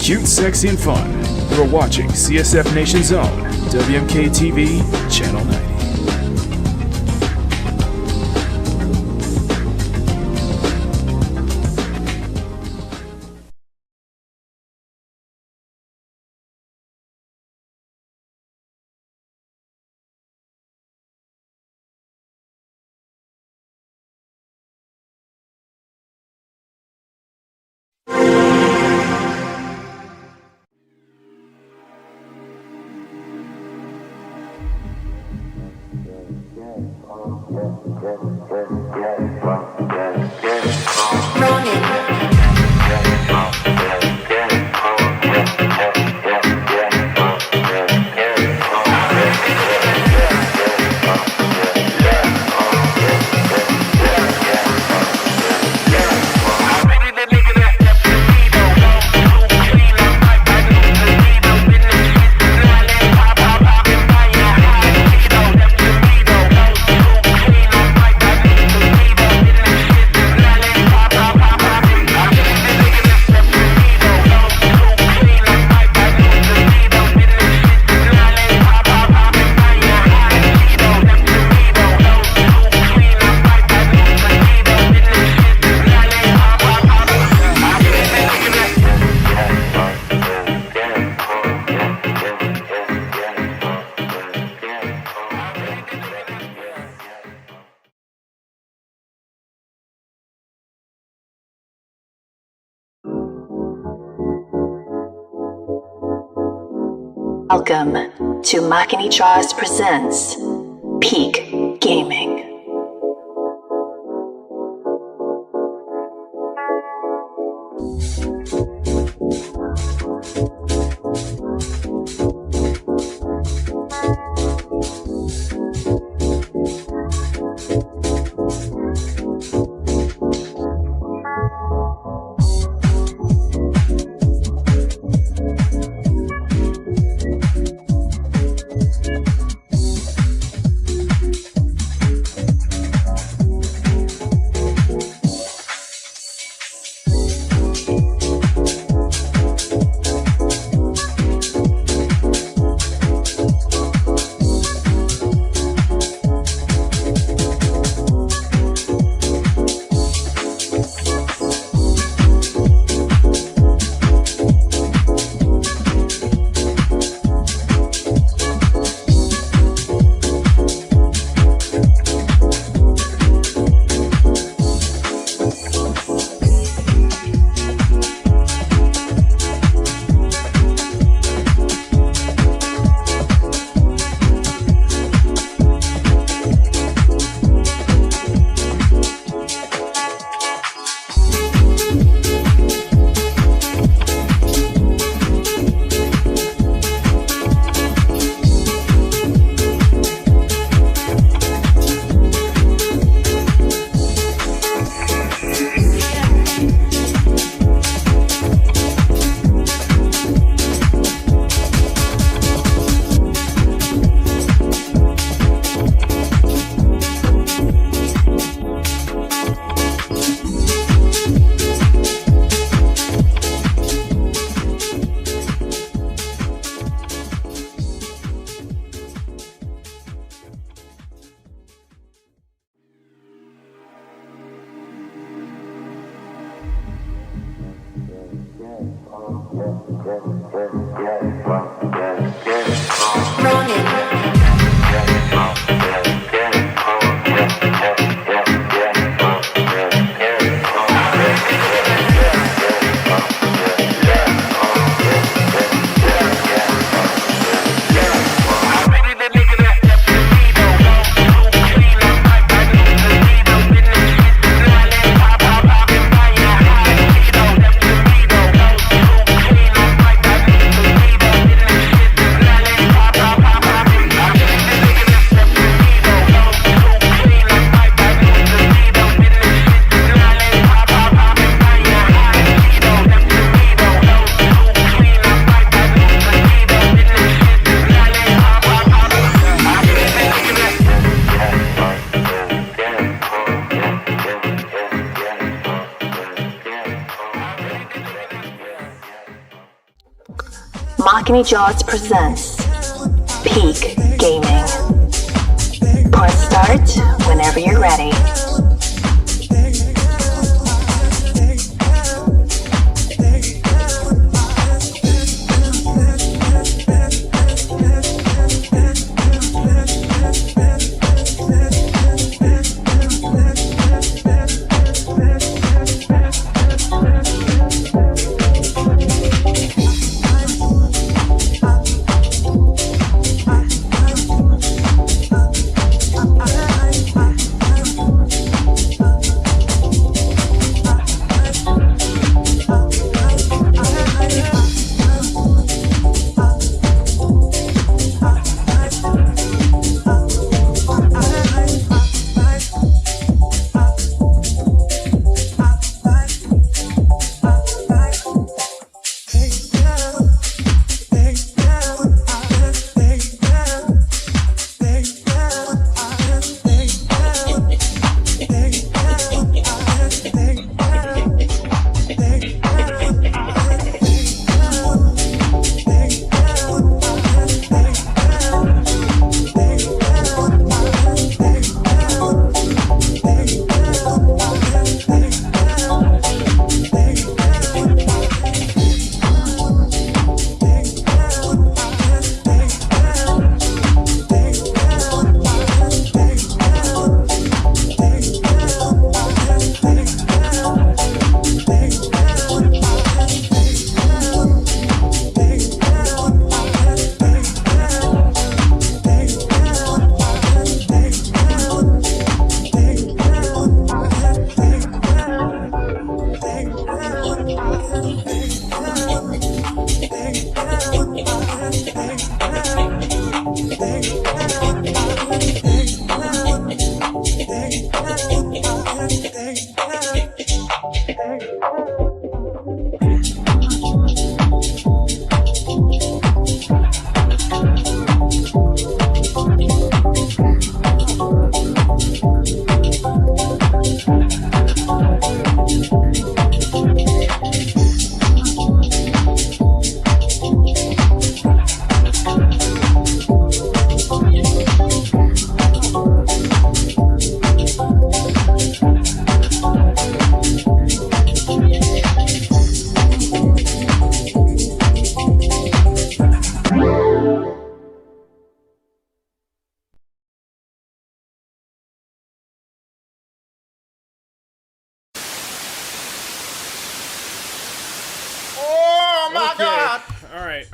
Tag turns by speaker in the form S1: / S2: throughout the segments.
S1: cute, sexy, and fun. You're watching CSF Nation's own WMK TV, Channel 90.
S2: Welcome to Makini presents Peak Gaming. Makini Jaws presents Peak Gaming. Press start whenever you're ready.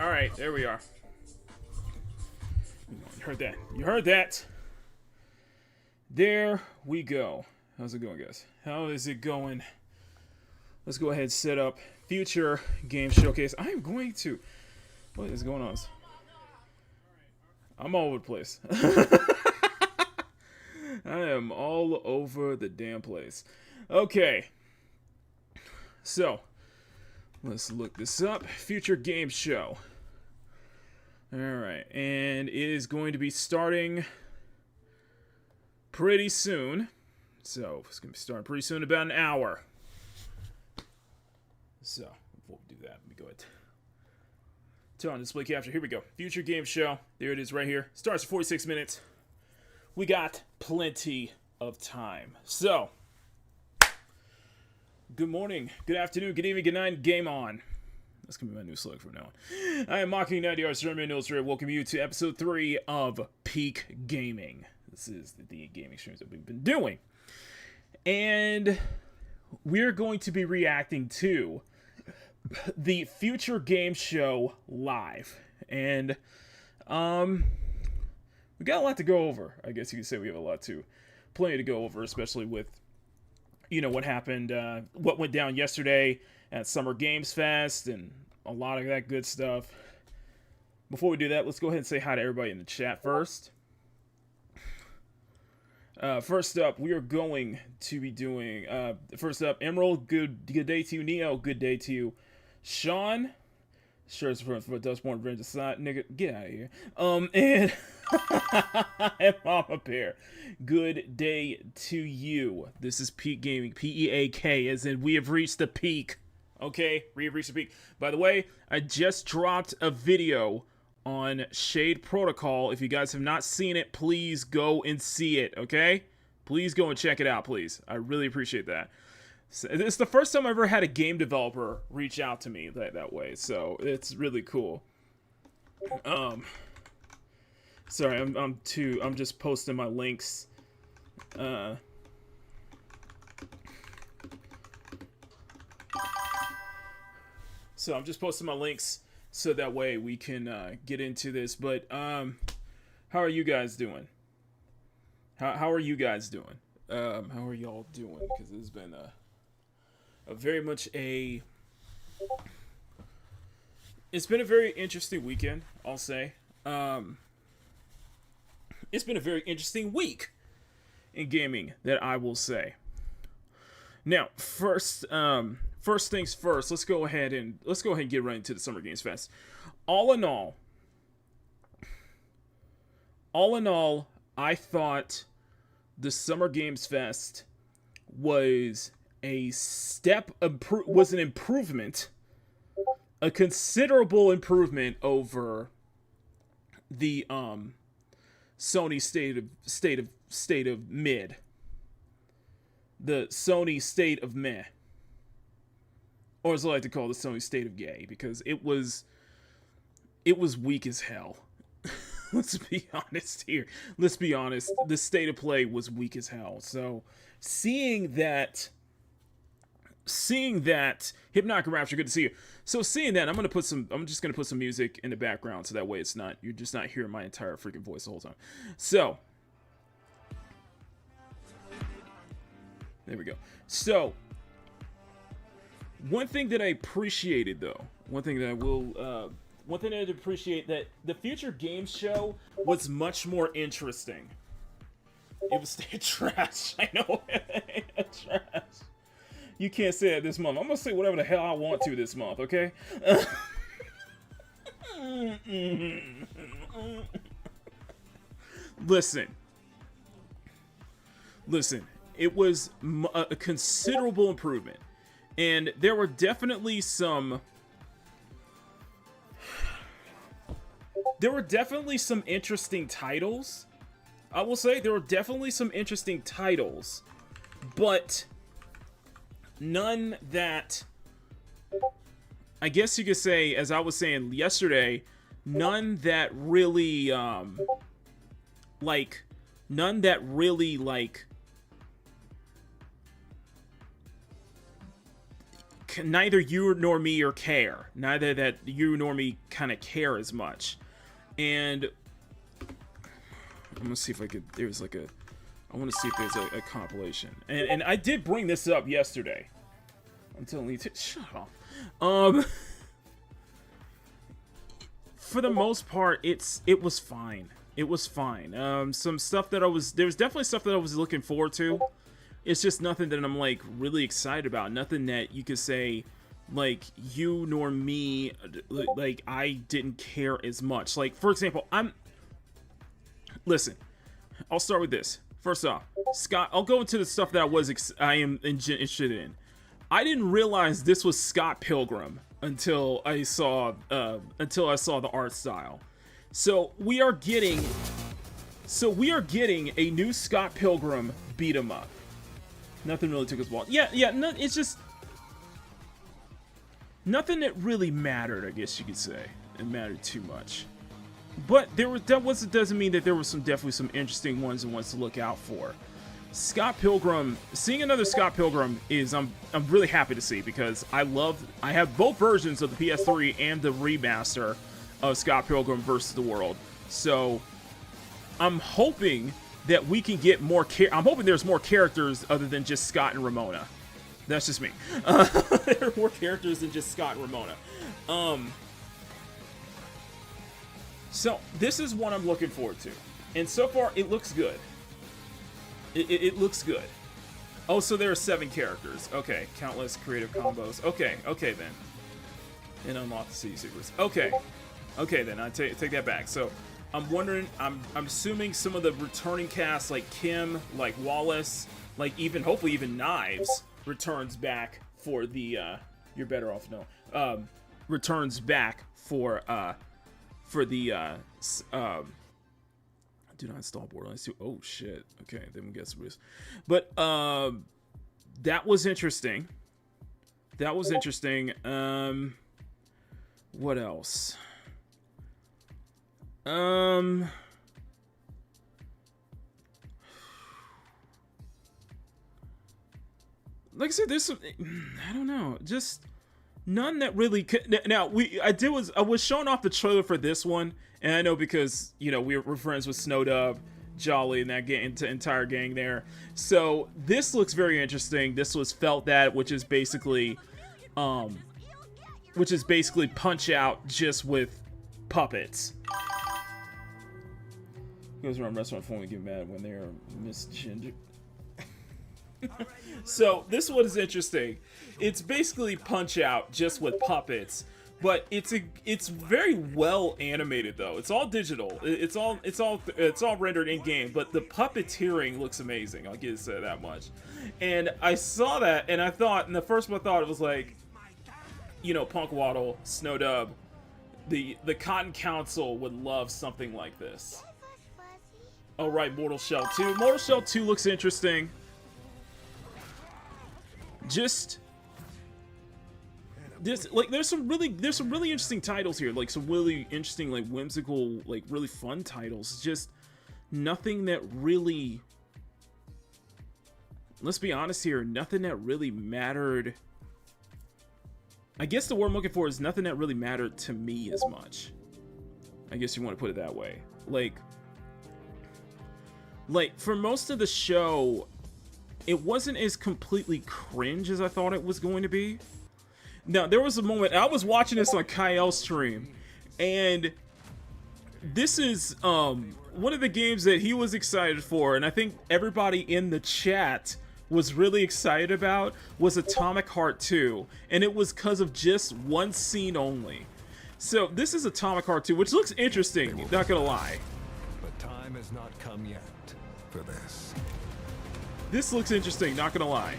S1: All right, there we are. You heard that. You heard that. There we go. How's it going, guys? How is it going? Let's go ahead and set up Future Game Showcase. I am going to... What is going on? I'm all over the place. I am all over the damn place. Okay. So, let's look this up. Future Game Show. Alright, and it is going to be starting pretty soon. So, it's going to be starting pretty soon, about an hour. So, before we do that, let me go ahead. Turn on display capture. Here we go. Future Game Show. There it is right here. Starts in 46 minutes. We got plenty of time. So, good morning, good afternoon, good evening, good night, game on. That's going to be my new slogan from now on. I am Makini 90R, German Illustrator. Welcome you to episode 3 of Peak Gaming. This is the gaming streams that we've been doing. And we're going to be reacting to the Future Game Show live. And we got a lot to go over. I guess you could say we have plenty to go over, especially with, you know, what happened, what went down yesterday at Summer Games Fest, and a lot of that good stuff. Before we do that, let's go ahead and say hi to everybody in the chat first. First up, we are going to be doing, first up, Emerald, good day to you. Neo, good day to you. Sean, shirts for Dustborn Revenge Aside, nigga, get out of here. And, and Mama Bear, good day to you. This is Peak Gaming, P-E-A-K, as in we have reached the peak Okay, we have reached the peak. By the way, I just dropped a video on Shade Protocol. If you guys have not seen it, please go and see it, okay? Please go and check it out, please. I really appreciate that. So, it's the first time I ever had a game developer reach out to me that way, so it's really cool. Sorry, I'm just posting my links. So I'm just posting my links so that way we can get into this. But how are you guys doing? How are you guys doing? How are y'all doing? Because it's been a very much a... It's been a very interesting weekend, I'll say. It's been a very interesting week in gaming, that I will say. Now, first things first. Let's go ahead and get right into the Summer Games Fest. All in all, I thought the Summer Games Fest was was an improvement, a considerable improvement over the Sony state of mid. The Sony state of meh. Or as I like to call the Sony state of gay, because it was weak as hell. Let's be honest here. Let's be honest. The state of play was weak as hell. So seeing that Hypnotic Rapture, good to see you. So seeing that, I'm just gonna put some music in the background so that way you're just not hearing my entire freaking voice the whole time. So there we go. So one thing that I appreciated, though, one thing I'd appreciate, that the Futrue Games Show was much more interesting. It was trash. I know. Trash. You can't say it this month. I'm gonna say whatever the hell I want to this month, okay? Listen. It was a considerable improvement. And there were definitely some interesting titles. I will say there were definitely some interesting titles, but none that, I guess you could say, as I was saying yesterday, none that really neither you nor me or care. Neither that you nor me kind of care as much. And I'm gonna see if I want to see if there's a compilation. And I did bring this up yesterday. I'm telling you, shut up. For the most part, it was fine. It was fine. Some stuff that there was definitely stuff that I was looking forward to. It's just nothing that I'm, like, really excited about. Nothing that you could say, like, you nor me, like, I didn't care as much. Like, for example, listen, I'll start with this. First off, Scott, I'll go into the stuff that I am interested in. I didn't realize this was Scott Pilgrim until I saw the art style. So we are getting a new Scott Pilgrim beat 'em up. Nothing really took his ball. Yeah, no, it's just nothing that really mattered, I guess you could say. It mattered too much. But doesn't mean that there were definitely some interesting ones and ones to look out for. Scott Pilgrim, seeing another Scott Pilgrim I'm really happy to see, because I have both versions of the PS3 and the remaster of Scott Pilgrim vs. the World. So I'm hoping that we can get more I'm hoping there's more characters other than just Scott and Ramona. That's just me. There are more characters than just Scott and Ramona. So this is what I'm looking forward to. And so far, it looks good. It looks good. Oh, so there are 7 characters. Okay, countless creative combos. Okay then. And unlock the city secrets. Okay then, I take that back. So I'm wondering, I'm assuming some of the returning cast, like Kim, like Wallace, like hopefully even Knives returns back for the you're better off no. Returns back for the do not install Borderlands 2. Oh shit. Okay, then we get some risk. But that was interesting. That was interesting. What else? Like I said, there's some, I don't know, just none that really now I was showing off the trailer for this one, and I know because, you know, we're friends with Snowdub, Jolly, and that entire gang there. So this looks very interesting. This was Felt That, which is basically Punch Out just with puppets. Goes around restaurant phone and get mad when they're misgendered. So this one is interesting. It's basically Punch Out just with puppets, but it's very well animated though. It's all digital. It's all rendered in game, but the puppeteering looks amazing. I'll give it that much. And I saw that, and I thought, and the first one I thought it was like, you know, Punk Waddle, Snowdub, the Cotton Council would love something like this. Oh right, Mortal Shell 2. Mortal Shell 2 looks interesting. Just this, like, there's some really interesting titles here, like some really interesting, like, whimsical, like, really fun titles. Just nothing that really, let's be honest here, nothing that really mattered. I guess the word I'm looking for is nothing that really mattered to me as much. I guess you want to put it that way. Like for most of the show, it wasn't as completely cringe as I thought it was going to be. Now, there was a moment, I was watching this on Kyle's stream, and this is one of the games that he was excited for, and I think everybody in the chat was really excited about, was Atomic Heart 2, and it was because of just one scene only. So this is Atomic Heart 2, which looks interesting, not gonna lie.
S3: But time has not come yet for this.
S1: This looks interesting, not gonna lie.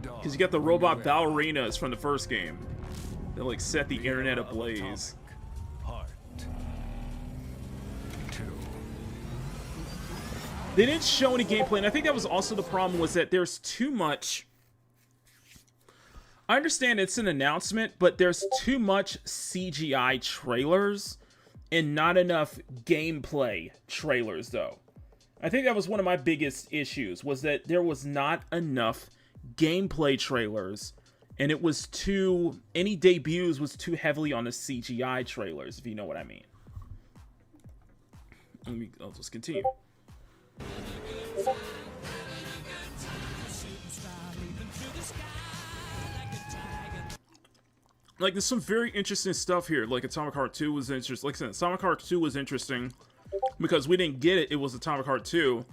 S1: Because you got the robot ballerinas from the first game that like set the internet ablaze.
S3: Heart 2.
S1: They didn't show any gameplay, and I think that was also the problem, was that there's too much. I understand it's an announcement, but there's too much CGI trailers and not enough gameplay trailers, though. I think that was one of my biggest issues, was that there was not enough gameplay trailers, and it was too, any debuts was too heavily on the CGI trailers, if you know what I mean. I'll just continue. Like, there's some very interesting stuff here. Like, Atomic Heart 2 was interesting. Like I said, Atomic Heart 2 was interesting because we didn't get it. It was Atomic Heart 2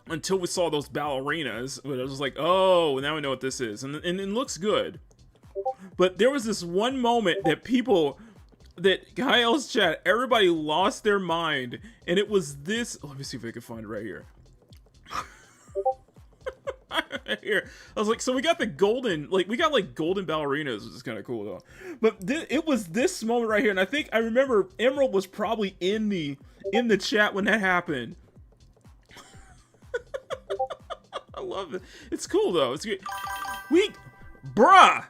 S1: until we saw those ballerinas. But I was like, oh, now we know what this is. And it looks good. But there was this one moment that Kyle's chat, everybody lost their mind. And it was this. Let me see if I can find it right here. Here, I was like, so we got the golden, like, we got like golden ballerinas, which is kind of cool though. But it was this moment right here, and I remember Emerald was probably in the chat when that happened. I love it. It's cool though. It's good. Bruh.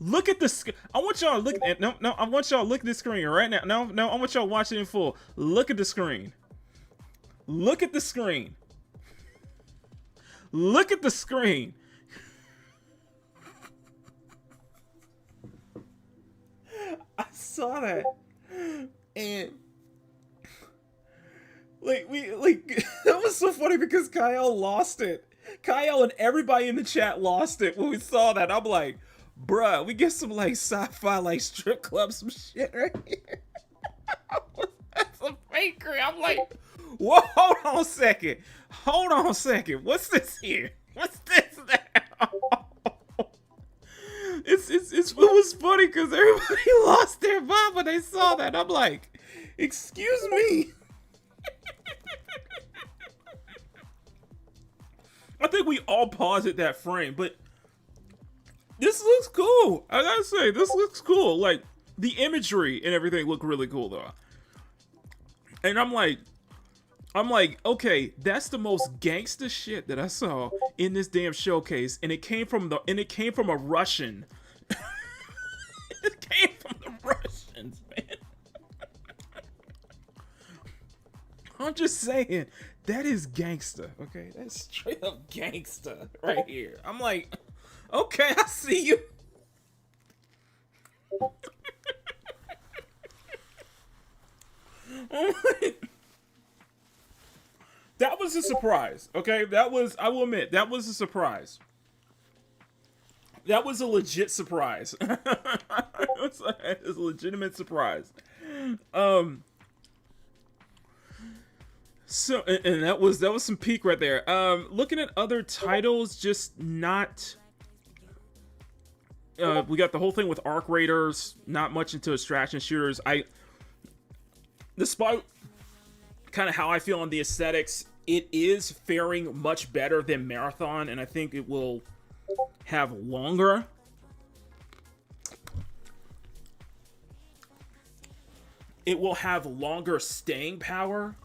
S1: Look at the I want y'all to look at I want y'all to look at this screen right now. No, I want y'all to watch it in full. Look at the screen. Look at the screen. Look at the screen. I saw that. And that was so funny because Kyle lost it. Kyle and everybody in the chat lost it when we saw that. I'm like, bruh, we get some like sci-fi like strip club some shit right here. That's a fakery. I'm like, whoa, hold on a second. What's this here? What's this now? It was funny because everybody lost their mind when they saw that. I'm like, excuse me. I think we all paused at that frame, but this looks cool. I gotta say, this looks cool. Like, the imagery and everything look really cool, though. And I'm like, okay, that's the most gangsta shit that I saw in this damn showcase, and it came from a Russian. It came from the Russians, man. I'm just saying, that is gangsta, okay? That's straight up gangsta right here. I'm like, okay, I see you. That was a surprise, okay? That was, I will admit, that was a surprise. That was a legit surprise. It was a legitimate surprise. So, and that was some peak right there. Looking at other titles, just not. We got the whole thing with Arc Raiders. Not much into extraction shooters. Despite kind of how I feel on the aesthetics, it is faring much better than Marathon, and I think it will have longer. It will have longer staying power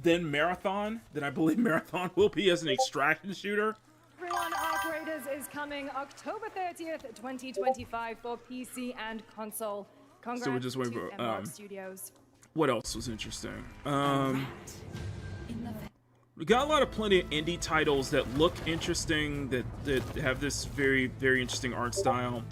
S1: than Marathon, than I believe Marathon will be as an extraction shooter.
S4: Everyone, Arc Raiders is coming October 30th, 2025 for PC and console. Congrats
S1: So we're just waiting
S4: to
S1: for,
S4: Emerald Studios.
S1: What else was interesting? We got a lot of plenty of indie titles that look interesting, that have this very, very interesting art style.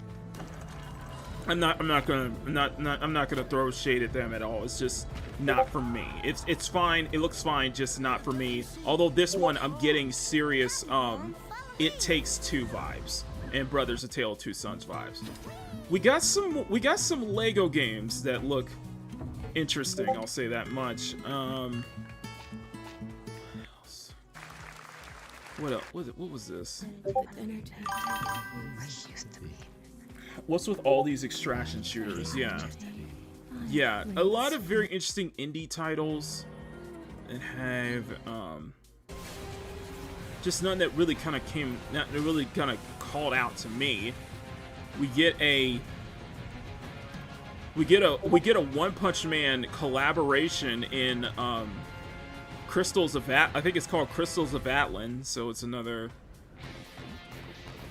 S1: I'm not gonna throw shade at them at all. It's just not for me. It's fine. It looks fine, just not for me. Although this one, I'm getting serious. It Takes Two vibes and Brothers: A Tale of Two Sons vibes. We got some Lego games that look interesting. I'll say that much. What else? What was this? What's with all these extraction shooters? Yeah, a lot of very interesting indie titles that have just none that really kind of called out to me. We get a One Punch Man collaboration in Crystals of I think it's called Crystals of Atlan, so it's another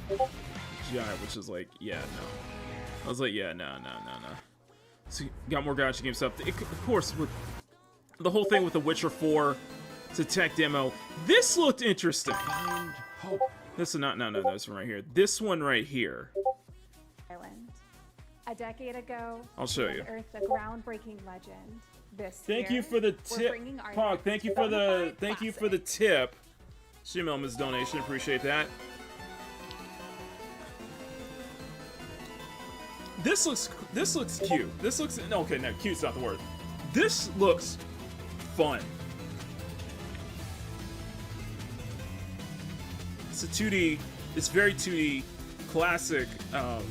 S1: GI, which is like, yeah, no. I was like, yeah, no. So got more gacha game stuff. Of course, with the whole thing with The Witcher 4, it's a tech demo. This looked interesting. This is not, no, this one right here. This one right here.
S4: Island. A decade ago,
S1: I'll show you.
S4: Earthed a groundbreaking legend.
S1: Thank you for the tip, Pog. Thank you for the tip. Shimelma's donation, appreciate that. This looks cute. This looks okay. No, cute's not the word. This looks fun. It's a 2D. It's very 2D, classic, and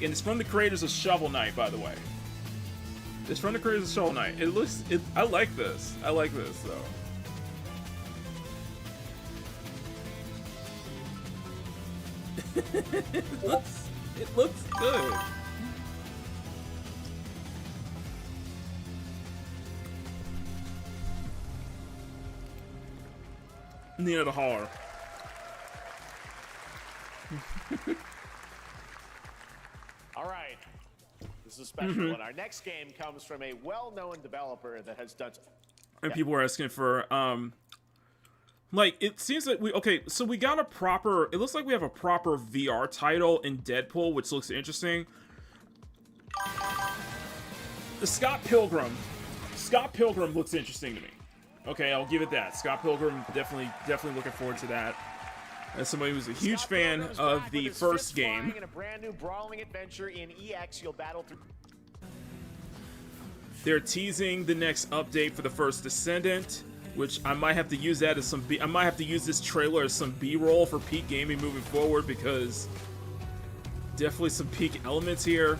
S1: it's from the creators of Shovel Knight, by the way. It's from the creators of Shovel Knight. I like this. I like this though. It looks good. Near the horror.
S5: All right. This is a special one. Our next game comes from a well-known developer that has done.
S1: And people were asking for like, it seems like so we got it looks like we have a proper VR title in Deadpool, which looks interesting. The Scott Pilgrim looks interesting to me. Okay, I'll give it that. Scott Pilgrim, definitely looking forward to that. As somebody who's a huge fan of the first game.
S5: In a brand new brawling adventure in EX, you'll battle through.
S1: They're teasing the next update for the first Descendant, which I might have to use that as I might have to use this trailer as some B-roll for Peak Gaming moving forward, because definitely some peak elements here.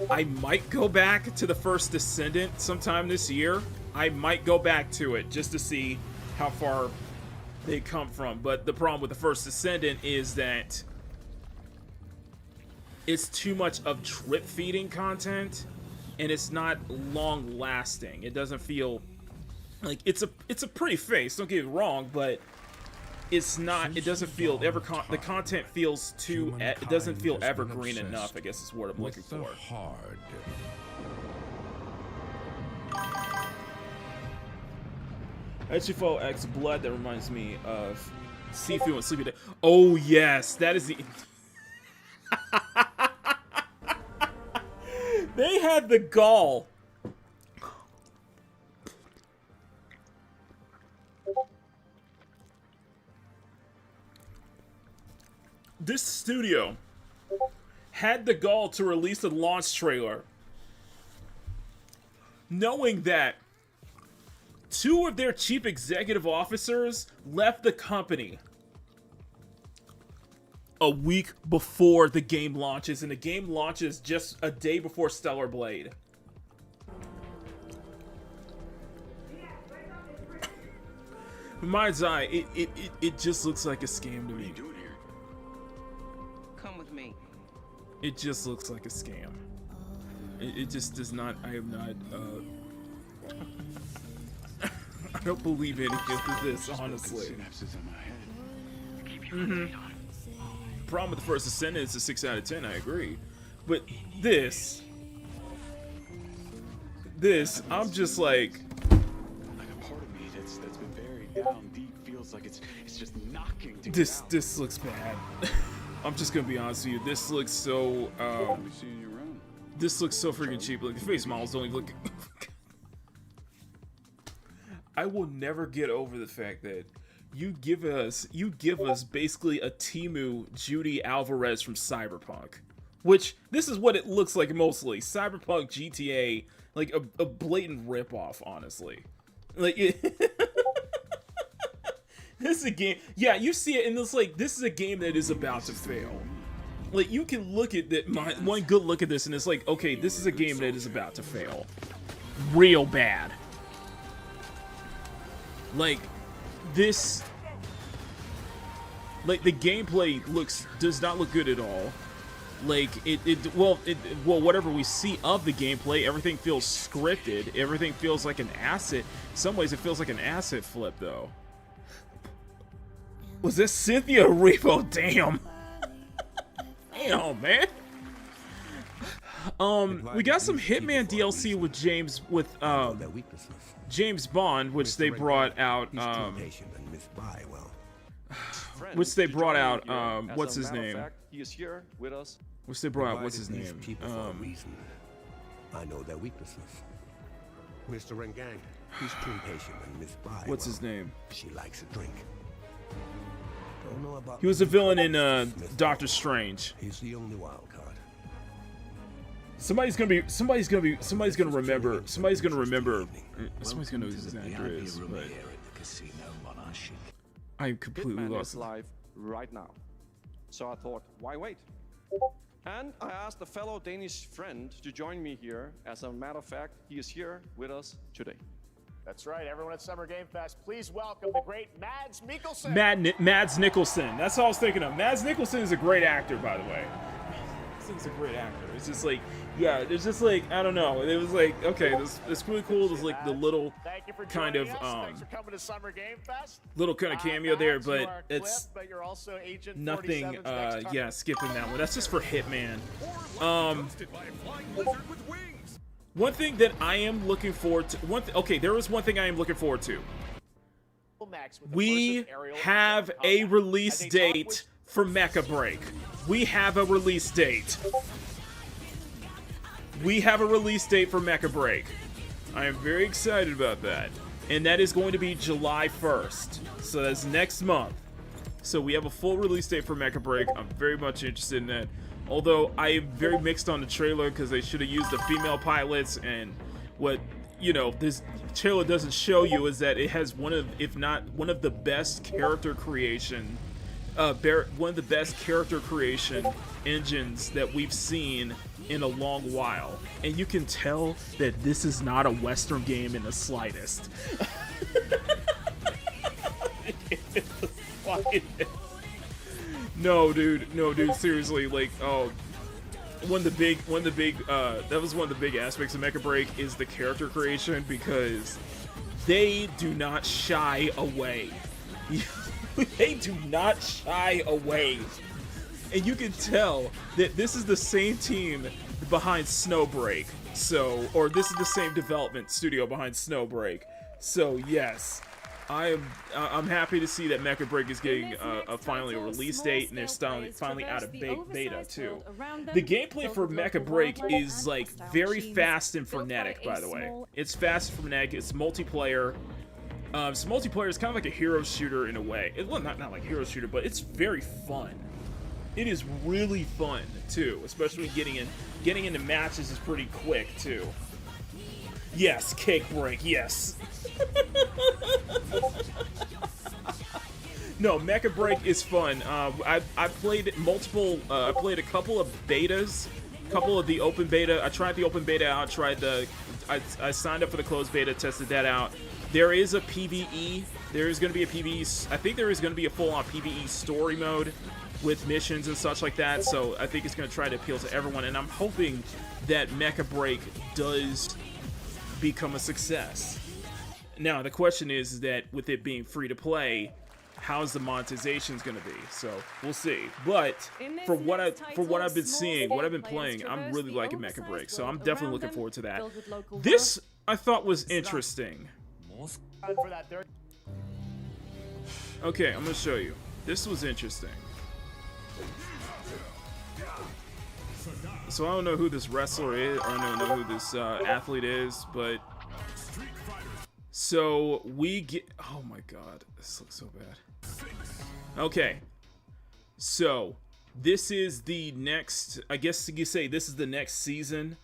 S1: I might go back to the first Descendant sometime this year. I might go back to it just to see how far they come from. But the problem with the First Descendant is that it's too much of drip feeding content, and it's not long lasting. It doesn't feel like it's a pretty face. Don't get me wrong, but it's not. It doesn't feel the content feels too. It doesn't feel evergreen enough, I guess is what I'm looking for.
S3: Hard.
S1: HFO X Blood, that reminds me of Sifu and Sleepy Dead. Oh yes, that is the. They had the gall. This studio had the gall to release a launch trailer, knowing that 2 of their chief executive officers left the company a week before the game launches, and the game launches just a day before Stellar Blade. In mind's eye, it just looks like a scam to me.
S6: Come with me.
S1: It just looks like a scam. It just does not. I am not. I don't believe any of this, honestly. Problem with the First Descendant is a 6 out of 10. I agree, but this, I'm just like
S7: a part of me that's been buried down deep feels like it's just knocking to get out.
S1: this looks bad. I'm just gonna be honest with you. This looks so. This looks so freaking cheap. Like the face models don't even look. I will never get over the fact that you give us basically a Temu Judy Alvarez from Cyberpunk, which this is what it looks like mostly. Cyberpunk GTA, like a blatant ripoff, honestly. Like it, this is a game. Yeah, you see it, and it's like this is a game that is about to fail. Like you can look at that. One good look at this, and it's like, okay, this is a game that is about to fail, real bad. Like this, like the gameplay does not look good at all. Like well, whatever we see of the gameplay, everything feels scripted. Everything feels like an asset. In some ways, it feels like an asset flip, though. Was this Cynthia Repo? Damn. Damn, man. We got some Hitman DLC with James Bond, which they brought out. Which they brought out. What's his name?
S8: He is here with us.
S1: Which they brought out. What's his name?
S3: I know their weaknesses. Mr. Rengang, he's too patient and Miss Bai.
S1: What's his name?
S3: She likes a drink. Don't know about.
S1: He was a villain in Doctor Strange.
S3: He's the only wild card.
S1: Somebody's gonna remember. Somebody's gonna know who this actor is. But I'm completely
S8: Hitman
S1: lost.
S8: is live right now. So I thought, why wait? And I asked a fellow Danish friend to join me here. As a matter of fact, he is here with us today.
S5: That's right, everyone at Summer Game Fest, please welcome the great Mads Mikkelsen.
S1: Mads Mikkelsen. That's all I was thinking of. Mads Mikkelsen is a great actor, by the way. He's a great actor. It's just like, yeah, it's just like, I don't know. It was like, okay, this really cool. There's like the little kind of little kind of cameo there, but it's nothing. Yeah, skipping that one. That's just for Hitman. One thing that I am looking forward to. Okay, there is one thing I am looking forward to. We have a release date for Mecha Break. We have a release date. We have a release date for Mecha Break. I am very excited about that. And that is going to be July 1st. So that's next month. So we have a full release date for Mecha Break. I'm very much interested in that. Although I am very mixed on the trailer because they should have used the female pilots, and what, you know, this trailer doesn't show you is that it has one of, if not one of the best character creation engines that we've seen in a long while, and you can tell that this is not a Western game in the slightest. fine. No, dude, seriously, like, oh, that was one of the big aspects of Mecha Break is the character creation, because they do not shy away. They do not shy away. And you can tell that this is the same team behind Snowbreak. So, or this is the same development studio behind Snowbreak. So, yes, I'm happy to see that Mecha Break is getting finally a release date, and they're finally out of beta too. The gameplay for Mecha Break is like very fast and frenetic, by the way. It's fast and frenetic. It's multiplayer. So multiplayer is kind of like a hero shooter in a way. Well, not like hero shooter, but it's very fun. It is really fun too, especially getting into matches is pretty quick too. Yes, Cake Break, yes. No, Mecha Break is fun. I played multiple. I played a couple of betas, couple of the open beta. I tried the open beta out. I signed up for the closed beta, tested that out. There is a PvE. There is going to be a PvE. I think there is going to be a full-on PvE story mode with missions and such like that. So I think it's going to try to appeal to everyone, and I'm hoping that Mecha Break does become a success. Now the question is that with it being free to play, how's the monetization's going to be? So we'll see. But for what I've been seeing, what I've been playing, I'm really liking Mecha Break. So I'm definitely looking forward to that. This I thought was interesting. Okay, I'm going to show you. This was interesting. So I don't know who this wrestler is, or I don't know who this athlete is, but so we get, oh my god, this looks so bad. Okay, so this is the next, I guess you could say this is the next season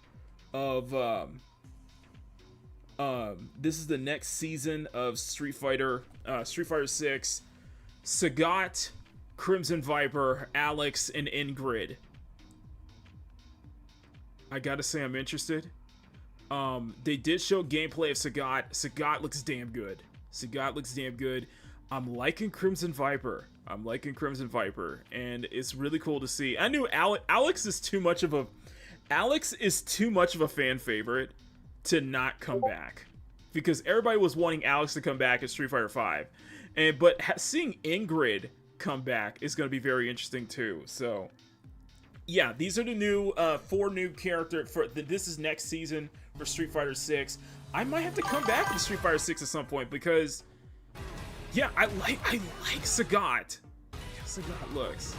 S1: of this is the next season of Street Fighter 6. Sagat, Crimson Viper, Alex, and Ingrid. I gotta say I'm interested. They did show gameplay of Sagat. Sagat looks damn good. I'm liking Crimson Viper. And it's really cool to see. I knew Alex is too much of a fan favorite to not come back, because everybody was wanting Alex to come back in Street Fighter V, but seeing Ingrid come back is going to be very interesting too. So yeah, these are the new 4 new characters for this is next season for Street Fighter 6. I might have to come back to Street Fighter 6 at some point, because yeah, I like Sagat. Sagat looks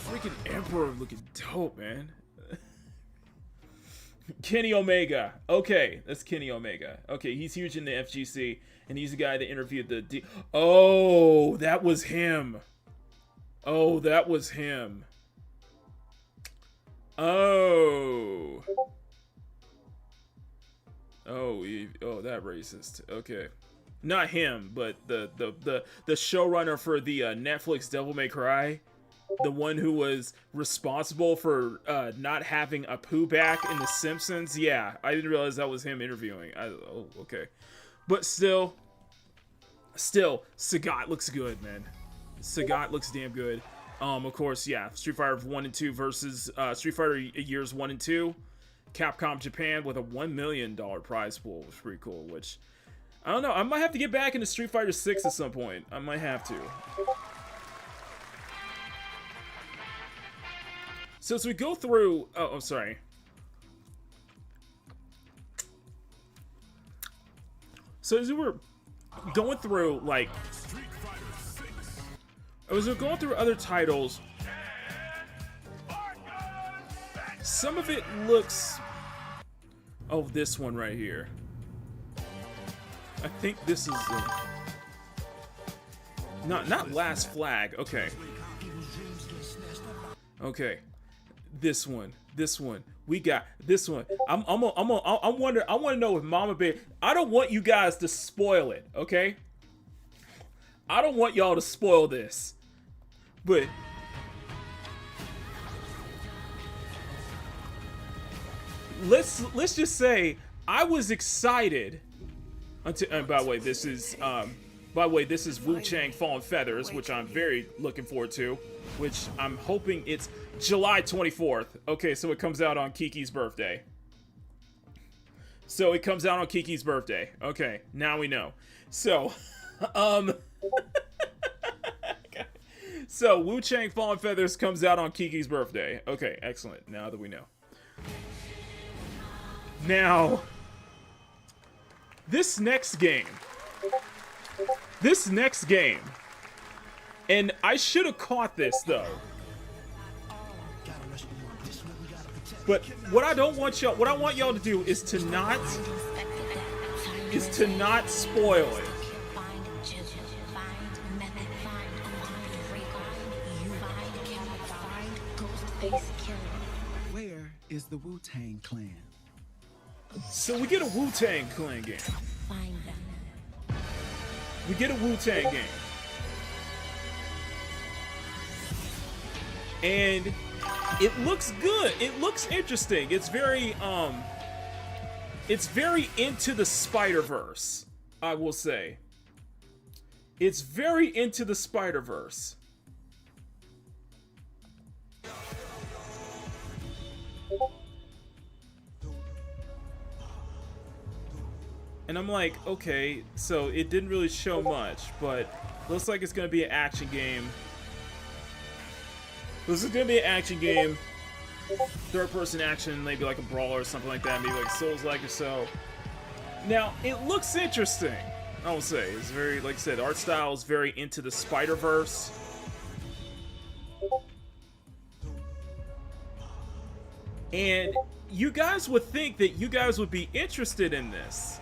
S1: freaking Emperor looking dope, man. Kenny Omega. Okay, that's Kenny Omega. Okay, he's huge in the FGC, and he's the guy that interviewed the Oh, that was him. Oh, that racist. Okay. Not him, but the showrunner for the Netflix Devil May Cry. The one who was responsible for not having Apu back in The Simpsons. Yeah, I didn't realize that was him interviewing. Oh, okay. But still, Sagat looks good, man. Sagat looks damn good. Of course, yeah, Street Fighter 1 and 2 versus Street Fighter Years 1 and 2. Capcom Japan with a $1 million prize pool, which is pretty cool, which, I don't know, I might have to get back into Street Fighter 6 at some point. I might have to. So as we go through, sorry. So as we were going through, like, as we were going through other titles, some of it looks, oh, this one right here. I think this is not Last Flag. Okay. Okay. This one. We got this one. I want to know if Mama Bear. I don't want you guys to spoil it, okay? I don't want y'all to spoil this, but let's just say I was excited until. And by the way, this is By the way, this is Wu Chang Fallen Feathers, which I'm very looking forward to, which I'm hoping it's July 24th. Okay, so it comes out on Kiki's birthday. So it comes out on Kiki's birthday. Okay, now we know. So, so Wu Chang Fallen Feathers comes out on Kiki's birthday. Okay, excellent. Now that we know. Now, this next game, and I should have caught this though. But what I want y'all to do is to not spoil it.
S6: Where is the Wu-Tang Clan?
S1: So we get a Wu-Tang Clan game. We get a Wu-Tang game. And it looks good. It looks interesting. It's very into the Spider-Verse, I will say. It's very into the Spider-Verse. And I'm like, okay, so it didn't really show much, but looks like it's gonna be an action game. This is gonna be an action game, third-person action, maybe like a brawler or something like that, maybe like Souls-like or so. Now, it looks interesting, I will say. It's very, like I said, art style is very into the Spider-Verse. And you guys would think that you guys would be interested in this.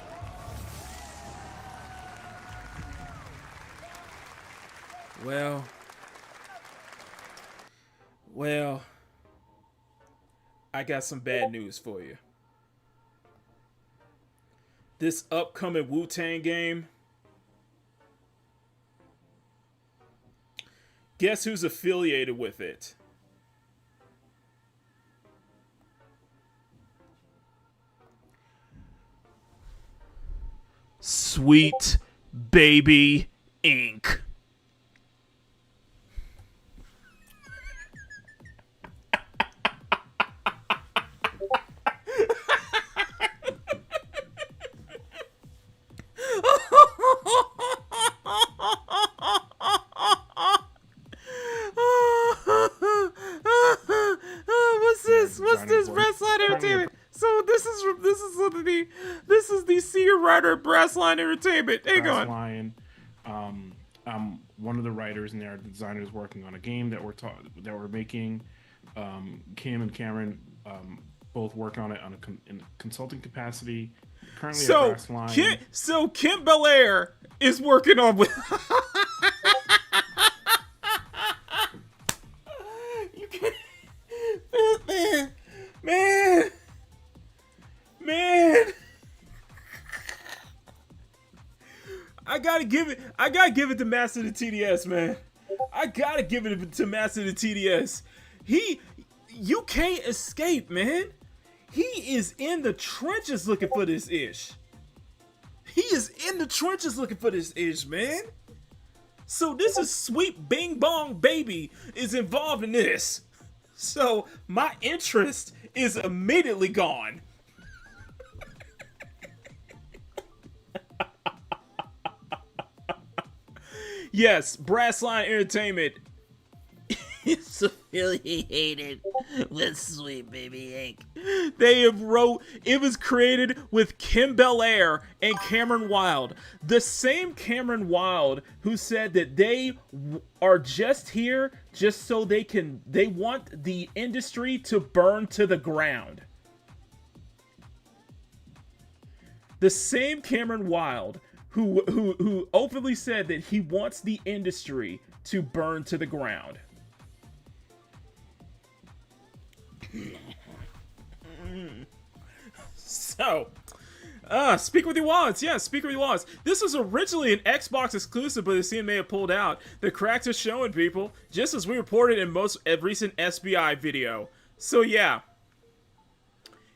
S1: Well, I got some bad news for you. This upcoming Wu-Tang game, guess who's affiliated with it? Sweet Baby Inc. What's this Brassline Entertainment? So this is the senior writer of Brassline Entertainment. Hang on.
S9: Brassline, I'm one of the writers and the designers working on a game that we're making. Kim and Cameron both work on it in a consulting capacity. Currently at Brassline.
S1: Kim Belair is working on with. Man, I gotta give it to Master of the TDS, man. I gotta give it to Master of the TDS. You can't escape, man. He is in the trenches looking for this ish. He is in the trenches looking for this ish, man. So this is Sweet Bing Bong Baby is involved in this. So my interest is immediately gone. Yes, Brassline Entertainment is affiliated with Sweet Baby Inc. It was created with Kim Belair and Cameron Wild. The same Cameron Wild who said that they are just here just so they want the industry to burn to the ground. The same Cameron Wild who openly said that he wants the industry to burn to the ground. So, Speak with Your Wallets. Yeah, Speak with Your Wallets. This was originally an Xbox exclusive, but the scene may have pulled out. The cracks are showing, people, just as we reported in most recent SBI video. So yeah,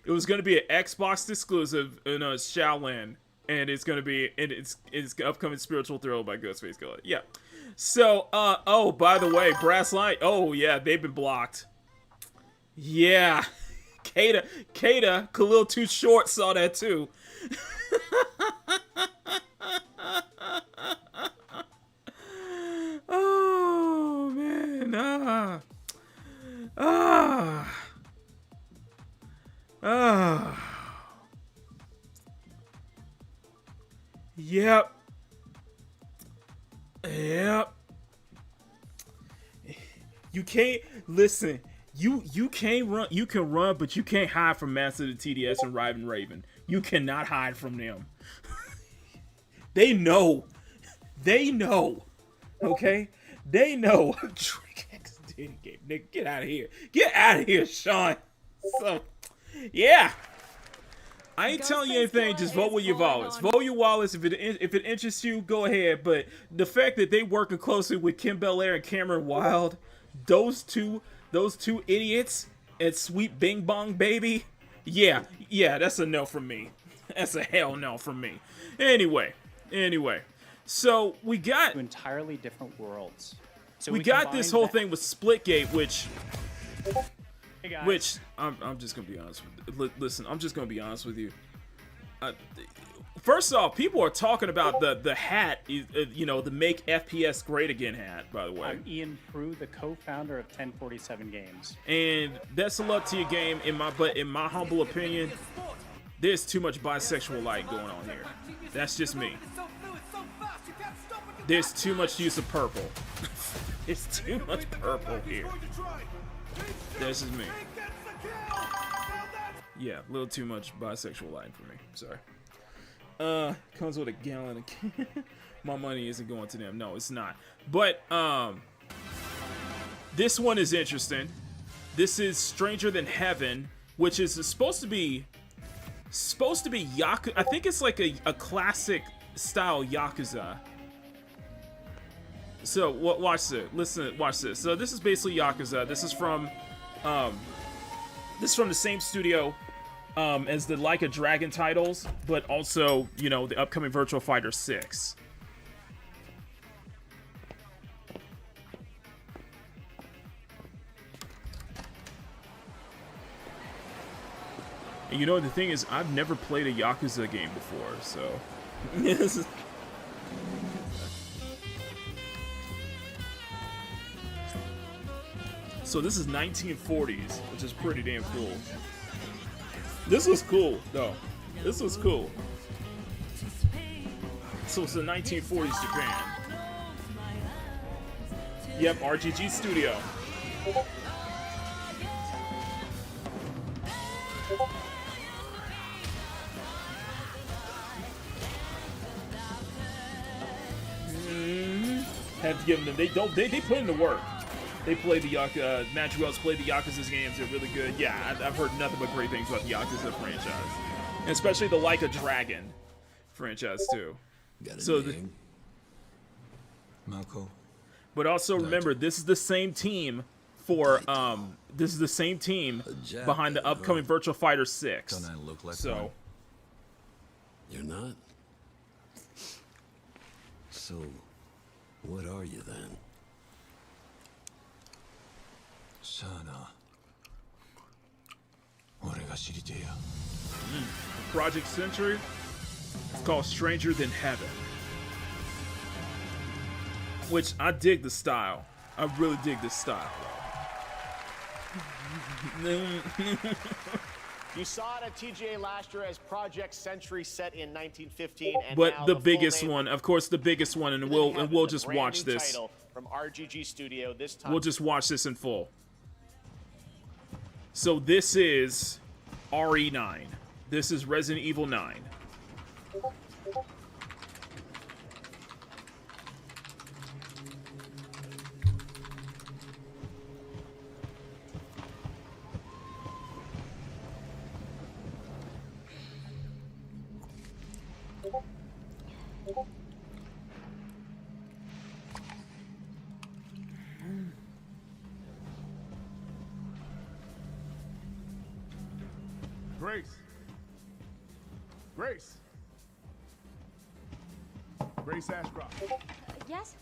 S1: it was going to be an Xbox exclusive in Shaolin, and it's gonna be it's upcoming spiritual thrill by Ghostface Killer. Yeah. So oh, by the way, Brass Light. Oh yeah, they've been blocked. Yeah. Kata, Khalil Too Short saw that too. Oh man. Yep. You can't listen. You can't run. You can run, but you can't hide from Master of the TDS and Raven. You cannot hide from them. They know. Okay? They know. Trick X did game. Nigga, get out of here. Get out of here, Sean. So, yeah. I ain't telling you anything. Just vote with your wallets. Vote your wallets. If it interests you, go ahead. But the fact that they working closely with Kim Belair and Cameron Wild, those two idiots and Sweet Bing Bong Baby, yeah, that's a no from me. That's a hell no from me. Anyway, so we got
S10: entirely different worlds. So
S1: we got this whole thing with Splitgate, which.
S10: Hey guys.
S1: Which I'm just gonna be honest with. Listen, I'm just gonna be honest with you. First off, people are talking about the hat, you know, the Make FPS Great Again hat. By the way,
S10: I'm Ian Prue, the co-founder of 1047 Games,
S1: and that's a luck to your game. In my humble opinion, there's too much bisexual light going on here. That's just me. There's too much use of purple. There's too much purple here. This is me. Yeah, a little too much bisexual lighting for me. Sorry. Comes with a gallon of my money isn't going to them. No, it's not. But this one is interesting. This is Stranger Than Heaven, which is supposed to be Yakuza. I think it's like a classic style Yakuza. So watch this. Listen, watch this. So this is basically Yakuza. This is from the same studio as the Like a Dragon titles, but also, you know, the upcoming Virtua Fighter 6. And you know, the thing is, I've never played a Yakuza game before, so this is. So this is 1940s, which is pretty damn cool. This was cool, though. This was cool. So it's the 1940s Japan. Yep, RGG Studio. Have to give them. They put in the work. They play the Yakuza. Matt Wells played the Yakuza's games. They're really good. Yeah, I've heard nothing but great things about the Yakuza franchise, and especially the Like a Dragon franchise too. So, but also remember, this is the same team for this is the same team behind the upcoming Virtua Fighter 6.
S11: Don't I look like
S1: so?
S11: One? You're not. So, what are you then?
S1: Project Century. It's called Stranger Than Heaven. Which I dig the style. I really dig this style.
S5: You saw it at TGA last year as Project Century set in 1915, and
S1: but
S5: now
S1: the biggest one, of course, the biggest one, and we'll just watch this.
S5: From RGG Studio this time.
S1: We'll just watch this in full. So this is RE9. This is Resident Evil 9.
S12: Grace. Grace Ashcroft.
S13: Yes?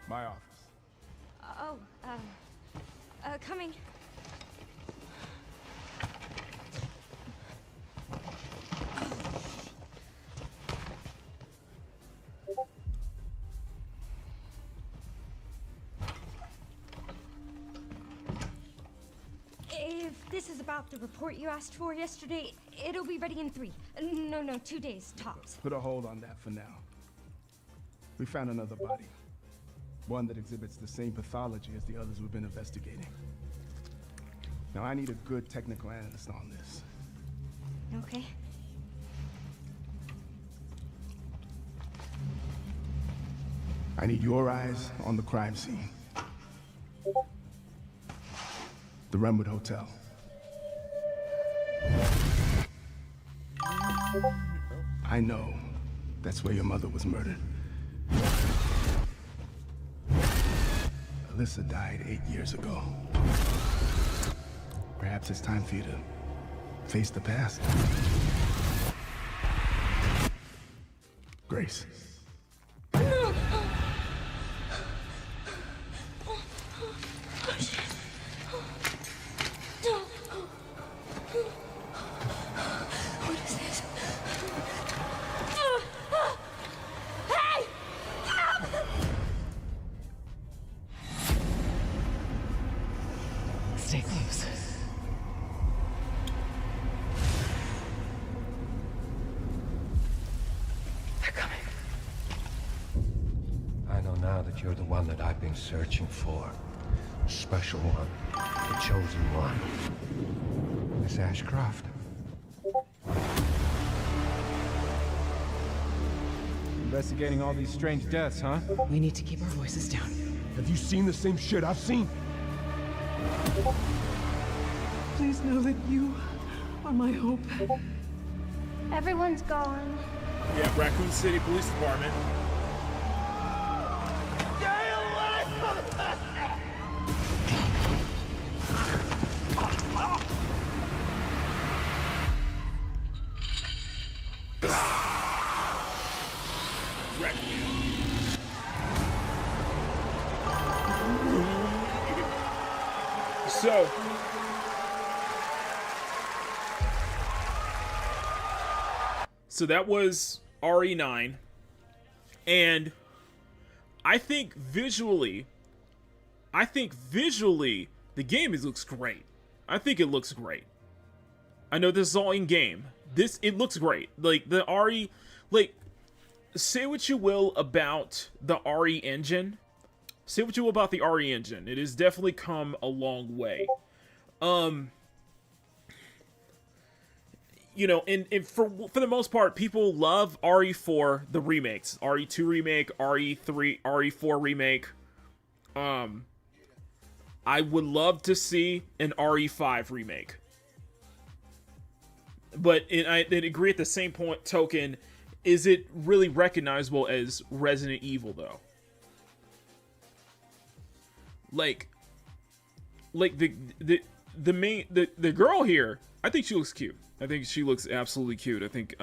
S12: My office.
S13: Oh, coming. If this is about the report you asked for yesterday, it'll be ready in 3. No, 2 days, tops.
S12: Put a hold on that for now. We found another body. One that exhibits the same pathology as the others we've been investigating. Now I need a good technical analyst on this.
S13: Okay.
S12: I need your eyes on the crime scene. The Renwood Hotel. I know that's where your mother was murdered. Alyssa died 8 years ago. Perhaps it's time for you to face the past. Grace.
S13: What is this? Hey!
S14: Stay close.
S13: They're coming.
S15: I know now that you're the one that I've been searching for. The special one. The chosen one. Miss Ashcroft.
S16: Investigating all these strange deaths, huh?
S14: We need to keep our voices down.
S12: Have you seen the same shit I've seen?
S14: Please know that you are my hope.
S13: Everyone's gone.
S1: Yeah, Raccoon City Police Department. So that was RE9, and I think visually the game looks great. I think it looks great. I know this is all in game. It looks great. Like the RE, like say what you will about the RE engine. Say what you will about the RE engine. It has definitely come a long way. You know, and for the most part, people love RE4, the remakes. RE2 remake, RE3, RE4 remake. I would love to see an RE5 remake. But I agree at the same token, is it really recognizable as Resident Evil, though? Like the girl here, I think she looks cute. I think she looks absolutely cute. I think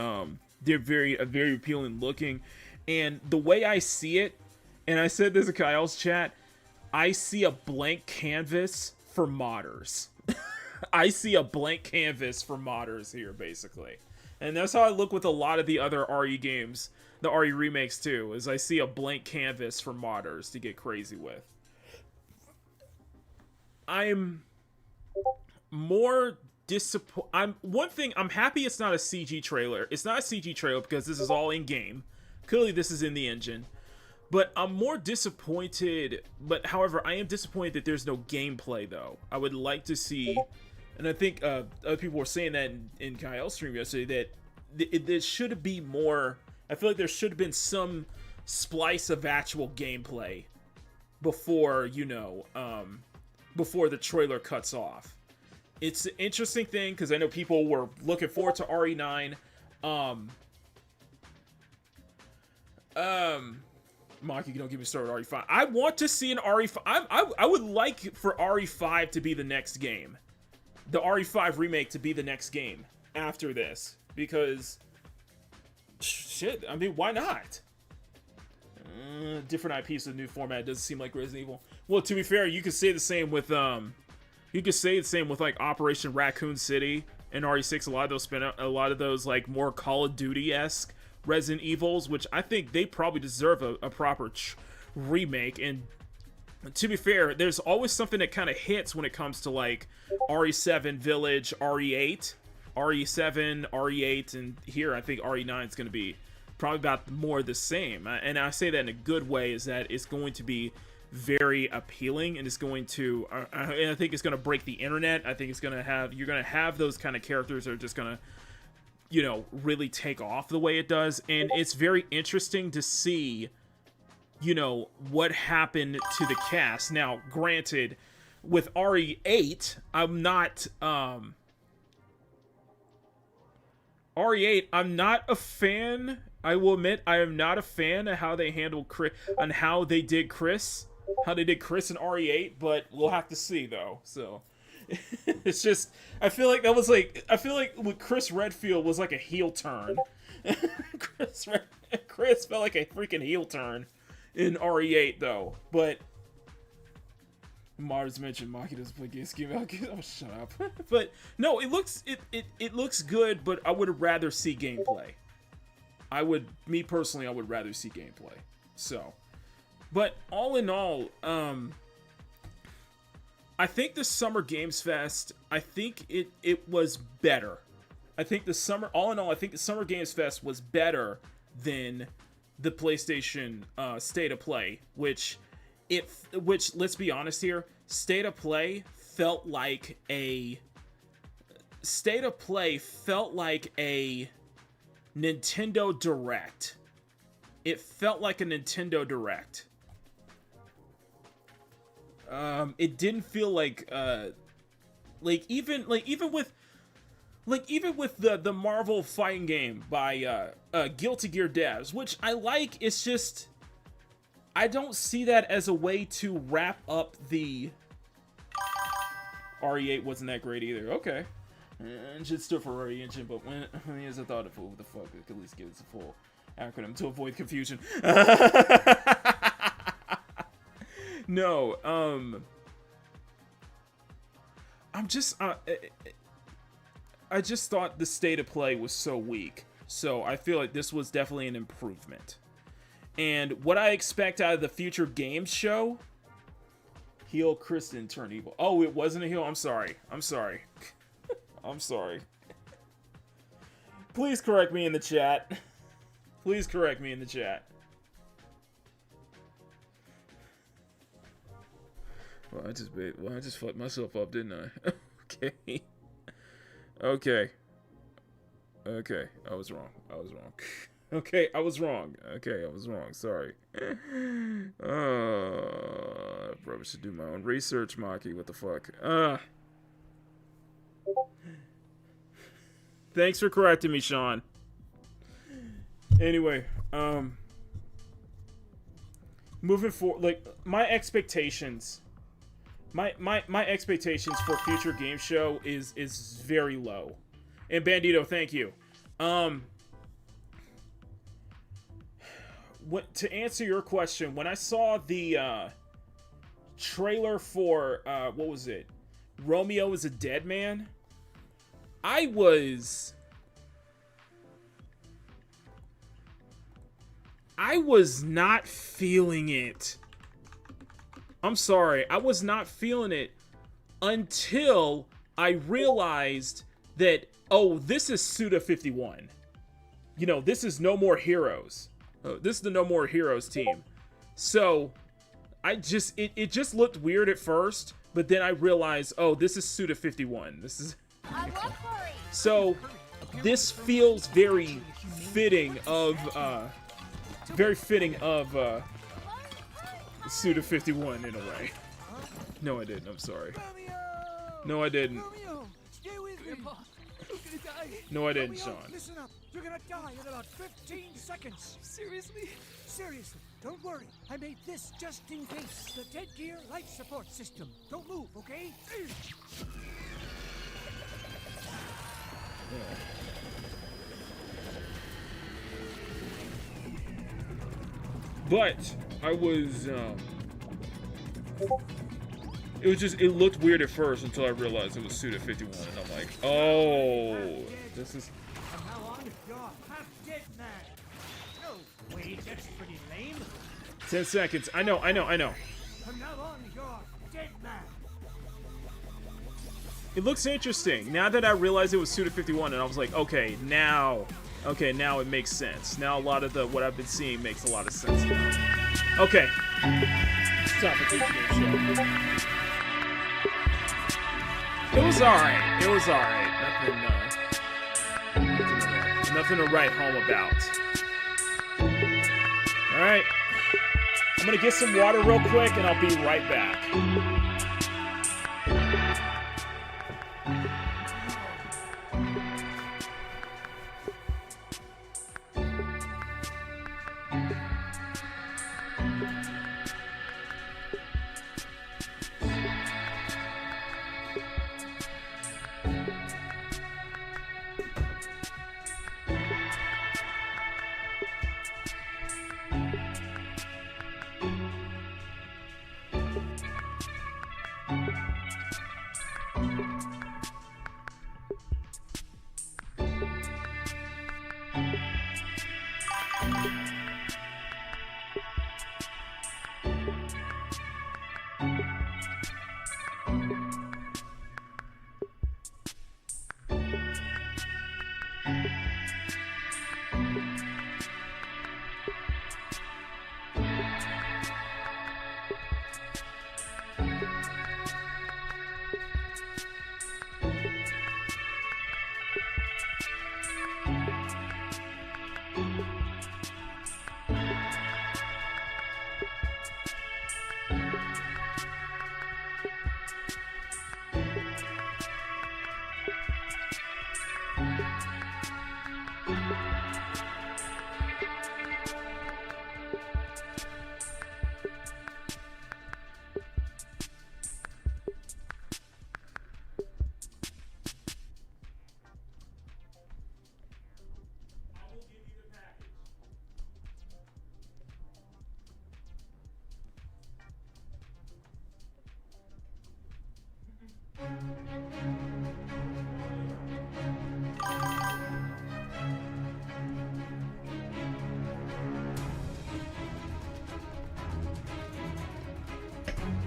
S1: they're very appealing looking, and the way I see it, and I said this in Kyle's chat, I see a blank canvas for modders. I see a blank canvas for modders here, basically, and that's how I look with a lot of the other RE games, the RE remakes too. Is I see a blank canvas for modders to get crazy with. I'm more disappointed. I'm happy it's not a CG trailer. It's not a CG trailer because this is all in game. Clearly this is in the engine. But I'm more disappointed, but however, I am disappointed that there's no gameplay though. I would like to see, and I think other people were saying that in Kyle's stream yesterday, that there should be more. I feel like there should have been some splice of actual gameplay before, you know, before the trailer cuts off. It's an interesting thing because I know people were looking forward to RE9. Maki, don't get me started with RE5. I want to see an RE5. I would like for RE5 to be the next game. The RE5 remake to be the next game after this. Because shit, I mean, why not? Different IPs with new format doesn't seem like Resident Evil. Well, to be fair, you could say the same with like Operation Raccoon City and RE6. A lot of those like more Call of Duty-esque Resident Evils, which I think they probably deserve a proper remake. And to be fair, there's always something that kind of hits when it comes to like RE7 Village, RE8, RE7, RE8, and here I think RE9 is going to be probably about more the same. And I say that in a good way, is that it's going to be very appealing, and it's going to and I think it's going to break the internet. I think it's going to have, you're going to have those kind of characters that are just going to, you know, really take off the way it does. And it's very interesting to see, you know, what happened to the cast. Now, granted, with RE8, I'm not RE8, I'm not a fan. I will admit, I am not a fan of how they handled Chris, and how they did Chris in RE8, but we'll have to see though. So it's just, I feel like with Chris Redfield was like a heel turn. Chris felt like a freaking heel turn in RE8 though. But Mars mentioned Maki doesn't play games. Oh, shut up. But no, it looks good, but I would rather see gameplay. Me personally, I would rather see gameplay. So, but all in all, I think the Summer Games Fest, I think it was better. I think the Summer Games Fest was better than the PlayStation State of Play, which let's be honest here, State of Play felt like a Nintendo Direct. It felt like a Nintendo Direct. It didn't feel like even with the Marvel fighting game by Guilty Gear devs, which I like. It's just I don't see that as a way to wrap up the RE8 wasn't that great either. Okay. Engine stood for RE engine, but when as I thought of what the fuck, I could at least give it a full acronym to avoid confusion. No, I just thought the State of Play was so weak, so I feel like this was definitely an improvement. And what I expect out of the Future Games Show, heel Kristen turn evil. Oh, it wasn't a heel. I'm sorry. I'm sorry. Please correct me in the chat. Please correct me in the chat. Well, I just fucked myself up, didn't I? Okay. Okay. I was wrong. Okay, I was wrong. Sorry. Probably should do my own research, Maki. What the fuck? Thanks for correcting me, Sean. Anyway, moving forward, like my expectations for Future Game Show is very low. And Bandito, thank you. To answer your question, when I saw the trailer for what was it? Romeo is a Dead Man, I was not feeling it. I'm sorry, I was not feeling it until I realized that, oh, this is Suda 51. You know, this is No More Heroes. This is the No More Heroes team. So, it just looked weird at first, but then I realized, oh, this is Suda 51. This is... So, this feels very fitting of Suda 51 in a way. No, I didn't. I'm sorry. No, I didn't. No, I didn't, Sean.
S17: Listen up. You're gonna die in about 15 seconds. Seriously? Seriously. Don't worry. I made this just in case. The Dead Gear life support system. Don't move, okay?
S1: But I was, it looked weird at first until I realized it was Suda 51, and I'm like, oh, this is...
S17: From now on, you're half dead man. No, wait, that's pretty lame.
S1: 10 seconds. I know.
S17: From now on, you're dead man.
S1: It looks interesting. Now that I realized it was Suda 51, and I was like, okay, now it makes sense. Now a lot of what I've been seeing makes a lot of sense now. Okay. Time for Futrue Games Show. It was alright. It was alright. Nothing to write home about. Alright. I'm gonna get some water real quick, and I'll be right back.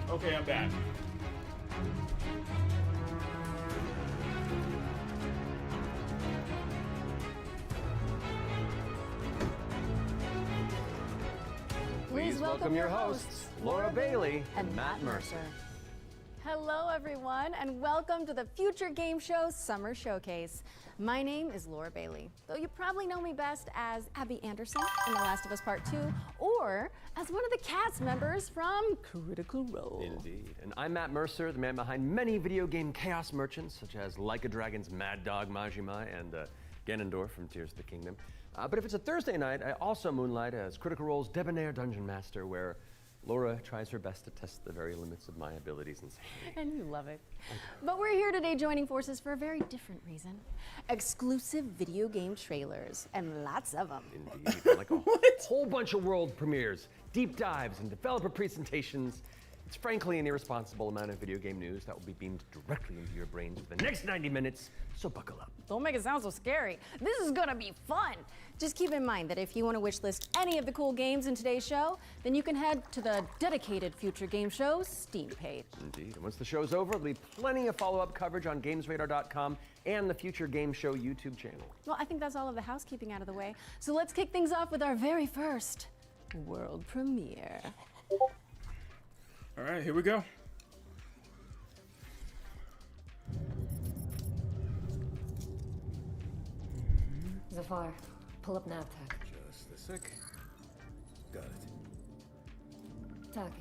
S1: Okay, I'm back.
S18: Please welcome your hosts, Laura Bailey and Matt Mercer.
S19: Hello, everyone, and welcome to the Future Game Show Summer Showcase. My name is Laura Bailey, though you probably know me best as Abby Anderson in The Last of Us Part 2, or as one of the cast members from Critical Role.
S18: Indeed. And I'm Matt Mercer, the man behind many video game chaos merchants, such as Like a Dragon's Mad Dog Majima and Ganondorf from Tears of the Kingdom. But if it's a Thursday night, I also moonlight as Critical Role's debonair dungeon master, where Laura tries her best to test the very limits of my abilities and sanity.
S19: And you love it. But we're here today joining forces for a very different reason. Exclusive video game trailers, and lots of them.
S18: Indeed, like a whole bunch of world premieres, deep dives, and developer presentations. It's frankly an irresponsible amount of video game news that will be beamed directly into your brains for the next 90 minutes, so buckle up.
S19: Don't make it sound so scary. This is gonna be fun. Just keep in mind that if you want to wishlist any of the cool games in today's show, then you can head to the dedicated Future Game Show Steam page.
S18: Indeed, and once the show's over, there'll be plenty of follow-up coverage on GamesRadar.com and the Future Game Show YouTube channel.
S19: Well, I think that's all of the housekeeping out of the way. So let's kick things off with our very first world premiere.
S1: All right, here we go.
S20: Zafar, pull up NavTech.
S21: Just a sec. Got it.
S20: Taki.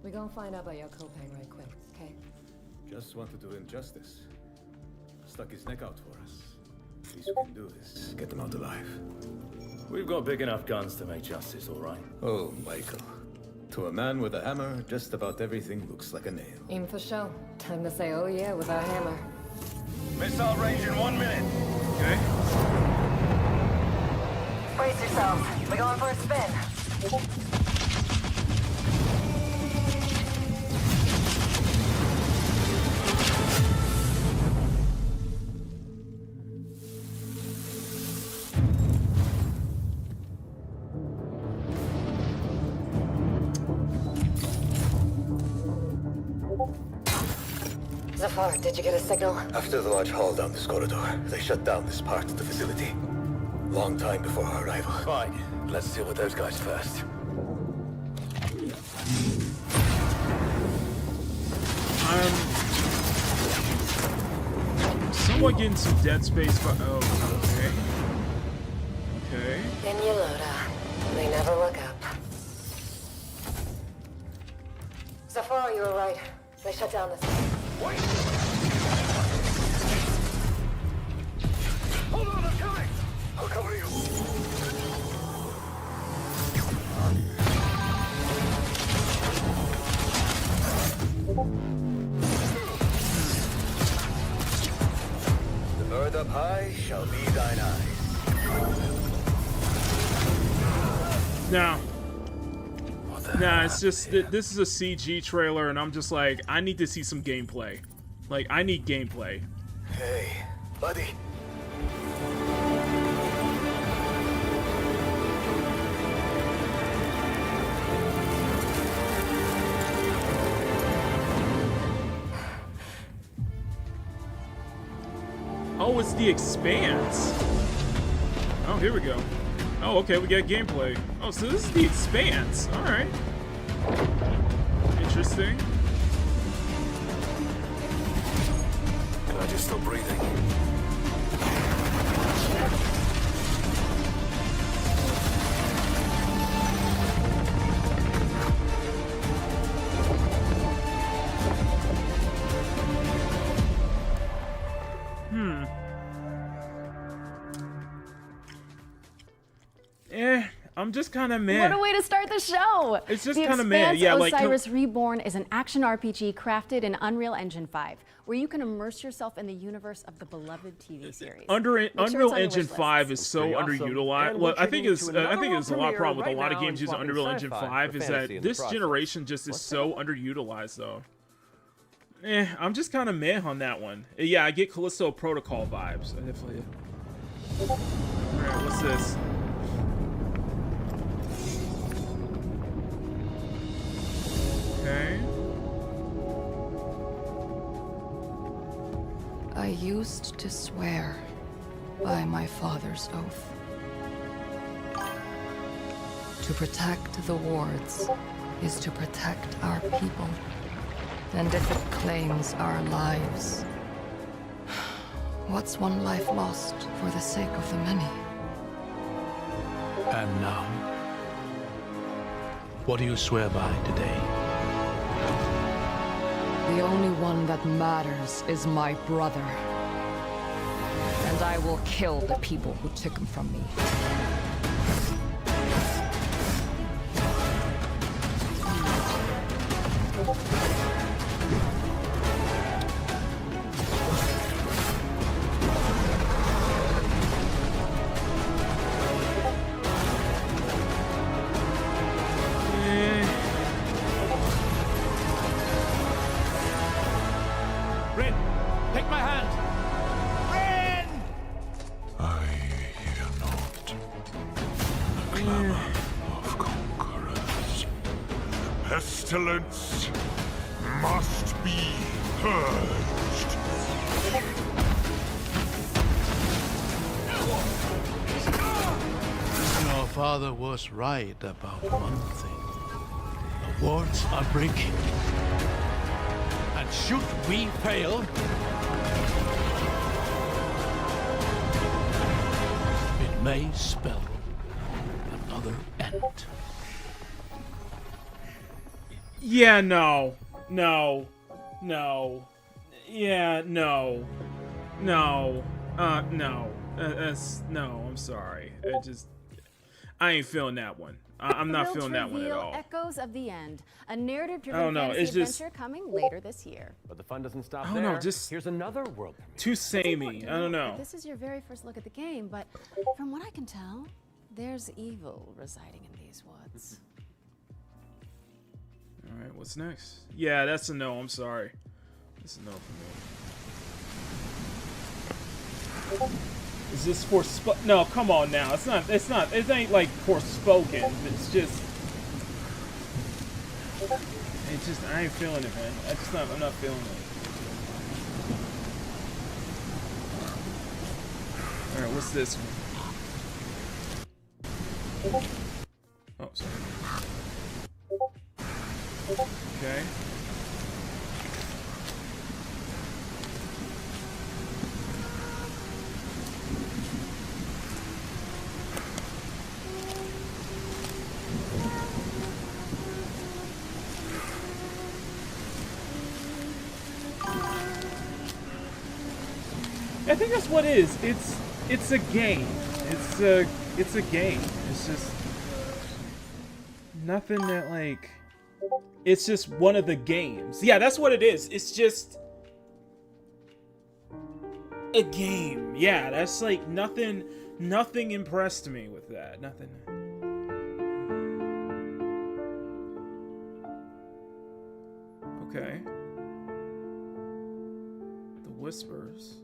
S20: We gonna find out about your Kopang right quick, okay?
S21: Just want to do him justice. Stuck his neck out for us. Least we can do is get him out alive.
S22: We've got big enough guns to make justice, all right?
S21: Oh, Michael. To a man with a hammer, just about everything looks like a nail.
S20: Aim for show. Time to say oh yeah with our hammer.
S22: Missile range in 1 minute.
S21: Okay.
S20: Brace yourselves. We're going for a spin. Zafar, did you get a signal?
S22: After the large haul down this corridor, they shut down this part of the facility. Long time before our arrival. Fine. Let's deal with those guys first.
S1: I'm somewhat getting some Dead Space, but oh, okay. Okay.
S20: In Yolota. They never look up. Zafar, you were right. They shut down this.
S22: Wait! Hold on, I'm coming! I'll cover you. The bird up high shall be thine eyes.
S1: Now, nah, it's just this is a CG trailer, and I'm just like, I need to see some gameplay. Like, I need gameplay.
S22: Hey, buddy.
S1: Oh, it's The Expanse. Oh, here we go. Oh, okay, we got gameplay. Oh, so this is The Expanse. All right. Interesting.
S22: Glad you're still breathing.
S1: I'm just kind of meh.
S19: What a way to start the show!
S1: It's just kind of meh. Yeah, like
S19: Osiris Reborn is an action RPG crafted in Unreal Engine 5, where you can immerse yourself in the universe of the beloved TV series.
S1: Unreal Engine 5 is so underutilized. Well, I think it's a lot of problem with a lot of games using Unreal Engine 5 is that this generation just is so underutilized though. I'm just kind of meh on that one. Yeah, I get Callisto Protocol vibes. I definitely. All right, what's this? Okay.
S2: I used to swear by my father's oath. To protect the wards is to protect our people. And if it claims our lives, what's one life lost for the sake of the many?
S4: And now, what do you swear by today?
S2: The only one that matters is my brother. And I will kill the people who took him from me.
S23: Pestilence must be purged.
S4: Your father was right about one thing. The wards are breaking. And should we fail, it may spell another end.
S1: Yeah, no. Yeah, no. No. I'm sorry. I ain't feeling that one. I'm not feeling that one at all.
S19: Echoes of the End, a narrative-driven fantasy adventure coming later this year.
S18: But the fun doesn't stop
S1: I
S18: there.
S1: don't know, just
S18: here's another world premiere.
S1: too samey. I don't know.
S19: This is your very first look at the game, but from what I can tell, There's evil residing in these woods.
S1: All right, what's next? Yeah, that's a no. I'm sorry. That's a no for me. Is this for no, come on now. It's not. It ain't like Forspoken. It's just. I ain't feeling it, man. I'm not feeling it. All right, what's this one? Oh, sorry. Okay. I think that's what it is. It's a game. It's a game. It's just nothing that like. It's just one of the games. Yeah, that's what it is. It's just a game. Yeah, that's like nothing. Nothing impressed me with that. Nothing. Okay. The Whispers.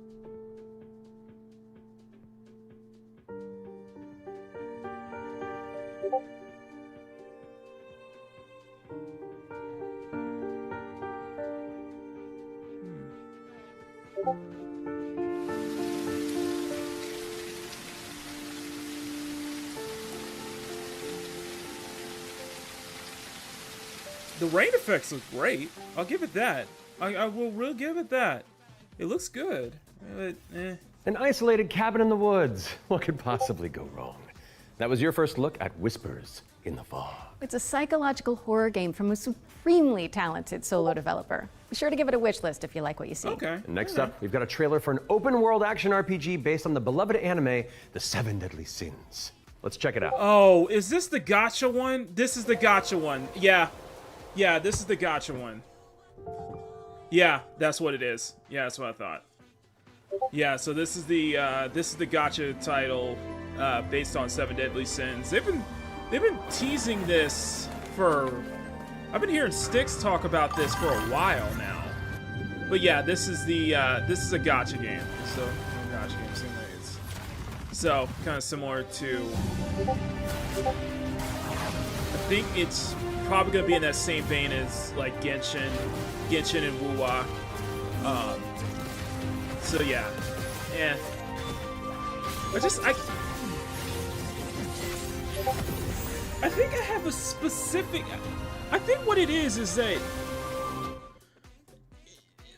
S1: The rain effects look great. I'll give it that. I will really give it that. It looks good. But,
S18: An isolated cabin in the woods. What could possibly go wrong? That was your first look at Whispers in the Fog.
S19: It's a psychological horror game from a supremely talented solo developer. Be sure to give it a wish list if you like what you see.
S1: Okay.
S18: And next up, we've got a trailer for an open-world action RPG based on the beloved anime, The Seven Deadly Sins. Let's check it out.
S1: Oh, is this the gacha one? This is the gacha one. Yeah. Yeah, this is the gacha one. Yeah, that's what it is. Yeah, that's what I thought. Yeah, so this is the gacha title based on Seven Deadly Sins. They've been teasing this for. I've been hearing Styx talk about this for a while now. But yeah, this is a gacha game. So gacha game, same way it's so kind of similar to. I think it's probably gonna be in that same vein as like Genshin and Wuwa. So yeah, I think I have a specific. I think what it is that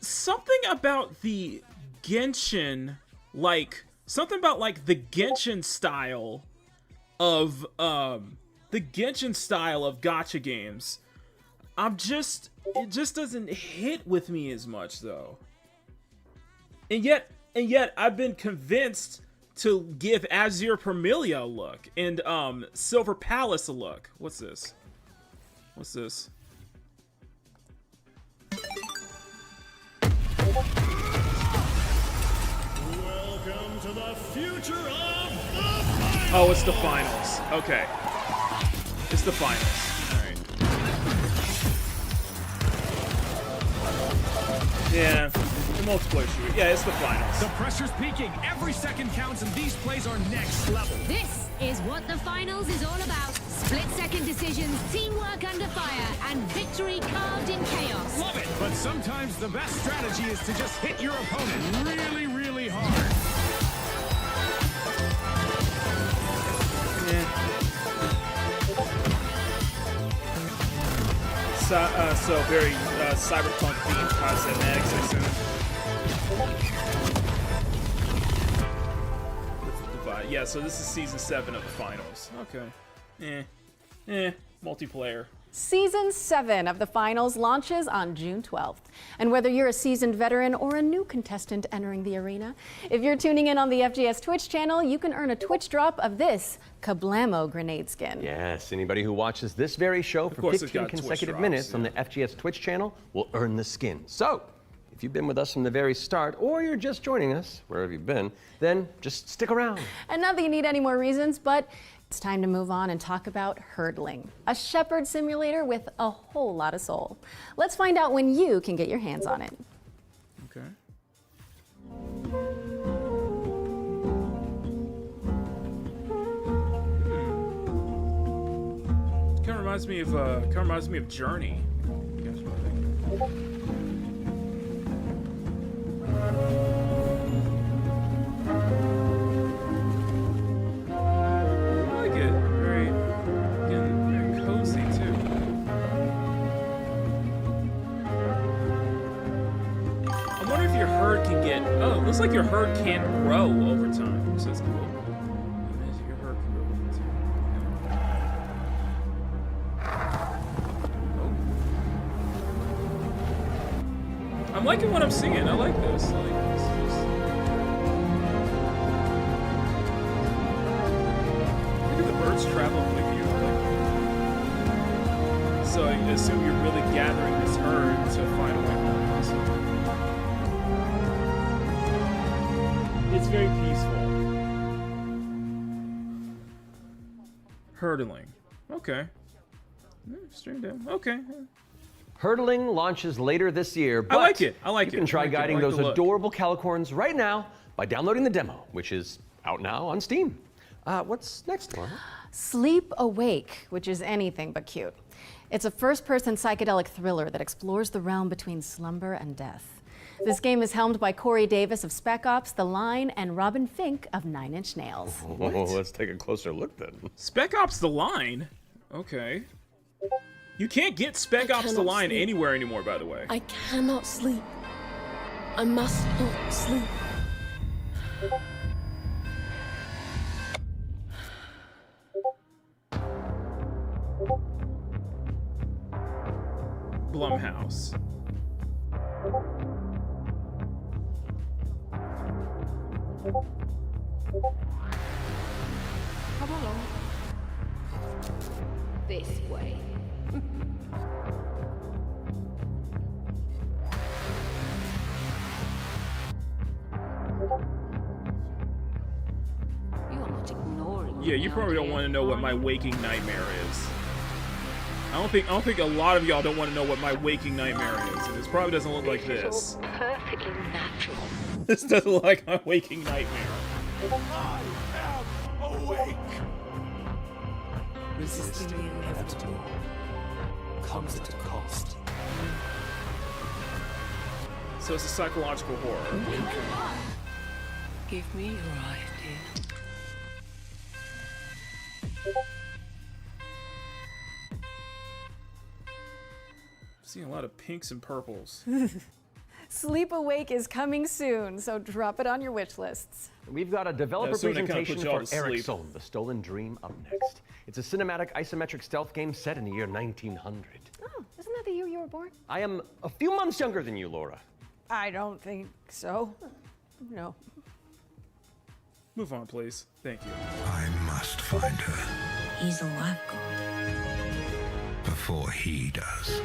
S1: something about the Genshin, like something about like the Genshin style of gacha games. It just doesn't hit with me as much though. And yet I've been convinced to give Azure Permilia a look and Silver Palace a look. What's this? What's this?
S23: Welcome to the future of the finals.
S1: Oh, it's the finals. Okay. It's the finals. Alright. Yeah. The multiplayer shooter. Yeah, it's the finals.
S3: The pressure's peaking. Every second counts, and these plays are next level.
S7: This is what the finals is all about. Split-second decisions, teamwork under fire, and victory carved in chaos.
S3: Love it! But sometimes the best strategy is to just hit your opponent really, really hard.
S1: So very cyberpunk themed cosmetics, I assume. Yeah, so this is season 7 of the finals. Okay. Multiplayer.
S19: Season 7 of the finals launches on June 12th. And whether you're a seasoned veteran or a new contestant entering the arena, if you're tuning in on the FGS Twitch channel, you can earn a Twitch drop of this Kablamo grenade skin.
S18: Yes, anybody who watches this very show for 15 consecutive minutes on the FGS Twitch channel will earn the skin. So, if you've been with us from the very start, or you're just joining us, wherever you've been, then just stick around.
S19: And not that you need any more reasons, but It's time to move on and talk about hurdling, a shepherd simulator with a whole lot of soul. Let's find out when you can get your hands on it.
S1: Okay. Kind of reminds me of Journey. I guess what I think. I like it. Very, again, very cozy too. I wonder if your herd can get. Oh, it looks like your herd can grow over time. So that's cool. Your herd can grow over time. I'm liking what I'm seeing. I like this. Look at the birds traveling with you. So I assume you're really gathering this herd to find a way home. It's very peaceful. Hurdling. Okay. Stream down. Okay.
S18: Hurdling launches later this year, but
S1: I like it. I like it.
S18: You can try guiding those
S1: the look.
S18: adorable calicorns right now by downloading the demo, which is out now on Steam. What's next, Laura?
S19: Sleep Awake, which is anything but cute. It's a first-person psychedelic thriller that explores the realm between slumber and death. This game is helmed by Corey Davis of Spec Ops: The Line and Robin Fink of Nine Inch Nails.
S18: Oh, let's take a closer look then.
S1: Spec Ops: The Line? Okay. You can't get Spec Ops: The Line anywhere anymore, by the way.
S6: I cannot sleep. I must not sleep.
S1: Blumhouse.
S6: Come along. This way. You are not ignoring
S1: Yeah, you probably don't want to know what my waking nightmare is. I don't think a lot of y'all don't want to know what my waking nightmare is, and this probably doesn't look like this.
S6: Perfectly natural.
S1: This doesn't look like my waking nightmare.
S3: I am awake.
S6: Resisting the inevitable comes at a cost.
S1: So it's a psychological horror.
S6: Give me your idea.
S1: Seeing a lot of pinks and purples.
S19: Sleep Awake is coming soon, so drop it on your wish lists.
S18: We've got a developer
S1: soon they kinda
S18: presentation
S1: put y'all
S18: for
S1: to
S18: Eric
S1: sleep.
S18: Solm, The Stolen Dream, up next. It's a cinematic isometric stealth game set in the year 1900.
S19: Oh, isn't that the year you were born?
S18: I am a few months younger than you, Laura.
S19: I don't think so. No.
S1: Move on, please. Thank you.
S8: I must find her
S6: He's all I've got.
S8: before he does.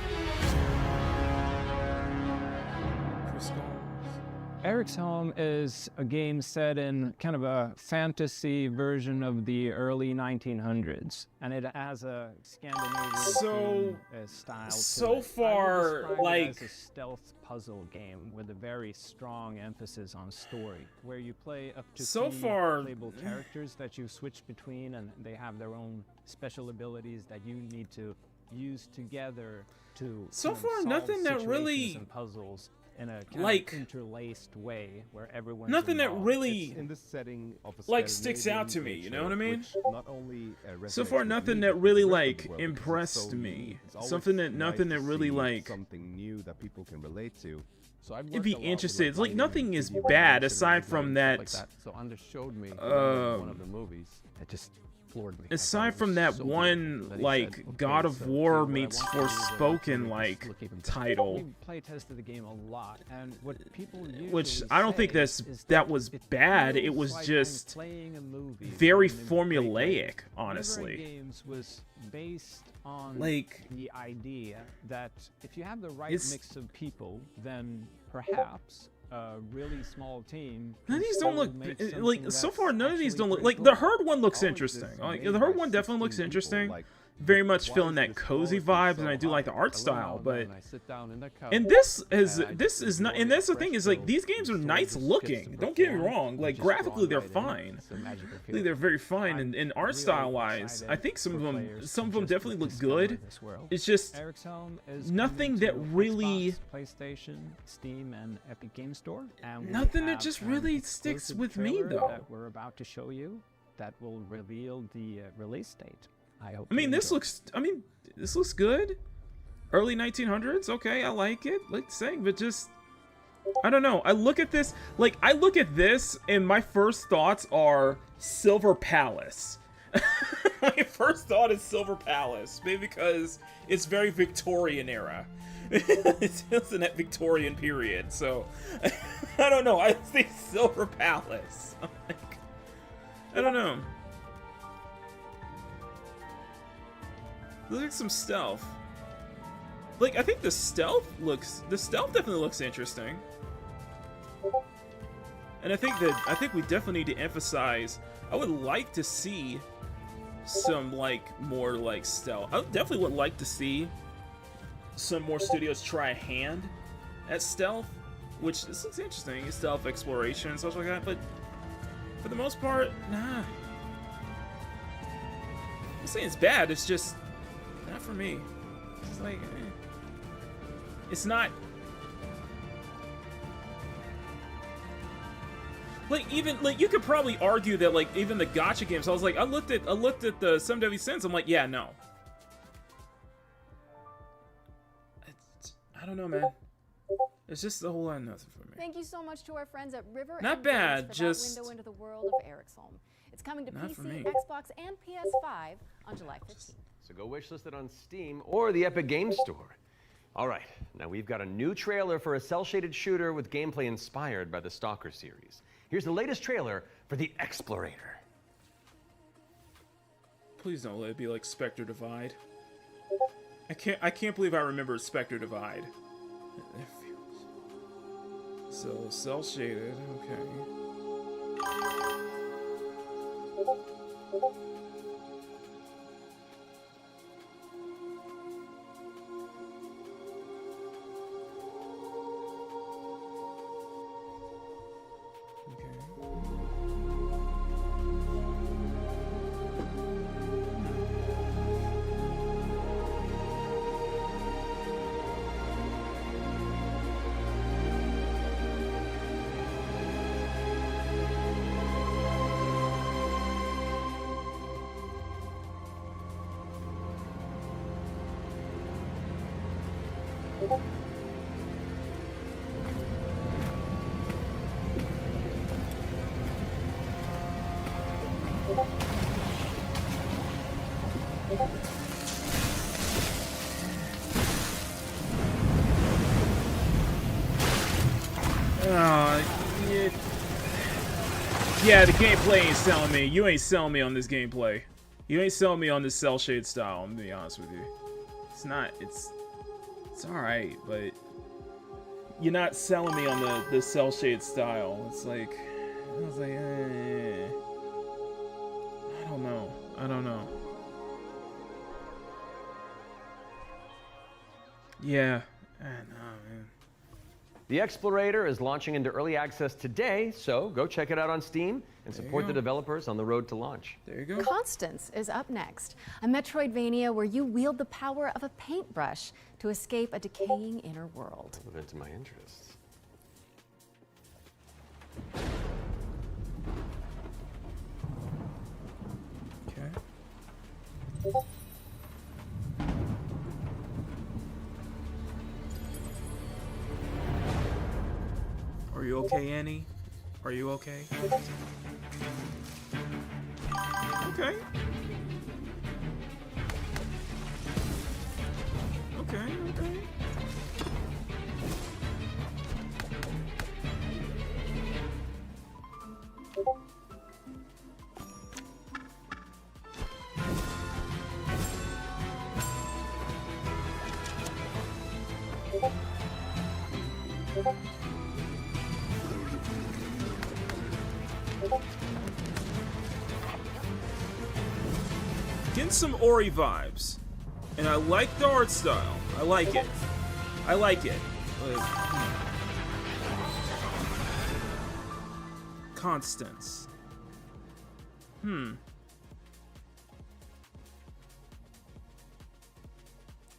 S16: Eric's Home is a game set in kind of a fantasy version of the early 1900s, and it has a Scandinavian style to
S1: so
S16: it.
S1: far,
S16: I would describe it
S1: like-
S16: as a stealth puzzle game with a very strong emphasis on story, where you play up to
S1: So
S16: 3
S1: far-
S16: playable characters that you switch between, and they have their own special abilities that you need to use together to
S1: So
S16: kind of
S1: far,
S16: solve
S1: nothing that
S16: situations
S1: really-
S16: and puzzles in a kind
S1: like-
S16: of interlaced way where everyone's
S1: Nothing that
S16: involved.
S1: really
S9: in the setting of a
S1: like sticks out to me, you know what I mean?
S9: which not only,
S1: So
S9: resonates
S1: far,
S9: with
S1: nothing
S9: me,
S1: that
S9: but
S1: really
S9: the rest of
S1: like
S9: the world, because it's
S1: impressed
S9: so
S1: me.
S9: new. It's always
S1: Something that
S9: nice
S1: nothing
S9: to
S1: that really
S9: see
S1: like.
S9: something new that people can relate to. So I've
S1: It'd
S9: worked
S1: be
S9: a lot with,
S1: interesting. It's like
S9: lighting
S1: nothing
S9: and
S1: is
S9: 3D
S1: bad
S9: animation and
S1: aside from
S9: design and
S1: that.
S9: stuff like that. So Anders showed me one of the movies. It just floored me. I thought
S1: Aside
S9: it
S1: from
S9: was
S1: that
S9: so
S1: one
S9: beautiful that he
S1: like
S9: said,
S1: God
S9: "Okay,
S1: of
S9: so
S1: War
S9: what I
S1: meets
S9: want you to do is
S1: Forspoken
S9: just
S1: like
S9: look even
S1: title.
S16: We play tested the game a lot, and what people usually
S1: Which I don't think
S16: say
S1: that's
S16: is
S1: that was
S16: it
S1: bad.
S16: feels
S1: It was
S16: like I'm
S1: just
S16: playing a movie
S1: very
S16: and then we play
S1: formulaic,
S16: Never
S1: honestly.
S16: Games was based on
S1: Like-
S16: the idea that if you have the right
S1: It's-
S16: mix of people, then perhaps a really small team.
S1: None of these don't look like so far. None of these don't look like the herd one looks interesting. Like the herd one definitely looks interesting. Very much feeling that cozy vibes, and I do like the art style. But and this is not. And that's the thing is like these games are nice looking. Don't get me wrong. Like graphically, they're fine. I think they're very fine, and art style wise, I think some of them definitely look good. It's just nothing that really
S16: PlayStation, Steam, and Epic Game Store. And
S1: nothing that just really sticks with me though.
S16: That we're about to show you that will reveal the release date.
S1: I mean, this looks good. Early 1900s, okay, I like it. Like saying, but just I don't know. I look at this, and my first thoughts are Silver Palace. My first thought is Silver Palace, maybe because it's very Victorian era. It's in that Victorian period, so I don't know. I think Silver Palace. I don't know. Look like some stealth. Like I think the stealth definitely looks interesting. And I think we definitely need to emphasize. I would like to see some like more like stealth. I definitely would like to see some more studios try a hand at stealth, which this looks interesting. Stealth exploration and stuff like that, but for the most part, nah. I'm saying it's bad. It's just not for me. It's like, it's not. Like even like you could probably argue that like even the gacha games. I looked at the Some Deadly Sins. I'm like, yeah, no. I don't know, man. It's just a whole lot of nothing for me.
S19: Thank you so much to our friends at River.
S1: Not bad,
S19: for
S1: just
S19: that window into the world of Eric's home. It's coming to PC, Xbox, and PS5 on July 15th.
S18: So go wishlist it on Steam or the Epic Games Store. All right, now we've got a new trailer for a cel-shaded shooter with gameplay inspired by the Stalker series. Here's the latest trailer for The Explorator.
S1: Please don't let it be like Spectre Divide. I can't believe I remember Spectre Divide. So cel-shaded, okay. Yeah, the gameplay ain't selling me. You ain't selling me on this gameplay. You ain't selling me on this cell shade style, I'm gonna be honest with you. It's not, it's alright, but you're not selling me on the cell shade style. It's like, I was like, I don't know. Yeah, I know, man.
S18: The Explorator is launching into early access today, so go check it out on Steam and support the developers on the road to launch.
S1: There you go.
S19: Constance is up next, a Metroidvania where you wield the power of a paintbrush to escape a decaying inner world.
S18: Relevant to my interests.
S1: Okay. Are you okay, Annie? Are you okay? Okay. Okay. Getting some Ori vibes. And I like the art style. I like it. I like it. Constance.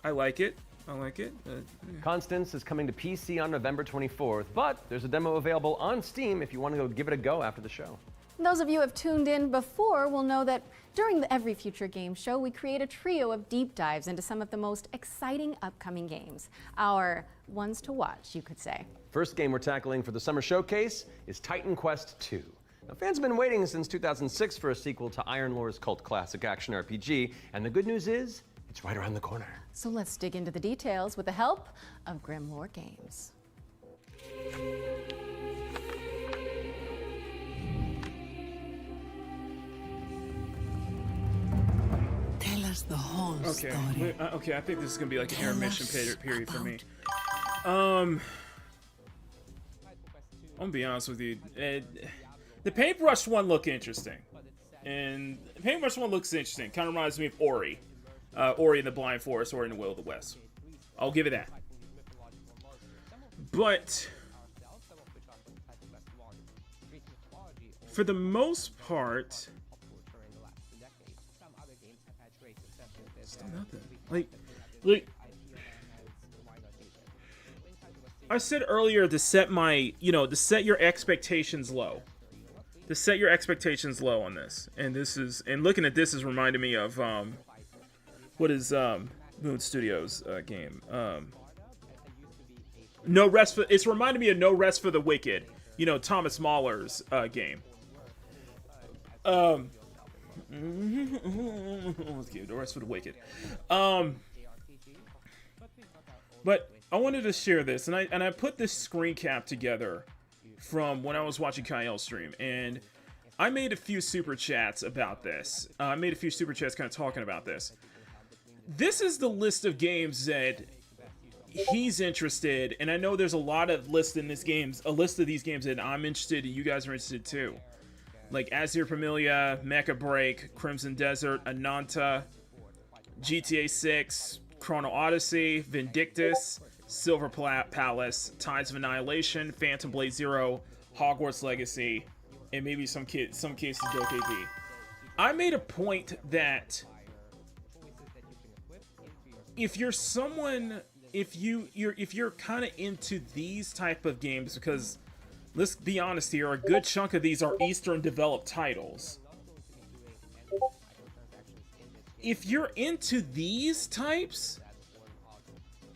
S1: I like it. I like it.
S18: Constance is coming to PC on November 24th, but there's a demo available on Steam if you want to go give it a go after the show.
S19: Those of you who have tuned in before will know that during the Every Future Game Show, we create a trio of deep dives into some of the most exciting upcoming games. Our ones to watch, you could say.
S18: First game we're tackling for the summer showcase is Titan Quest II. Now, fans have been waiting since 2006 for a sequel to Iron Lore's cult classic action RPG, and the good news is, it's right around the corner.
S19: So let's dig into the details with the help of Grimoire Games.
S14: Tell us the whole story.
S1: Okay, I think this is gonna be like an intermission period for me. I'm gonna be honest with you. The paintbrush one looked interesting, and the paintbrush one looks interesting. Kind of reminds me of Ori. Ori in the Blind Forest, Ori in the Will of the West. I'll give it that. But for the most part, still nothing. Like I said earlier, to set my, to set your expectations low. To set your expectations low on this, and looking at this is reminding me of what is Moon Studios game? No Rest for. It's reminding me of No Rest for the Wicked. Thomas Mahler's game. Let's give No Rest for the Wicked. But I wanted to share this, and I put this screen cap together from when I was watching Kyle's stream, and I made a few super chats about this. I made a few super chats kind of talking about this. This is the list of games that he's interested, and I know there's a lot of lists in this games, a list of these games that I'm interested, and you guys are interested too. Like Azure Familia, Mecha Break, Crimson Desert, Ananta, GTA 6, Chrono Odyssey, Vindictus, Silver Palace, Tides of Annihilation, Phantom Blade Zero, Hogwarts Legacy, and maybe some cases DokeV. I made a point that if you're someone, if you're kind of into these type of games, because let's be honest here, a good chunk of these are Eastern developed titles. If you're into these types,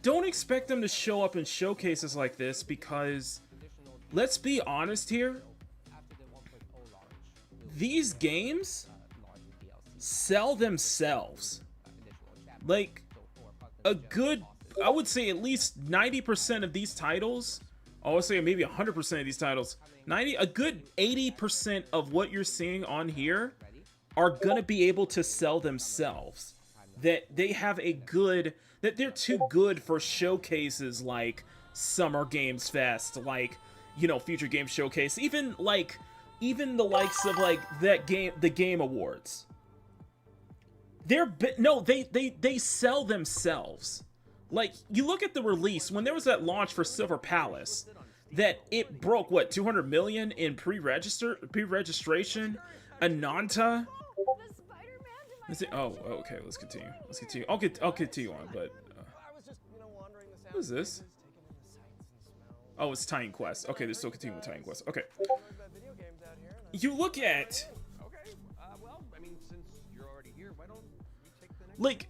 S1: don't expect them to show up in showcases like this, because let's be honest here, these games sell themselves. Like a good, I would say at least 90% of these titles, I would say maybe 100% of these titles, a good 80% of what you're seeing on here are gonna be able to sell themselves. That they have a good, that they're too good for showcases like Summer Games Fest, like, Future Games Showcase, even the likes of like that game, the Game Awards. They sell themselves. Like, you look at the release, when there was that launch for Silver Palace, that it broke, what, 200 million in pre-registration? Ananta? Okay, let's continue. I'll continue on, but... what is this? Oh, it's Titan Quest. Okay, they're still continuing with Titan Quest. Okay. You look at... Like,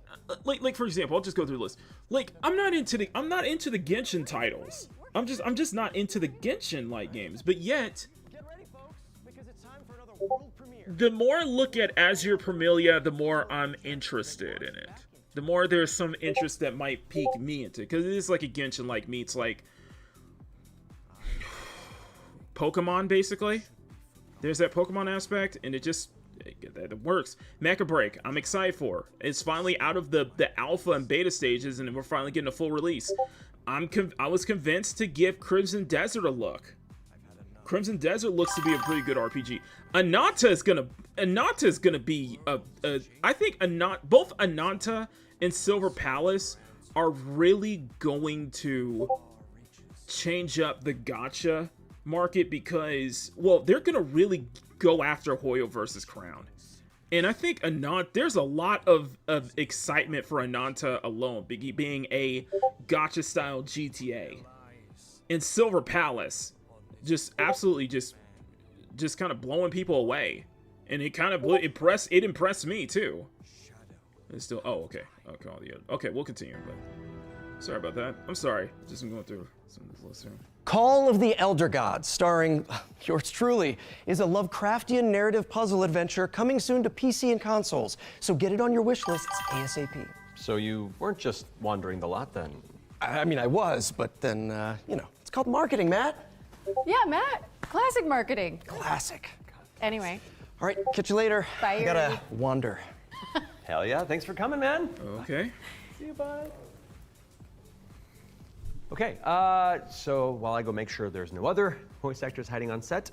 S1: for example, I'll just go through the list. Like, I'm not into the Genshin titles. I'm just not into the Genshin-like games. But yet, the more I look at Azure Familia, the more I'm interested in it. The more there's some interest that might pique me into it. Because it is like a Genshin-like meets like Pokemon, basically. There's that Pokemon aspect, and it works. Mecha Break, I'm excited for. It's finally out of the alpha and beta stages, and we're finally getting a full release. I was convinced to give Crimson Desert a look. Crimson Desert looks to be a pretty good RPG. Ananta is gonna be I think both Ananta and Silver Palace are really going to change up the gacha market because, well, they're gonna really go after Hoyo versus Crown. And I think there's a lot of excitement for Ananta alone, being a gacha style GTA. And Silver Palace just absolutely just kind of blowing people away. And it kind of impressed me too. It's still, oh, okay. Okay, we'll continue, but sorry about that. I'm sorry. Just I'm going through some of this list here.
S5: Call of the Elder Gods, starring yours truly, is a Lovecraftian narrative puzzle adventure coming soon to PC and consoles. So get it on your wish lists ASAP.
S18: So you weren't just wandering the lot then?
S5: I mean, I was, but then, you know, it's called marketing, Matt.
S19: Yeah, Matt. Classic marketing.
S5: Classic.
S19: Anyway.
S5: All right, catch you later.
S19: Bye,
S5: I gotta wander.
S18: Hell yeah, thanks for coming, man.
S1: Okay.
S18: See you, bye. Okay, so while I go make sure there's no other voice actors hiding on set,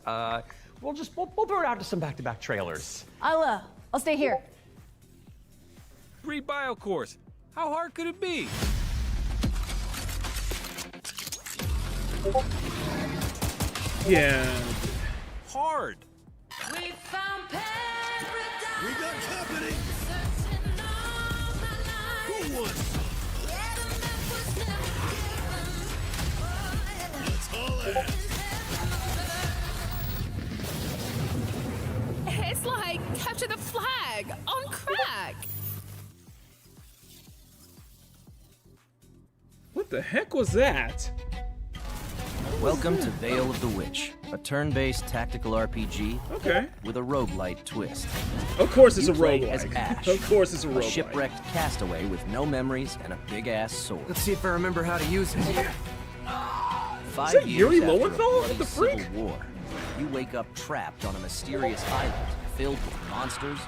S18: we'll throw it out to some back-to-back trailers.
S19: I'll stay here.
S6: Free bio course. How hard could it be?
S1: Yeah.
S6: Hard.
S23: We found paradise. We got company. Who won? Let's haul ass.
S10: It's like capture the flag on crack.
S1: What the heck was that?
S11: Welcome to Veil of the Witch, a turn-based tactical RPG with a roguelite twist.
S1: Of course it's
S11: You
S1: a
S11: play
S1: roguelike.
S11: as Ash,
S1: Of course it's a
S11: a
S1: roguelike.
S11: shipwrecked castaway with no memories and a big-ass sword.
S6: Let's see if I remember how to use it.
S11: 5
S1: that
S11: years
S1: Yuri
S11: after a
S1: Lowenthal? What
S11: bloody
S1: the freak?
S11: civil war, you wake up trapped on a mysterious island filled with monsters,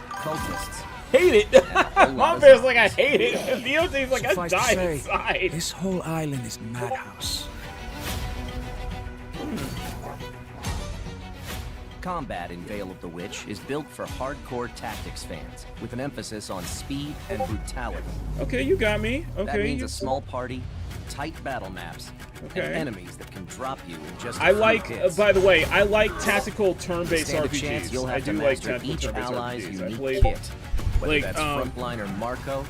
S11: cultists.
S1: Hate it. My bear's like, I hate it. DOT's like, I
S6: Suffice to
S1: die
S6: say,
S1: inside.
S6: This whole island is madhouse.
S11: Combat in Veil of the Witch is built for hardcore tactics fans, with an emphasis on speed and brutality.
S1: Okay, you got me. Okay.
S11: That means a small party, tight battle maps,
S1: Okay.
S11: and enemies that can drop you in just a
S1: I
S11: few
S1: like,
S11: hits.
S1: by the way, I like tactical turn-based
S11: Stand a chance
S1: RPGs.
S11: you'll
S1: I
S11: have
S1: do
S11: to
S1: like
S11: master
S1: tactical
S11: each
S1: turn-based
S11: ally's
S1: RPGs. I
S11: unique
S1: played,
S11: kit, whether
S1: like,
S11: that's Frontliner Marco,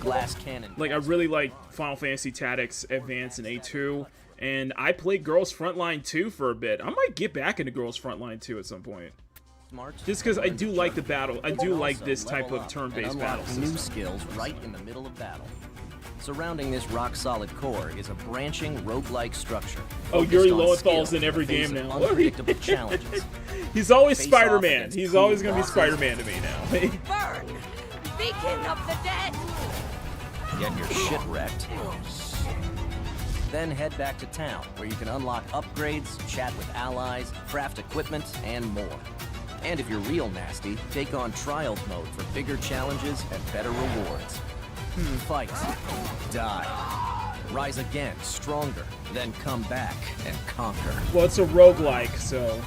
S11: Glass Cannon.
S1: Like, I really like Final Fantasy Tactics Advance and A2, and I played Girls Frontline 2 for a bit. I might get back into Girls Frontline 2 at some point. Just because I do like the battle. I do like this type of turn-based battle
S11: new
S1: system.
S11: skills right in the middle of battle. Surrounding this rock-solid core is a branching roguelike structure.
S1: Oh,
S11: focused
S1: Yuri
S11: on
S1: Lowenthal's
S11: skill
S1: in every
S11: the face
S1: game
S11: of
S1: now.
S11: Unpredictable challenges.
S1: He's always
S11: Face off
S1: Spider-Man.
S11: against
S1: He's
S11: cool
S1: always going to be
S11: bosses.
S1: Spider-Man to me now.
S10: Burn! Beacon of the dead!
S11: Get your shit wrecked. Then head back to town, where you can unlock upgrades, chat with allies, craft equipment, and more. And if you're real nasty, take on Trials mode for bigger challenges and better rewards. Fight. Die. Rise again, stronger. Then come back and conquer.
S1: Well, it's a roguelike, so...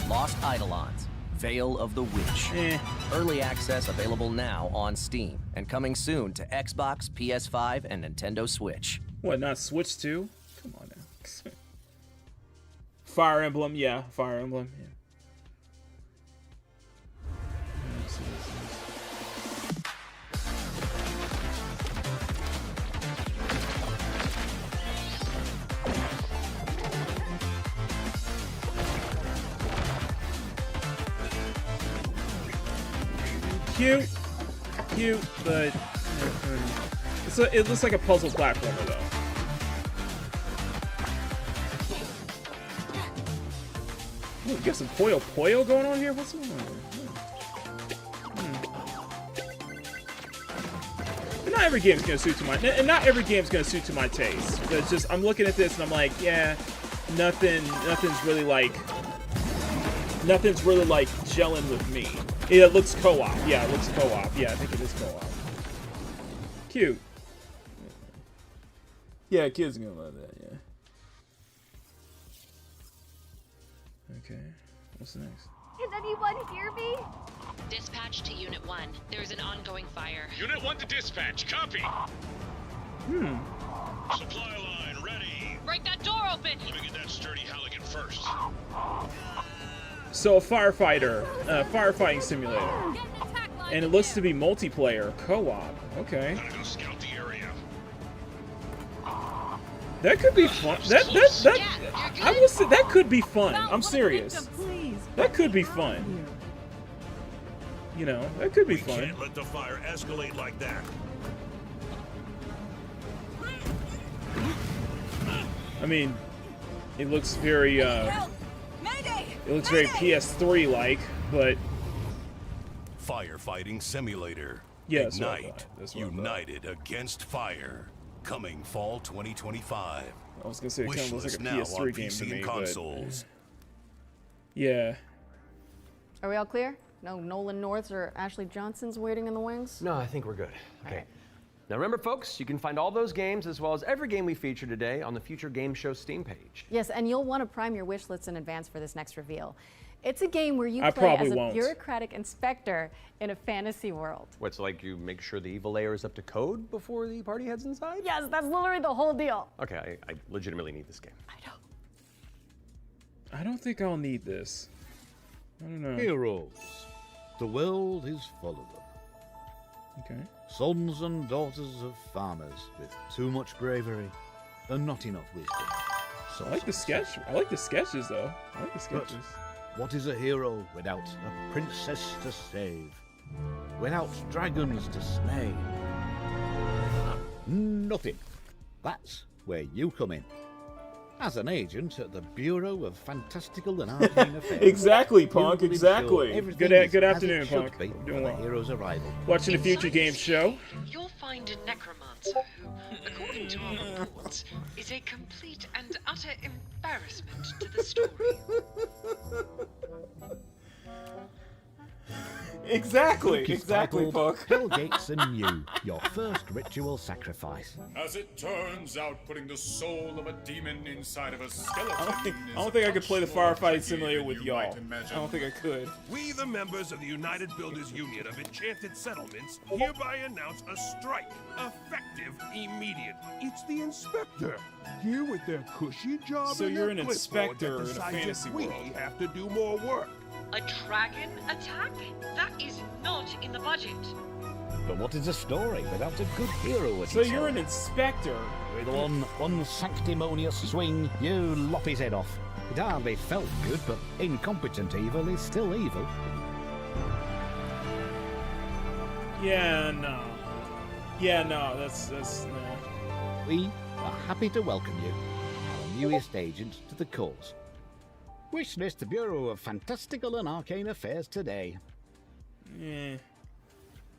S11: Lost Eidolons. Veil of the Witch. Early access available now on Steam, and coming soon to Xbox, PS5, and Nintendo Switch.
S1: What, not Switch 2? Come on now. Fire Emblem, yeah. Fire Emblem, yeah. Cute, but it looks like a puzzle platformer though. Ooh, we got some Puyo Puyo going on here. What's going on here? Not every game's gonna suit to my, and not every game's gonna suit to my taste. But it's just I'm looking at this and I'm like, yeah, nothing's really like gelling with me. It looks co-op. Yeah, it looks co-op. Yeah, I think it is co-op. Cute. Yeah, kids are gonna love that, Okay, what's next?
S12: Can anyone hear me?
S13: Dispatch to Unit 1. There's an ongoing fire.
S23: Unit 1 to dispatch. Copy. Supply line ready.
S13: Break that door open!
S23: Let me get that sturdy Halligan first.
S1: So a firefighter, firefighting simulator. And it looks to be multiplayer, co-op. Okay.
S23: Gotta go scout the area.
S1: That could be fun. I will say that could be fun. I'm serious. That could be fun. You know, that could be fun.
S23: Can't let the fire escalate like that.
S1: I mean, it looks very it looks very PS3 like, but
S23: Firefighting simulator.
S1: Yeah,
S23: Ignite. United against fire. Coming fall 2025.
S1: I was gonna say it kind of looks like a
S23: Wishlist now
S1: PS3
S23: on
S1: game
S23: PC
S1: to me,
S23: and consoles.
S1: but yeah.
S19: Are we all clear? No Nolan Norths or Ashley Johnsons waiting in the wings?
S18: No, I think we're good. Okay. Now remember, folks, you can find all those games as well as every game we feature today on the Future Games Show Steam page.
S19: Yes, and you'll want to prime your wish lists in advance for this next reveal. It's a game where you
S1: I
S19: play
S1: probably
S19: as a
S1: won't.
S19: bureaucratic inspector in a fantasy world.
S18: What's like you make sure the evil layer is up to code before the party heads inside?
S19: Yes, that's literally the whole deal.
S18: Okay, I legitimately need this game.
S1: I don't think I'll need this. I don't know.
S15: Heroes. The world is full of them.
S1: Okay.
S15: Sons and daughters of farmers with too much bravery and not enough wisdom.
S1: I like the sketch. I like the sketches though. I like the sketches.
S15: But what is a hero without a princess to save? Without dragons to slay? Nothing. That's where you come in. As an agent at the Bureau of Fantastical and Arcane Affairs.
S1: Exactly, Punk.
S15: you will
S1: Exactly.
S15: ensure
S1: Good
S15: everything is
S1: afternoon,
S15: as it should
S1: Punk.
S15: be
S1: Doing
S15: for
S1: well.
S15: the hero's arrival.
S1: Watching the Future Games Show.
S13: You'll find a necromancer who, according to our reports, is a complete and utter embarrassment to the story.
S1: Exactly.
S15: It's
S1: Exactly,
S15: titled
S1: Punk.
S15: Hellgates and You, your first ritual sacrifice.
S23: As it turns out, putting the soul of a demon inside of a skeleton.
S1: I don't think I could play the firefighting simulator with y'all. I don't think I could.
S23: We, the members of the United Builders Union of Enchanted Settlements, hereby announce a strike, effective immediately.
S3: It's the inspector, here with their cushy job.
S1: So
S3: and
S1: you're
S3: their
S1: an
S3: clipboard
S1: inspector
S3: that
S1: in a
S3: decides
S1: fantasy
S3: if we
S1: world.
S3: have to do more work.
S13: A dragon attack? That is not in the budget.
S15: But what is a story without a good hero at
S1: So
S15: its
S1: you're an
S15: helm?
S1: inspector.
S15: With one unsanctimonious swing, you lop his head off. It hardly felt good, but incompetent evil is still evil.
S1: Yeah, no. Yeah, no. That's no.
S15: We are happy to welcome you, our newest agent to the cause. Wishlist the Bureau of Fantastical and Arcane Affairs today.
S1: Yeah.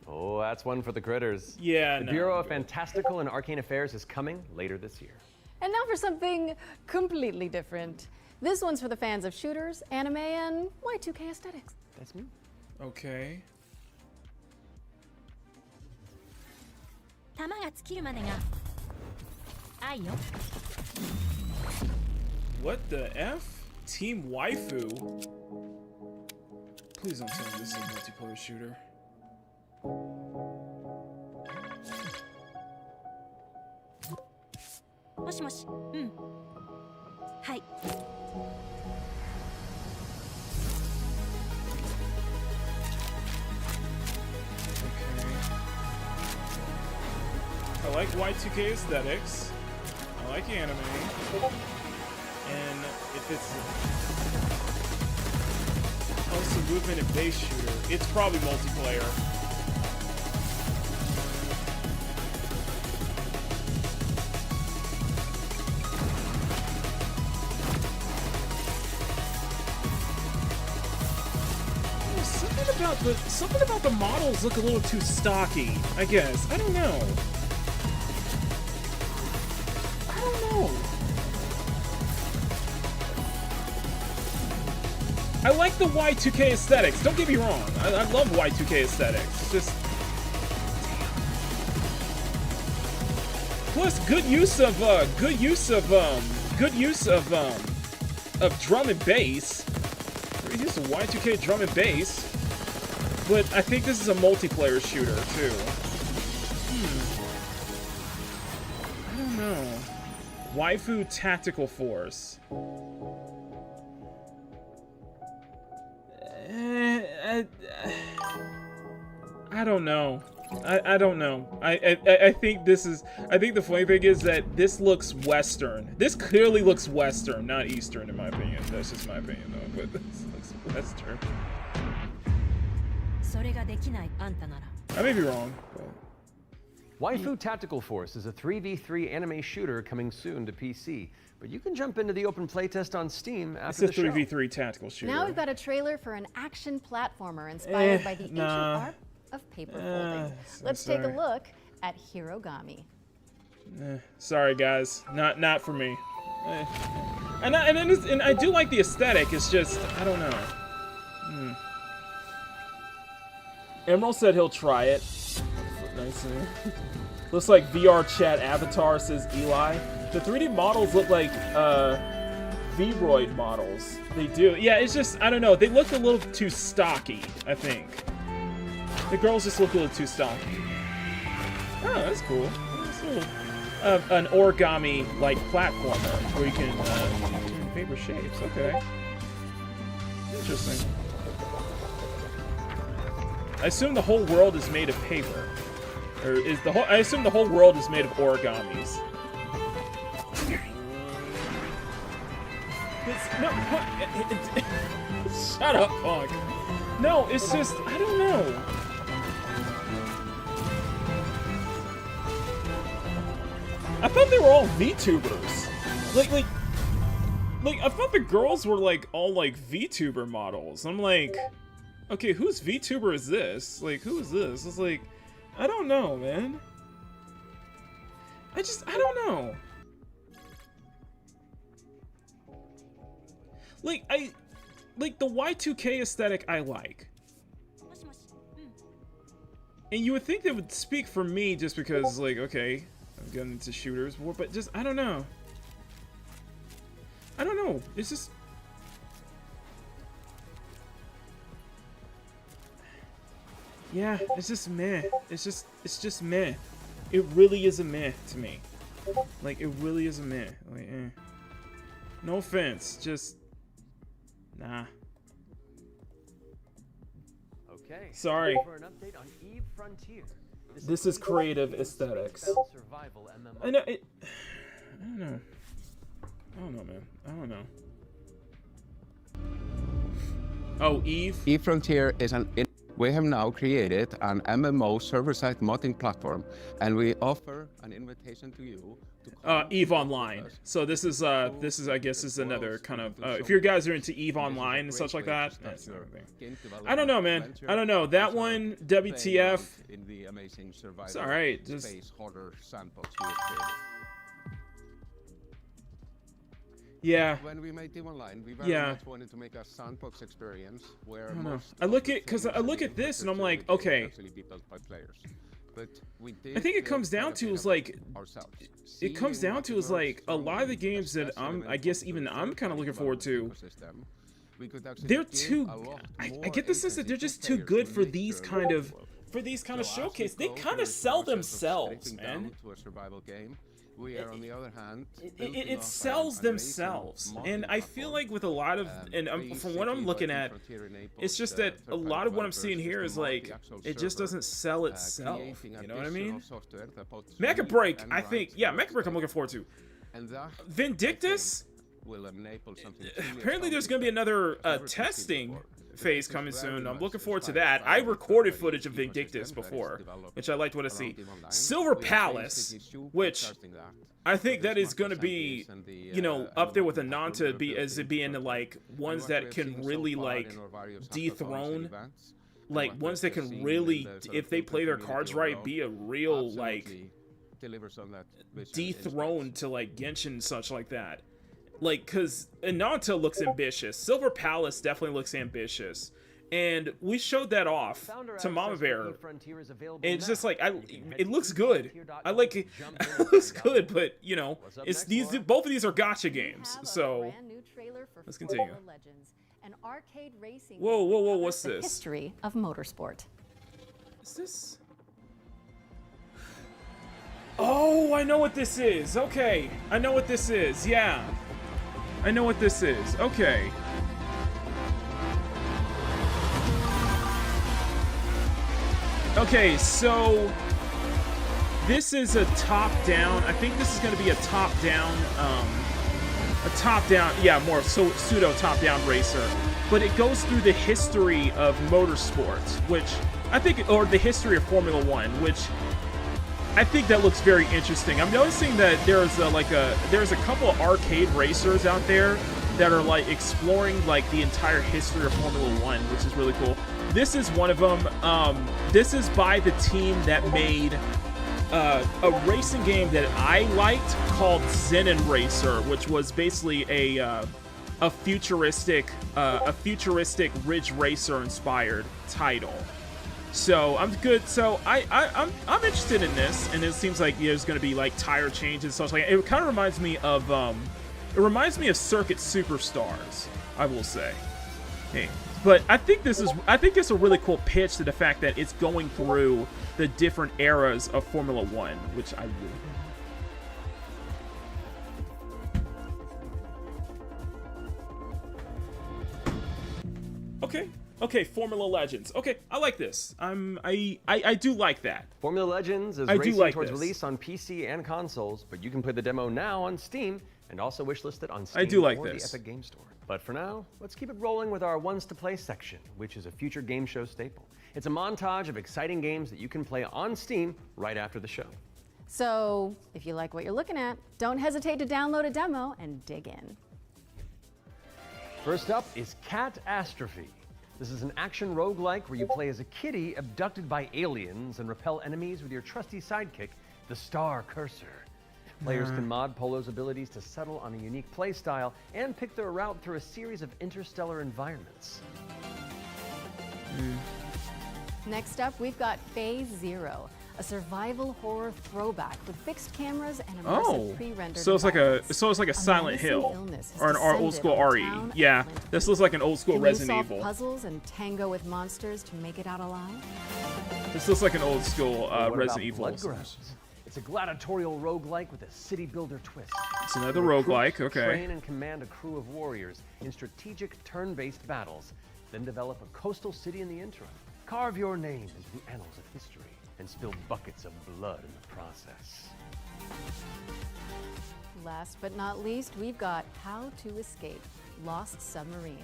S18: Oh, that's one for the critters.
S1: Yeah,
S18: The
S1: no,
S18: Bureau of Fantastical and Arcane Affairs is coming later this year.
S19: And now for something completely different. This one's for the fans of shooters, anime, and Y2K aesthetics.
S18: That's me.
S1: Okay.
S12: 弾が尽きるまでが愛よ
S1: What the F? Team Waifu? Please don't tell me this is a multiplayer shooter.
S12: もしもしはい
S1: I like Y2K aesthetics. I like anime. And if it's also movement and base shooter, it's probably multiplayer. Something about the models look a little too stocky, I guess. I don't know. I like the Y2K aesthetics. Don't get me wrong. I love Y2K aesthetics. It's just plus good use of drum and bass. it's a Y2K drum and bass, but I think this is a multiplayer shooter too. I don't know. Waifu Tactical Force. I don't know. I don't know. I think this is. I think the funny thing is that this looks Western. This clearly looks Western, not Eastern, in my opinion. That's just my opinion, though. But this looks Western. I may be wrong. But...
S18: Waifu Tactical Force is a 3v3 anime shooter coming soon to PC. But you can jump into the open playtest on Steam after the show.
S1: It's a 3v3 tactical shooter.
S19: Now we've got a trailer for an action platformer inspired by the ancient art of paper folding. Let's take a look at Hirogami.
S1: Sorry guys, not for me. And I do like the aesthetic. It's just I don't know. Emerald said he'll try it. Nice. Looks like VR chat avatar, says Eli. The 3D models look like Vroid models. They do. Yeah, it's just I don't know. They look a little too stocky, I think. The girls just look a little too stocky. Oh, that's cool. That's an origami-like platformer where you can turn paper shapes. Okay. Interesting. I assume the whole world is made of paper. Or is the whole? I assume the whole world is made of origamis. No, shut up, Punk. No, it's just I don't know. I thought they were all VTubers. Like I thought the girls were like all like VTuber models. I'm like, okay, whose VTuber is this? Like, who is this? It's like, I don't know, man. I don't know. Like the Y2K aesthetic I like. And you would think that would speak for me just because, like, okay, I'm getting into shooters, but just, I don't know. I don't know. It's just... Yeah, it's just meh. It's just meh. It really is a meh to me. Like, it really is a meh. Like, no offense, just... Nah.
S18: Okay.
S1: Sorry.
S18: For an update on Eve Frontier.
S1: This is creative aesthetics. I know it. I don't know. I don't know, man. I don't know. Oh, Eve.
S17: Eve Frontier is we have now created an MMO server-side modding platform, and we offer an invitation to you to
S1: Eve Online. So this is I guess is another kind of if you guys are into Eve Online and such like that, that's another thing. I don't know, man. I don't know. That one, WTF. It's all right. Just yeah.
S17: When we made Eve Online, we very much wanted to make a sandbox experience where
S1: I don't know. I look at this and I'm like, okay.
S17: But
S1: I think it comes down to is like a lot of the games that I guess even I'm kind of looking forward to. They're too. I get the sense that they're just too good for these kind of showcase. They kind of sell themselves, man.
S17: We are, on the other hand,
S1: it sells themselves, and I feel like with a lot of, and from what I'm looking at, it's just that a lot of what I'm seeing here is like it just doesn't sell itself. You know what I mean? Mecha Break, I think, yeah, Mecha Break I'm looking forward to. Vindictus. Apparently, there's going to be another testing phase coming soon. I'm looking forward to that. I recorded footage of Vindictus before, which I liked what I see. Silver Palace, which I think that is going to be, you know, up there with Ananta as it being like ones that can really like dethrone, like ones that can really, if they play their cards right, be a real like dethrone to like Genshin and such like that. Like, because Ananta looks ambitious. Silver Palace definitely looks ambitious. And we showed that off to Mama Bear. And it's just like, it looks good. I like it. It looks good, but, you know, it's both of these are gacha games. So, let's continue.
S19: an arcade racing
S1: Whoa,
S19: game
S1: whoa, whoa,
S19: that
S1: what's
S19: covers the
S1: this?
S19: history of motorsport.
S1: Is this? Oh, I know what this is. Okay, I know what this is. Yeah, I know what this is. Okay. Okay, so this is a top-down. I think this is going to be a top-down, yeah, more pseudo top-down racer. But it goes through the history of motorsports, which I think, or the history of Formula One, which I think that looks very interesting. I'm noticing that there's a couple of arcade racers out there that are like exploring like the entire history of Formula One, which is really cool. This is one of them. This is by the team that made a racing game that I liked called Zenless Racer, which was basically a futuristic Ridge Racer inspired title. So I'm good. So I'm interested in this, and it seems like there's going to be like tire changes and stuff like that. It kind of reminds me of Circuit Superstars, I will say. Hey, but I think it's a really cool pitch to the fact that it's going through the different eras of Formula One, which I really. Okay, Formula Legends. Okay, I like this. I do like that.
S18: Formula Legends is racing towards release on PC and consoles, but you can play the demo now on Steam and also wishlist it on Steam or the Epic Game Store. But for now, let's keep it rolling with our Ones to Play section, which is a Future Game Show staple. It's a montage of exciting games that you can play on Steam right after the show.
S19: So, if you like what you're looking at, don't hesitate to download a demo and dig in.
S18: First up is Catastrophe. This is an action roguelike where you play as a kitty abducted by aliens and repel enemies with your trusty sidekick, the Star Cursor. Players can mod Polo's abilities to settle on a unique playstyle and pick their route through a series of interstellar environments.
S19: Next up, we've got Phase Zero, a survival horror throwback with fixed cameras and immersive pre-rendered
S1: so it's like a Silent Hill or an old school RE. Yeah, this looks like an old school Resident Evil.
S19: Puzzles and tango with monsters to make it out alive.
S1: This looks like an old school Resident Evil.
S18: It's a gladiatorial roguelike with a city builder twist.
S1: It's another roguelike, okay.
S18: Train and command a crew of warriors in strategic turn-based battles, then develop a coastal city in the interim. Carve your name into the annals of history and spill buckets of blood in the process.
S19: Last but not least, we've got How to Escape, Lost Submarine.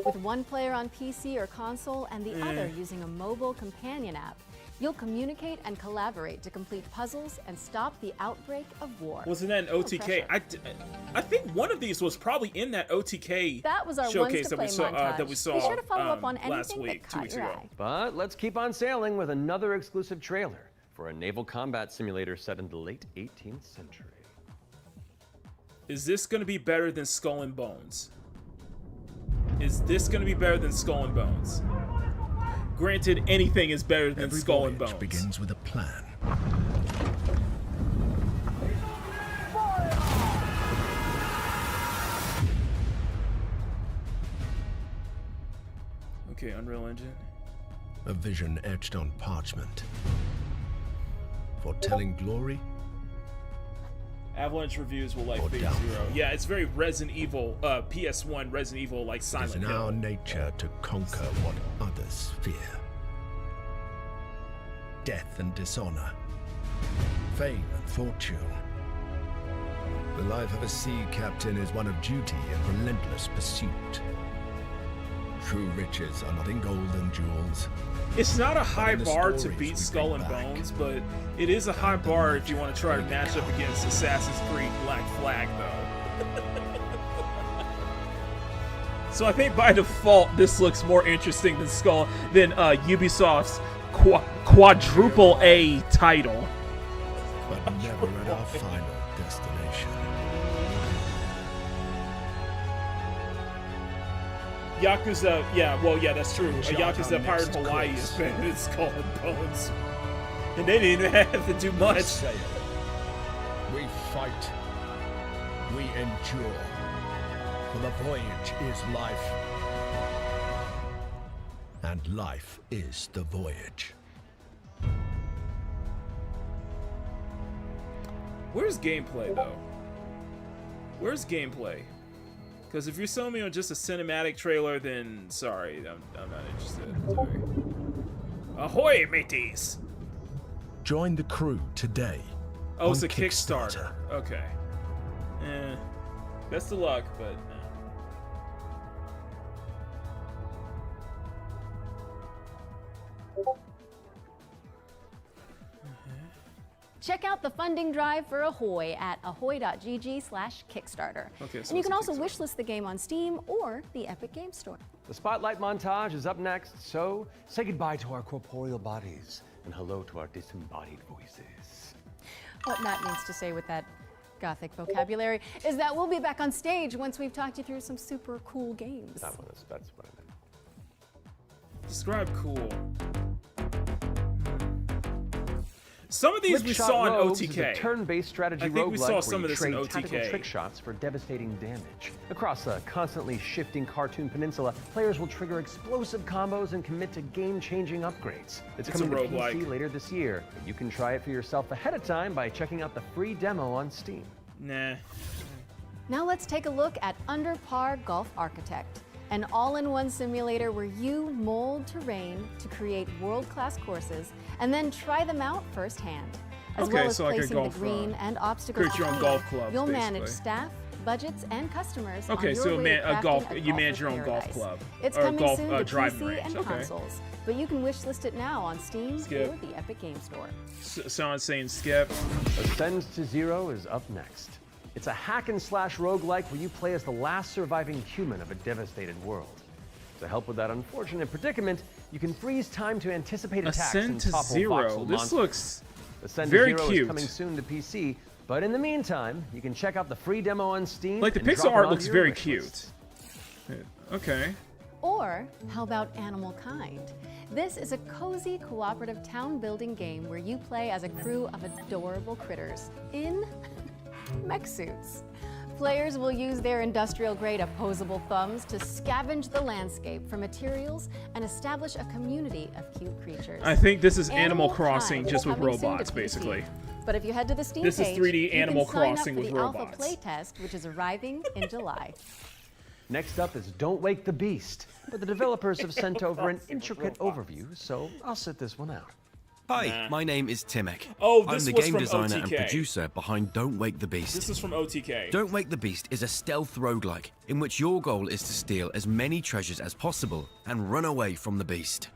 S19: With one player on PC or console and the other using a mobile companion app, you'll communicate and collaborate to complete puzzles and stop the outbreak of war.
S1: Wasn't that an OTK? I think one of these was probably in that OTK
S19: that was our
S1: showcase
S19: that we saw Be sure to follow up on anything that caught your eye.
S18: But let's keep on sailing with another exclusive trailer for a naval combat simulator set in the late 18th century.
S1: Is this going to be better than Skull and Bones? Is this going to be better than Skull and Bones? Granted, anything is better than Skull and Bones.
S8: Begins with a plan.
S1: Okay, Unreal Engine.
S8: A vision etched on parchment. Foretelling glory.
S1: Avalanche reviews will like Phase Zero. Yeah, it's very Resident Evil, PS1 Resident Evil like Silent Hill.
S8: It is in our nature to conquer what others fear. Death and dishonor, fame and fortune. The life of a sea captain is one of duty and relentless pursuit. True riches are not in gold and jewels.
S1: It's not a high bar to beat Skull and Bones, but it is a high bar if you want to try to match up against Assassin's Creed Black Flag, though. So I think by default, this looks more interesting than Ubisoft's quadruple A title.
S8: But never at our final destination.
S1: Yakuza, yeah, that's true. Yakuza Pirate Hawaii is better than Skull and Bones. And they didn't even have to do much.
S8: We fight. We endure. For the voyage is life. And life is the voyage.
S1: Where's gameplay, though? Where's gameplay? Because if you're selling me on just a cinematic trailer, then sorry, I'm not interested. Sorry. Ahoy, mateys!
S8: Join the crew today.
S1: Oh, it's a Kickstarter. Okay. Best of luck, but...
S19: Check out the funding drive for Ahoy at ahoy.gg/Kickstarter.
S18: Okay, so
S19: and you
S18: it's
S19: can
S18: a
S19: also wishlist the game on Steam or the Epic Games Store.
S18: The Spotlight montage is up next, so say goodbye to our corporeal bodies and hello to our disembodied voices.
S19: What Matt means to say with that gothic vocabulary is that we'll be back on stage once we've talked you through some super cool games.
S18: That's what I meant.
S1: Describe cool. Some of these we
S18: Flipshot
S1: saw in
S18: Rogues
S1: OTK.
S18: Is a turn-based strategy
S1: I think we
S18: roguelike
S1: saw
S18: where
S1: some
S18: you
S1: of this in
S18: trade tactical
S1: OTK.
S18: trick shots for devastating damage. Across a constantly shifting cartoon peninsula, players will trigger explosive combos and commit to game-changing upgrades. It's
S1: It's
S18: coming
S1: a
S18: to PC
S1: roguelike.
S18: later this year. You can try it for yourself ahead of time by checking out the free demo on Steam.
S1: Nah.
S19: Now let's take a look at Under Par Golf Architect, an all-in-one simulator where you mold terrain to create world-class courses and then try them out firsthand. As
S1: Okay,
S19: well as
S1: so like a
S19: placing
S1: golf,
S19: the green and obstacles
S1: create your own
S19: between,
S1: golf club,
S19: you'll manage
S1: basically.
S19: staff, budgets, and customers on
S1: Okay,
S19: your
S1: so
S19: way of crafting
S1: you manage your own golf
S19: paradise.
S1: club.
S19: It's
S1: or
S19: coming
S1: golf
S19: soon to
S1: driving
S19: PC
S1: range.
S19: and
S1: Okay.
S19: consoles, but you can wishlist it now on Steam
S1: Skip.
S19: or the Epic Games Store.
S1: So I'm saying skip.
S18: Ascend to Zero is up next. It's a hack-and-slash roguelike where you play as the last surviving human of a devastated world. To help with that unfortunate predicament, you can freeze time to anticipate attacks
S1: Ascend
S18: and
S1: to
S18: topple
S1: Zero.
S18: voxel
S1: This
S18: monsters.
S1: looks
S18: Ascend
S1: very
S18: to Zero
S1: cute.
S18: is coming soon to PC, but in the meantime, you can check out the free demo on Steam.
S1: Like the
S18: and
S1: pixel
S18: drop it
S1: art
S18: onto
S1: looks
S18: your
S1: very
S18: wish
S1: cute.
S18: list.
S1: Okay.
S19: Or how about Animal Kind? This is a cozy cooperative town building game where you play as a crew of adorable critters in mech suits. Players will use their industrial-grade opposable thumbs to scavenge the landscape for materials and establish a community of cute creatures.
S1: I think this is Animal Crossing
S19: Kind
S1: just with
S19: coming soon to
S1: robots,
S19: PC.
S1: basically.
S19: But if you head to the Steam
S1: This is
S19: page,
S1: 3D
S19: you
S1: Animal
S19: can sign
S1: Crossing
S19: up for
S1: with
S19: the alpha
S1: robots.
S19: playtest, which is arriving in July.
S18: Next up is Don't Wake the Beast, but the developers have sent over an intricate overview, so I'll sit this one out.
S20: Hi, my name is Timek.
S1: Oh,
S20: I'm
S1: this
S20: the
S1: was
S20: game
S1: from
S20: designer and
S1: OTK.
S20: producer behind Don't Wake the Beast.
S1: This is from OTK.
S20: Don't Wake the Beast is a stealth roguelike in which your goal is to steal as many treasures as possible and run away from the beast.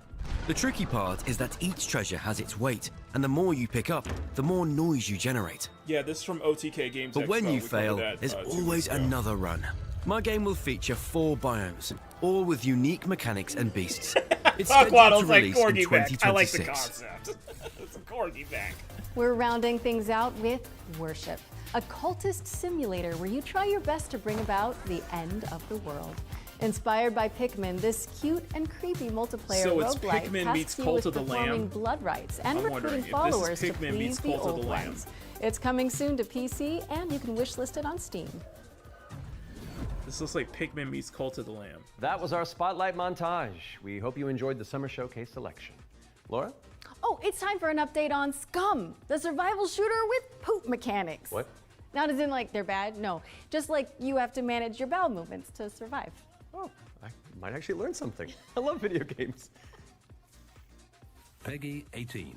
S20: The tricky part is that each treasure has its weight, and the more you pick up, the more noise you generate.
S1: Yeah, this is from OTK Games
S20: But when
S1: Expo.
S20: you
S1: We covered
S20: fail,
S1: that,
S20: there's
S1: 2
S20: always
S1: weeks ago.
S20: another run. My game will feature 4 biomes, all with unique mechanics and beasts. It's scheduled
S1: Aquaddle's
S20: to
S1: like
S20: release in
S1: corgi back. I like the
S20: 2026.
S1: concept. It's a corgi back.
S19: We're rounding things out with Worship, a cultist simulator where you try your best to bring about the end of the world. Inspired by Pikmin, this cute and creepy multiplayer
S1: So it's
S19: roguelike
S1: Pikmin
S19: tasks
S1: meets
S19: you
S1: Cult
S19: with
S1: of the
S19: performing
S1: Lamb?
S19: blood rites and
S1: I'm
S19: recruiting
S1: wondering if this is
S19: followers to
S1: Pikmin
S19: please
S1: meets
S19: the
S1: Cult of
S19: old
S1: the Lamb.
S19: ones. It's coming soon to PC, and you can wishlist it on Steam.
S1: This looks like Pikmin meets Cult of the Lamb.
S18: That was our Spotlight montage. We hope you enjoyed the Summer Showcase selection. Laura?
S19: Oh, it's time for an update on Scum, the survival shooter with poop mechanics.
S18: What?
S19: Not as in like they're bad, no. Just like you have to manage your bowel movements to survive.
S18: Oh, I might actually learn something. I love video games.
S3: Peggy 18.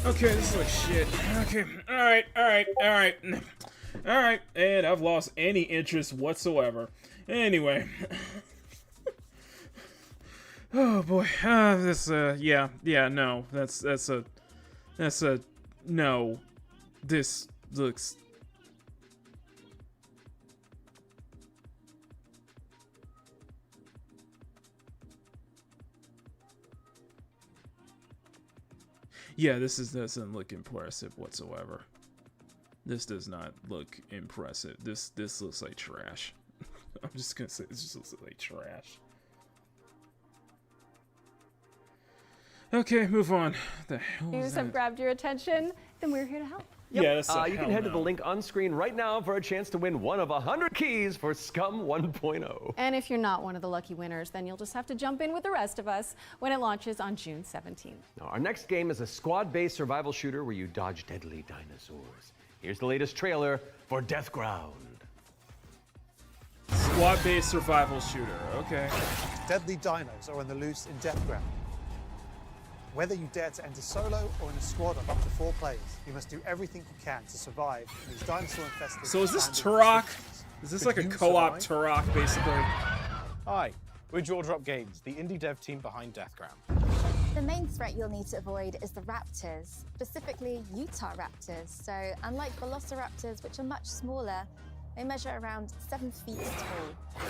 S1: Okay, this is like shit. Okay, alright. Alright, and I've lost any interest whatsoever. Anyway. Oh boy, no, no. This looks... Yeah, this doesn't look impressive whatsoever. This does not look impressive. This looks like trash. I'm just gonna say this just looks like trash. Okay, move on. The hell is
S19: News have
S1: that?
S19: grabbed your attention, then we're here to help.
S18: Yep.
S1: Yeah, that's
S18: you can head to the link on screen right now for a chance to win one of 100 keys for Scum 1.0.
S19: And if you're not one of the lucky winners, then you'll just have to jump in with the rest of us when it launches on June 17th.
S18: Now, our next game is a squad-based survival shooter where you dodge deadly dinosaurs. Here's the latest trailer for Deathground.
S1: Squad-based survival shooter. Okay.
S2: Deadly dinos are on the loose in Deathground. Whether you dare to enter solo or in a squad of up to 4 players, you must do everything you can to survive in these dinosaur-infested...
S1: So is this
S2: abandoned
S1: Turok?
S2: cities.
S1: Is this
S2: Could
S1: like a
S2: you
S1: co-op
S2: survive?
S1: Turok, basically?
S21: Hi, we're Jaw Drop Games, the indie dev team behind Deathground.
S22: The main threat you'll need to avoid is the raptors, specifically Utah raptors. So unlike velociraptors, which are much smaller, they measure around 7 feet tall.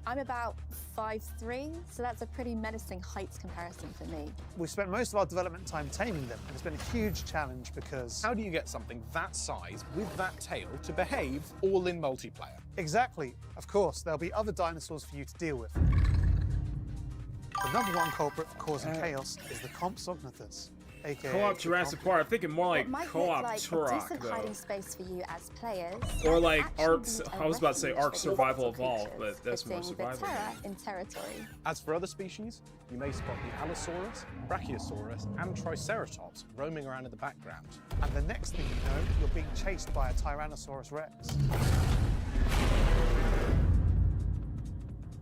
S22: I'm about 5'3", so that's a pretty menacing height comparison for me.
S2: We've spent most of our development time taming them, and it's been a huge challenge because...
S21: How do you get something that size with that tail to behave all in multiplayer?
S2: Exactly. Of course, there'll be other dinosaurs for you to deal with. The number one culprit for causing chaos is the Compsognathus, aka...
S1: Co-op Jurassic Park. I'm thinking more like
S22: What might
S1: co-op
S22: look like a
S1: Turok,
S22: decent
S1: though.
S22: hiding space for you as players,
S1: Or
S22: might
S1: like
S22: actually
S1: Ark.
S22: be a
S1: I was about to say
S22: refuge
S1: Ark
S22: for these
S1: Survival
S22: little
S1: Evolved,
S22: creatures,
S1: but that's more
S22: putting
S1: survival.
S22: the terror in territory.
S21: As for other species, you may spot the Allosaurus, Brachiosaurus, and Triceratops roaming around in the background.
S2: And the next thing you know, you're being chased by a Tyrannosaurus Rex.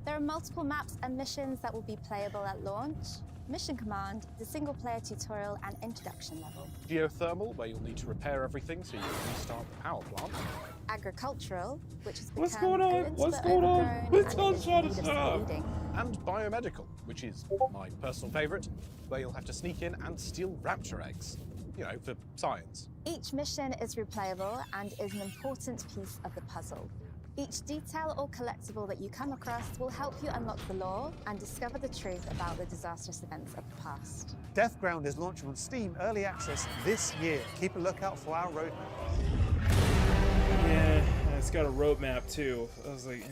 S22: There are multiple maps and missions that will be playable at launch. Mission Command, the single-player tutorial and introduction level.
S21: Geothermal, where you'll need to repair everything so you can restart the power plant.
S22: Agricultural, which has
S21: What's
S22: become
S21: going on?
S22: a little
S21: What's
S22: bit
S21: going on?
S22: overgrown
S21: What's
S22: and
S21: on
S22: in
S21: shot
S22: need of
S21: of
S22: some
S21: stuff?
S22: looting.
S21: And biomedical, which is my personal favourite, where you'll have to sneak in and steal raptor eggs. You know, for science.
S22: Each mission is replayable and is an important piece of the puzzle. Each detail or collectible that you come across will help you unlock the lore and discover the truth about the disastrous events of the past.
S2: Deathground is launching on Steam Early Access this year. Keep a lookout for our roadmap.
S1: Yeah, it's got a roadmap too. I was like,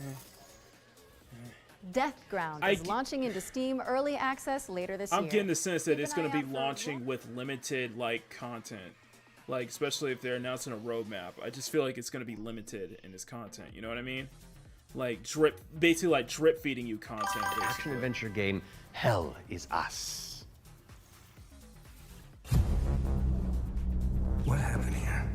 S19: Deathground is launching into Steam Early Access later this year.
S1: I'm getting the sense that it's
S19: Keep an
S1: going to
S19: eye
S1: be
S19: out for
S1: launching with limited like content, like especially if they're announcing a roadmap. I just feel like it's going to be limited in its content. You know what I mean? Like basically like drip feeding you content. Basically.
S18: Action adventure game Hell is Us.
S3: What happened here?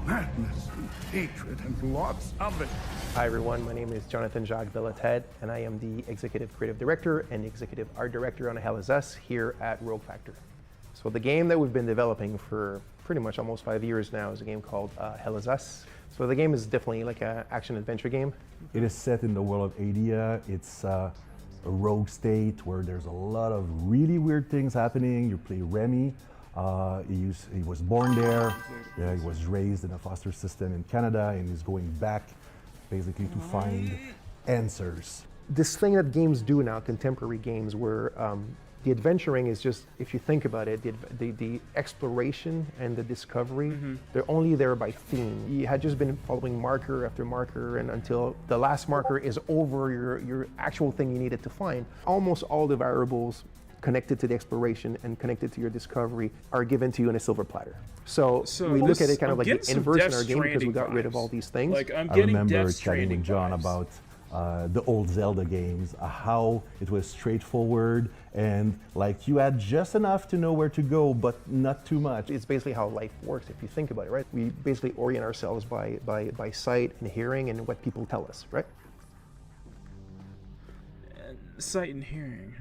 S3: Madness, hatred, and lots of it.
S24: Hi everyone, my name is Jonathan Jacques Villatet, and I am the Executive Creative Director and Executive Art Director on Hell is Us here at Rogue Factor. So the game that we've been developing for pretty much almost 5 years now is a game called Hell is Us. So the game is definitely like an action-adventure game.
S25: It is set in the world of Adia. It's a rogue state where there's a lot of really weird things happening. You play Remy. He was born there. Yeah, he was raised in a foster system in Canada, and he's going back basically to find answers.
S24: This thing that games do now, contemporary games, where the adventuring is just, if you think about it, the exploration and the discovery, they're only there by theme. You had just been following marker after marker, and until the last marker is over your actual thing you needed to find. Almost all the variables connected to the exploration and connected to your discovery are given to you in a silver platter. So we look at it kind of like the inverse in our game because we got rid of all these things.
S1: Like I'm
S25: I
S1: getting
S25: remember
S1: Death
S25: chatting
S1: Stranding
S25: with John
S1: vibes.
S25: about the old Zelda games, how it was straightforward and like you had just enough to know where to go, but not too much.
S24: It's basically how life works if you think about it, right? We basically orient ourselves by sight and hearing and what people tell us, right?
S1: Sight and hearing,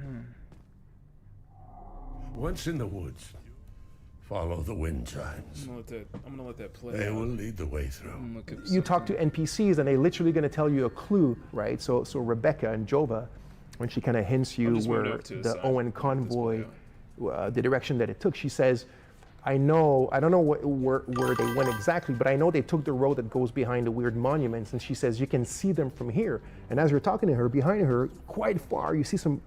S23: Once in the woods, follow the wind chimes.
S1: I'm gonna let that play.
S23: They
S1: out.
S23: will lead the way through.
S24: You talk to NPCs and they're literally going to tell you a clue, right? So Rebecca and Jova, when she kind of hints you
S1: just moving
S24: where
S1: up to the
S24: the
S1: side.
S24: Owen convoy, the direction that it took, she says, I don't know where they went exactly, but I know they took the road that goes behind the weird monuments. And she says, you can see them from here. And as you're talking to her, behind her, quite far, you see some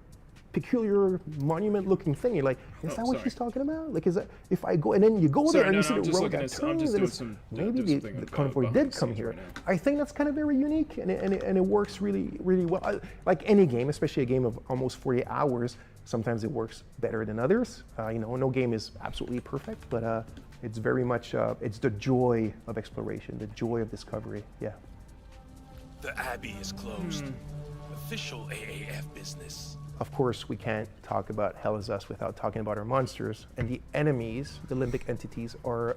S24: peculiar monument-looking thing. You're like, is that what she's talking about? Like, is that if I go and then you go there and you see the road that turns, maybe the convoy did come here. I think that's kind of very unique, and it works really, really well. Like any game, especially a game of almost 40 hours, sometimes it works better than others. You know, no game is absolutely perfect, but it's very much it's the joy of exploration, the joy of discovery. Yeah.
S23: The Abbey is closed. Official AAF business.
S24: Of course, we can't talk about Hell is Us without talking about our monsters. And the enemies, the limbic entities, are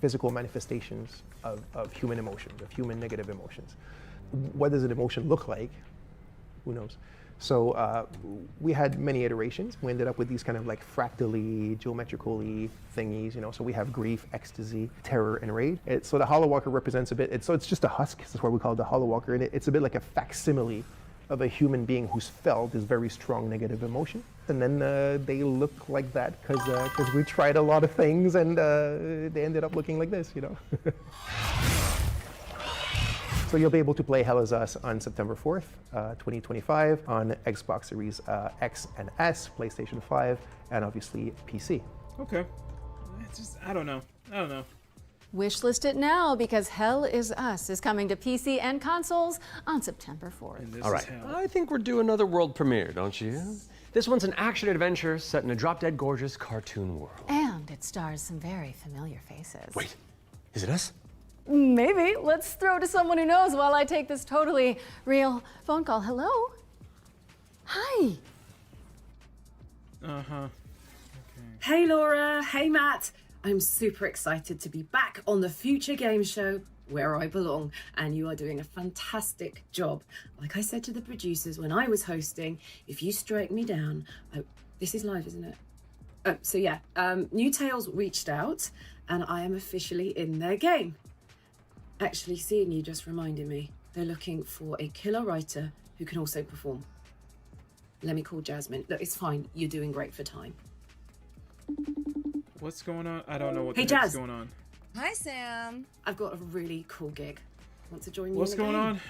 S24: physical manifestations of human emotions, of human negative emotions. What does an emotion look like? Who knows? So we had many iterations. We ended up with these kind of like fractally, geometrically thingies, you know. So we have grief, ecstasy, terror, and rage. So the Hollow Walker represents a bit, so it's just a husk. That's why we call it the Hollow Walker. And it's a bit like a facsimile of a human being who's felt this very strong negative emotion. And then they look like that because we tried a lot of things and they ended up looking like this, you know. So you'll be able to play Hell is Us on September 4th, 2025 on Xbox Series X and S, PlayStation 5, and obviously PC.
S1: Okay. It's just, I don't know.
S19: Wishlist it now because Hell is Us is coming to PC and consoles on September 4th.
S18: All right. I think we're due another world premiere, don't you? This one's an action-adventure set in a drop-dead gorgeous cartoon world.
S19: And it stars some very familiar faces.
S18: Wait, is it us?
S19: Maybe. Let's throw to someone who knows while I take this totally real phone call. Hello? Hi.
S1: Uh-huh.
S4: Hey Laura, hey Matt. I'm super excited to be back on the Future Games Show where I belong, and you are doing a fantastic job. Like I said to the producers when I was hosting, if you strike me down, this is live, isn't it? Oh, so yeah, New Tales reached out and I am officially in their game. Actually, seeing you just reminded me, they're looking for a killer writer who can also perform. Let me call Jasmine. Look, it's fine. You're doing great for time.
S1: What's going on? I don't know what
S4: Hey,
S1: the heck's
S4: Jazz.
S1: going on.
S4: Hi, Sam. I've got a really cool gig. Want to join me
S1: What's
S4: in the
S1: going
S4: game?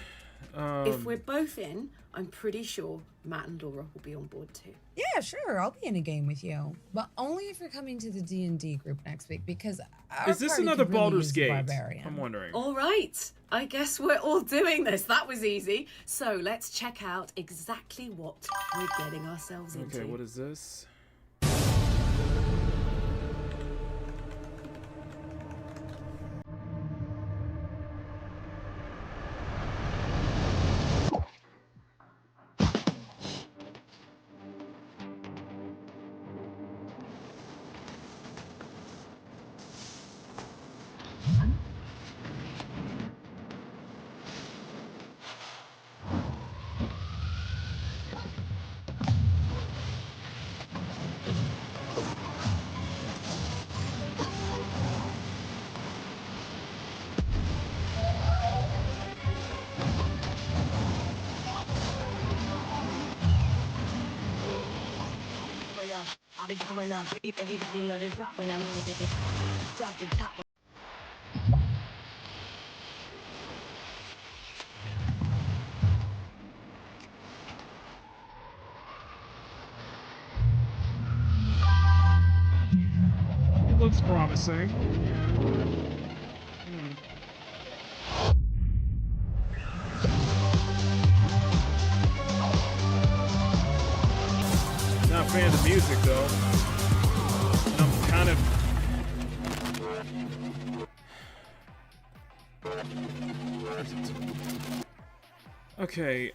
S1: on?
S4: If we're both in, I'm pretty sure Matt and Laura will be on board too.
S7: Yeah, sure. I'll be in a game with you, but only if you're coming to the D&D group next week because our
S1: Is this
S7: party
S1: another
S7: could really
S1: Baldur's
S7: use the
S1: Gate?
S7: barbarian.
S1: I'm wondering.
S4: All right. I guess we're all doing this. That was easy. So let's check out exactly what we're getting ourselves into.
S1: Okay, what is this? It looks promising. Not a fan of the music though. And I'm kind of okay,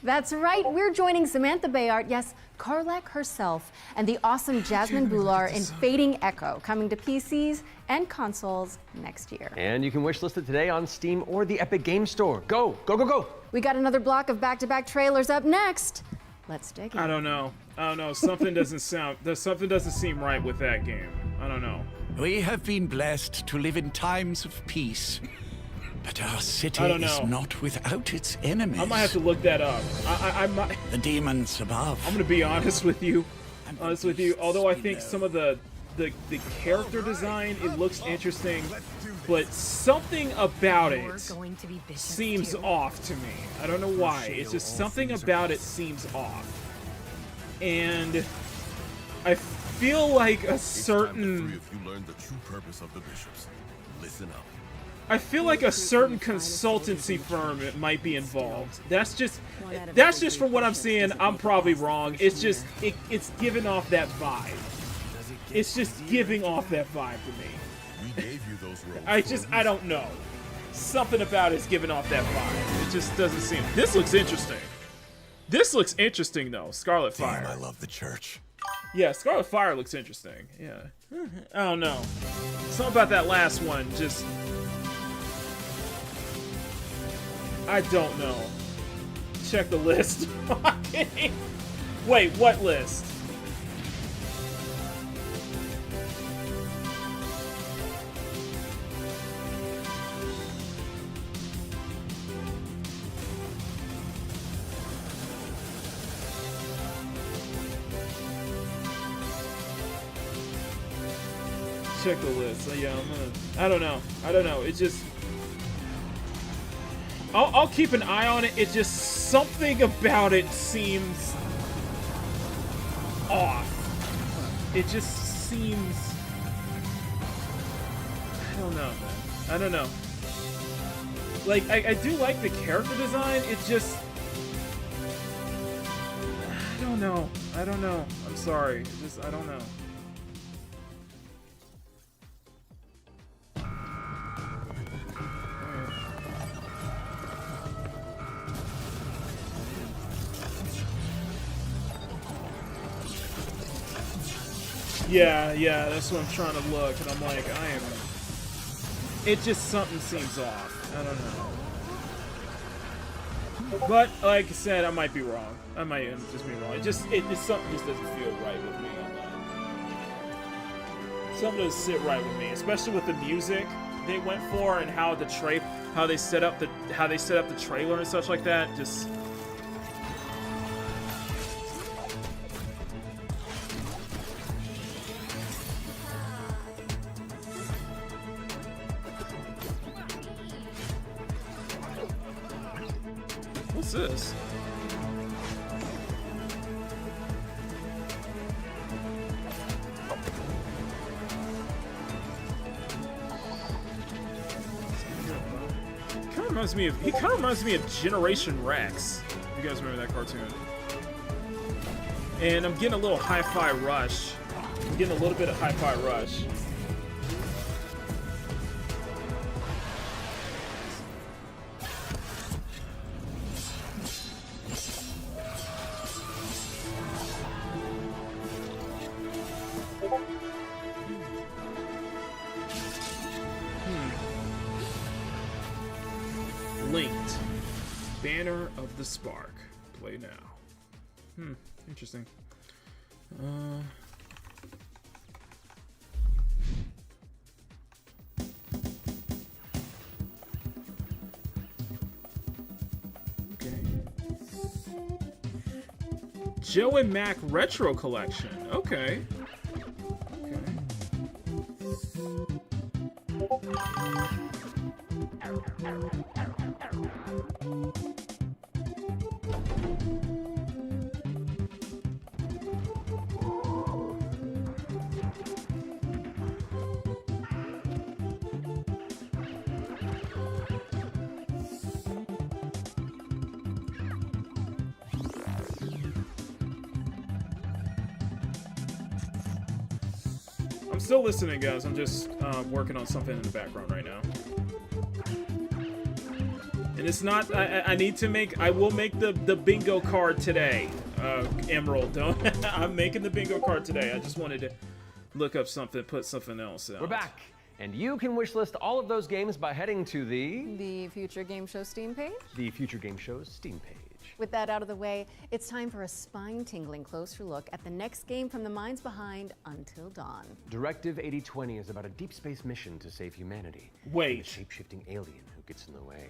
S19: That's right, we're joining Samantha Bayard, yes, Karlak herself, and the awesome Jasmine Bular in Fading Echo, coming to PCs and consoles next year.
S18: And you can wishlist it today on Steam or the Epic Game Store. Go, go, go, go!
S19: We got another block of back-to-back trailers up next. Let's dig in.
S1: I don't know. Something doesn't seem right with that game. I don't know.
S9: We have been blessed to live in times of peace. But our city
S1: I don't
S9: is
S1: know.
S9: not without its enemies.
S1: I might have to look that up. I might.
S9: The demons above.
S1: I'm gonna be honest with you. Although I think some of the character design, it looks interesting, but something about it seems off to me. I don't know why. It's just something about it seems off. and I feel like a certain...
S23: If you learn the true purpose of the bishops, listen up.
S1: I feel like a certain consultancy firm might be involved. That's just from what I'm seeing. I'm probably wrong. It's just it's giving off that vibe. It's just giving off that vibe to me.
S23: We gave you those roles.
S1: I don't know. Something about it's giving off that vibe. It just doesn't seem. This looks interesting. This looks interesting though. Scarlet Fire.
S23: Damn, I love the church.
S1: Yeah, Scarlet Fire looks interesting. Yeah. I don't know. Something about that last one just... I don't know. Check the list. Wait, what list? Check the list. Yeah, I don't know. It just... I'll keep an eye on it. It just... Something about it seems... off. It just seems... I don't know, man. I don't know. Like, I do like the character design. It just... I don't know. I'm sorry. I don't know. Yeah, that's what I'm trying to look, and I'm like, it just, something seems off. I don't know. But, like I said, I might be wrong. I might just be wrong. Something just doesn't feel right with me on that. Something doesn't sit right with me, especially with the music they went for and how they set up the trailer and such like that. Just... What's this? He kind of reminds me of Generation Rex. If you guys remember that cartoon. And I'm getting a little Hi-Fi Rush. I'm getting a little bit of Hi-Fi Rush. Linked. Banner of the Spark. Play now. Interesting. Okay. Joe and Mac Retro Collection. Okay. I'm still listening, guys. I'm just working on something in the background right now. And it's not, I need to make, I will make the bingo card today. Emerald, I'm making the bingo card today. I just wanted to look up something, put something else out.
S18: We're back, and you can wishlist all of those games by heading to the
S19: Future Game Show Steam page.
S18: The Future Game Show's Steam page.
S19: With that out of the way, it's time for a spine-tingling closer look at the next game from the minds behind Until Dawn.
S18: Directive 8020 is about a deep space mission to save humanity.
S1: Wait.
S18: And a shape-shifting alien who gets in the way.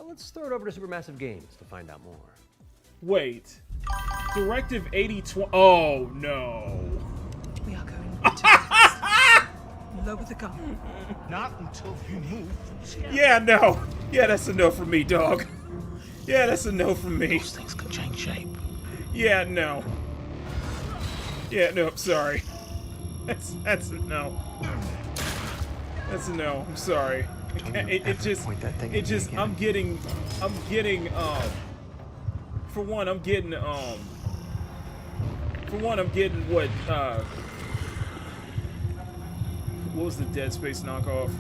S18: Let's throw it over to Supermassive Games to find out more.
S1: Wait. Directive 8020. Oh, no.
S5: We are going to lower the gun.
S3: Not until you move from the scan.
S1: Yeah, no. Yeah, that's a no from me, dog. Yeah, that's a no from me.
S3: Those things can change shape.
S1: Yeah, no. Yeah, no, I'm sorry. That's a no. That's a no. I'm sorry. It just I'm getting for one I'm getting what was the Dead Space knockoff?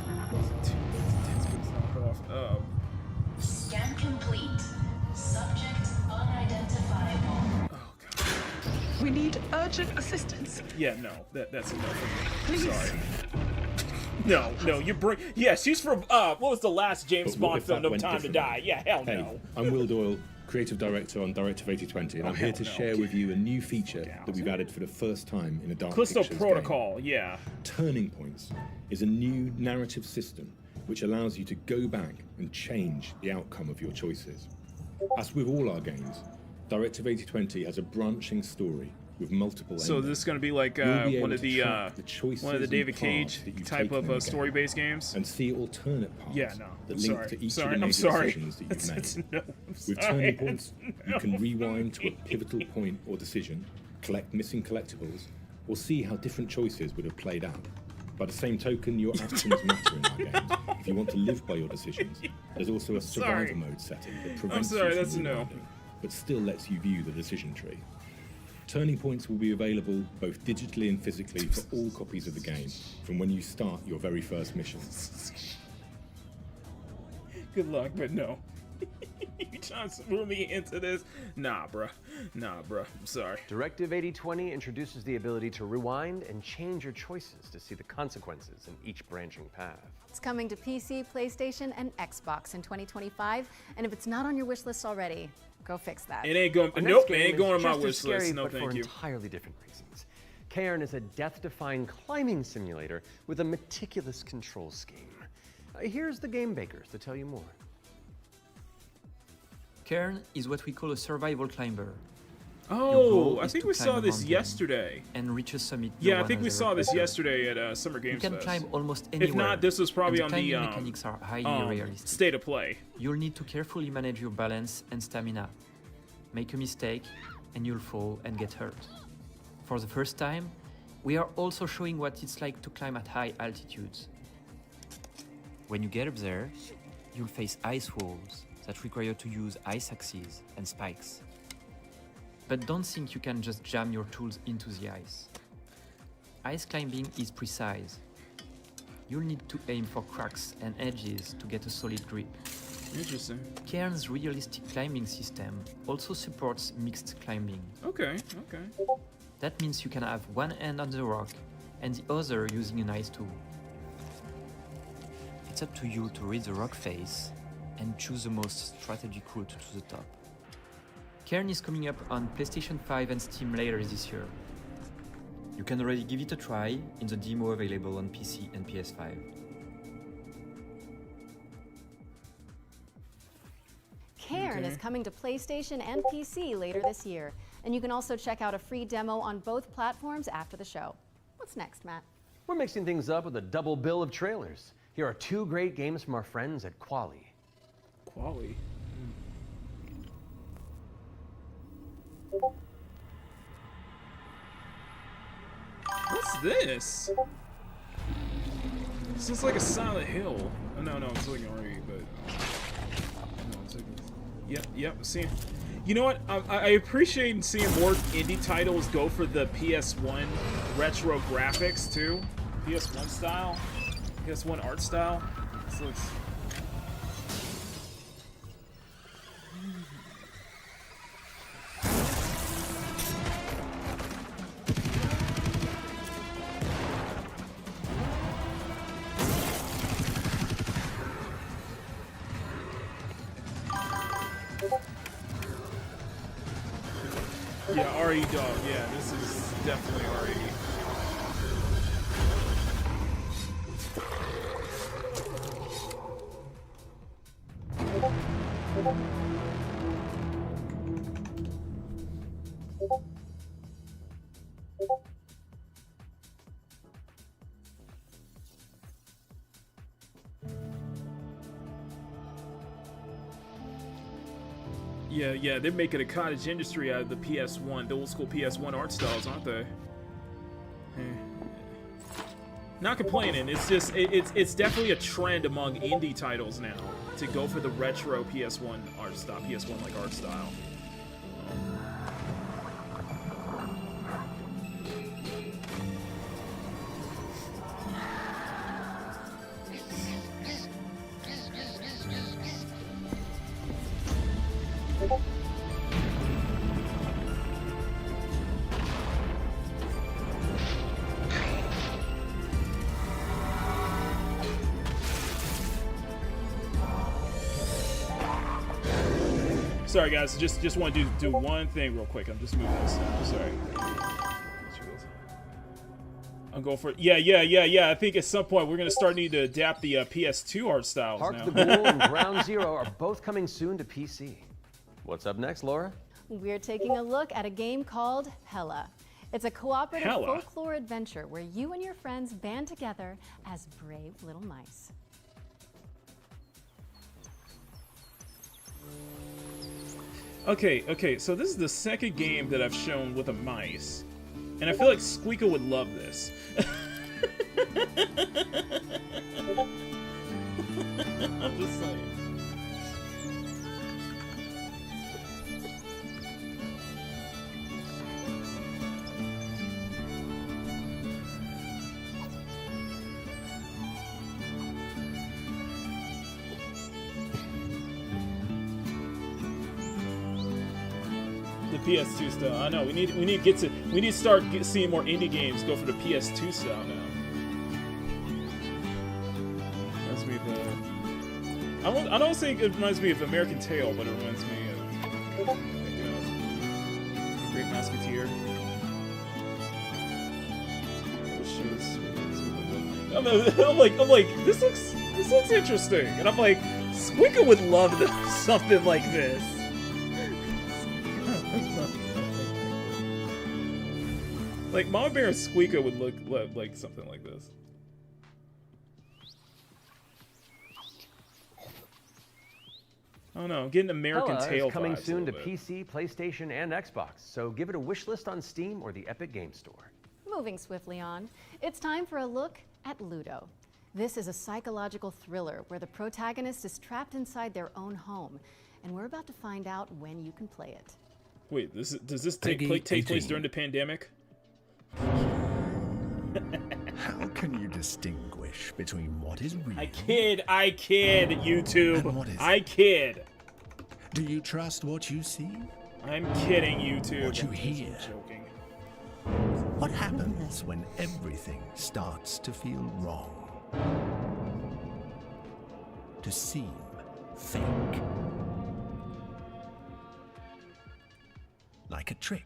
S6: Scan complete. Subject unidentifiable.
S5: We need urgent assistance.
S1: Yeah, no, that's a no for me.
S5: Please.
S1: Sorry. No, you bring. Yeah, she's from. What was the last James Bond film? No Time to Die. Yeah, hell
S10: Hey,
S1: no.
S10: I'm Will Doyle, creative director on Directive 8020, and I'm here to share with you a new feature that we've added for the first time in a Dark
S1: Callisto
S10: Pictures
S1: Protocol.
S10: game.
S1: Yeah.
S10: Turning Points is a new narrative system which allows you to go back and change the outcome of your choices. As with all our games, Directive 8020 has a branching story with multiple
S1: So
S10: endings.
S1: this is going to be like
S10: You'll be
S1: one
S10: able
S1: of
S10: to
S1: the
S10: track choices
S1: David
S10: and paths
S1: Cage
S10: that you've
S1: type
S10: taken in the
S1: of
S10: game
S1: story-based games.
S10: and see alternate paths
S1: Yeah, no.
S10: that
S1: I'm
S10: link
S1: sorry.
S10: to each
S1: Sorry,
S10: of the
S1: I'm
S10: major
S1: sorry.
S10: decisions that you've
S1: That's
S10: made.
S1: no, I'm
S10: With
S1: sorry.
S10: turning points, you can
S1: No.
S10: rewind to a pivotal point or decision, collect missing collectibles, or see how different choices would have played out. By the same token, your actions matter in our games. If you want to live by your decisions, there's also a survival
S1: Sorry.
S10: mode setting that prevents
S1: sorry,
S10: you
S1: that's a
S10: from
S1: no.
S10: rewinding, but still lets you view the decision tree. Turning points will be available both digitally and physically for all copies of the game from when you start your very first mission.
S1: Good luck, but no. You trying to lure me into this? Nah, bruh. I'm sorry.
S18: Directive 8020 introduces the ability to rewind and change your choices to see the consequences in each branching path.
S19: It's coming to PC, PlayStation, and Xbox in 2025. And if it's not on your wish list already, go fix that.
S1: It ain't going.
S18: Our
S1: Nope,
S18: next
S1: it
S18: game
S1: ain't going on
S18: is
S1: my
S18: just as
S1: wish
S18: scary,
S1: list. No,
S18: but
S1: thank
S18: for
S1: you.
S18: entirely different reasons. Cairn is a death-defying climbing simulator with a meticulous control scheme. Here's the game bakers to tell you more.
S11: Cairn is what we call a survival climber.
S1: Oh, I think we saw this yesterday.
S11: And reach a summit.
S1: Yeah, I think we saw this yesterday at Summer Games
S11: You can
S1: Fest.
S11: climb almost anywhere.
S1: If not, this was probably
S11: and
S1: on the
S11: climbing mechanics are highly realistic.
S1: State of Play.
S11: You'll need to carefully manage your balance and stamina. Make a mistake, and you'll fall and get hurt. For the first time, we are also showing what it's like to climb at high altitudes. When you get up there, you'll face ice walls that require you to use ice axes and spikes. But don't think you can just jam your tools into the ice. Ice climbing is precise. You'll need to aim for cracks and edges to get a solid grip.
S1: Interesting.
S11: Cairn's realistic climbing system also supports mixed climbing.
S1: Okay.
S11: That means you can have one hand on the rock and the other using an ice tool. It's up to you to read the rock face and choose the most strategic route to the top. Cairn is coming up on PlayStation 5 and Steam later this year. You can already give it a try in the demo available on PC and PS5.
S19: Cairn is coming to PlayStation and PC later this year. And you can also check out a free demo on both platforms after the show. What's next, Matt?
S18: We're mixing things up with a double bill of trailers. Here are two great games from our friends at Quali.
S1: Quali? What's this? This looks like a Silent Hill. Oh, no, it's looking already, but... No, it's looking... Yep, see. You know what? I appreciate seeing more indie titles go for the PS1 retro graphics, too. PS1 style. PS1 art style. This looks... Yeah, RE dog. Yeah, this is definitely RE. Yeah, they're making a cottage industry out of the PS1, the old school PS1 art styles, aren't they? Not complaining. It's just it's definitely a trend among indie titles now to go for the retro PS1 art style, PS1 like art style. Sorry guys, just want to do one thing real quick. I'm just moving this. Sorry. I'm going for it. Yeah. I think at some point we're gonna start needing to adapt the PS2 art styles
S18: Park
S1: now.
S18: the Ghoul and Ground Zero are both coming soon to PC. What's up next, Laura?
S19: We're taking a look at a game called Hella. It's a cooperative folklore adventure where you and your friends band together as brave little mice.
S1: Okay, so this is the second game that I've shown with a mice. And I feel like Squeaka would love this. I'm just saying. PS2 style. I know we need to start seeing more indie games go for the PS2 style now. Reminds me of I don't think it reminds me of American Tail, but it reminds me of Great Musketeer. I'm like this looks interesting, and I'm like Squeaka would love something like this. Like, Mama Bear and Squeaka would look like something like this. Oh no, I'm getting American
S18: Hella
S1: Tail
S18: is coming
S1: vibes
S18: soon to
S1: bit.
S18: PC, PlayStation, and Xbox, so give it a wish list on Steam or the Epic Games Store.
S19: Moving swiftly on, it's time for a look at Ludo. This is a psychological thriller where the protagonist is trapped inside their own home, and we're about to find out when you can play it.
S1: Wait, does this take place during the pandemic?
S8: How can you distinguish between what is real?
S1: I kid, YouTube.
S8: And what is
S1: I kid.
S8: Do you trust what you see?
S1: I'm kidding, YouTube.
S8: What you hear?
S1: I'm joking.
S8: What happens when everything starts to feel wrong? To seem fake? Like a trick?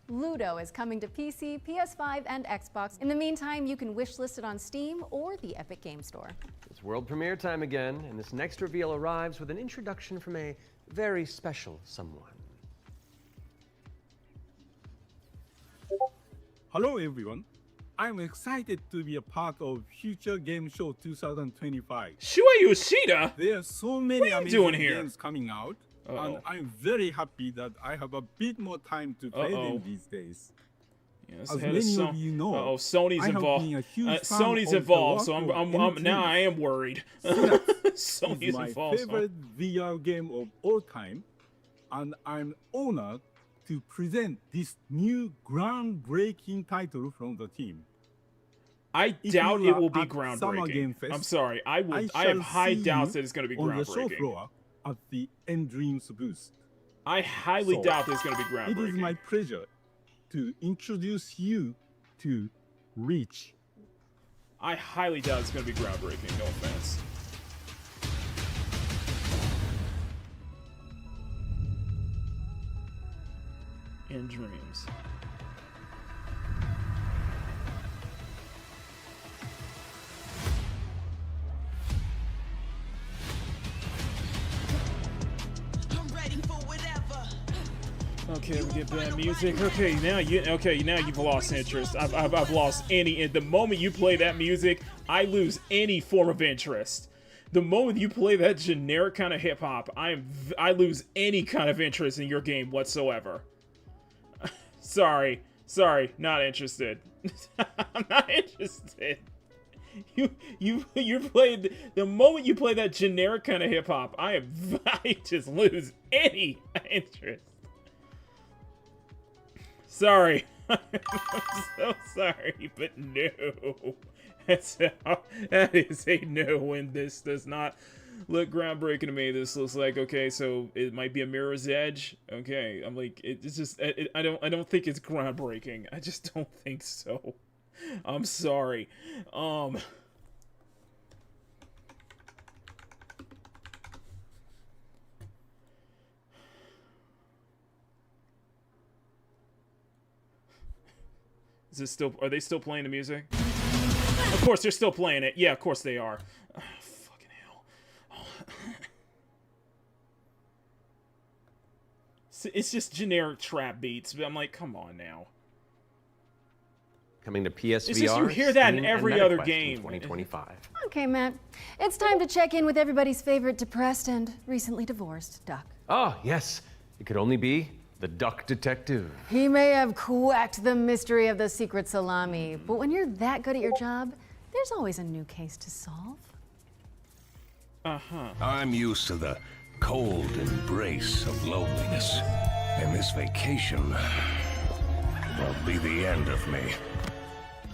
S19: Ludo is coming to PC, PS5, and Xbox. In the meantime, you can wishlist it on Steam or the Epic Games Store.
S18: It's world premiere time again, and this next reveal arrives with an introduction from a very special someone.
S12: Hello everyone. I'm excited to be a part of Future Games Show 2025.
S1: Shua Yoshida?
S12: There are so many
S1: What are you
S12: amazing
S1: doing here?
S12: games coming out, and I'm very happy that I have a bit more time to play them these days.
S1: Yes,
S12: As many of you know,
S1: Sony's
S12: I have
S1: involved.
S12: been a huge fan
S1: Sony's
S12: of the
S1: involved, so
S12: work
S1: I'm
S12: of
S1: now I am worried. Sony's
S12: It's my
S1: involved.
S12: favorite VR game of all time, and I'm honored to present this new groundbreaking title from the team.
S1: I
S12: If
S1: doubt
S12: you
S1: it
S12: are
S1: will be
S12: at Summer Game
S1: groundbreaking.
S12: Fest,
S1: I'm sorry. I
S12: shall
S1: have high
S12: see
S1: doubts
S12: you
S1: that it's going to be
S12: on the show
S1: groundbreaking.
S12: floor at the End Dreams booth.
S1: I highly
S12: So,
S1: doubt that it's going to be
S12: It is
S1: groundbreaking.
S12: my pleasure to introduce you to Reach.
S1: I highly doubt it's going to be groundbreaking, no offense. In dreams. Okay, we get bad music. Okay, now you've lost interest. I've lost any. The moment you play that music, I lose any form of interest. The moment you play that generic kind of hip hop, I lose any kind of interest in your game whatsoever. Sorry, not interested. I'm not interested. You played the moment you play that generic kind of hip hop, I just lose any interest. Sorry. I'm so sorry, but no. That is a no when this does not look groundbreaking to me. This looks like, okay, so it might be a Mirror's Edge. Okay, I'm like, it's just, I don't think it's groundbreaking. I just don't think so. I'm sorry. Is this still? Are they still playing the music? Of course, they're still playing it. Yeah, of course they are. Oh, fucking hell. Oh. It's just generic trap beats, but I'm like, come on now.
S18: Coming to PSVR.
S1: It's just you hear that in every other game.
S18: 2025.
S19: Okay, Matt. It's time to check in with everybody's favorite depressed and recently divorced duck.
S18: Oh, yes. It could only be the Duck Detective.
S19: He may have cracked the mystery of the secret salami, but when you're that good at your job, there's always a new case to solve.
S23: I'm used to the cold embrace of loneliness, and this vacation will be the end of me.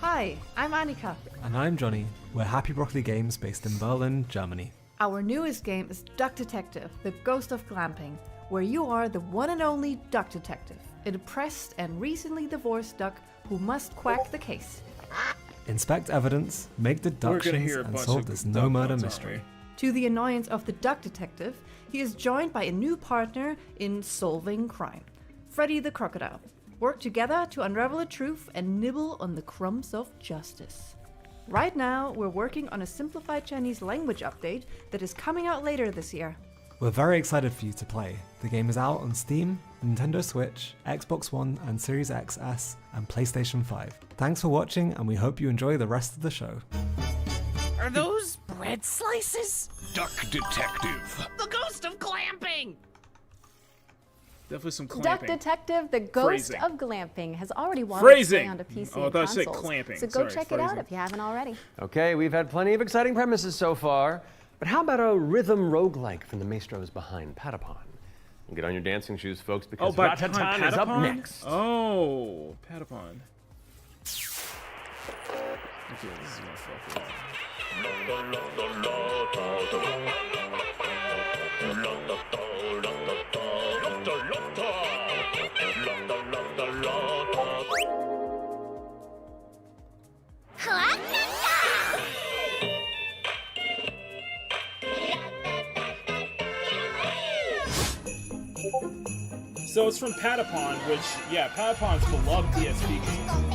S13: Hi, I'm Annika.
S14: And I'm Johnny. We're Happy Broccoli Games based in Berlin, Germany.
S13: Our newest game is Duck Detective, the Ghost of Glamping, where you are the one and only duck detective, a depressed and recently divorced duck who must quack the case.
S14: Inspect evidence, make deductions, and solve this no-murder mystery.
S13: To the annoyance of the duck detective, he is joined by a new partner in solving crime, Freddy the Crocodile. Work together to unravel the truth and nibble on the crumbs of justice. Right now, we're working on a simplified Chinese language update that is coming out later this year.
S14: We're very excited for you to play. The game is out on Steam, Nintendo Switch, Xbox One and Series XS, and PlayStation 5. Thanks for watching, and we hope you enjoy the rest of the show.
S15: Are those bread slices?
S23: Duck Detective.
S15: The Ghost of Glamping!
S1: Definitely some clamping.
S19: Duck Detective, the Ghost
S1: Phrasing.
S19: of Glamping, has already won
S1: Phrasing.
S19: onto PC
S1: Oh, I
S19: and
S1: thought I said
S19: consoles.
S1: clamping.
S19: So go
S1: Sorry,
S19: check it out
S1: phrasing.
S19: if you haven't already.
S18: Okay, we've had plenty of exciting premises so far, but how about a rhythm roguelike from the maestros behind Patapon? Well, get on your dancing shoes, folks, because
S1: by
S18: Ratatan is up
S1: Patapon?
S18: next.
S1: Oh, Patapon. Okay, this is gonna fuck with So it's from Patapon, which, yeah, Patapon's beloved PSP game.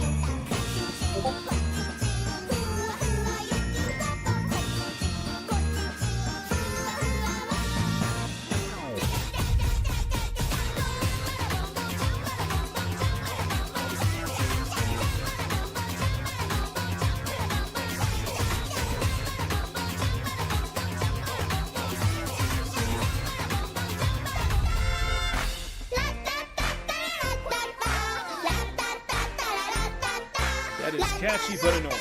S1: That is catchy but annoying.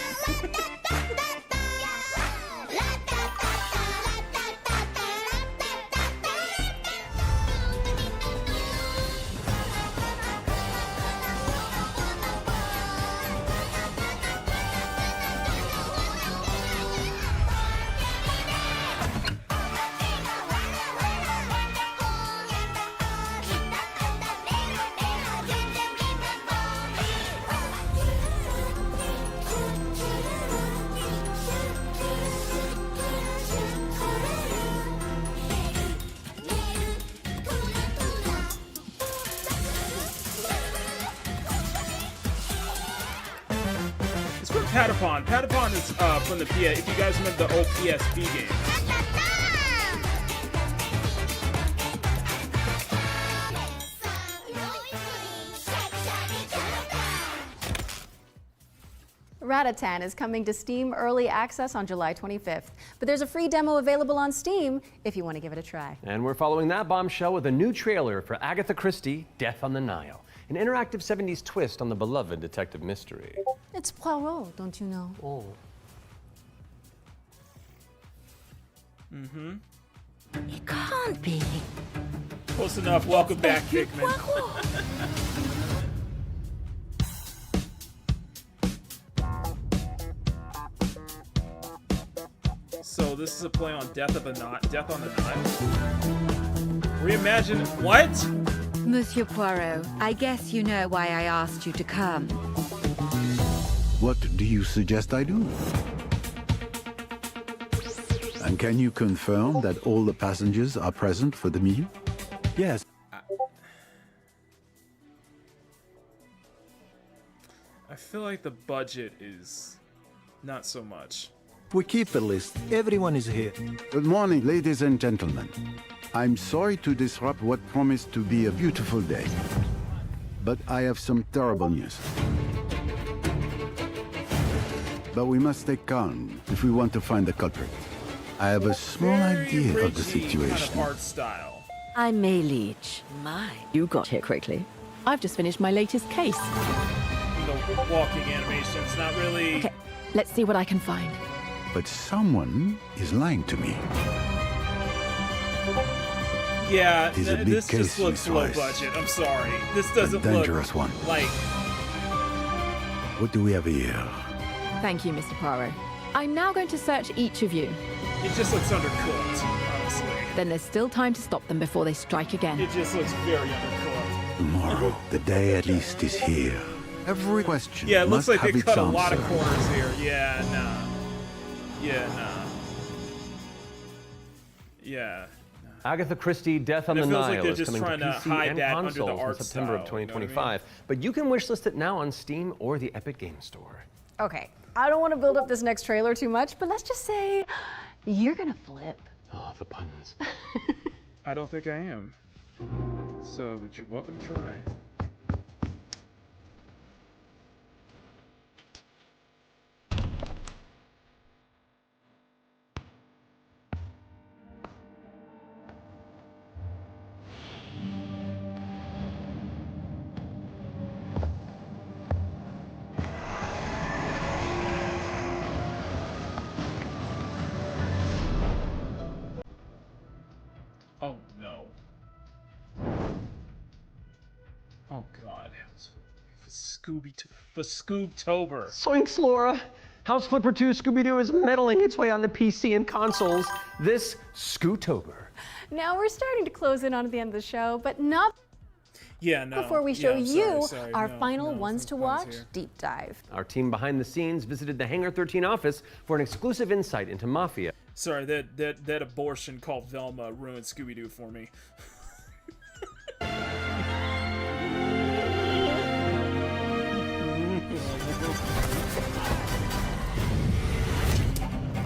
S1: Patapon. Patapon is from the PS. If you guys remember the old PSP game.
S19: Ratatan is coming to Steam Early Access on July 25th, but there's a free demo available on Steam if you want to give it a try.
S18: And we're following that bombshell with a new trailer for Agatha Christie, Death on the Nile, an interactive 70s twist on the beloved detective mystery.
S19: It's Poirot, don't you know?
S18: Oh.
S1: Mm-hmm.
S15: It can't be.
S1: Close enough. Welcome back, Hickman. So this is a play on Death on the Nile. Reimagine what?
S16: Monsieur Poirot, I guess you know why I asked you to come.
S17: What do you suggest I do? And can you confirm that all the passengers are present for the meal? Yes.
S1: I feel like the budget is not so much.
S17: We keep the list. Everyone is here. Good morning, ladies and gentlemen. I'm sorry to disrupt what promised to be a beautiful day, but I have some terrible news. But we must stay calm if we want to find the culprit. I have a small idea of the situation.
S1: Kind of art style.
S16: I'm May Leach. My, you got here quickly.
S20: I've just finished my latest case.
S1: The walking animation's not really...
S20: Okay, let's see what I can find.
S17: But someone is lying to me.
S1: Yeah,
S17: It is a big
S1: this
S17: case,
S1: just looks
S17: Miss
S1: low
S17: Rice.
S1: budget. I'm sorry. This doesn't
S17: A dangerous
S1: look
S17: one.
S1: like...
S17: What do we have here?
S20: Thank you, Mr. Poirot. I'm now going to search each of you.
S1: It just looks undercooked, honestly.
S20: Then there's still time to stop them before they strike again.
S1: It just looks very undercooked.
S17: Tomorrow, the day at least is here. Every question
S1: Yeah, it looks
S17: must
S1: like they
S17: have
S1: cut
S17: its
S1: a lot of
S17: answer.
S1: corners here. Yeah, nah. Yeah.
S18: Agatha Christie, Death on
S1: And
S18: the
S1: it feels like
S18: Nile
S1: they're
S18: is
S1: just
S18: coming to
S1: trying to
S18: PC
S1: hide
S18: and
S1: that under the
S18: consoles
S1: art
S18: in September
S1: style,
S18: of
S1: you know what I
S18: 2025. But you can wishlist it now on Steam or the Epic Games Store.
S19: Okay, I don't want to build up this next trailer too much, but let's just say you're gonna flip.
S18: Oh, the puns.
S1: I don't think I am. So, you're welcome to try. Oh no. Oh god. For Scoobtober.
S18: Zoinks, Laura! House Flipper 2 Scooby-Doo is meddling its way onto PC and consoles this Scootober.
S19: Now we're starting to close in on the end of the show, but not
S1: Yeah, no.
S19: before we show
S1: Yeah,
S19: you
S1: sorry,
S19: our
S1: no,
S19: final
S1: no,
S19: ones to
S1: some
S19: watch
S1: puns here.
S19: deep dive.
S18: Our team behind the scenes visited the Hangar 13 office for an exclusive insight into Mafia.
S1: Sorry, that abortion called Velma ruined Scooby-Doo for me.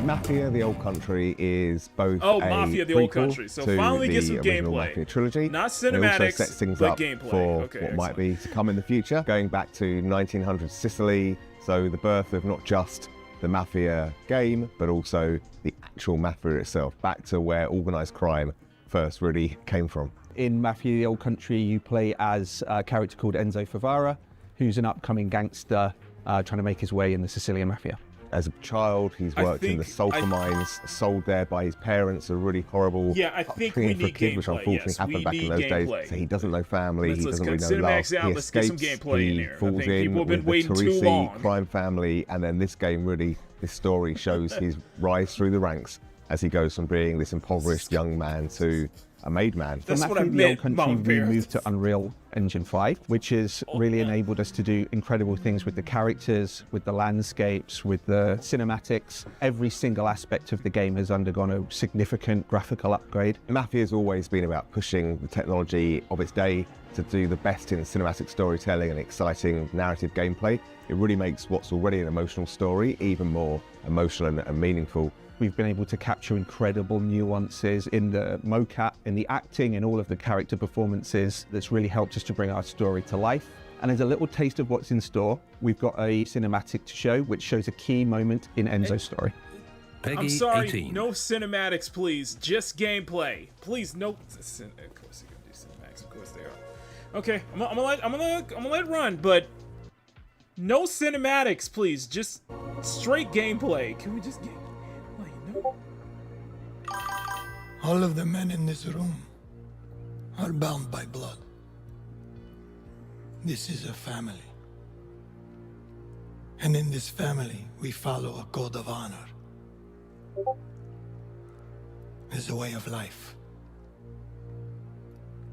S21: Mafia: The Old Country is both
S1: Oh,
S21: a
S1: Mafia: The Old
S21: prequel
S1: Country. So
S21: to
S1: finally get
S21: the
S1: some
S21: original
S1: gameplay.
S21: Mafia trilogy.
S1: Not
S21: It also
S1: cinematics,
S21: sets things
S1: but
S21: up
S1: gameplay.
S21: for
S1: Okay,
S21: what might be to come in the future, going back to 1900 Sicily. So the birth of not just the Mafia game, but also the actual Mafia itself, back to where organised crime first really came from.
S22: In Mafia: The Old Country, you play as a character called Enzo Favara, who's an upcoming gangster trying to make his way in the Sicilian Mafia.
S21: As a child, he's worked in the sulfur mines, sold there by his parents, a really horrible
S1: Yeah, I think
S21: upbringing
S1: we
S21: for a
S1: need
S21: kid, which
S1: gameplay,
S21: unfortunately
S1: yes,
S21: happened
S1: we
S21: back in
S1: need
S21: those
S1: gameplay.
S21: days. So he doesn't know family,
S1: Let's
S21: he doesn't really
S1: cut
S21: know love.
S1: cinematics out,
S21: He
S1: let's get some
S21: escapes,
S1: gameplay in
S21: he
S1: here. I
S21: falls
S1: think
S21: in
S1: people have been
S21: with the
S1: waiting too
S21: Teresi
S1: long.
S21: crime family, and then this game really, this story shows his rise through the ranks as he goes from being this impoverished young man to a made man.
S1: That's
S22: From
S1: what I
S22: Mafia: The Old
S1: meant,
S22: Country,
S1: Mama
S22: we
S1: Bear.
S22: moved to Unreal Engine 5, which has really enabled us to do incredible things with the characters, with the landscapes, with the cinematics. Every single aspect of the game has undergone a significant graphical upgrade.
S21: Mafia has always been about pushing the technology of its day to do the best in cinematic storytelling and exciting narrative gameplay. It really makes what's already an emotional story even more emotional and meaningful.
S22: We've been able to capture incredible nuances in the mocap, in the acting, in all of the character performances. That's really helped us to bring our story to life. And as a little taste of what's in store, we've got a cinematic to show, which shows a key moment in Enzo's story.
S1: I'm sorry, no cinematics, please. Just gameplay. Please, no. Of course they're gonna do cinematics. Of course they are. Okay, I'm gonna let it run, but no cinematics, please. Just straight gameplay. Can we just get?
S2: All of the men in this room are bound by blood. This is a family. And in this family, we follow a code of honor. It's a way of life.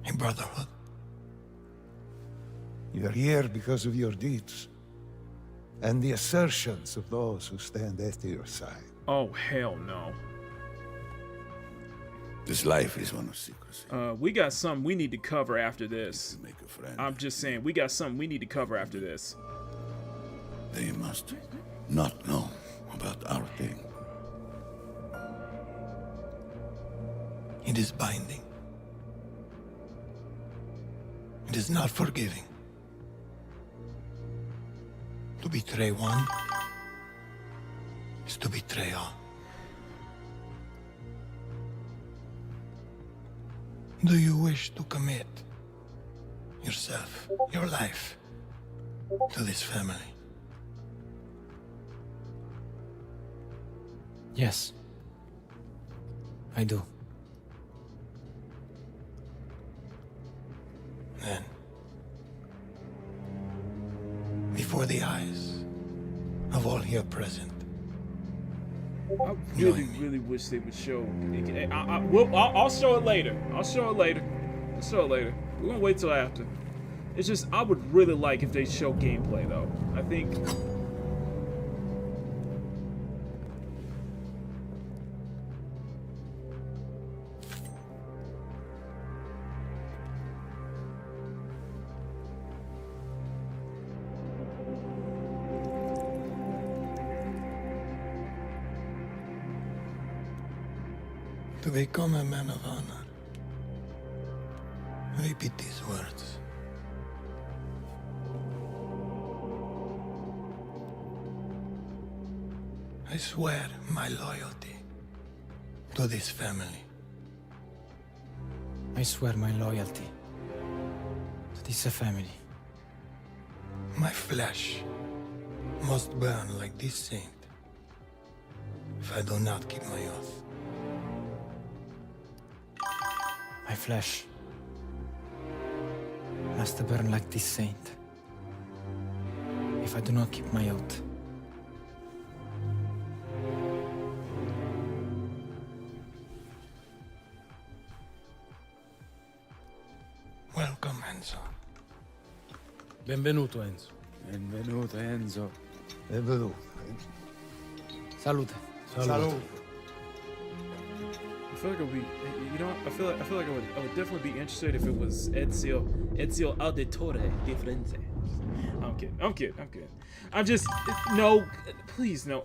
S2: A brotherhood.
S4: You're here because of your deeds and the assertions of those who stand at your side.
S1: Oh, hell no.
S4: This life is one of secrecy.
S1: We got something we need to cover after this.
S4: Make a friend.
S1: I'm just saying, we got something we need to cover after this.
S4: They must not know about our thing.
S2: It is binding. It is not forgiving. To betray one is to betray all. Do you wish to commit yourself, your life, to this family?
S7: Yes, I do.
S2: Then, before the eyes of all here present,
S1: I really wish they would show. I'll show it later. I'll show it later. We're gonna wait till after. It's just, I would really like if they show gameplay though. I think.
S2: to become a man of honor, repeat these words. I swear my loyalty to this family.
S7: I swear my loyalty to this family.
S2: My flesh must burn like this saint if I do not keep my oath.
S7: My flesh must burn like this saint if I do not keep my oath.
S2: Welcome, Enzo.
S7: Benvenuto, Enzo. Benvenuto, Enzo.
S4: Benvenuto.
S7: Salute.
S4: Salute.
S1: I feel like it would be, you know, I feel like I would definitely be interested if it was Ezio Auditore Differente. I'm kidding. I'm just, no, please, no,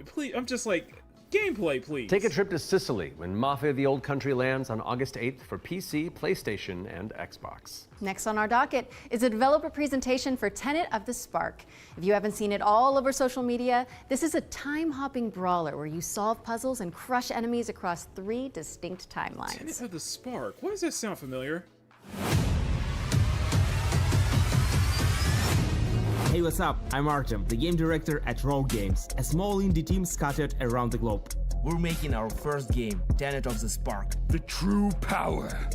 S1: please, I'm just like, gameplay, please.
S18: Take a trip to Sicily when Mafia: The Old Country lands on August 8th for PC, PlayStation, and Xbox.
S19: Next on our docket is a developer presentation for Tenet of the Spark. If you haven't seen it all over social media, this is a time-hopping brawler where you solve puzzles and crush enemies across 3 distinct timelines.
S1: Tenet of the Spark. Why does that sound familiar?
S24: Hey, what's up? I'm Artem, the game director at Futrue Games, a small indie team scattered around the globe. We're making our first game, Tenet of the Spark.
S23: The true power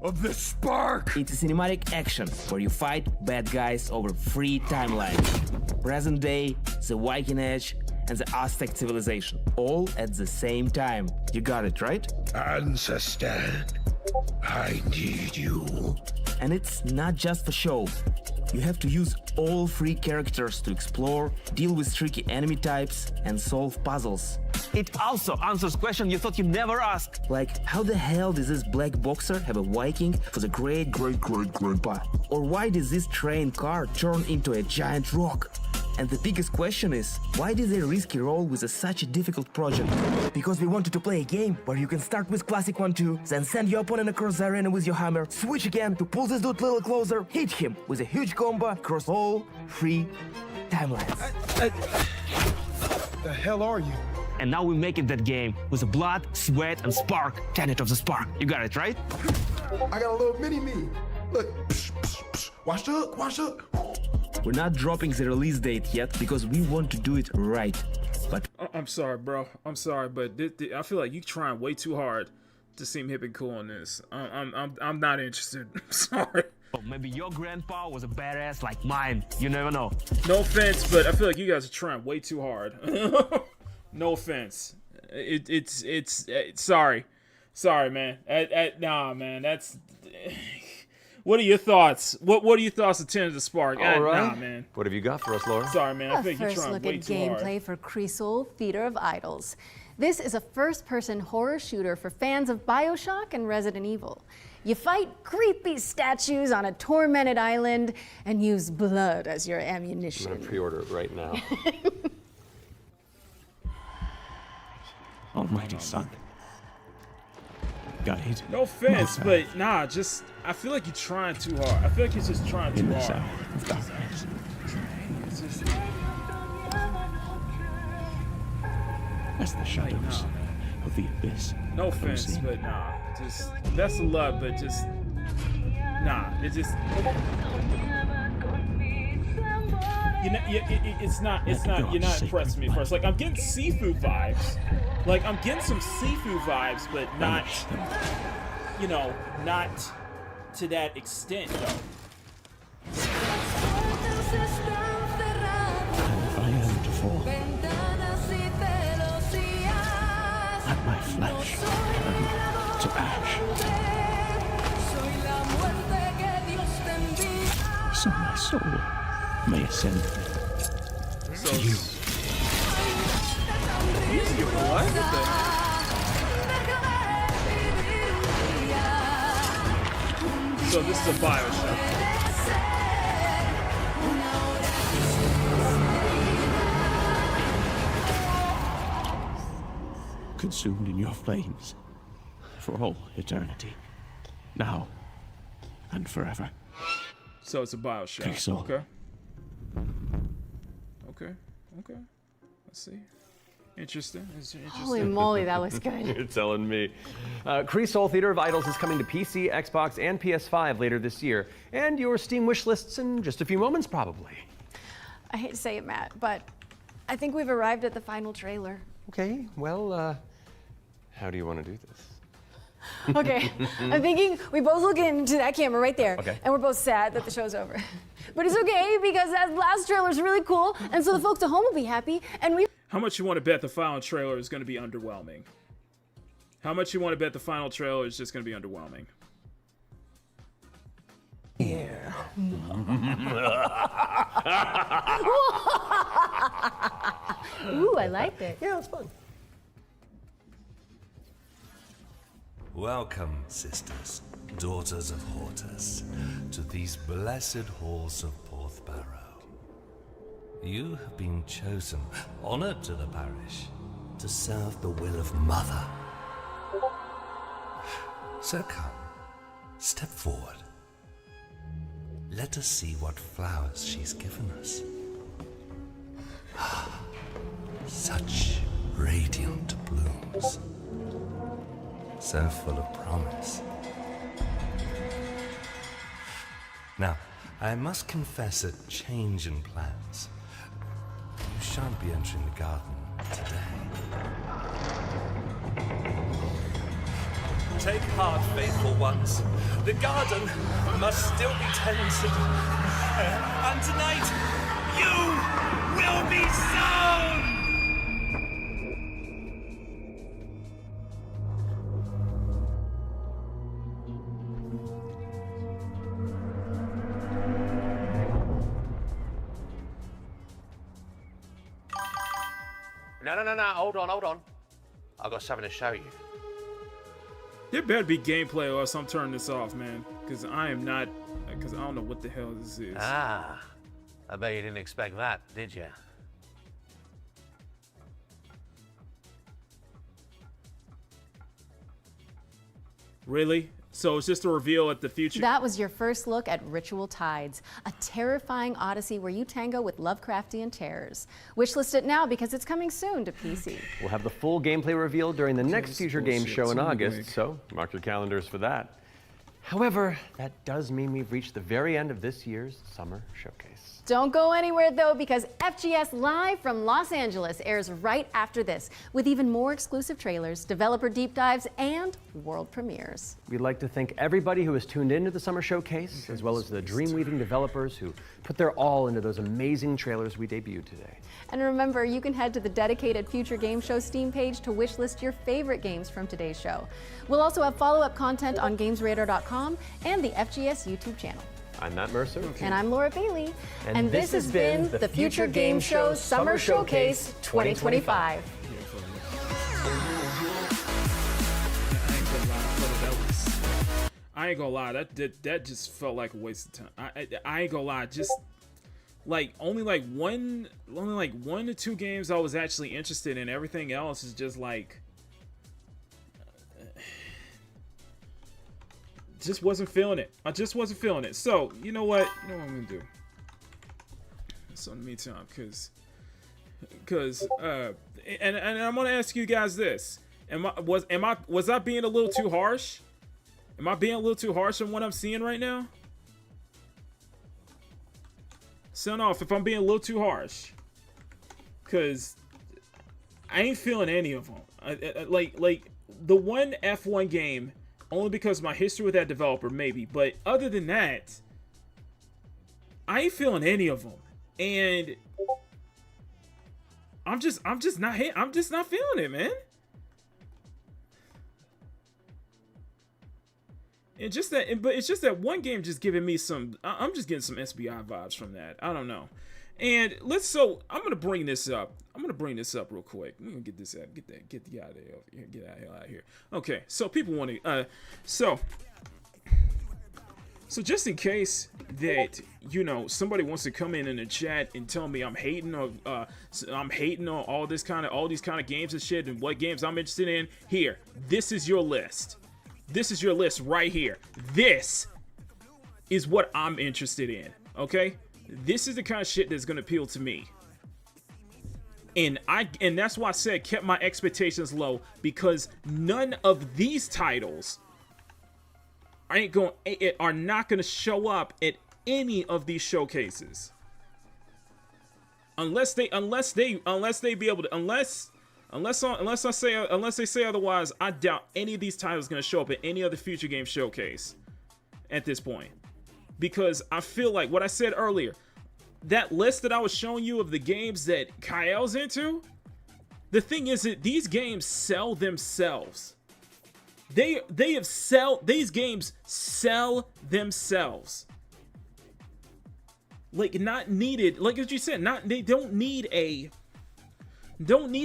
S23: of the spark!
S24: It's a cinematic action where you fight bad guys over 3 timelines. Present day, the Viking Age, and the Aztec civilization, all at the same time. You got it, right?
S23: Ancestor, I need you.
S24: And it's not just for show. You have to use all 3 characters to explore, deal with tricky enemy types, and solve puzzles. It also answers questions you thought you'd never ask. Like, how the hell does this black boxer have a Viking for the great-great-great-grandpa? Or why does this train car turn into a giant rock? And the biggest question is, why did they risk a role with such a difficult project? Because we wanted to play a game where you can start with classic 1-2, then send your opponent across the arena with your hammer, switch again to pull this dude a little closer, hit him with a huge combo across all 3 timelines.
S23: The hell are you?
S24: And now we're making that game with the blood, sweat, and spark. Tenet of the Spark. You got it, right?
S23: I got a little mini-me. Look, watch the hook, watch the hook.
S24: We're not dropping the release date yet because we want to do it right. But
S1: I'm sorry, bro. I'm sorry, but I feel like you trying way too hard to seem hip and cool on this. I'm not interested. Sorry.
S24: Oh, maybe your grandpa was a badass like mine. You never know.
S1: No offense, but I feel like you guys are trying way too hard. No offense. It's sorry, man. Nah, man. That's. What are your thoughts? What are your thoughts of Tenet of the Spark?
S18: All right.
S1: Nah, man.
S18: What have you got for us, Laura?
S1: Sorry, man. I
S19: A
S1: think you're
S19: first
S1: trying
S19: look
S1: way
S19: at
S1: too hard.
S19: gameplay for Creasol, Theater of Idols. This is a first-person horror shooter for fans of BioShock and Resident Evil. You fight creepy statues on a tormented island and use blood as your ammunition.
S18: I'm gonna pre-order it right now.
S24: Almighty Son. Guide.
S1: No offense, but nah, just I feel like you're trying too hard. I feel like you're just trying too hard. It's just,
S24: As the shadows of the abyss.
S1: no offense, but nah, just best of luck, but just nah, it just. It's not. You're not impressing me first. Like I'm getting seafood vibes. Like I'm getting some seafood vibes, but not. You know, not to that extent though.
S24: And if I am to fall, let my flesh turn to ash. So my soul may ascend to you.
S1: So this is a BioShock.
S24: Consumed in your flames for all eternity, now and forever.
S1: So it's a BioShock.
S24: Creasol.
S1: Okay. Let's see. Interesting.
S19: Holy moly, that looks good.
S18: You're telling me. Creasol Theater of Idols is coming to PC, Xbox, and PS5 later this year, and your Steam wish lists in just a few moments, probably.
S19: I hate to say it, Matt, but I think we've arrived at the final trailer.
S18: Okay, well, how do you want to do this?
S19: Okay, I'm thinking we both look into that camera right there,
S18: Okay.
S19: and we're both sad that the show's over. But it's okay because that last trailer is really cool, and so the folks at home will be happy, and we.
S1: How much you want to bet the final trailer is going to be underwhelming? How much you want to bet the final trailer is just going to be underwhelming?
S23: Yeah.
S19: Ooh, I liked it.
S18: Yeah, it's fun.
S3: Welcome, sisters, daughters of Hortus, to these blessed halls of Porthbarrow. You have been chosen, honored to the parish, to serve the will of Mother. So come, step forward. Let us see what flowers she's given us. Such radiant blooms. So full of promise. Now, I must confess a change in plans. You shan't be entering the garden today. Take heart, faithful ones. The garden must still be tended. And tonight, you will be sown!
S5: No, hold on. I've got something to show you.
S1: There better be gameplay or else I'm turning this off, man. Because I am not, because I don't know what the hell this is.
S5: Ah, I bet you didn't expect that, did you?
S1: Really? So it's just a reveal at the future?
S19: That was your first look at Ritual Tides, a terrifying odyssey where you tango with Lovecraftian terrors. Wishlist it now because it's coming soon to PC.
S18: We'll have the full gameplay reveal during the next Future Games Show in August, so mark your calendars for that. However, that does mean we've reached the very end of this year's Summer Showcase.
S19: Don't go anywhere though, because FGS Live from Los Angeles airs right after this, with even more exclusive trailers, developer deep dives, and world premieres.
S18: We'd like to thank everybody who has tuned into the Summer Showcase, as well as the Dreamweaving developers who put their all into those amazing trailers we debuted today.
S19: And remember, you can head to the dedicated Future Game Show Steam page to wishlist your favorite games from today's show. We'll also have follow-up content on GamesRadar.com and the FGS YouTube channel.
S18: I'm Matt Mercer.
S19: And I'm Laura Bailey. And this has been the Future Game Show Summer Showcase 2025.
S1: I ain't gonna lie, that just felt like a waste of time. I ain't gonna lie, just like only like one to two games I was actually interested in. Everything else is just like just wasn't feeling it. I just wasn't feeling it. So you know what I'm gonna do. So in the meantime, and I'm gonna ask you guys this: was I being a little too harsh? Am I being a little too harsh on what I'm seeing right now? Sound off if I'm being a little too harsh, cause I ain't feeling any of them. Like the one F1 game, only because of my history with that developer, maybe. But other than that, I ain't feeling any of them, and I'm just not feeling it, man. It's just that one game just giving me some. I'm just getting some SBI vibes from that. I don't know. And I'm gonna bring this up. Real quick. We're gonna get this out. Get the out of here. Get out of here. Okay. So people want to. So just in case that somebody wants to come in the chat and tell me I'm hating on all these kind of games and shit and what games I'm interested in. Here, this is your list. This is your list right here. This is what I'm interested in. Okay. This is the kind of shit that's gonna appeal to me, and that's why I said kept my expectations low, because none of these titles are not gonna show up at any of these showcases unless they say otherwise. I doubt any of these titles gonna show up at any other Future Game Showcase at this point. Because I feel like what I said earlier, that list that I was showing you of the games that Kyle's into, the thing is that these games sell themselves. These games sell themselves. Like, not needed, like as you said, they don't need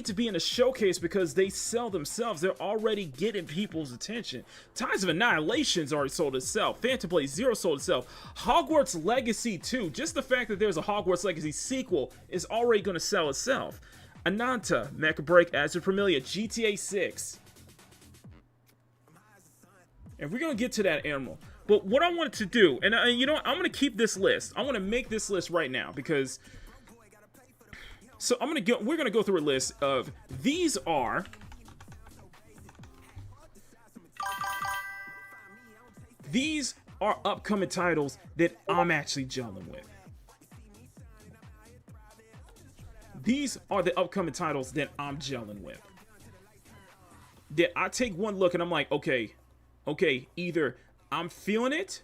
S1: to be in a showcase because they sell themselves. They're already getting people's attention. Tides of Annihilation's already sold itself. Phantom Blade Zero sold itself. Hogwarts Legacy 2, just the fact that there's a Hogwarts Legacy sequel is already going to sell itself. Ananta, Mecha Break, Azure Familia, GTA 6. And we're going to get to that, Emerald. But what I wanted to do, and I'm going to keep this list. I want to make this list right now because... So we're gonna go through a list of these are upcoming titles that I'm actually gelling with. These are the upcoming titles that I'm gelling with. That I take one look and I'm like, okay, either I'm feeling it,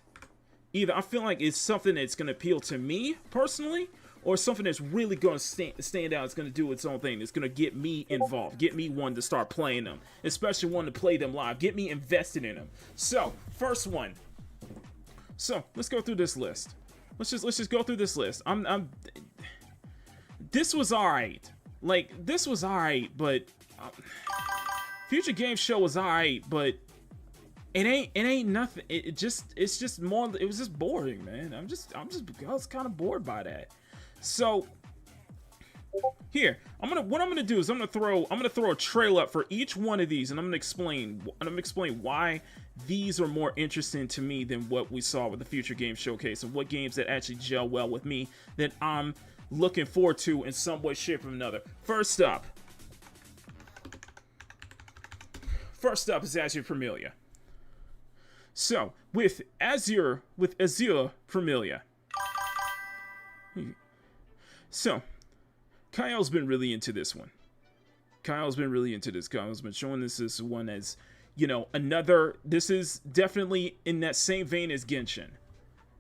S1: either I feel like it's something that's gonna appeal to me personally, or something that's really going to stand out. It's going to do its own thing. It's going to get me involved. Get me one to start playing them. Especially one to play them live. Get me invested in them. So, first one. So, let's go through this list. Let's just go through this list. This was alright. Like, this was alright, but Future Games Show was alright, but it ain't nothing. It's just more. It was just boring, man. I was kind of bored by that. So here, what I'm gonna do is I'm gonna throw a trail up for each one of these, and I'm gonna explain why these are more interesting to me than what we saw with the Future Games Showcase, and what games that actually gel well with me that I'm looking forward to in some way, shape, or another. First up is Azure Familia. So with Azure Familia, so Kyle's been really into this one. Kyle's been showing this one as, you know, this is definitely in that same vein as Genshin.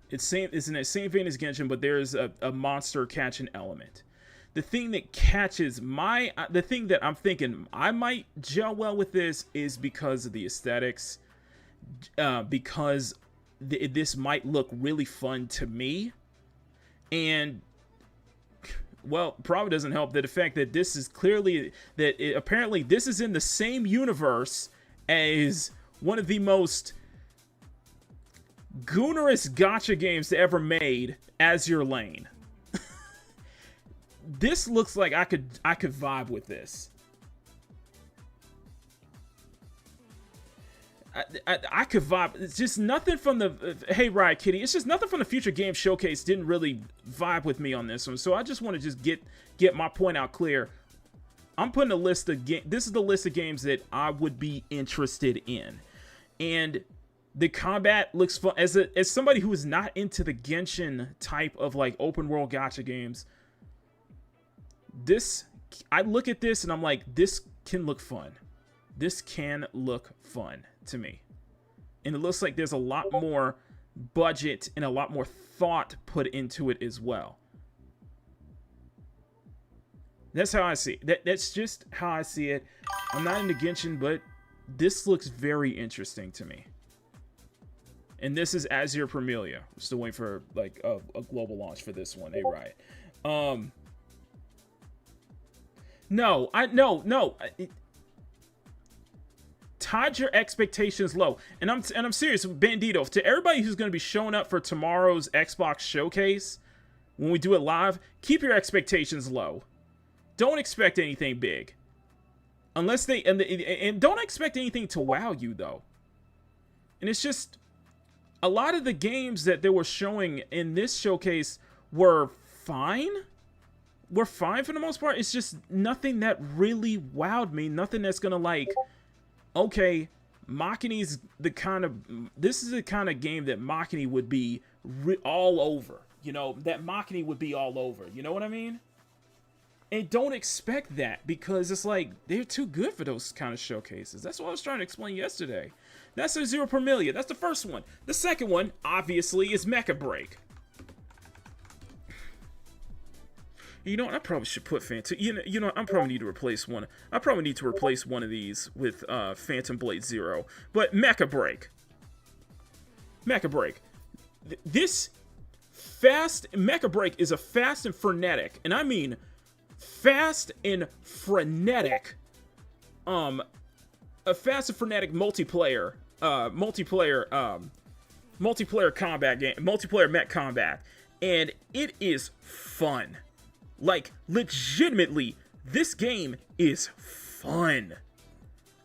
S1: It's in that same vein as Genshin, but there's a monster catching element. The thing that the thing that I'm thinking I might gel well with this is because of the aesthetics, because this might look really fun to me, and well, probably doesn't help the fact that this is clearly apparently this is in the same universe as one of the most goonerous gacha games ever made, Azure Lane. This looks like I could vibe with this. I could vibe. It's just nothing from the hey Riot Kitty. It's just nothing from the Future Games Showcase didn't really vibe with me on this one. So I just want to just get my point out clear. I'm putting a list of this is the list of games that I would be interested in, and the combat looks fun. As somebody who is not into the Genshin type of like open world gacha games, I look at this and I'm like, this can look fun. This can look fun to me. And it looks like there's a lot more budget and a lot more thought put into it as well. That's how I see it. That's just how I see it. I'm not into Genshin, but this looks very interesting to me. And this is Azure Familia. We're still waiting for like a global launch for this one. Hey, Riot. No. Tied your expectations low, and I'm serious, Bandito. To everybody who's going to be showing up for tomorrow's Xbox showcase, when we do it live, keep your expectations low. Don't expect anything big, unless and don't expect anything to wow you though. And it's just a lot of the games that they were showing in this showcase were fine. We're fine for the most part. It's just nothing that really wowed me. Nothing that's gonna like, okay, Makini's this is the kind of game that Makini would be all over. You know, that Makini would be all over. You know what I mean? And don't expect that, because it's like they're too good for those kind of showcases. That's what I was trying to explain yesterday. That's a Azure Familia. That's the first one. The second one, obviously, is Mecha Break. You know what? I probably should put Phantom. You know, I probably need to replace one. I probably need to replace one of these with Phantom Blade Zero. But Mecha Break. This Mecha Break is a fast and frenetic, and I mean fast and frenetic. A fast and frenetic multiplayer combat game, multiplayer mech combat, and it is fun. Like, legitimately, this game is fun.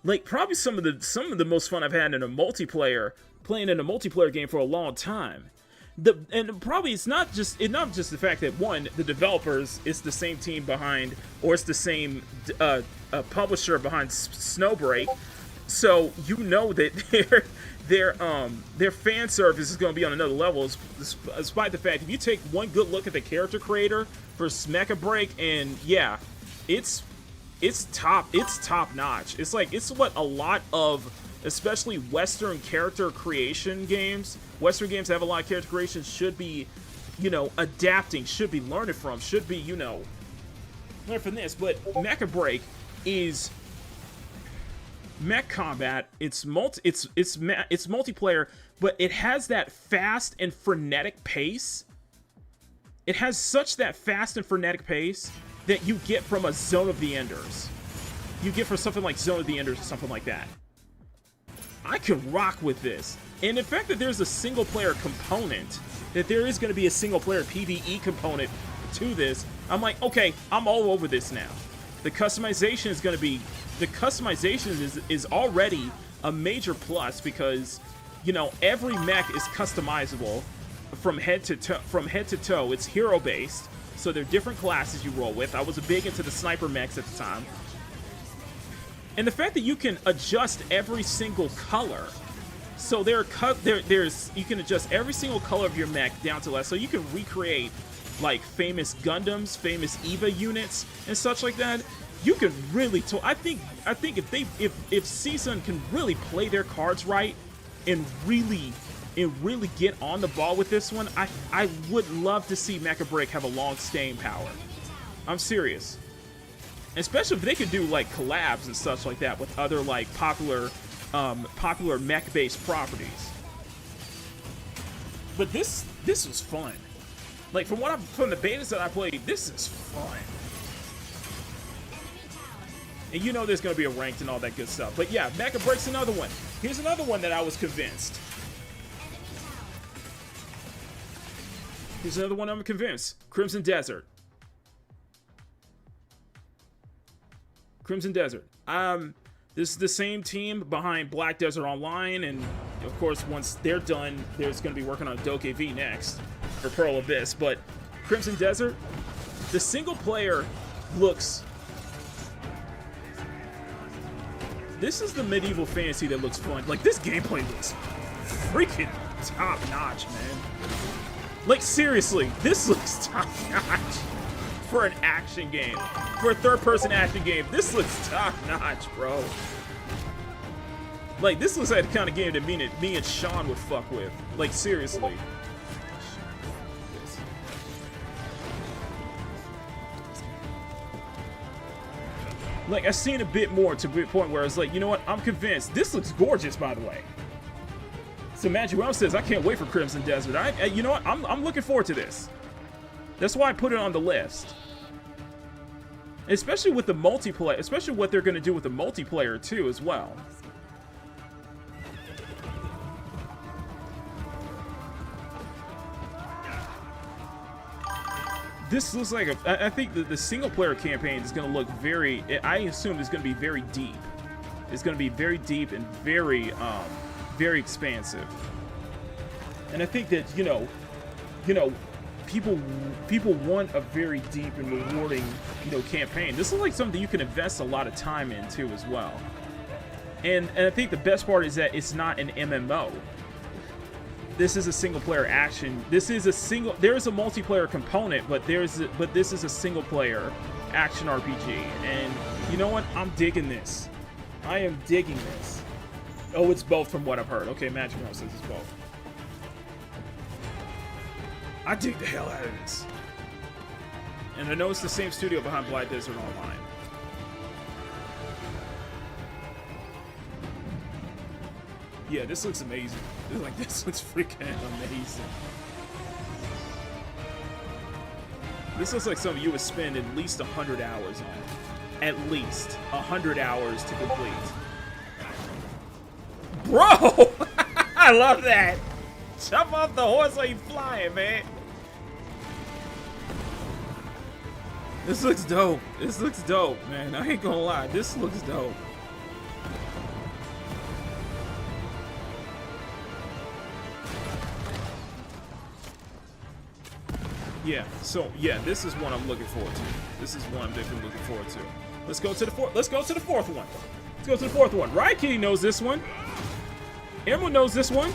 S1: Like, probably some of the most fun I've had in playing in a multiplayer game for a long time. And probably it's not just the fact that, one, the developers is the same team behind, or it's the same publisher behind Snowbreak, so you know that their fan service is going to be on another level, despite the fact if you take one good look at the character creator for Mecha Break, and yeah, it's top notch. It's what a lot of, especially Western character creation games, Western games that have a lot of character creation should be, you know, adapting, should be learning from, should be, you know, learn from this. But Mecha Break is mech combat. It's multiplayer, but it has that fast and frenetic pace. It has such that fast and frenetic pace that you get from a Zone of the Enders. You get from something like Zone of the Enders or something like that. I can rock with this. And the fact that there's a single-player component, that there is going to be a single-player PvE component to this, I'm like, okay, I'm all over this now. The customization is going to be... The customization is already a major plus because, you know, every mech is customizable from head to toe. It's hero-based, so there are different classes you roll with. I was big into the sniper mechs at the time. And the fact that you can adjust every single color, so you can adjust every single color of your mech down to less, so you can recreate like famous Gundams, famous EVA units, and such like that. You can really, I think if Season can really play their cards right and really get on the ball with this one, I would love to see Mecha Break have a long staying power. I'm serious. Especially if they could do like collabs and such like that with other like popular mech-based properties. But this was fun. Like from the betas that I played, this is fun. And you know there's gonna be a ranked and all that good stuff. But yeah, Mecha Break's another one. Here's another one that I was convinced. Here's another one I'm convinced. Crimson Desert. Crimson Desert. This is the same team behind Black Desert Online, and of course, once they're done, there's going to be working on Doke V next for Pearl Abyss. But Crimson Desert, the single player looks. This is the medieval fantasy that looks fun. Like this gameplay looks freaking top notch, man. Like seriously, this looks top notch. For an action game, for a third-person action game, this looks top-notch, bro. Like, this looks like the kind of game that me and Sean would fuck with. Like, seriously. Like, I've seen a bit more to the point where it's like, you know what? I'm convinced. This looks gorgeous, by the way. So Magic Realm says, I can't wait for Crimson Desert. You know what? I'm looking forward to this. That's why I put it on the list. Especially with the multiplayer, especially what they're going to do with the multiplayer too as well. This looks like I think the single player campaign is going to look very, I assume it's going to be very deep. It's going to be very deep and very expansive. And I think that, you know, people want a very deep and rewarding, you know, campaign. This is like something you can invest a lot of time into as well. And I think the best part is that it's not an MMO. This is a single player action. There is a multiplayer component, but this is a single player action RPG. And you know what? I'm digging this. I am digging this. Oh, it's both from what I've heard. Okay, Magic Realm says it's both. I dig the hell out of this. And I know it's the same studio behind Black Desert Online. Yeah, this looks amazing. This looks freaking amazing. This looks like something you would spend at least 100 hours on. At least 100 hours to complete. Bro! I love that! Jump off the horse while you flying, man. This looks dope. This looks dope, man. I ain't gonna lie. This looks dope. Yeah, so yeah, this is one I'm looking forward to. This is one I'm definitely looking forward to. Let's go to the fourth one. Let's go to the fourth one. Riot Kitty knows this one. Emerald knows this one.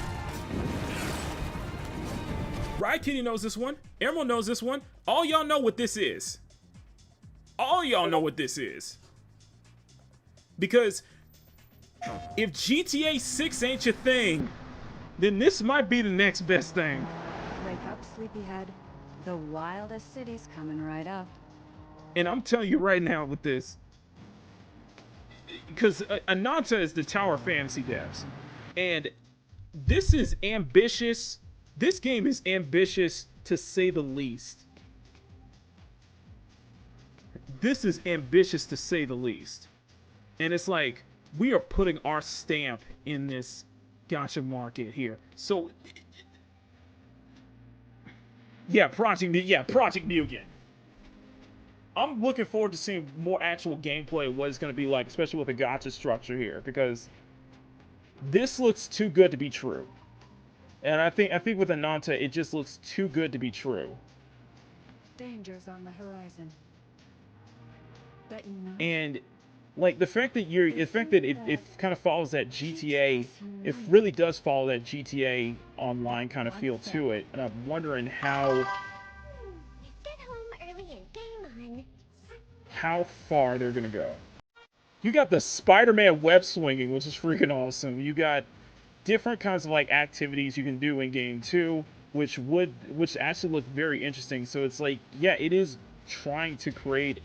S1: Riot Kitty knows this one. Emerald knows this one. All y'all know what this is. All y'all know what this is. Because if GTA 6 ain't your thing, then this might be the next best thing.
S15: Wake up, sleepyhead. The wildest city's coming right up.
S1: And I'm telling you right now with this, because Ananta is the Tower Fantasy devs, and this is ambitious. This game is ambitious to say the least. this is ambitious to say the least. And it's like, we are putting our stamp in this gacha market here. So, yeah, Project Mugen. I'm looking forward to seeing more actual gameplay of what it's going to be like, especially with the gacha structure here, because this looks too good to be true. And I think with Ananta, it just looks too good to be true.
S15: Dangers on the horizon. But you know.
S1: And like the fact that it kind of follows that GTA, it really does follow that GTA Online kind of feel to it. And I'm wondering how far they're gonna go. You got the Spider-Man web swinging, which is freaking awesome. You got different kinds of like activities you can do in game too, which actually look very interesting. So it's like, yeah, it is trying to create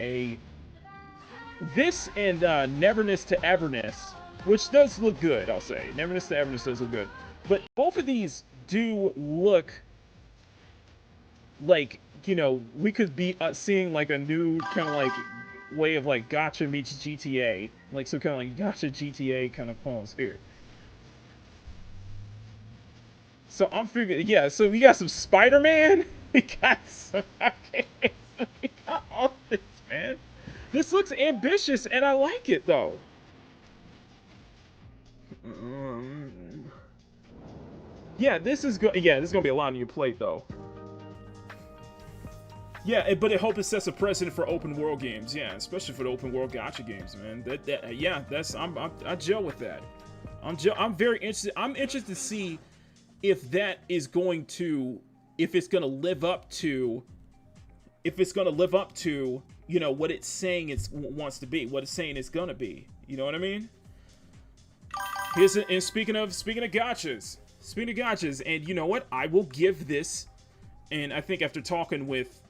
S1: this and Neverness to Everness, which does look good, I'll say. Neverness to Everness does look good. But both of these do look like, you know, we could be seeing like a new kind of like way of like gacha meets GTA. Like some kind of like gacha GTA kind of pose here. So I'm figuring, yeah, so we got some Spider-Man. We got some, we got all this, man. This looks ambitious, and I like it, though. Yeah, this is gonna be a lot on your plate, though. Yeah, but I hope it sets a precedent for open world games. Yeah, especially for the open world gacha games, man. I gel with that. I'm very interested. I'm interested to see if that is going to, if it's gonna live up to, you know, what it's saying it wants to be, what it's saying it's gonna be. You know what I mean? And speaking of gachas, and you know what? I will give this, and I think after talking with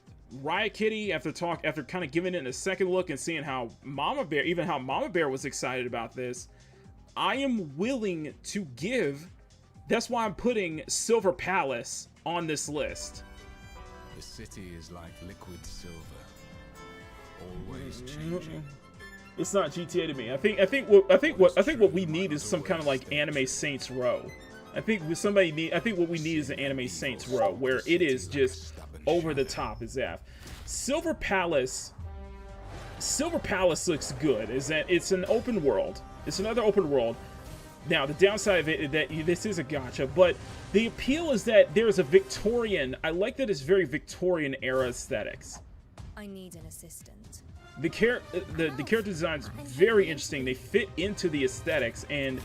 S1: Riot Kitty, after kind of giving it a second look and seeing how Mama Bear was excited about this, I am willing to give. That's why I'm putting Silver Palace on this list.
S6: The city is like liquid silver, always changing.
S1: It's not GTA to me. I think what we need is some kind of like anime Saints Row. I think what we need is an anime Saints Row where it is just over the top as F. Silver Palace looks good. Is that it's an open world. It's another open world. Now, the downside of it is that this is a gacha, but the appeal is that there's a Victorian. I like that it's very Victorian era aesthetics.
S9: I need an assistant.
S1: The character design's very interesting. They fit into the aesthetics, and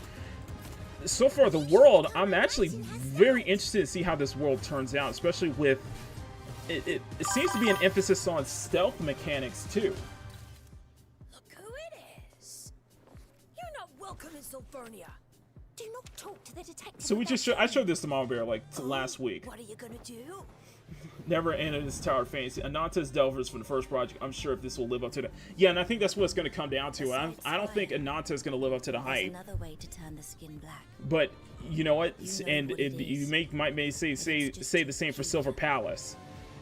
S1: so far the world, I'm actually very interested to see how this world turns out, especially with it seems to be an emphasis on stealth mechanics too.
S9: Look who it is. You're not welcome in Silvernia. Do not talk to the detective.
S1: So I showed this to Mama Bear like last week.
S9: What are you gonna do?
S1: Never entered this tower of fantasy. Ananta's Delvers from the first project. I'm sure if this will live up to the. Yeah, and I think that's what it's going to come down to. I don't think Ananta is going to live up to the hype.
S9: Another way to turn the skin black.
S1: But you know what? You might say the same for Silver Palace,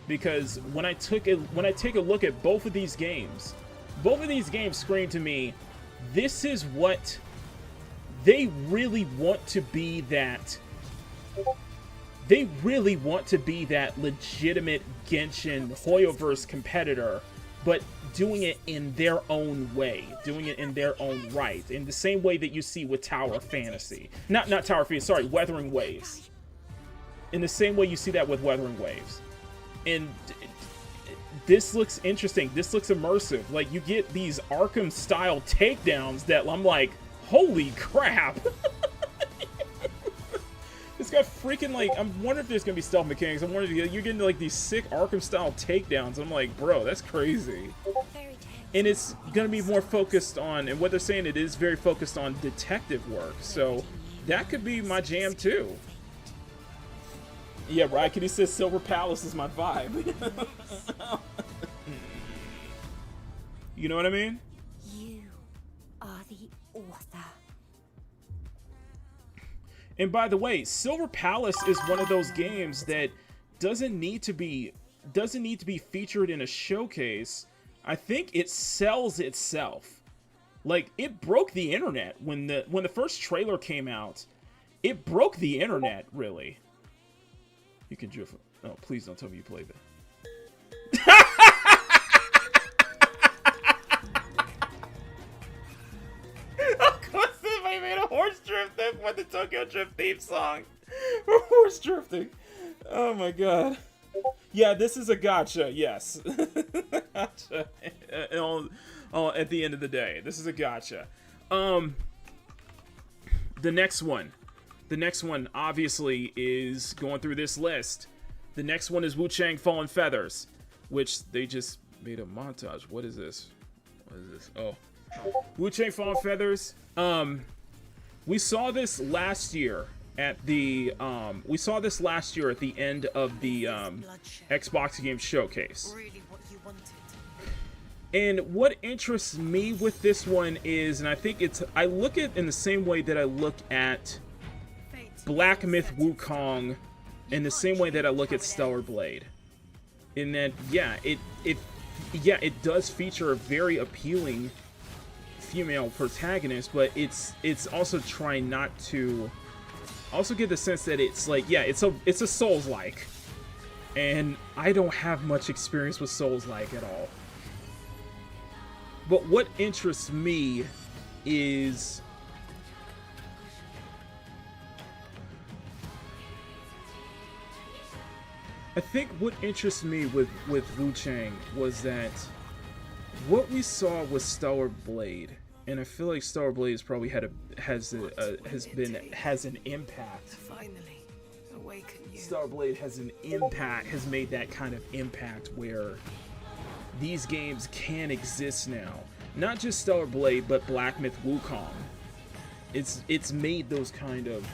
S1: because when I take a look at both of these games scream to me, this is what they really want to be. They really want to be that legitimate Genshin Hoyoverse competitor, but doing it in their own way, doing it in their own right, in the same way that you see with Tower of Fantasy. Not Tower of Fantasy, sorry, Wuthering Waves. In the same way you see that with Wuthering Waves. And this looks interesting. This looks immersive. Like, you get these Arkham-style takedowns that I'm like, holy crap! It's got freaking, like, I'm wondering if there's gonna be stealth mechanics. I'm wondering if you're getting, like, these sick Arkham-style takedowns. I'm like, bro, that's crazy. And it's gonna be more focused on, and what they're saying, it is very focused on detective work. So that could be my jam, too. Yeah, right, Kitty says Silver Palace is my vibe. You know what I mean?
S9: You are the author.
S1: And by the way, Silver Palace is one of those games that doesn't need to be featured in a showcase I think it sells itself. Like, it broke the internet when the first trailer came out. It broke the internet, really. You can drift. Oh, please don't tell me you played that. Of course, somebody made a horse drift thing with the Tokyo Drift theme song. Horse drifting. Oh my god. Yeah, this is a gotcha. Yes. Gotcha. At the end of the day, this is a gotcha. The next one obviously is going through this list. The next one is Wu-Chang Fallen Feathers, which they just made a montage. What is this? Oh, Wu-Chang Fallen Feathers. We saw this last year at the end of the Xbox Games Showcase. And what interests me with this one is, and I look at it in the same way that I look at Black Myth Wukong, in the same way that I look at Stellar Blade. In that, it does feature a very appealing female protagonist, but it's also trying not to also get the sense that it's like, yeah, it's a Souls-like. And I don't have much experience with Souls-like at all. But what interests me is I think what interests me with Wu-Chang was that what we saw with Stellar Blade, and I feel like Stellar Blade has probably has an impact.
S8: Finally, awaken you.
S1: Stellar Blade has made that kind of impact where these games can exist now. Not just Stellar Blade, but Black Myth Wukong. It's made those kind of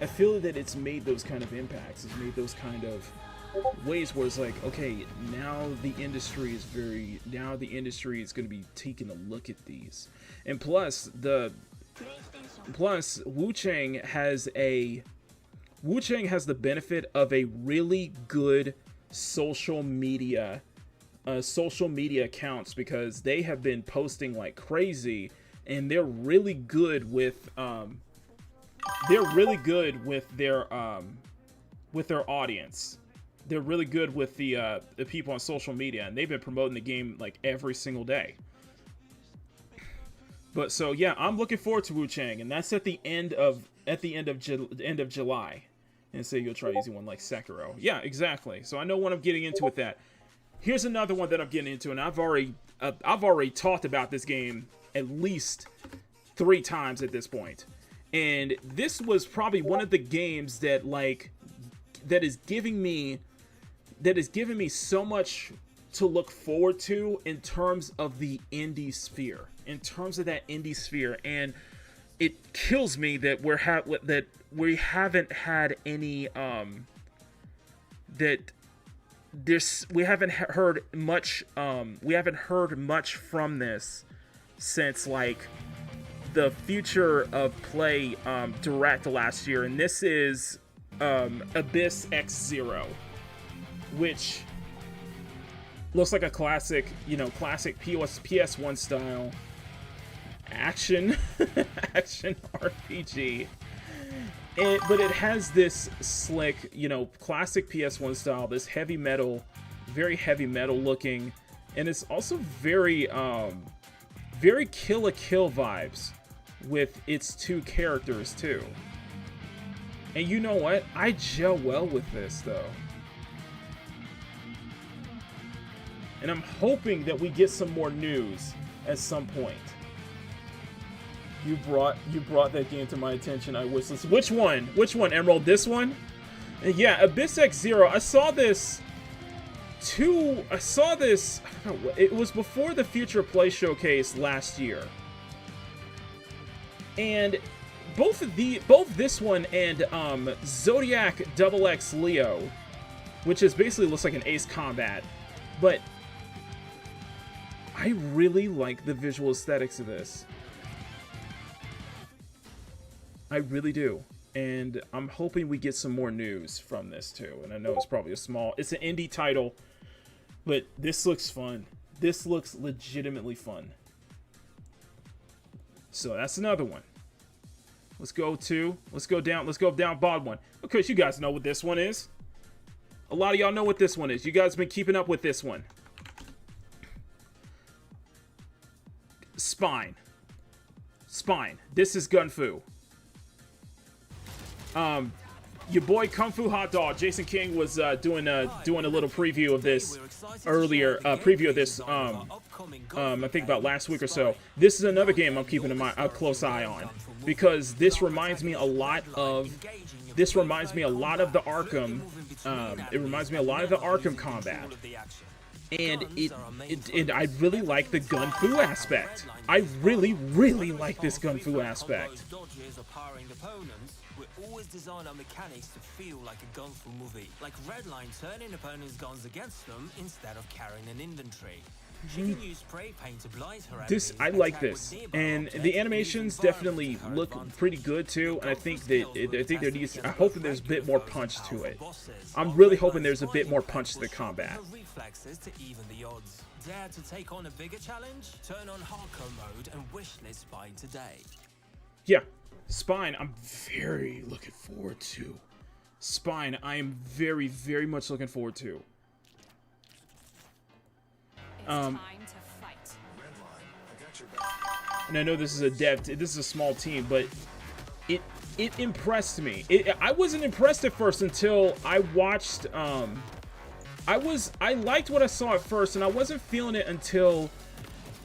S1: I feel that it's made those kind of impacts. It's made those kind of ways where it's like, okay, now the industry is going to be taking a look at these. And plus Wu-Chang has the benefit of a really good social media accounts, because they have been posting like crazy, and they're really good with their audience. They're really good with the people on social media, and they've been promoting the game like every single day. But so yeah, I'm looking forward to Wu-Chang, and that's at the end of July. And say you'll try using one like Sekiro. Yeah, exactly. So I know what I'm getting into with that. Here's another one that I'm getting into, and I've already talked about this game at least 3 times at this point. And this was probably one of the games that is giving me so much to look forward to in terms of the indie sphere. In terms of that indie sphere, and it kills me that we haven't had any we haven't heard much from this since like the Future of Play Direct last year, and this is Abyss X-Zero, which looks like a classic PS1 style action RPG. But it has this slick, classic PS1 style, this heavy metal, very heavy metal looking, and it's also very Kill la Kill vibes with its 2 characters too. And you know what? I gel well with this though. And I'm hoping that we get some more news at some point. You brought that game to my attention. I wish this. Which one, Emerald? This one? Yeah, Abyss X-Zero. I saw this. It was before the Future Play Showcase last year. And both this one and Zodiac XX Leo, which is basically looks like an Ace Combat, but I really like the visual aesthetics of this. I really do. And I'm hoping we get some more news from this too. And I know it's probably it's an indie title. But this looks fun. This looks legitimately fun. So that's another one. Let's go down bottom one. Okay, you guys know what this one is. A lot of y'all know what this one is. You guys have been keeping up with this one. Spine. This is Gunfu. Your boy Kung Fu Hot Dog, Jason King, was doing a little preview of this earlier. I think about last week or so. This is another game I'm keeping a close eye on because this reminds me a lot of the Arkham. It reminds me a lot of the Arkham combat. And I really like the Gun Fu aspect. I really like this Gun Fu aspect.
S10: We're always designing our mechanics to feel like a Gun Fu movie. Like Redline turning opponents' guns against them instead of carrying an inventory. She can use spray paint to blind her enemies.
S1: I like this, and the animations definitely look pretty good too. And I think I'm hoping there's a bit more punch to it. I'm really hoping there's a bit more punch to the combat.
S10: Reflexes to even the odds. Dare to take on a bigger challenge? Turn on hardcore mode and wishlist Spine today.
S1: Yeah, Spine. I'm very looking forward to. Spine. I am very much looking forward to. And I know this is a small team, but it impressed me. I wasn't impressed at first until I watched. I liked what I saw at first, and I wasn't feeling it until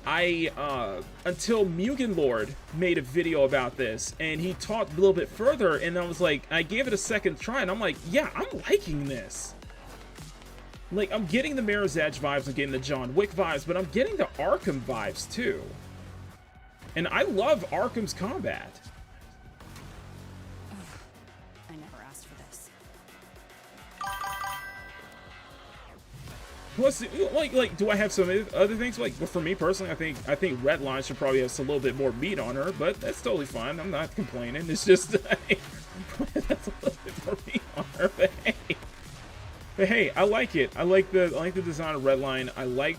S1: Mugen Lord made a video about this, and he talked a little bit further, and I was like, I gave it a second try, and I'm like, yeah, I'm liking this. Like, I'm getting the Mirror's Edge vibes, I'm getting the John Wick vibes, but I'm getting the Arkham vibes, too. And I love Arkham's combat.
S19: Ugh, I never asked for this.
S1: Plus, like, do I have some other things? Like, well, for me personally, I think Redline should probably have a little bit more meat on her, but that's totally fine. I'm not complaining. It's just, that's a little bit more meat on her, but hey. But hey, I like it. I like the design of Redline. I like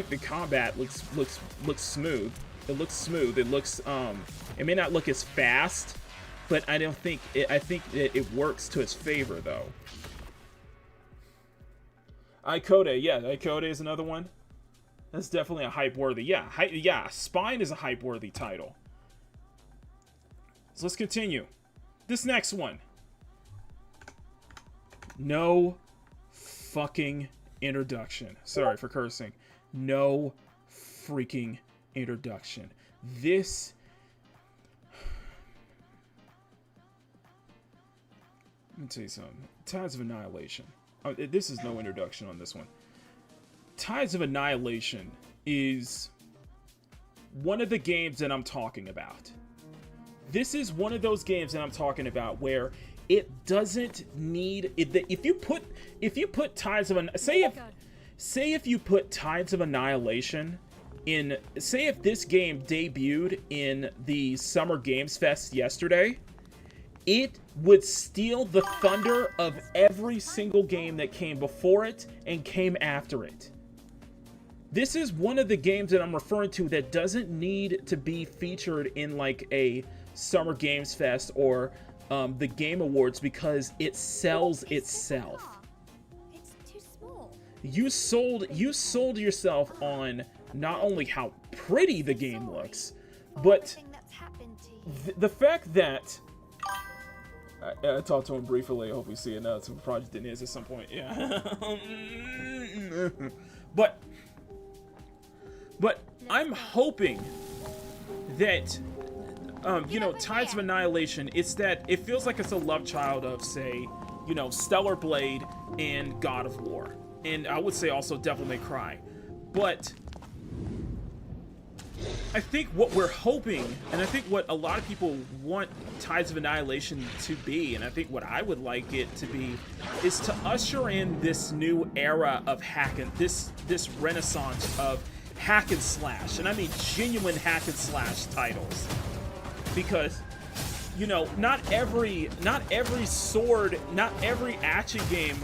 S1: the combat. Looks smooth. It looks smooth. It looks it may not look as fast, but I think it works to its favor though. Ikode, yeah, Ikode is another one. That's definitely a hype worthy. Yeah, Spine is a hype worthy title. So let's continue. This next one. No fucking introduction. Sorry for cursing. No freaking introduction. This... Let me tell you something. Tides of Annihilation. This is no introduction on this one. Tides of Annihilation is one of the games that I'm talking about. This is one of those games that I'm talking about where it doesn't need if you put Tides of say if you put Tides of Annihilation in, say if this game debuted in the Summer Games Fest yesterday, it would steal the thunder of every single game that came before it and came after it. This is one of the games that I'm referring to that doesn't need to be featured in like a Summer Games Fest or the Game Awards because it sells itself.
S9: It's too small.
S1: You sold yourself on not only how pretty the game looks, but the fact that I talked to him briefly. I hope we see it now. It's a project in his at some point. Yeah. But I'm hoping that Tides of Annihilation, it's that it feels like it's a love child of, say, Stellar Blade and God of War. And I would say also Devil May Cry. But I think what we're hoping, and I think what a lot of people want Tides of Annihilation to be, and I think what I would like it to be, is to usher in this new era of this renaissance of hack and slash. And I mean genuine hack and slash titles. Because, not every sword, not every action game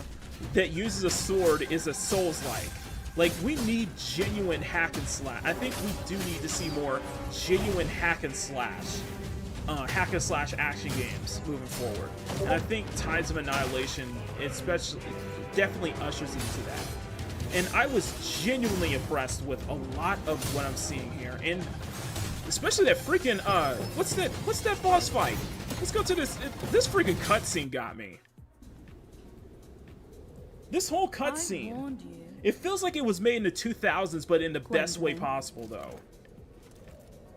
S1: that uses a sword is a Souls-like. Like, we need genuine hack and slash. I think we do need to see more genuine hack and slash action games moving forward. And I think Tides of Annihilation especially definitely ushers into that. And I was genuinely impressed with a lot of what I'm seeing here. And especially that freaking what's that boss fight? Let's go to this freaking cutscene got me. This whole cutscene. It feels like it was made in the 2000s, but in the best way possible, though.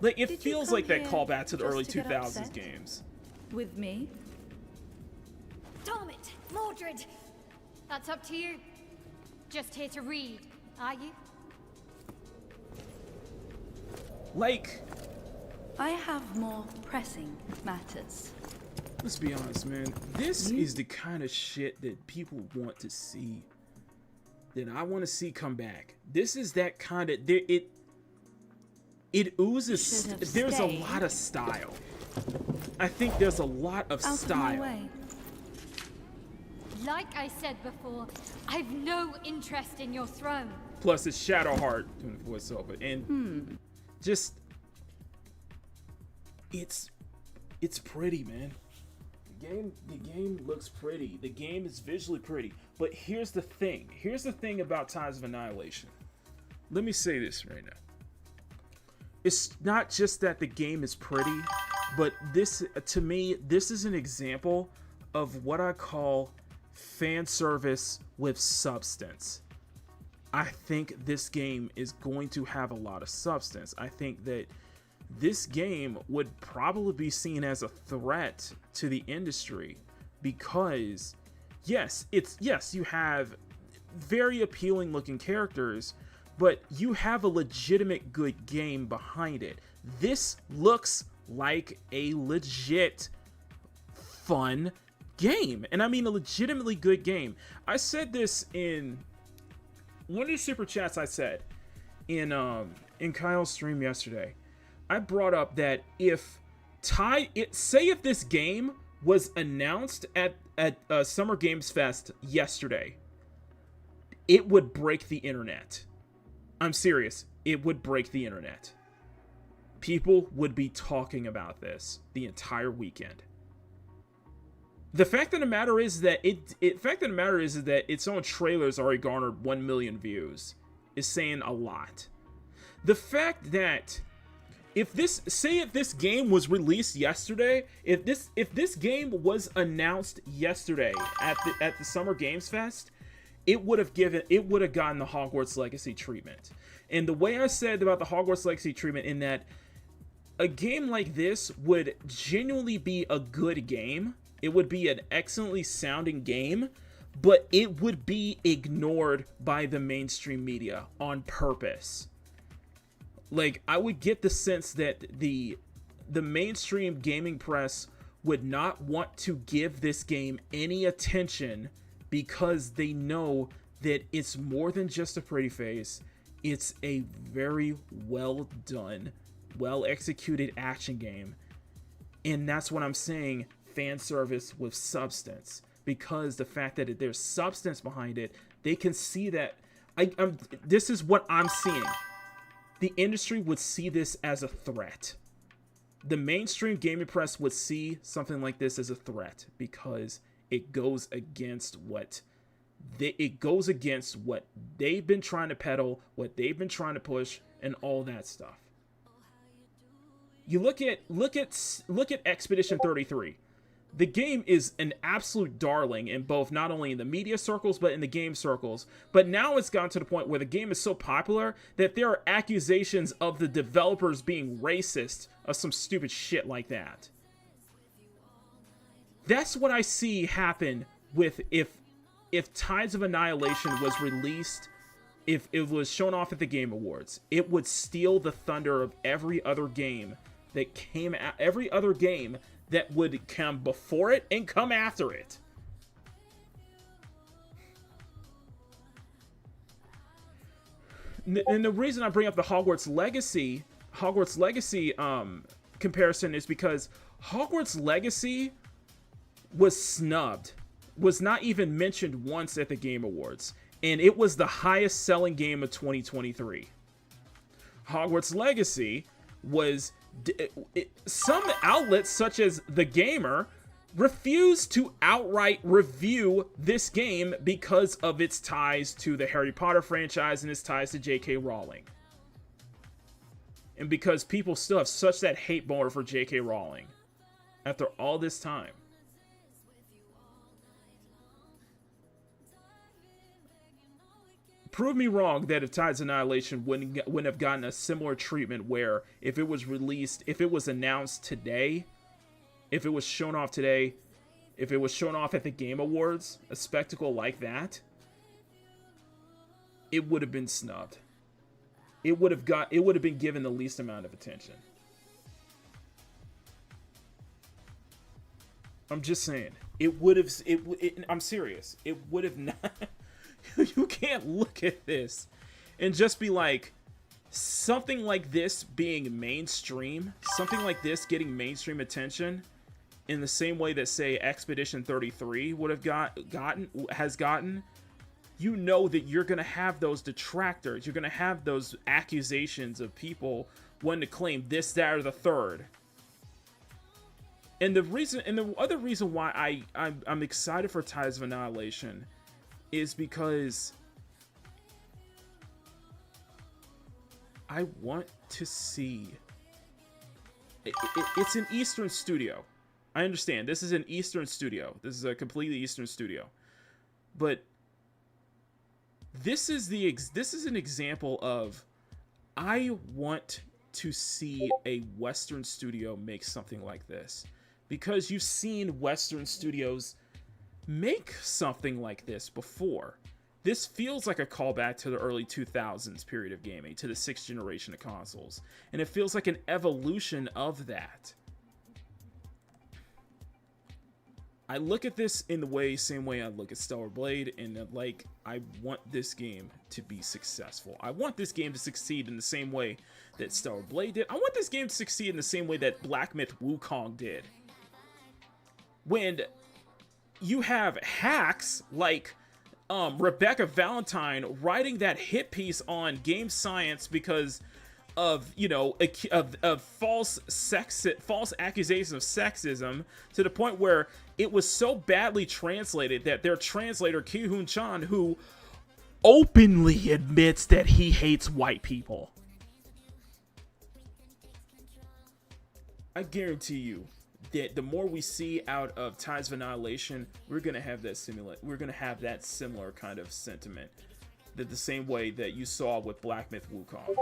S1: Like, it feels like that callback to the early 2000s games.
S16: With me?
S9: Damn it, Mordred!
S11: That's up to you. Just here to read, are you?
S1: Like,
S16: I have more pressing matters.
S1: Let's be honest, man. This is the kind of shit that people want to see. That I want to see come back. This is that kind of... It oozes... There's a lot of style. I think there's a lot of style.
S11: Like I said before, I've no interest in your throne.
S1: Plus, it's Shadowheart doing the voiceover. And just... It's pretty, man. The game looks pretty. The game is visually pretty. But here's the thing. Here's the thing about Tides of Annihilation. Let me say this right now. It's not just that the game is pretty, but this, to me, this is an example of what I call fan service with substance. I think this game is going to have a lot of substance. I think that this game would probably be seen as a threat to the industry because yes, you have very appealing looking characters, but you have a legitimate good game behind it. This looks like a legit fun game, and I mean a legitimately good game. I said this in one of the super chats. I said in Kyle's stream yesterday. I brought up that if this game was announced at Summer Games Fest yesterday, it would break the internet. I'm serious. It would break the internet. People would be talking about this the entire weekend. The fact of the matter is that its own trailers already garnered 1 million views is saying a lot. The fact that if this game was released yesterday, if this game was announced yesterday at the Summer Games Fest, it would have gotten the Hogwarts Legacy treatment. And the way I said about the Hogwarts Legacy treatment, in that a game like this would genuinely be a good game. It would be an excellently sounding game, but it would be ignored by the mainstream media on purpose. Like, I would get the sense that the mainstream gaming press would not want to give this game any attention because they know that it's more than just a pretty face. It's a very well done, well executed action game. And that's what I'm saying, fan service with substance. Because the fact that there's substance behind it, they can see that. This is what I'm seeing. The industry would see this as a threat. The mainstream gaming press would see something like this as a threat because it goes against what they've been trying to peddle, what they've been trying to push, and all that stuff. You look at Expedition 33. The game is an absolute darling in both, not only in the media circles, but in the game circles. But now it's gotten to the point where the game is so popular that there are accusations of the developers being racist or some stupid shit like that. That's what I see happen with if Tides of Annihilation was released, if it was shown off at the Game Awards, it would steal the thunder of every other game that came out, every other game that would come before it and come after it. And the reason I bring up the Hogwarts Legacy comparison is because Hogwarts Legacy was snubbed, was not even mentioned once at the Game Awards. and it was the highest selling game of 2023. Hogwarts Legacy was... some outlets, such as The Gamer, refused to outright review this game because of its ties to the Harry Potter franchise and its ties to J.K. Rowling. And because people still have such that hate boner for J.K. Rowling after all this time. Prove me wrong that if Tides of Annihilation wouldn't have gotten a similar treatment where if it was released, if it was announced today, if it was shown off today, if it was shown off at the Game Awards, a spectacle like that, it would have been snubbed. It would have been given the least amount of attention. I'm just saying. I'm serious. It would have not... You can't look at this and just be like, something like this being mainstream, something like this getting mainstream attention in the same way that, say, Expedition 33 would have gotten, you know that you're going to have those detractors. You're going to have those accusations of people wanting to claim this, that, or the third. And the other reason why I'm excited for Tides of Annihilation is because I want to see... It's an Eastern studio. I understand. This is an Eastern studio. This is a completely Eastern studio. But this is an example of, I want to see a Western studio make something like this. Because you've seen Western studios make something like this before. This feels like a callback to the early 2000s period of gaming, to the 6th generation of consoles. And it feels like an evolution of that. I look at this in the same way I look at Stellar Blade, and like, I want this game to be successful. I want this game to succeed in the same way that Stellar Blade did. I want this game to succeed in the same way that Black Myth Wukong did. When you have hacks like Rebecca Valentine writing that hit piece on Game Science because of, you know, of false accusations of sexism, to the point where it was so badly translated that their translator, Ki-Hoon Chan, who openly admits that he hates white people. I guarantee you that the more we see out of Tides of Annihilation, we're gonna have that similar kind of sentiment, that the same way that you saw with Black Myth Wukong.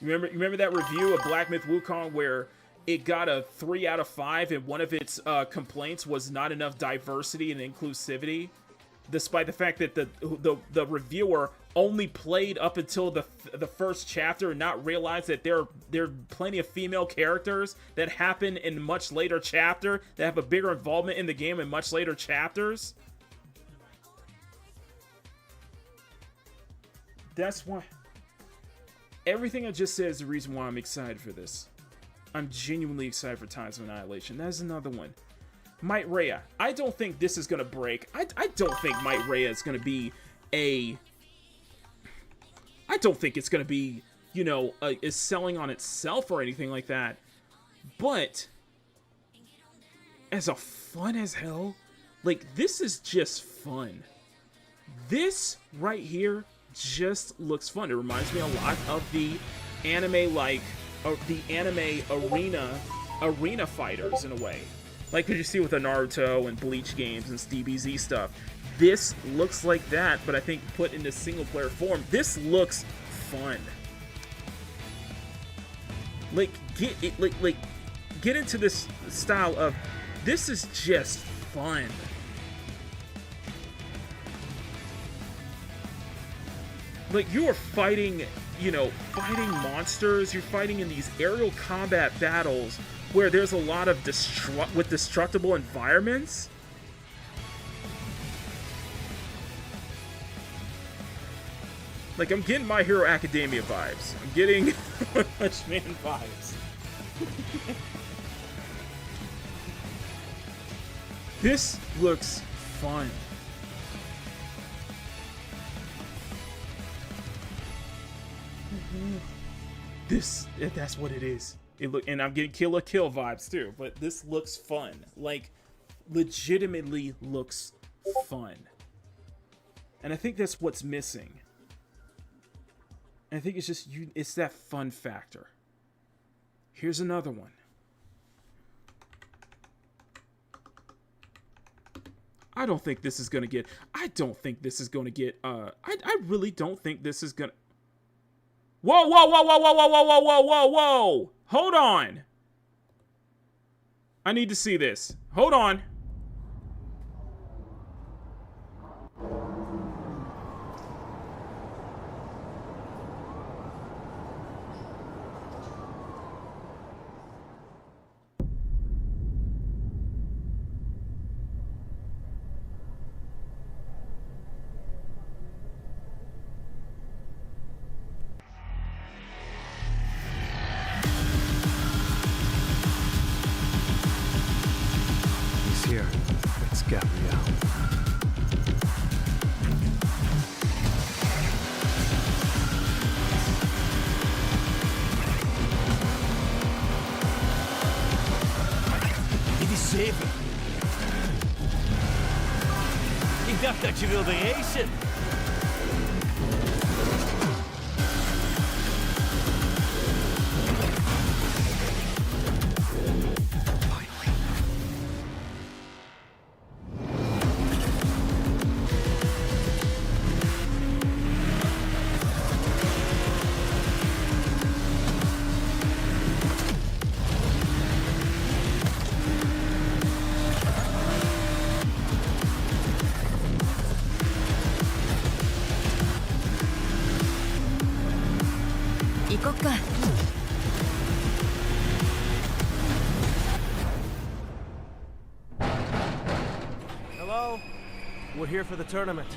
S1: Remember that review of Black Myth Wukong where it got a 3 out of 5, and one of its complaints was not enough diversity and inclusivity, despite the fact that the reviewer only played up until the first chapter and not realized that there are plenty of female characters that happen in much later chapter, that have a bigger involvement in the game in much later chapters. That's why everything I just said is the reason why I'm excited for this. I'm genuinely excited for Tides of Annihilation. That is another one. Might Rhea. I don't think this is gonna break. I don't think Might Rhea is gonna be a... I don't think it's gonna be, you know, is selling on itself or anything like that. But as a fun as hell, like, this is just fun. This right here just looks fun. It reminds me a lot of the anime, like, the anime arena fighters in a way. Like what you see with the Naruto and Bleach games and DBZ stuff. This looks like that, but I think put into single player form, this looks fun. Like, get into this style of, this is just fun. Like, you are fighting, you know, fighting monsters. You're fighting in these aerial combat battles where there's a lot of destructible environments. Like, I'm getting My Hero Academia vibes. I'm getting One Punch Man vibes. This looks fun. That's what it is. And I'm getting Kill la Kill vibes too, but this looks fun. Like, legitimately looks fun. And I think that's what's missing. And I think it's just it's that fun factor. Here's another one. I don't think this is gonna get. I really don't think this is gonna. Whoa, whoa, whoa, whoa, whoa, whoa, whoa, whoa, whoa, whoa, whoa! Hold on. I need to see this. Hold on.
S6: Here, it's Gabrielle.
S10: Iди save. Ik dacht dat je wilde racen.
S5: Hello? We're here for the tournament.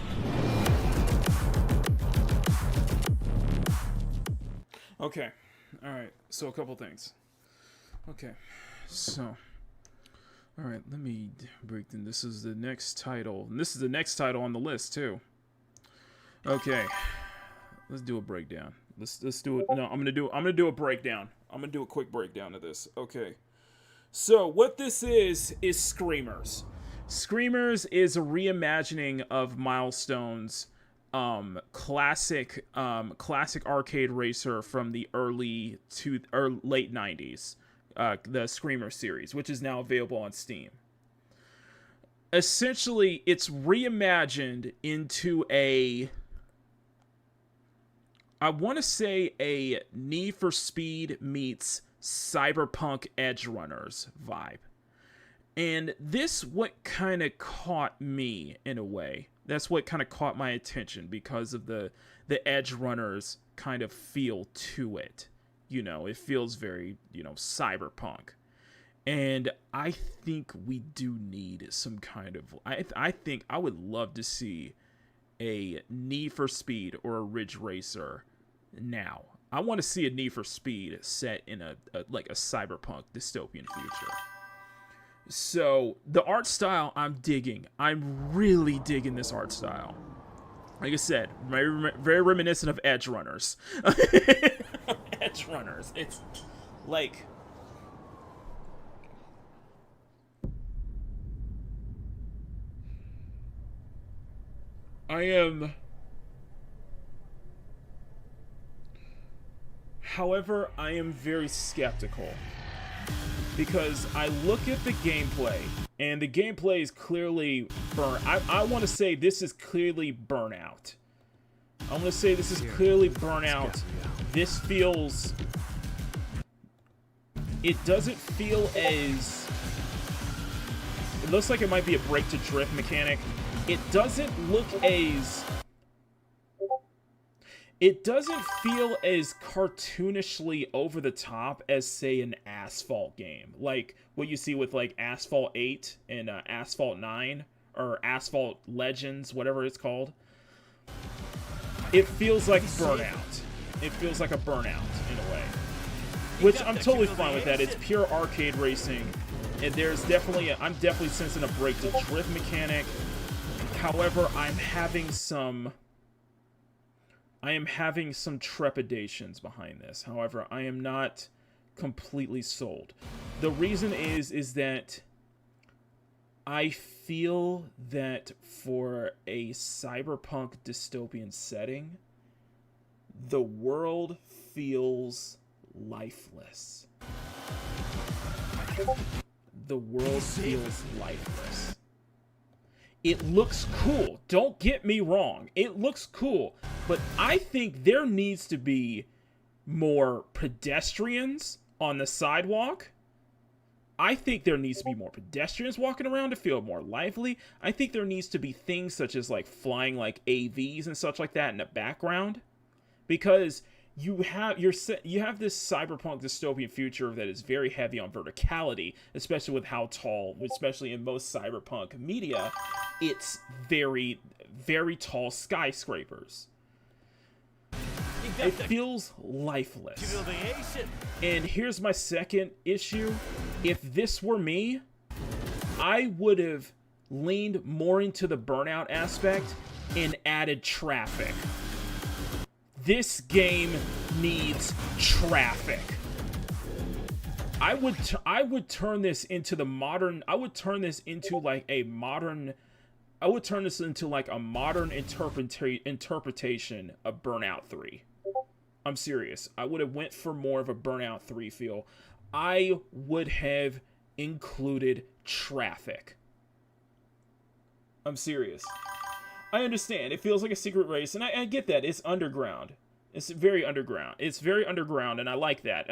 S1: Okay. Alright. So a couple things. Okay. So. Alright, let me break them. This is the next title. And this is the next title on the list, too. Okay. Let's do a breakdown. Let's do it. No, I'm gonna do a breakdown. I'm gonna do a quick breakdown of this. Okay. So what this is Screamers. Screamers is a reimagining of Milestone's classic arcade racer from the early to late 90s, the Screamer series, which is now available on Steam. Essentially, it's reimagined into I want to say a Need for Speed meets Cyberpunk Edge Runners vibe. And this what kind of caught me in a way. That's what kind of caught my attention because of the Edge Runners kind of feel to it. You know, it feels very, cyberpunk. And I think we do need some kind of... I think I would love to see a Need for Speed or a Ridge Racer now. I want to see a Need for Speed set in a cyberpunk dystopian future. So the art style I'm digging. I'm really digging this art style. Like I said, very reminiscent of Edge Runners. Edge Runners. It's like... However, I am very skeptical. Because I look at the gameplay, and the gameplay is clearly I want to say this is clearly Burnout. I want to say this is clearly Burnout. This feels... It doesn't feel as... It looks like it might be a break to drift mechanic. It doesn't look as... It doesn't feel as cartoonishly over the top as, say, an Asphalt game. Like what you see with, like, Asphalt 8 and Asphalt 9, or Asphalt Legends, whatever it's called. It feels like Burnout. It feels like a Burnout, in a way. Which I'm totally fine with that. It's pure arcade racing. And there's definitely I'm definitely sensing a break to drift mechanic. However, I am having some trepidations behind this. However, I am not completely sold. The reason is that I feel that for a cyberpunk dystopian setting, the world feels lifeless. The world feels lifeless. It looks cool. Don't get me wrong. It looks cool. But I think there needs to be more pedestrians on the sidewalk. I think there needs to be more pedestrians walking around to feel more lively. I think there needs to be things such as like flying like AVs and such like that in the background. Because you have this cyberpunk dystopian future that is very heavy on verticality, especially with how tall, especially in most cyberpunk media, it's very, very tall skyscrapers. It feels lifeless. And here's my second issue. If this were me, I would have leaned more into the burnout aspect and added traffic. This game needs traffic. I would turn this into the modern. I would turn this into like a modern. I would turn this into like a modern interpretation of Burnout 3. I'm serious. I would have went for more of a Burnout 3 feel. I would have included traffic. I'm serious. I understand. It feels like a secret race, and I get that. It's underground. It's very underground. It's very underground, and I like that.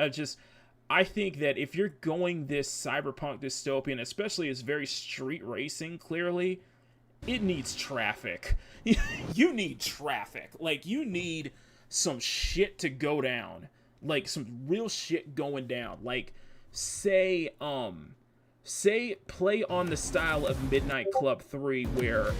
S1: I think that if you're going this cyberpunk dystopian, especially it's very street racing, clearly, it needs traffic. You need traffic. Like, you need some shit to go down. Like, some real shit going down. Like, say play on the style of Midnight Club 3, where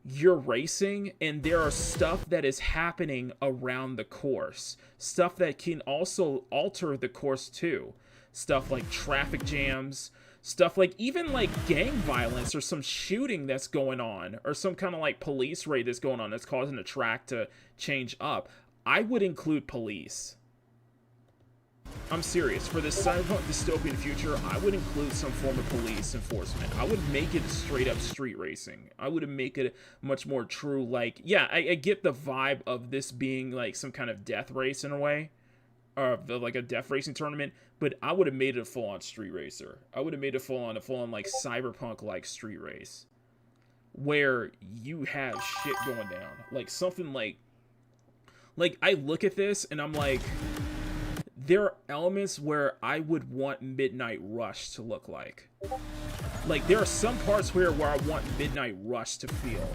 S1: you're racing and there are stuff that is happening around the course. Stuff that can also alter the course too. Stuff like traffic jams, stuff like even like gang violence or some shooting that's going on, or some kind of like police raid that's going on that's causing the track to change up. I would include police. I'm serious. For this cyberpunk dystopian future, I would include some form of police enforcement. I would make it straight up street racing. I would make it much more true. Like, yeah, I get the vibe of this being like some kind of death race in a way, or like a death racing tournament. But I would have made it a full-on street racer. I would have made it a full-on like cyberpunk like street race, where you have shit going down, like something like I look at this and I'm like, there are elements where I would want Midnight Rush to look like. Like, there are some parts where I want Midnight Rush to feel.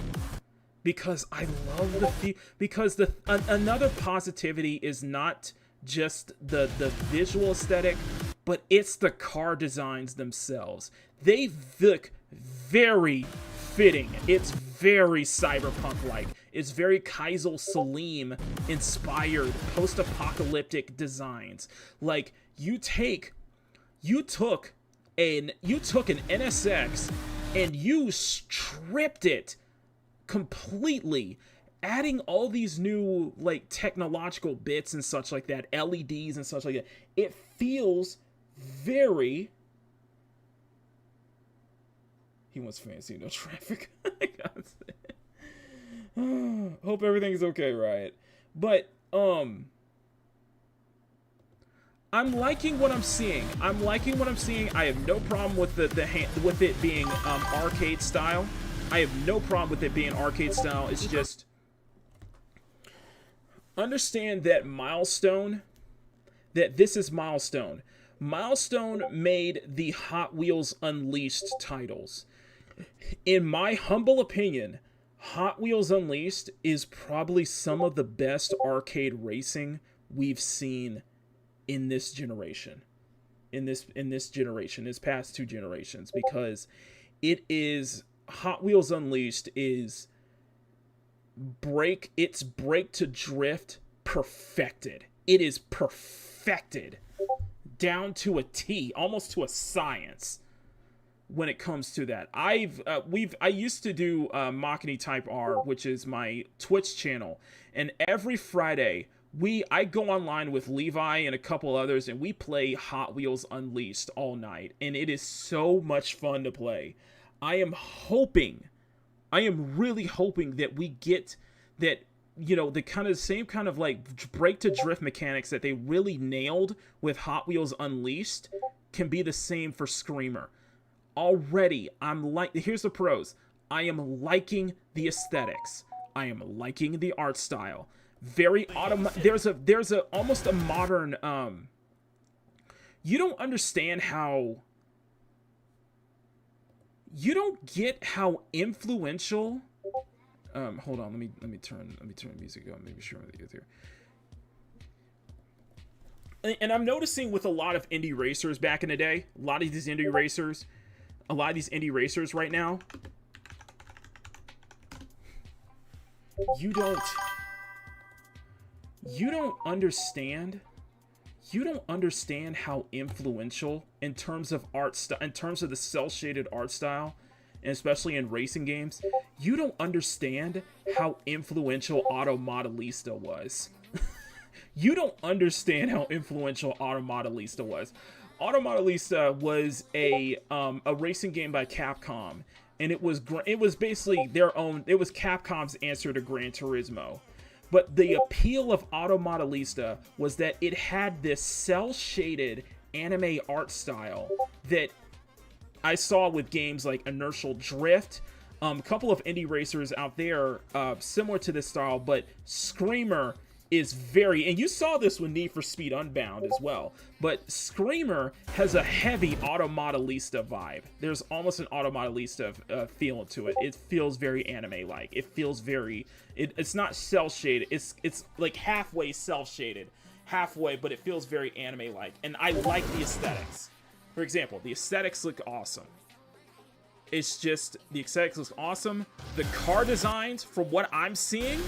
S1: Because I love the feel. Because another positivity is not just the visual aesthetic, but it's the car designs themselves. They look very fitting. It's very cyberpunk-like. It's very Kaizo Salim inspired post-apocalyptic designs. Like, you took an NSX and you stripped it completely, adding all these new like technological bits and such like that, LEDs and such like that. It feels very. He wants fancy, no traffic. Hope everything's okay, Riot. But I'm liking what I'm seeing. I have no problem with with it being arcade style. I have no problem with it being arcade style. It's just understand that this is Milestone. Milestone made the Hot Wheels Unleashed titles. In my humble opinion, Hot Wheels Unleashed is probably some of the best arcade racing we've seen in this generation. In this past two generations, because it is Hot Wheels Unleashed is brake to drift perfected. It is perfected down to a T, almost to a science. when it comes to that. I used to do Makini Type R, which is my Twitch channel, and every Friday I go online with Levi and a couple others, and we play Hot Wheels Unleashed all night, and it is so much fun to play. I am really hoping that we get that, you know, the same kind of like break to drift mechanics that they really nailed with Hot Wheels Unleashed can be the same for Screamer. Already, here's the pros. I am liking the aesthetics. I am liking the art style. Very there's a almost a modern you don't understand how you don't get how influential hold on, let me turn the music on, maybe sure with here. And I'm noticing with a lot of indie racers back in the day, a lot of these indie racers right now, you don't understand how influential in terms of in terms of the cell shaded art style, and especially in racing games, you don't understand how influential Auto Modelista was. You don't understand how influential Auto Modelista was. Auto Modelista was a racing game by Capcom, and it was basically their own. It was Capcom's answer to Gran Turismo. But the appeal of Auto Modelista was that it had this cel-shaded anime art style that I saw with games like Inertial Drift, a couple of indie racers out there similar to this style, but Screamer is very, and you saw this with Need for Speed Unbound as well, but Screamer has a heavy Auto Modelista vibe. There's almost an Auto Modelista feel to it. It feels very anime-like. It feels very, it's not cel-shaded. It's like halfway cel-shaded, halfway, but it feels very anime-like. And I like the aesthetics. For example, the aesthetics look awesome. It's just, the aesthetics look awesome. The car designs, from what I'm seeing,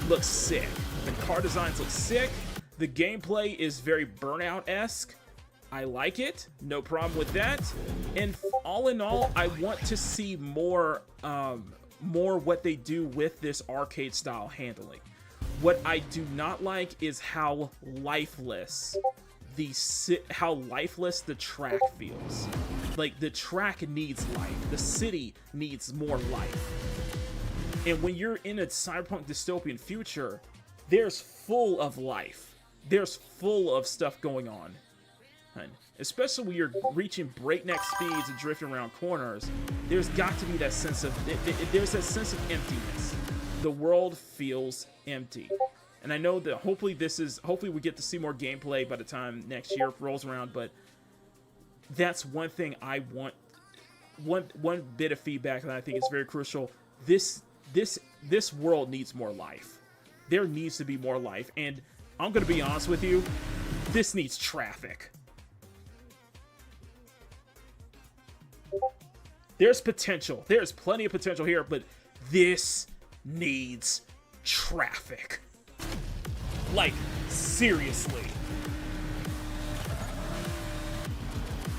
S1: look sick. The car designs look sick. The gameplay is very Burnout-esque. I like it. No problem with that. And all in all, I want to see more what they do with this arcade style handling. What I do not like is how lifeless the track feels. Like, the track needs life. The city needs more life. And when you're in a cyberpunk dystopian future, there's full of life. There's full of stuff going on. And especially when you're reaching breakneck speeds and drifting around corners, there's got to be that sense of, there's that sense of emptiness. The world feels empty. And I know that hopefully we get to see more gameplay by the time next year rolls around, but that's one thing I want, one bit of feedback that I think is very crucial. This world needs more life. There needs to be more life, and I'm gonna be honest with you, this needs traffic. There's potential. There's plenty of potential here, but this needs traffic. Like, seriously.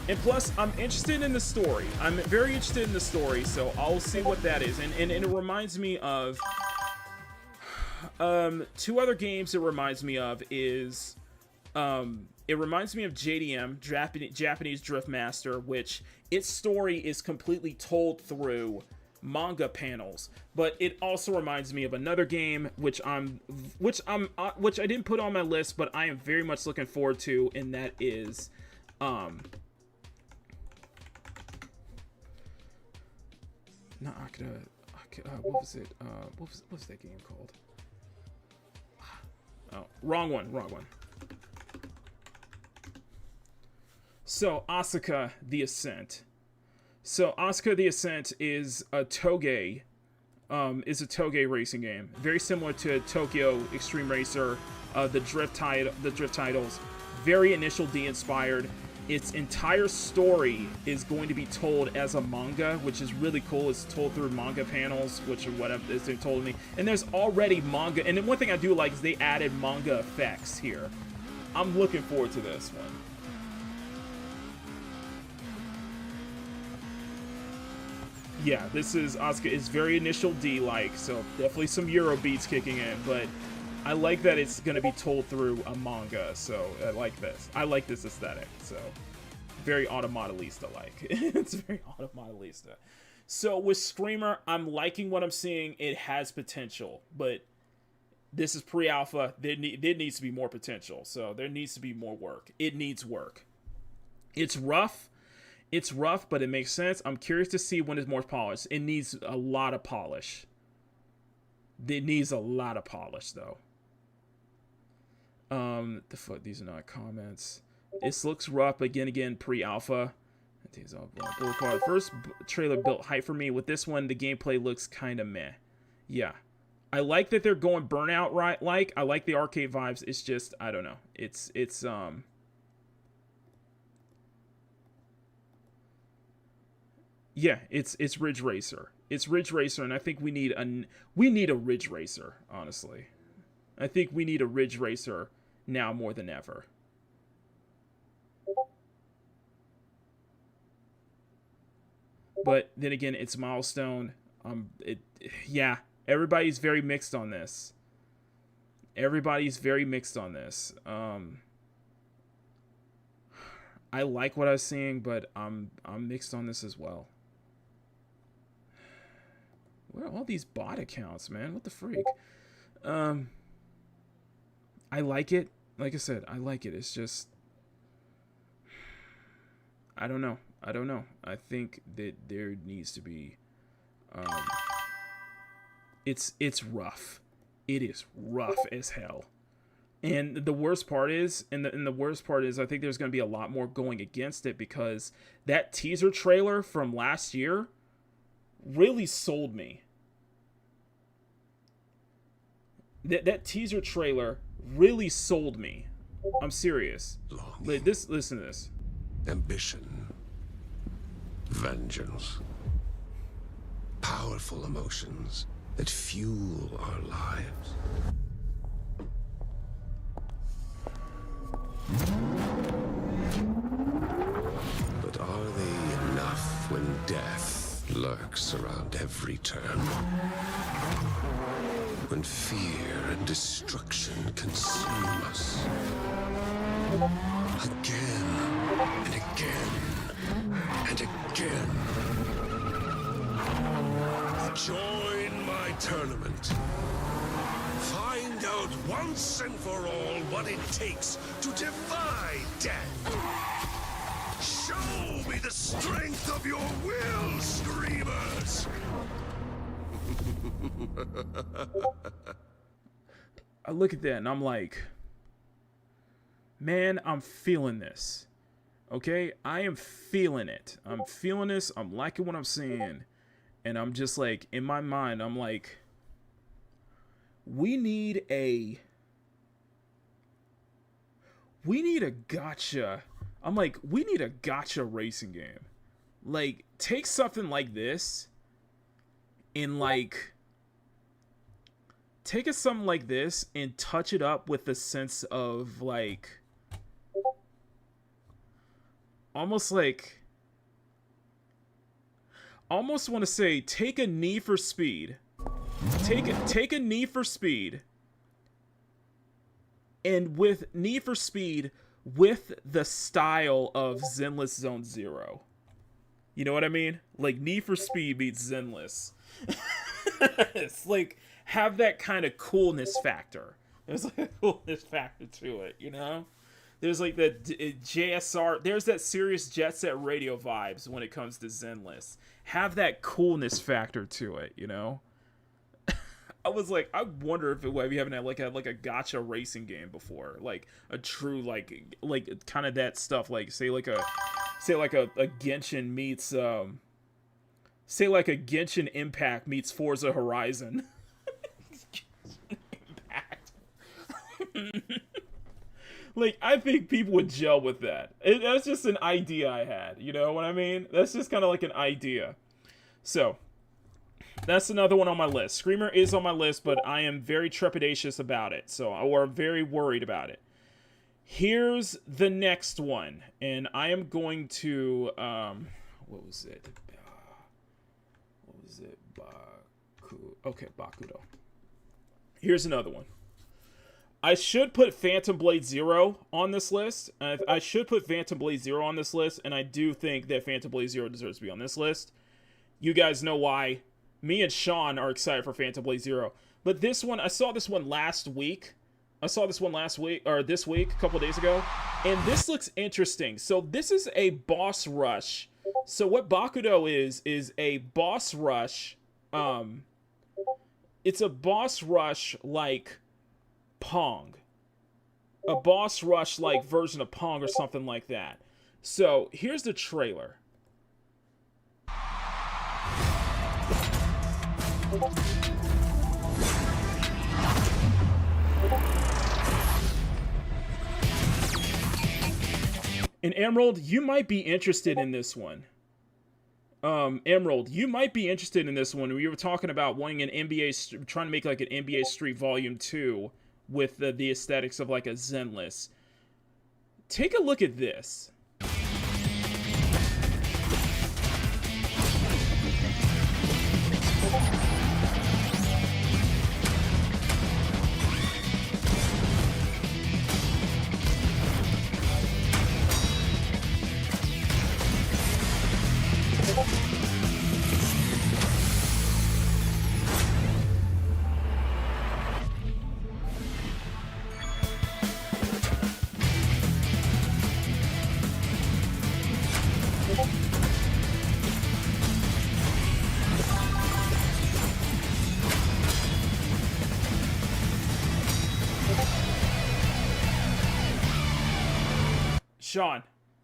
S1: And plus, I'm interested in the story. I'm very interested in the story, so I'll see what that is. And it reminds me of... two other games it reminds me of is... it reminds me of JDM, Japanese Drift Master, which its story is completely told through manga panels. But it also reminds me of another game which I didn't put on my list, but I am very much looking forward to, and that is not Akira, what was it? What was that game called? Oh, wrong one. So, Asuka the Ascent. So, Asuka the Ascent is a Toge racing game. Very similar to Tokyo Extreme Racer, the drift titles. Very Initial D inspired. Its entire story is going to be told as a manga, which is really cool. It's told through manga panels, which are what they told me. And there's already manga. And then one thing I do like is they added manga effects here. I'm looking forward to this one. yeah, this is Asuka is very initial D-like, so definitely some Euro beats kicking in, but I like that it's going to be told through a manga, so I like this. I like this aesthetic, so very automodelista-like. It's very automodelista. So with Screamer, I'm liking what I'm seeing. It has potential, but this is pre-alpha. There needs to be more potential, so there needs to be more work. It needs work. It's rough. It's rough, but it makes sense. I'm curious to see when it's more polished. It needs a lot of polish. It needs a lot of polish, though. The fuck, these are not comments. This looks rough, but again, pre-alpha. The first trailer built hype for me. With this one, the gameplay looks kind of meh. Yeah. I like that they're going Burnout right. I like the arcade vibes. It's just, I don't know. It's yeah, it's Ridge Racer. It's Ridge Racer, and I think we need a Ridge Racer, honestly. I think we need a Ridge Racer now more than ever. But then again, it's Milestone. Yeah, everybody's very mixed on this. Everybody's very mixed on this. I like what I was seeing, but I'm mixed on this as well. Where are all these bot accounts, man? What the freak? I like it. Like I said, I like it. It's just, I don't know. I think that there needs to be, it's rough. It is rough as hell. And the worst part is, I think there's going to be a lot more going against it, because that teaser trailer from last year really sold me. That teaser trailer really sold me. I'm serious. Like this, listen to this.
S23: Ambition. Vengeance. Powerful emotions that fuel our lives. But are they enough when death lurks around every turn? When fear and destruction consume us. Again and again and again. Join my tournament. Find out once and for all what it takes to defy death. Show me the strength of your will, Screamers!
S1: I look at that and I'm like, man, I'm feeling this. Okay? I am feeling it. I'm feeling this. I'm liking what I'm seeing. And I'm just like, in my mind, I'm like, we need a gacha. I'm like, we need a gacha racing game. Like, take something like this and something like this and touch it up with a sense of like, almost want to say, take a Need for Speed. Take a Need for Speed. And with Need for Speed, with the style of Zenless Zone Zero. You know what I mean? Like, Need for Speed beats Zenless. It's like, have that kind of coolness factor. There's like a coolness factor to it, you know? There's like the JSR, there's that serious Jet Set Radio vibes when it comes to Zenless. Have that coolness factor to it, you know? I was like, I wonder if we haven't had like a gacha racing game before, like a true like kind of that stuff, like say like a Genshin meets say like a Genshin Impact meets Forza Horizon. Impact. Like, I think people would gel with that. That's just an idea I had. You know what I mean? That's just kind of like an idea. So, that's another one on my list. Screamer is on my list, but I am very trepidatious about it. Or very worried about it. Here's the next one. And I am going to... what was it? Okay, Bakudo. Here's another one. I should put Phantom Blade Zero on this list. I should put Phantom Blade Zero on this list, and I do think that Phantom Blade Zero deserves to be on this list. You guys know why. Me and Sean are excited for Phantom Blade Zero. But this one, I saw this one last week. This week, a couple days ago. And this looks interesting. So this is a boss rush. So what Bakudo is a boss rush. It's a boss rush like Pong. A boss rush like version of Pong or something like that. So here's the trailer. And Emerald, you might be interested in this one. Emerald, you might be interested in this one. We were talking about wanting an NBA, trying to make like an NBA Street Volume 2 with the aesthetics of like a Zenless. Take a look at this.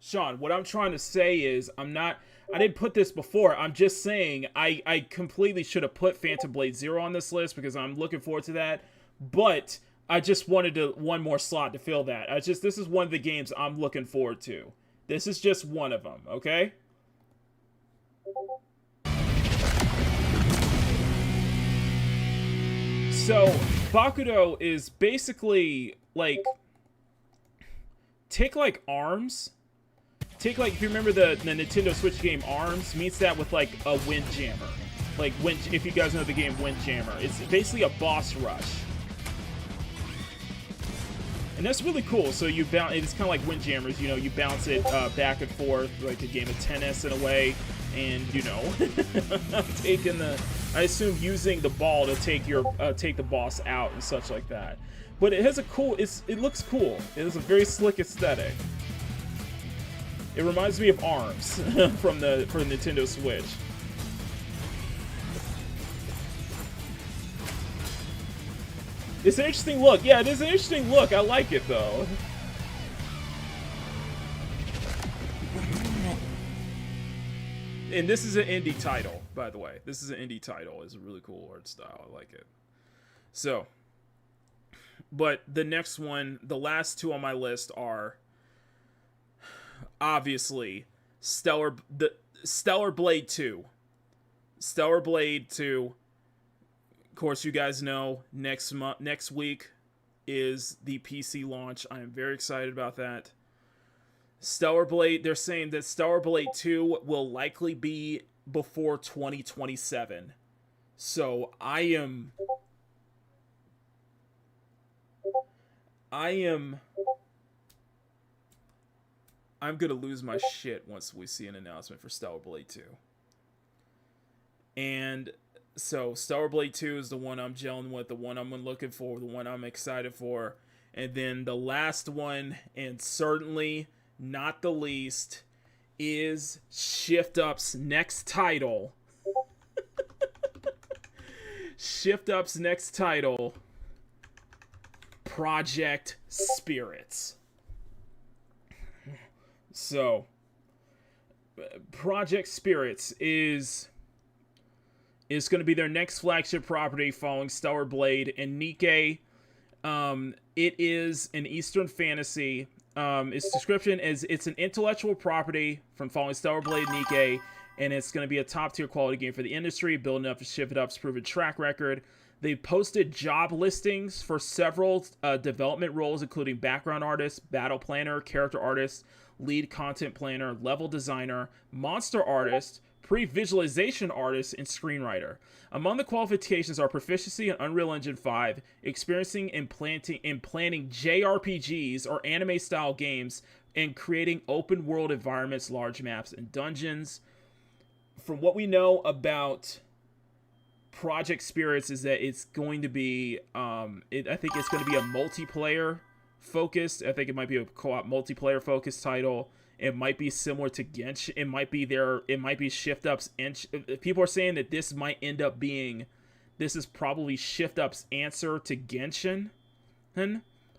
S1: Sean, what I'm trying to say is I didn't put this before. I'm just saying I completely should have put Phantom Blade Zero on this list because I'm looking forward to that. But I just wanted one more slot to fill that. This is one of the games I'm looking forward to. This is just one of them, okay? So, Bakudo is basically like take like ARMS. Take like, if you remember the Nintendo Switch game ARMS, meets that with like a Windjammer. Like, if you guys know the game Windjammer. It's basically a boss rush. And that's really cool. So you bounce, it's kind of like Windjammers, you know, you bounce it back and forth like a game of tennis in a way. And, you know, I assume using the ball to take the boss out and such like that. But it has a cool, it looks cool. It has a very slick aesthetic. It reminds me of ARMS for the Nintendo Switch. It's an interesting look. Yeah, it is an interesting look. I like it though. And this is an indie title, by the way. This is an indie title. It's a really cool art style. I like it. So, but the next one, the last two on my list are obviously Stellar Blade 2. Stellar Blade 2. Of course, you guys know next week is the PC launch. I am very excited about that. Stellar Blade, they're saying that Stellar Blade 2 will likely be before 2027. So I'm gonna lose my shit once we see an announcement for Stellar Blade 2. And so Stellar Blade 2 is the one I'm gelling with, the one I'm looking for, the one I'm excited for. And then the last one, and certainly not the least, is Shift Up's next title. Shift Up's next title, Project Spirits. So, Project Spirits is going to be their next flagship property following Stellar Blade and Nikke. It is an Eastern fantasy. Its description is it's an intellectual property from following Stellar Blade and Nikke, and it's going to be a top-tier quality game for the industry, building up to Shift Up's proven track record. They posted job listings for several development roles, including background artist, battle planner, character artist, lead content planner, level designer, monster artist, pre-visualization artist and screenwriter. Among the qualifications are proficiency in Unreal Engine 5, experiencing in planning JRPGs or anime-style games, and creating open-world environments, large maps, and dungeons. From what we know about Project Spirits is that it's going to be, I think it's going to be a multiplayer focused. I think it might be a co-op multiplayer focused title. It might be similar to Genshin. It might be Shift Up's, and people are saying that this might end up being, this is probably Shift Up's answer to Genshin,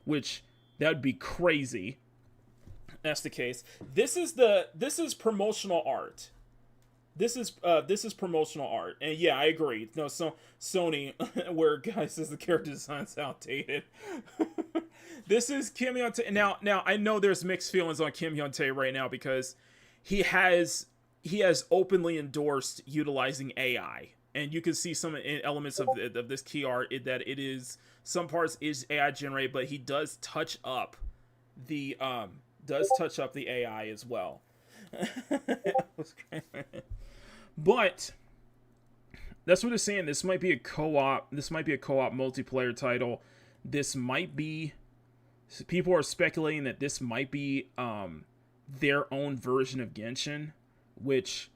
S1: which that would be crazy. That's the case. This is promotional art. This is promotional art, and yeah, I agree. No, so Sony, where guy says the character design's outdated. This is Kim Hyun-tae. Now I know there's mixed feelings on Kim Hyun-tae right now because he has openly endorsed utilizing AI, and you can see some elements of this key art that it is, some parts is AI generated, but he does touch up the AI as well. But that's what they're saying. This might be a co-op multiplayer title. This might be, people are speculating that this might be their own version of Genshin, which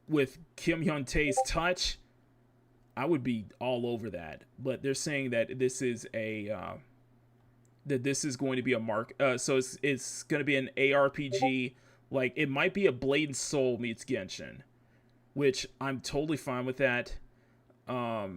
S1: with Kim Hyun-tae's touch, I would be all over that. But they're saying that this is a that this is going to be a so it's going to be an ARPG, like it might be a Blade and Soul meets Genshin, which I'm totally fine with that. God,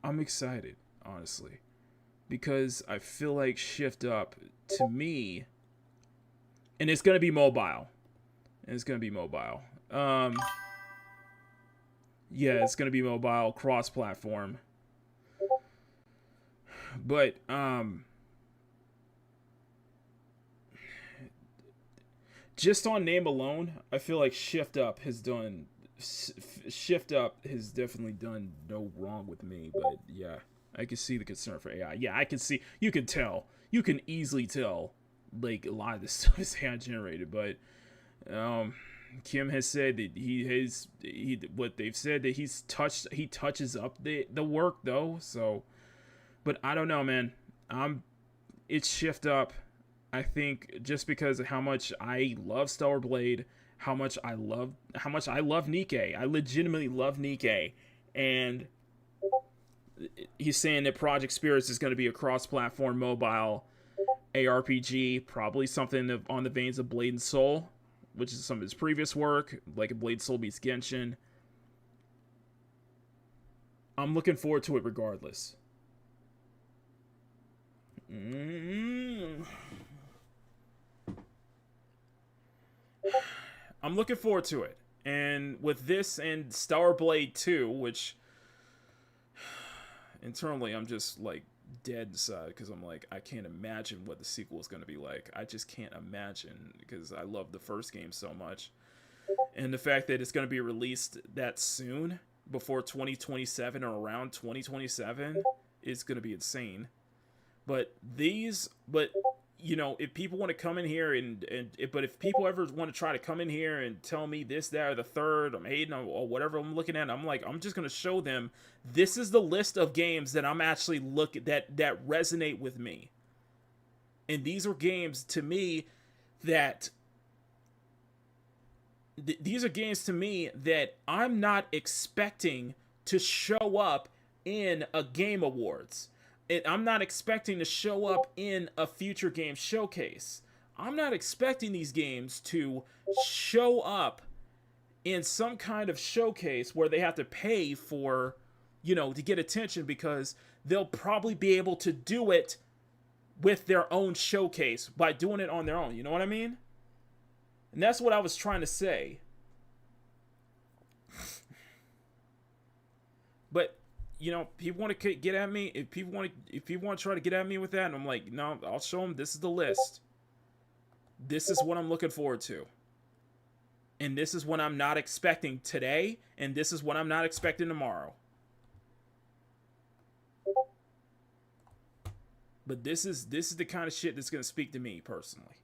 S1: I'm excited, honestly, because I feel like Shift Up, to me, and it's gonna be mobile. Yeah, it's gonna be mobile, cross-platform. But just on name alone, I feel like Shift Up has definitely done no wrong with me. But yeah, I can see the concern for AI. Yeah, I can see, you can easily tell, like, a lot of this stuff is AI generated. But Kim has said that what they've said that he touches up the work though. So, but I don't know, man. It's Shift Up. I think just because of how much I love Stellar Blade, how much I love Nikke. I legitimately love Nikke, and he's saying that Project Spirits is going to be a cross-platform mobile ARPG, probably something on the veins of Blade and Soul, which is some of his previous work, like a Blade Soul meets Genshin. I'm looking forward to it regardless. I'm looking forward to it. And with this and Stellar Blade 2, which internally I'm just like dead inside because I'm like, I can't imagine what the sequel is going to be like. I just can't imagine because I love the first game so much. And the fact that it's going to be released that soon, before 2027 or around 2027, is going to be insane. But you know, if people want to come in here but if people ever want to try to come in here and tell me this, that, or the third, I'm hating or whatever I'm looking at, I'm like, I'm just going to show them, this is the list of games that I'm actually that resonate with me. And these are games to me that I'm not expecting to show up in a Game Awards. I'm not expecting to show up in a Future Games Showcase. I'm not expecting these games to show up in some kind of showcase where they have to pay for, to get attention, because they'll probably be able to do it with their own showcase by doing it on their own. You know what I mean? And that's what I was trying to say. But people want to get at me. If people want to try to get at me with that, and I'm like, no, I'll show them. This is the list. This is what I'm looking forward to. And this is what I'm not expecting today, and this is what I'm not expecting tomorrow. But this is the kind of shit that's gonna speak to me personally.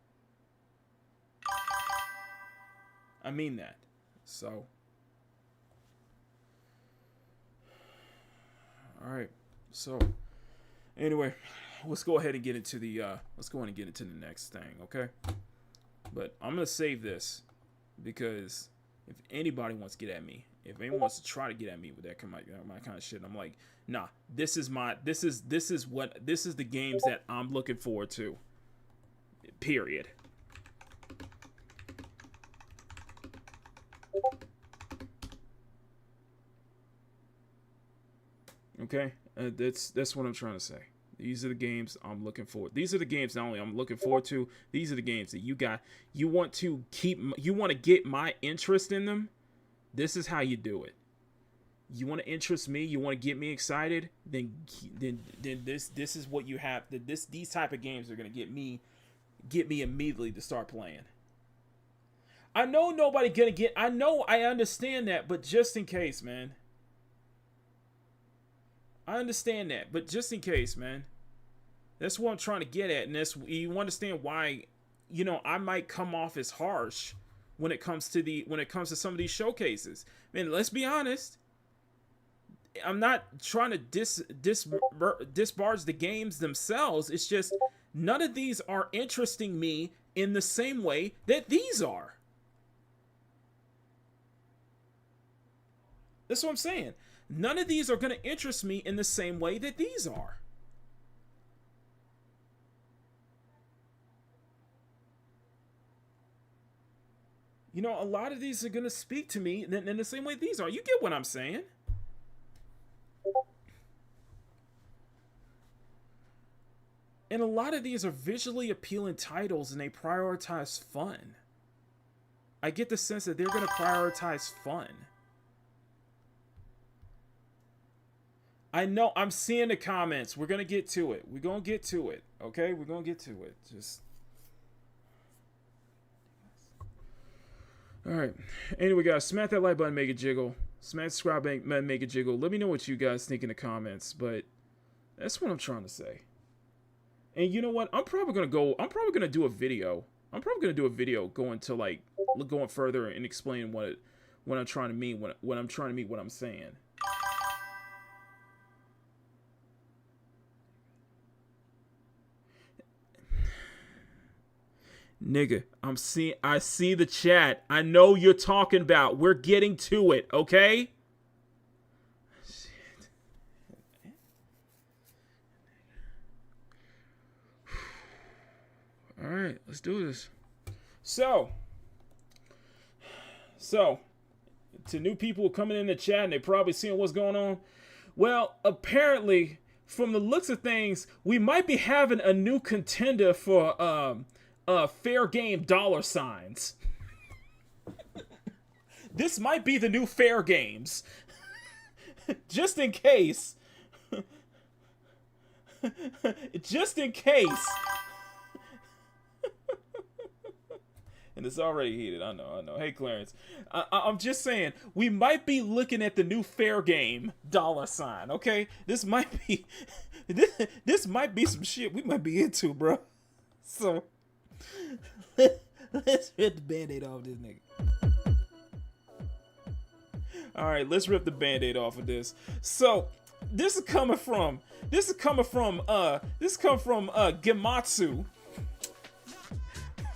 S1: I mean that. So, all right. So, anyway, let's go ahead and get into the next thing, okay? But I'm gonna save this because if anybody wants to get at me, if anyone wants to try to get at me with that kind of shit, I'm like, nah. This is the games that I'm looking forward to. Period. Okay, that's what I'm trying to say. These are the games I'm looking forward. These are the games not only I'm looking forward to. These are the games that you want to get my interest in them. This is how you do it. You want to interest me. You want to get me excited. Then this is what you have. These type of games are gonna get me immediately to start playing. I know nobody gonna get. I know I understand that, but just in case, man. I understand that, but just in case, man. That's what I'm trying to get at, and you understand why, I might come off as harsh when it comes to some of these showcases. Man, let's be honest. I'm not trying to disparage the games themselves. It's just none of these are interesting me in the same way that these are. That's what I'm saying. None of these are going to interest me in the same way that these are. A lot of these are going to speak to me in the same way these are. You get what I'm saying? And a lot of these are visually appealing titles, and they prioritize fun. I get the sense that they're going to prioritize fun. I know, I'm seeing the comments. We're going to get to it. We're going to get to it. Okay? We're going to get to it. Just... Alright. Anyway, guys, smash that like button, make it jiggle. Smash the subscribe button, make it jiggle. Let me know what you guys think in the comments. But that's what I'm trying to say. And you know what? I'm probably going to do a video. I'm probably going to do a video going further and explain what I'm trying to mean, what I'm saying. Nigga, I see the chat. I know you're talking about. We're getting to it, okay? Shit. All right, let's do this. So, to new people coming in the chat and they probably seeing what's going on. Well, apparently, from the looks of things, we might be having a new contender for fair game dollar signs. This might be the new fair games. Just in case. Just in case. And it's already heated. I know. Hey, Clarence. I'm just saying, we might be looking at the new fair game dollar sign, okay? This might be... This might be some shit we might be into, bro. So... Let's rip the band-aid off this nigga. Alright, let's rip the band-aid off of this. So, this is coming from Gematsu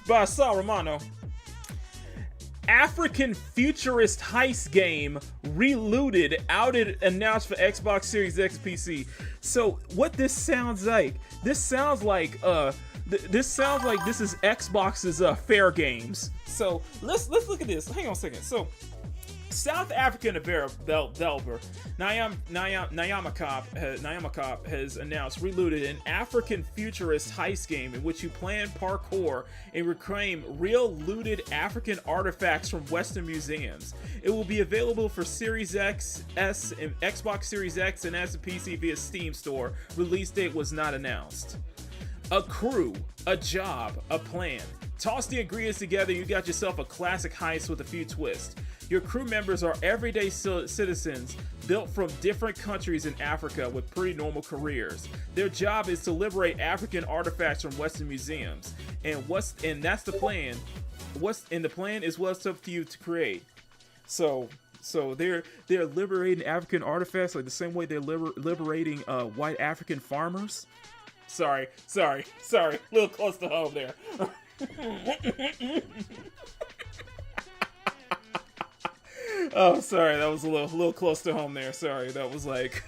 S1: by Sal Romano. African futurist heist game relooted, outed, announced for Xbox Series X PC. So, what this sounds like? This sounds like this is Xbox's Fair Games. So let's look at this. Hang on a second. So South African developer Nyamakop has announced Relooted, an African futurist heist game in which you plan parkour and reclaim real looted African artifacts from Western museums. It will be available for Series X, S, and Xbox Series X and S and PC via Steam Store. Release date was not announced. A crew, a job, a plan. Toss the ingredients together, you got yourself a classic heist with a few twists. Your crew members are everyday citizens built from different countries in Africa with pretty normal careers. Their job is to liberate African artifacts from Western museums. And that's the plan. The plan is what's up to you to create. So they're liberating African artifacts like the same way they're liberating white African farmers. Sorry, a little close to home there. Oh, sorry, that was a little close to home there. Sorry, that was like...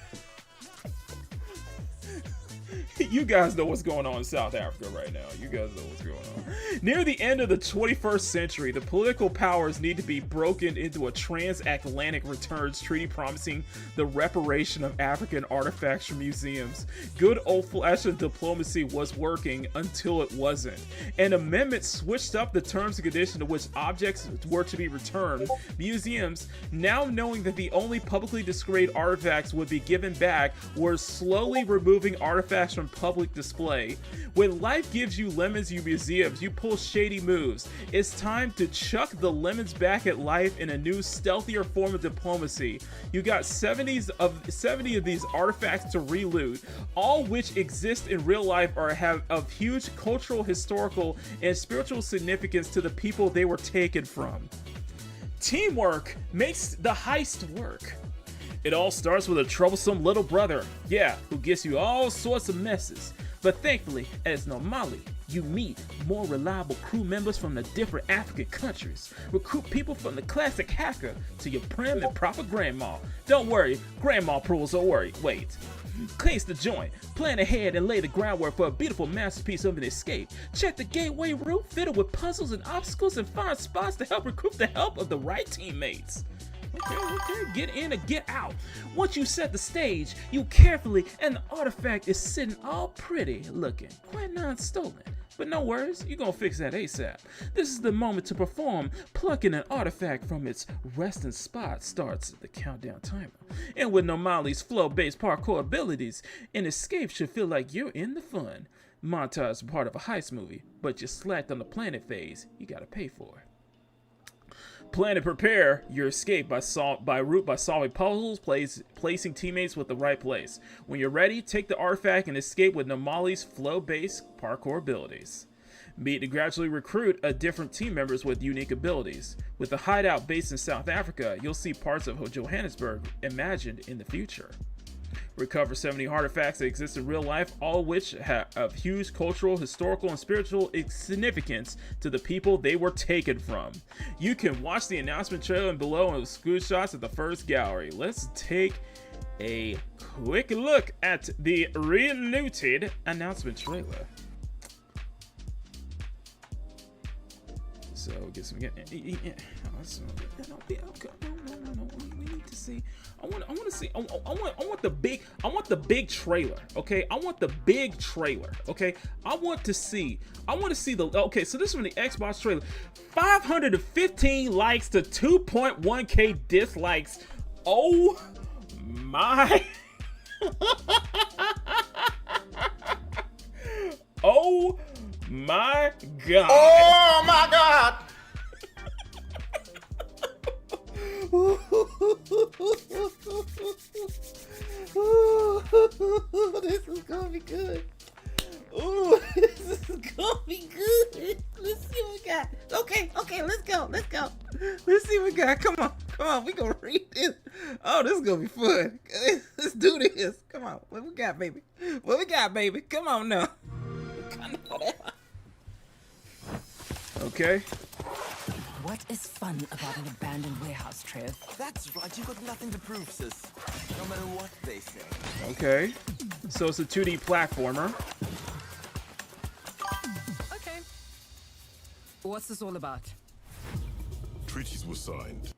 S1: You guys know what's going on in South Africa right now. You guys know what's going on. Near the end of the 21st century, the political powers need to be broken into a transatlantic returns treaty promising the reparation of African artifacts from museums. Good old-fashioned diplomacy was working until it wasn't. An amendment switched up the terms and conditions to which objects were to be returned. Museums, now knowing that the only publicly displayed artifacts would be given back, were slowly removing artifacts from public display. When life gives you lemons, you museums, you pull shady moves. It's time to chuck the lemons back at life in a new, stealthier form of diplomacy. You got 70 of these artifacts to reloot, all which exist in real life or have of huge cultural, historical, and spiritual significance to the people they were taken from. Teamwork makes the heist work. It all starts with a troublesome little brother, who gets you all sorts of messes. But thankfully, as Normali, you meet more reliable crew members from the different African countries. Recruit people from the classic hacker to your prim and proper grandma. Don't worry, grandma prules don't worry. Wait. Cleanse the joint, plan ahead and lay the groundwork for a beautiful masterpiece of an escape. Check the gateway route fitted with puzzles and obstacles and find spots to help recruit the help of the right teammates. Okay, get in and get out. Once you set the stage, you carefully, and the artifact is sitting all pretty looking, quite non-stolen. But no worries, you're gonna fix that ASAP. This is the moment to perform. Plucking an artifact from its resting spot starts the countdown timer. And with Normali's flow-based parkour abilities, an escape should feel like you're in the fun. Montage is part of a heist movie, but you slacked on the planet phase, you gotta pay for it. Plan and prepare your escape by solving puzzles, placing teammates with the right place. When you're ready, take the artifact and escape with Normali's flow-based parkour abilities. Meet and gradually recruit different team members with unique abilities. With the hideout based in South Africa, you'll see parts of Johannesburg imagined in the future. Recover 70 artifacts that exist in real life, all of which have huge cultural, historical, and spiritual significance to the people they were taken from. You can watch the announcement trailer below and screenshots at the first gallery. Let's take a quick look at the relooted announcement trailer. So get some. No. We need to see. I want to see. I want the big trailer. Okay, I want the big trailer. Okay, I want to see the. Okay, so this is from the Xbox trailer. 515 likes to 2.1k dislikes. Oh my. Oh my god.
S12: Oh my god. This is gonna be good. Ooh, this is gonna be good. Let's see what we got. Okay, let's go. Let's see what we got. Come on, we gonna read this. Oh, this is gonna be fun. Let's do this. Come on, what we got, baby? Come on now.
S1: Okay.
S8: What is fun about an abandoned warehouse, Trev?
S10: That's right, you got nothing to prove, sis. No matter what they say.
S1: Okay. So it's a 2D platformer.
S8: Okay. What's this all about?
S23: Treaties were signed.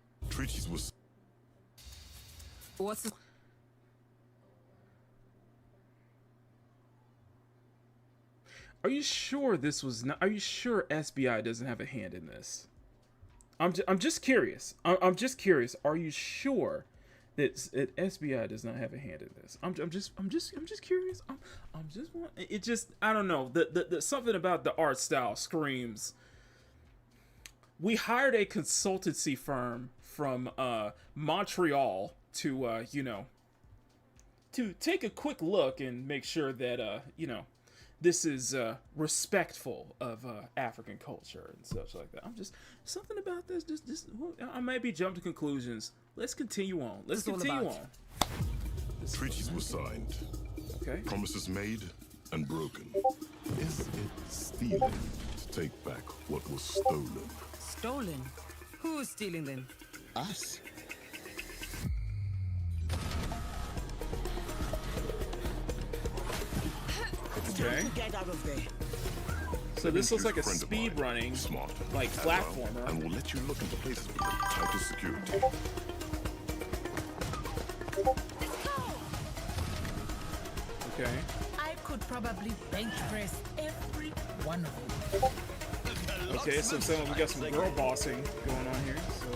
S8: What's this?
S1: Are you sure this was not? Are you sure SBI doesn't have a hand in this? I'm just curious. I'm just curious. Are you sure that SBI does not have a hand in this? I'm just curious. I don't know. The something about the art style screams we hired a consultancy firm from Montreal to you know, to take a quick look and make sure that you know, this is respectful of African culture and such like that. I'm just something about this. Just I might be jumping to conclusions. Let's continue on. Let's continue on.
S23: Treaties were signed.
S1: Okay.
S23: Promises made and broken. Is it stealing to take back what was stolen?
S8: Stolen? Who is stealing them?
S2: Us.
S1: Okay.
S8: Get out of there.
S1: So this looks like a speed running, like platformer.
S23: And will let you look into places with the tightest security.
S1: Okay.
S8: I could probably bench press every one of them.
S1: Okay, so we got some girl bossing going on here. So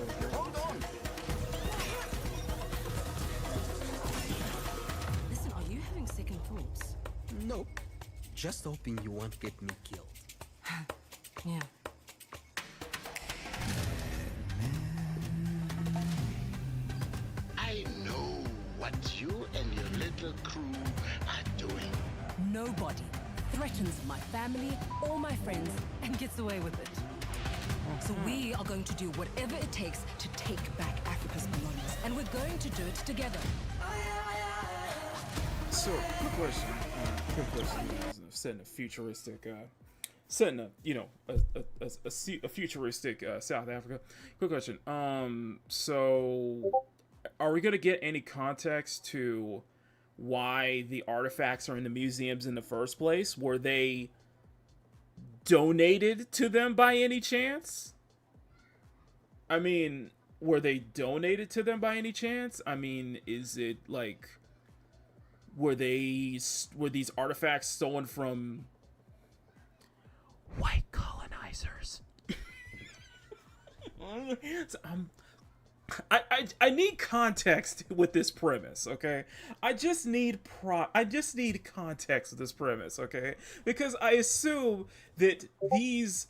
S8: Listen, are you having second thoughts?
S7: Nope. Just hoping you won't get me killed.
S8: Yeah.
S2: I know what you and your little crew are doing.
S8: Nobody threatens my family or my friends and gets away with it. So we are going to do whatever it takes to take back Africa's belongings, and we're going to do it together.
S1: So, quick question. Setting a futuristic, setting a, you know, a futuristic South Africa. Quick question. So, are we gonna get any context to why the artifacts are in the museums in the first place? Were they donated to them by any chance? I mean, were they donated to them by any chance? I mean, is it like, were these artifacts stolen from white colonizers? So, I need context with this premise, okay? I just need context with this premise, okay? Because I assume that these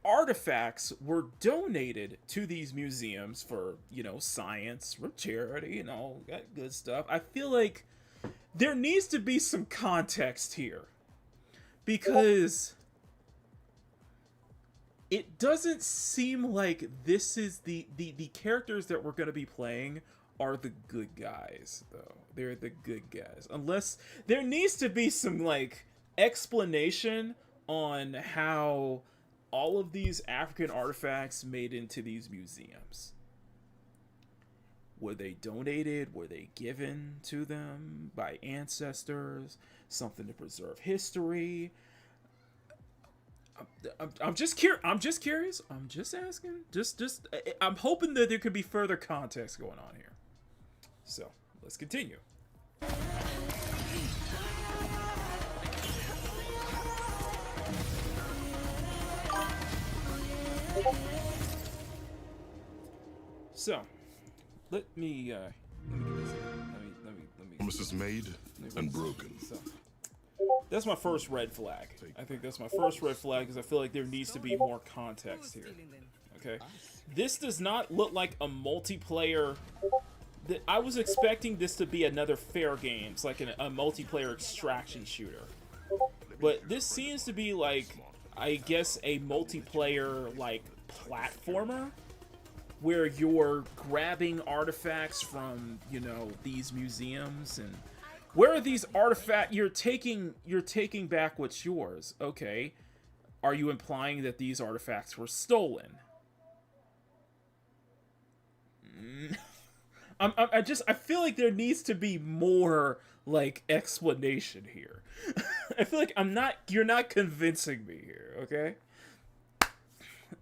S1: artifacts were donated to these museums for, you know, science, for charity, and all that good stuff. I feel like there needs to be some context here, because it doesn't seem like this is the characters that we're going to be playing are the good guys, though. They're the good guys. Unless there needs to be some, like, explanation on how all of these African artifacts made into these museums. Were they donated? Were they given to them by ancestors? Something to preserve history? I'm just curious. I'm just asking. I'm hoping that there could be further context going on here. So let's continue. So let me
S23: Promises made and broken.
S1: So, that's my first red flag. I think that's my first red flag, because I feel like there needs to be more context here. Okay, this does not look like a multiplayer. I was expecting this to be another Fair Games, like a multiplayer extraction shooter, but this seems to be like, I guess, a multiplayer like platformer, where you're grabbing artifacts from, you know, these museums. And where are these artifacts? You're taking back what's yours. Okay, are you implying that these artifacts were stolen? I feel like there needs to be more, like, explanation here. I feel like you're not convincing me here, okay?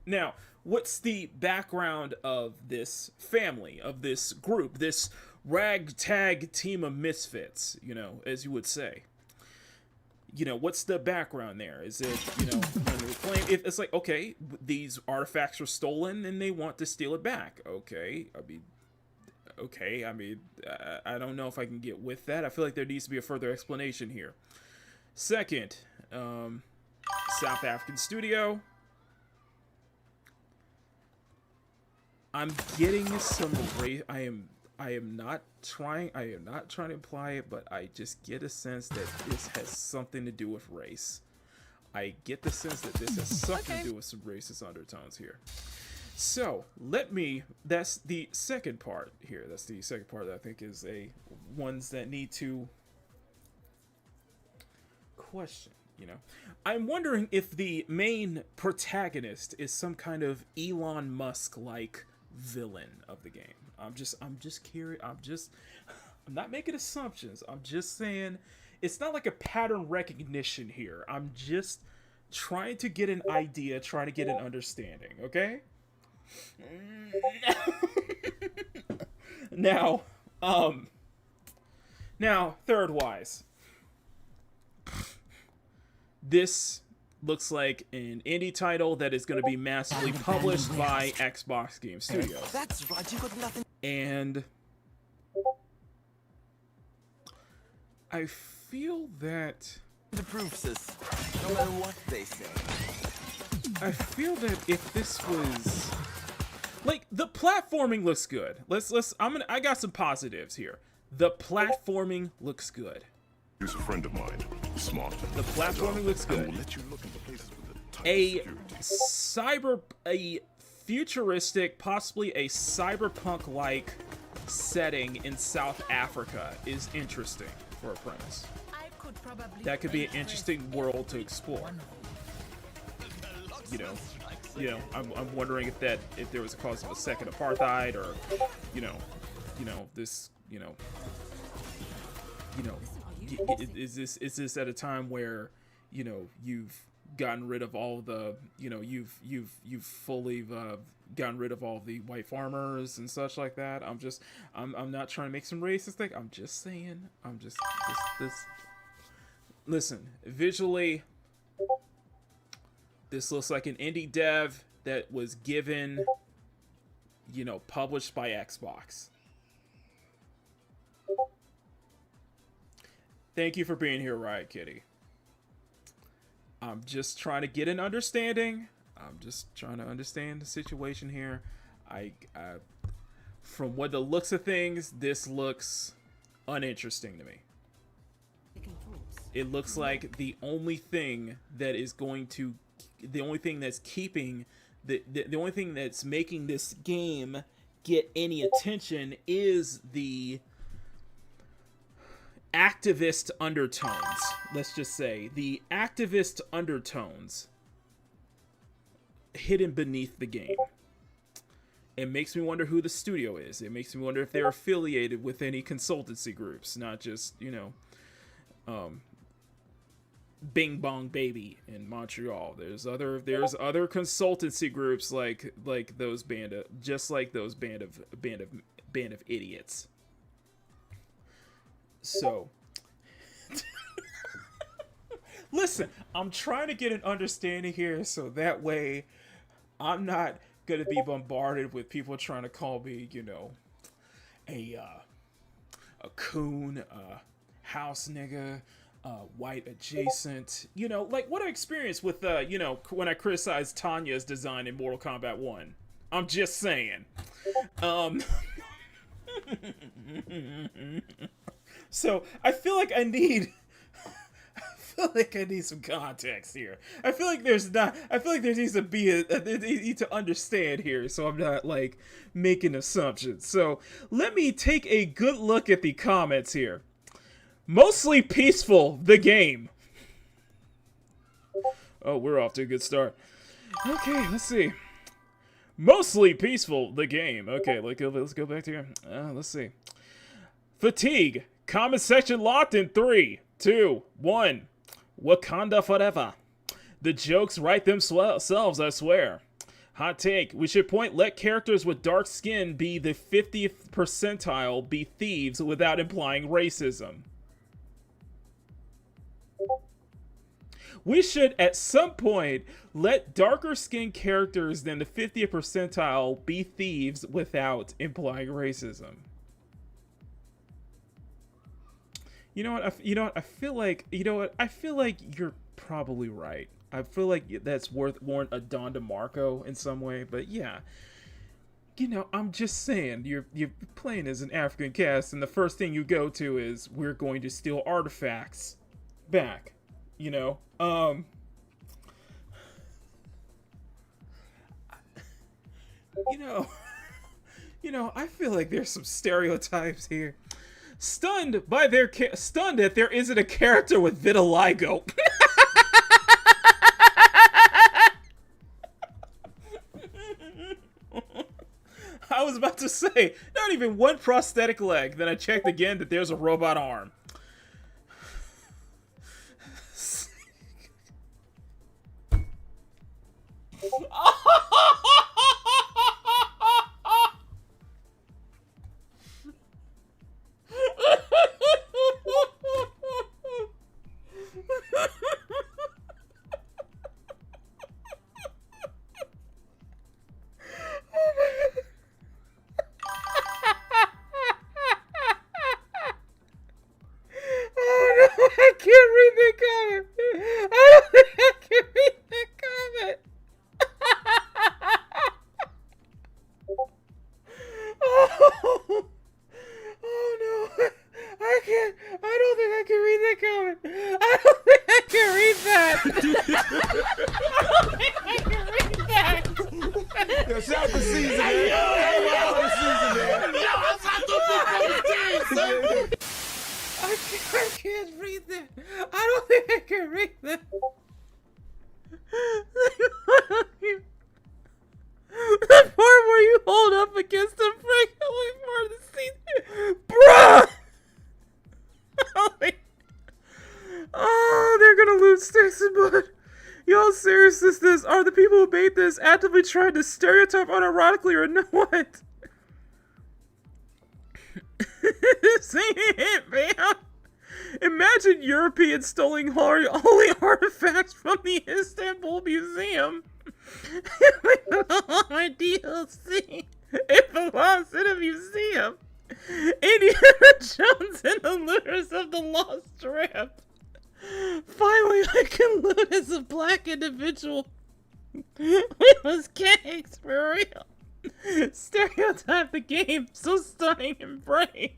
S1: Now, what's the background of this family, of this group, this ragtag team of misfits, you know, as you would say? You know, what's the background there? Is it, you know, when they were playing, if it's like, okay, these artifacts were stolen and they want to steal it back. Okay, I mean, I don't know if I can get with that. I feel like there needs to be a further explanation here. Second, South African studio. I'm getting some race. I am not trying to imply it, but I just get a sense that this has something to do with race. I get the sense that this has something to do with some racist undertones here. So that's the second part here. That's the second part that I think is ones that need to question. You know, I'm wondering if the main protagonist is some kind of Elon Musk like villain of the game. I'm just curious. I'm not making assumptions. I'm just saying it's not like a pattern recognition here. I'm just trying to get an idea, trying to get an understanding, okay? Now, third wise. This looks like an indie title that is going to be massively published by Xbox Game Studios.
S10: That's right, you got nothing.
S1: And I feel that
S10: The proof, sis. No matter what they say.
S1: I feel that if this was like the platforming looks good. I got some positives here. The platforming looks good.
S23: He's a friend of mine. Smart.
S1: The platforming looks good.
S23: We'll let you look into places with
S1: a futuristic, possibly a cyberpunk-like setting in South Africa is interesting for a premise. That could be an interesting world to explore. You know, I'm wondering if there was a cause of a second apartheid, or this, is this at a time where you've gotten rid of all the you've fully gotten rid of all the white farmers and such like that. I'm not trying to make some racist thing. I'm just saying. Listen, visually, this looks like an indie dev that was given, published by Xbox. Thank you for being here, Riot Kitty. I'm just trying to get an understanding. I'm just trying to understand the situation here. From what the looks of things, this looks uninteresting to me. It looks like the only thing that's keeping the only thing that's making this game get any attention is the activist undertones. Let's just say the activist undertones hidden beneath the game. It makes me wonder who the studio is. It makes me wonder if they're affiliated with any consultancy groups, not just, Bing Bong Baby in Montreal. There's other consultancy groups like those band of idiots. So listen, I'm trying to get an understanding here so that way I'm not gonna be bombarded with people trying to call me, a coon, house nigga, white adjacent, like what I experienced with when I criticized Tanya's design in Mortal Kombat 1. I'm just saying. So I feel like I need some context here. I feel like there needs to be they need to understand here, so I'm not like making assumptions. So let me take a good look at the comments here. Mostly peaceful, the game. Oh, we're off to a good start. Okay, let's see. Mostly peaceful, the game. Okay, let's go back to here. Let's see. Fatigue. Comment section locked in 3, 2, 1. Wakanda forever. The jokes write themselves, I swear. Hot take. We should let characters with dark skin be the 50th percentile, be thieves without implying racism. We should, at some point, let darker skinned characters than the 50th percentile be thieves without implying racism. I feel like you're probably right. I feel like that's warrant a Don DeMarco in some way, but yeah. you know, I'm just saying, you're playing as an African cast, and the first thing you go to is, we're going to steal artifacts back, you know? You know, I feel like there's some stereotypes here. Stunned that there isn't a character with vitiligo. I was about to say, not even one prosthetic leg. Then I checked again that there's a robot arm. I can't read that comment. I don't think I can read that comment. Oh no. I can't. I don't think I can read that comment. I don't think I can read that. I don't think I can read that.
S2: Yo, shout out to Season, man. Shout out to Season, man.
S12: I can't read that. I don't think I can read that. The part where you hold up against the freaking part of the scene. Bruh! Oh, they're gonna lose sticks and mud. Yo, serious is this? Are the people who made this actively trying to stereotype unironically or what? Sing it, man. Imagine Europeans stealing holy artifacts from the Istanbul Museum. DLC. It belongs in a museum. Indiana Jones and the Looters of the Lost Strip. Finally, I can loot as a black individual. We was gangs for real. Stereotype the game so stunning and brave.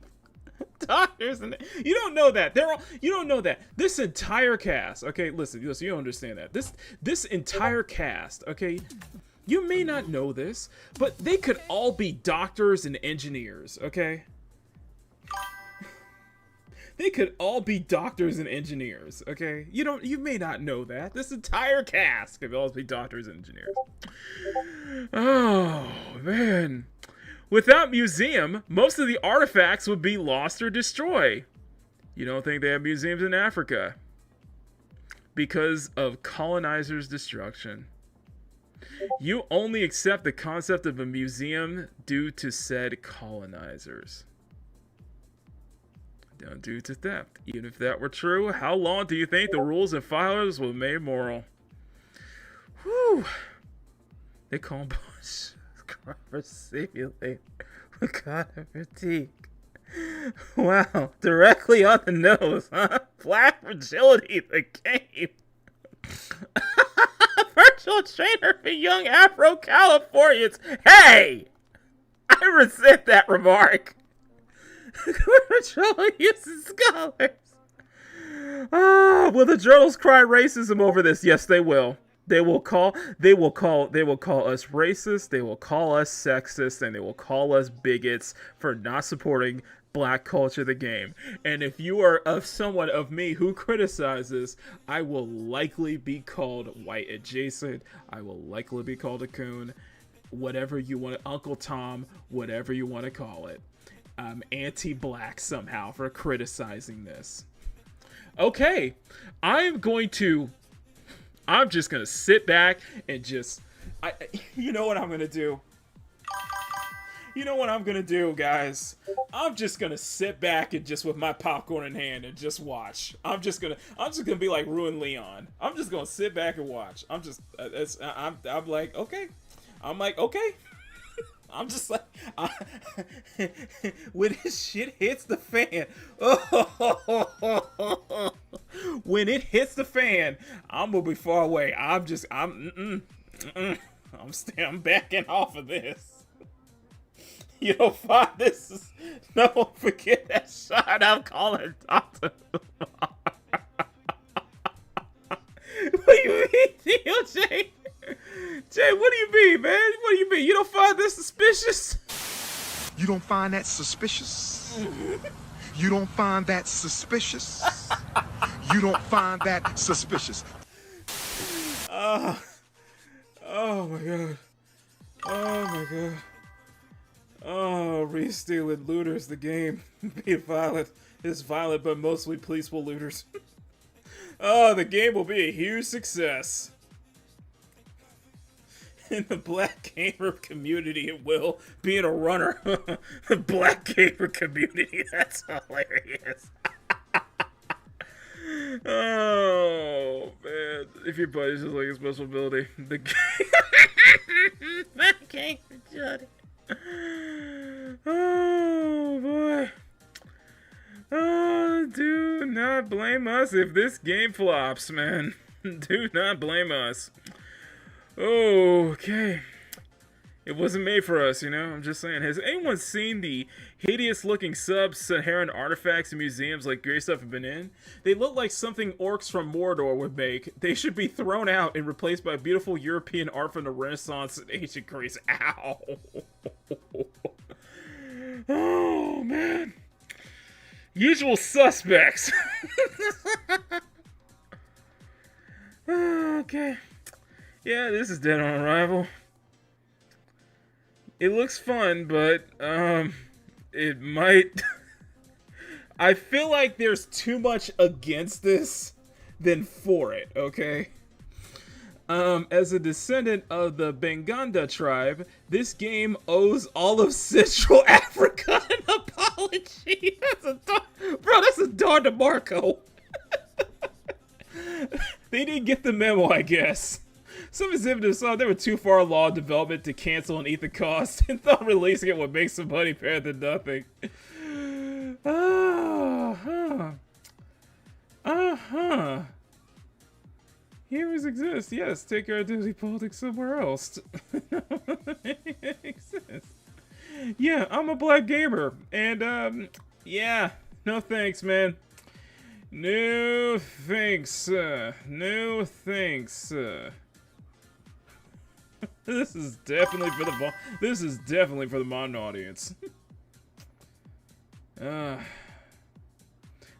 S12: Doctors and you don't know that you don't know that this entire cast. Okay, listen, you don't understand that this entire cast. Okay, you may not know this, but they could all be doctors and engineers. Okay, they could all be doctors and engineers. Okay, you may not know that this entire cast could all be doctors and engineers. Oh man. Without museum, most of the artifacts would be lost or destroyed. You don't think they have museums in Africa? Because of colonizers' destruction. You only accept the concept of a museum due to said colonizers. Don't due to theft. Even if that were true, how long do you think the rules and filers will be made moral? Whew. They call them Crawford simulate with God of fatigue. Wow, directly on the nose, huh? Black fragility, the game. Virtual trainer for young Afro-Californians. Hey! I resent that remark. Virtual uses scholars. Oh, will the journals cry racism over this? Yes, they will. They will call us racist, they will call us sexist, and they will call us bigots for not supporting black culture, the game. And if you are someone of me who criticizes, I will likely be called white adjacent. I will likely be called a coon. Whatever you want, Uncle Tom, whatever you want to call it. I'm anti-black somehow for criticizing this. Okay, I'm just gonna sit back and you know what I'm gonna do? You know what I'm gonna do, guys? I'm just gonna sit back and just with my popcorn in hand and just watch. I'm just gonna be like Ruin Leon. I'm just gonna sit back and watch. I'm like, okay. I'm like, okay. I'm just like, when this shit hits the fan, when it hits the fan, I'm gonna be far away. I'm backing off of this.
S1: You don't find this is... No, forget that shot. I'm calling Doctor. What do you mean, Yo, Jay? Jay, what do you mean, man? What do you mean? You don't find this suspicious?
S13: You don't find that suspicious? You don't find that suspicious? You don't find that suspicious?
S1: Oh my god. Oh my god. Oh, re-stealing looters, the game. Be violent. It's violent, but mostly peaceful looters. Oh, the game will be a huge success. In the black gamer community, it will. Being a runner. The black gamer community, that's hilarious. Oh, man. If your buddy's just like a special ability, the black gamer Johnny. Oh, boy. Oh, do not blame us if this game flops, man. Do not blame us. Oh, okay. It wasn't made for us, you know? I'm just saying. Has anyone seen the hideous-looking sub-Saharan artifacts in museums like Grey Stuff have been in? They look like something orcs from Mordor would make. They should be thrown out and replaced by beautiful European art from the Renaissance and ancient Greece. Ow! Oh, man. Usual suspects. Okay. Yeah, this is Dead on Arrival. It looks fun, but, it might... I feel like there's too much against this than for it, okay? As a descendant of the Banganda tribe, this game owes all of Central Africa an apology. That's a Don DeMarco. They didn't get the memo, I guess. Some exhibitors saw they were too far along development to cancel and eat the cost, and thought releasing it would make some money better than nothing. Heroes exist, yes. Take our identity politics somewhere else. Exist. Yeah, I'm a black gamer, and yeah, no thanks, man. No thanks. No thanks. This is definitely for the modern audience.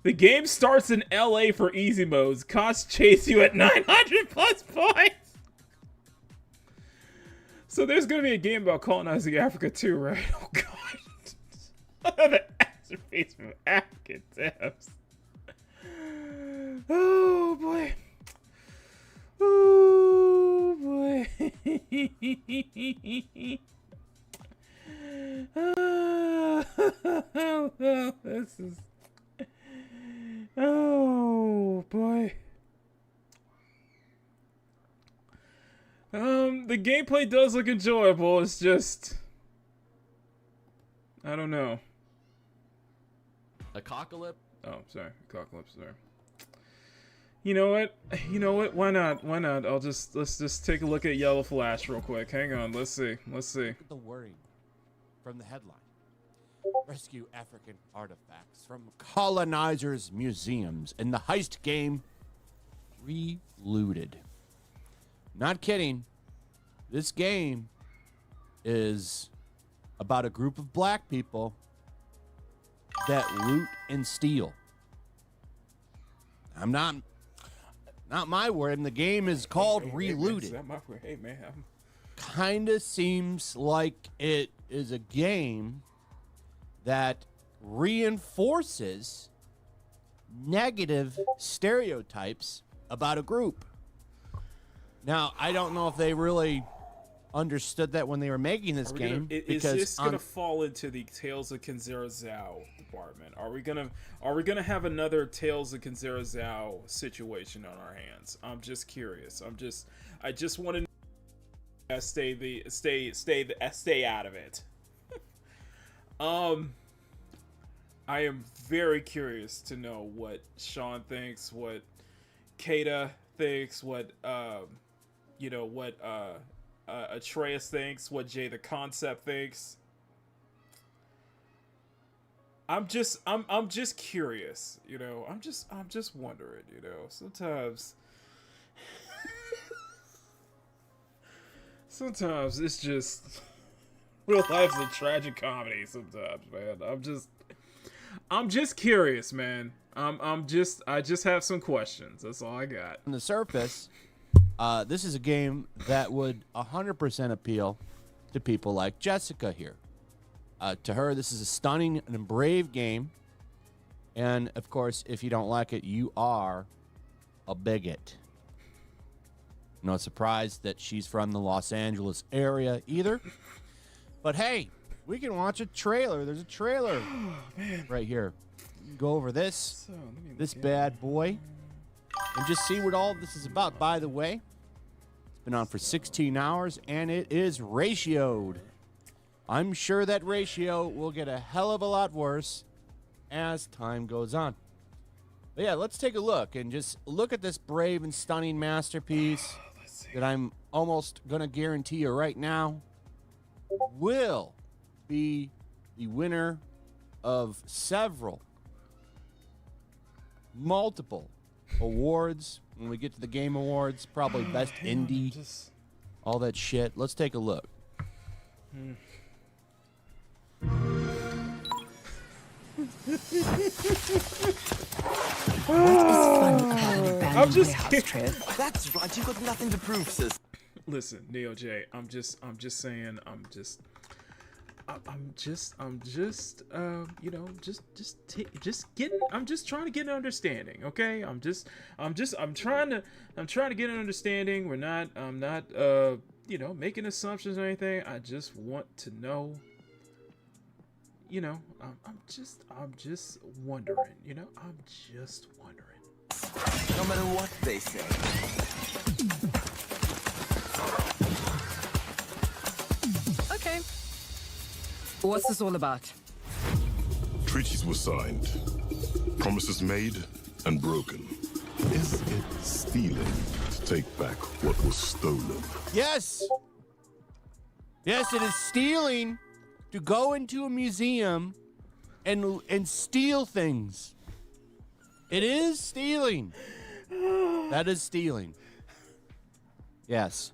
S1: The game starts in LA for easy modes. Costs chase you at 900 plus points. So there's gonna be a game about colonizing Africa too, right? Oh god. The masterpiece from African devs. Oh boy. Oh boy. This is... Oh boy. The gameplay does look enjoyable. It's just... I don't know.
S14: Apocalypse?
S1: Oh, sorry. Apocalypse, sorry. You know what? Why not? Let's just take a look at Yellow Flash real quick. Hang on. Let's see.
S14: Look at the wording from the headline. Rescue African artifacts from colonizers' museums in the heist game Relooted. Not kidding. This game is about a group of black people that loot and steal. I'm not my word, and the game is called Relooted.
S1: Hey, man.
S14: Kinda seems like it is a game that reinforces negative stereotypes about a group. Now, I don't know if they really understood that when they were making this game.
S1: Is this gonna fall into the Tales of Kinzera Zhao department? Are we gonna have another Tales of Kinzera Zhao situation on our hands? I'm just curious. I just want to stay out of it. I am very curious to know what Sean thinks, what Kata thinks, what Atreus thinks, what Jay the Concept thinks. I'm just curious, you know. I'm just wondering, you know. Sometimes it's just real life's a tragic comedy. Sometimes, man. I'm just curious, man. I just have some questions. That's all I got.
S14: On the surface, this is a game that would 100% appeal to people like Jessica here. To her, this is a stunning and brave game. And, of course, if you don't like it, you are a bigot. No surprise that she's from the Los Angeles area either. But, hey, we can watch a trailer. There's a trailer right here. Go over this bad boy, and just see what all of this is about. By the way, it's been on for 16 hours, and it is ratioed. I'm sure that ratio will get a hell of a lot worse as time goes on. But yeah, let's take a look and just look at this brave and stunning masterpiece that I'm almost going to guarantee you right now will be the winner of multiple awards when we get to the Game Awards, probably Best Indie, all that shit. Let's take a look.
S1: I'm just kidding.
S24: That's right, you got nothing to prove, sis.
S1: Listen, Neo J, I'm just saying, I'm just trying to get an understanding, okay? I'm trying to get an understanding. I'm not making assumptions or anything. I just want to know, I'm just wondering, I'm just wondering.
S24: No matter what they say.
S8: Okay. What's this all about?
S23: Treaties were signed, promises made and broken. Is it stealing to take back what was stolen?
S14: Yes! Yes, it is stealing to go into a museum and steal things. It is stealing. That is stealing. Yes.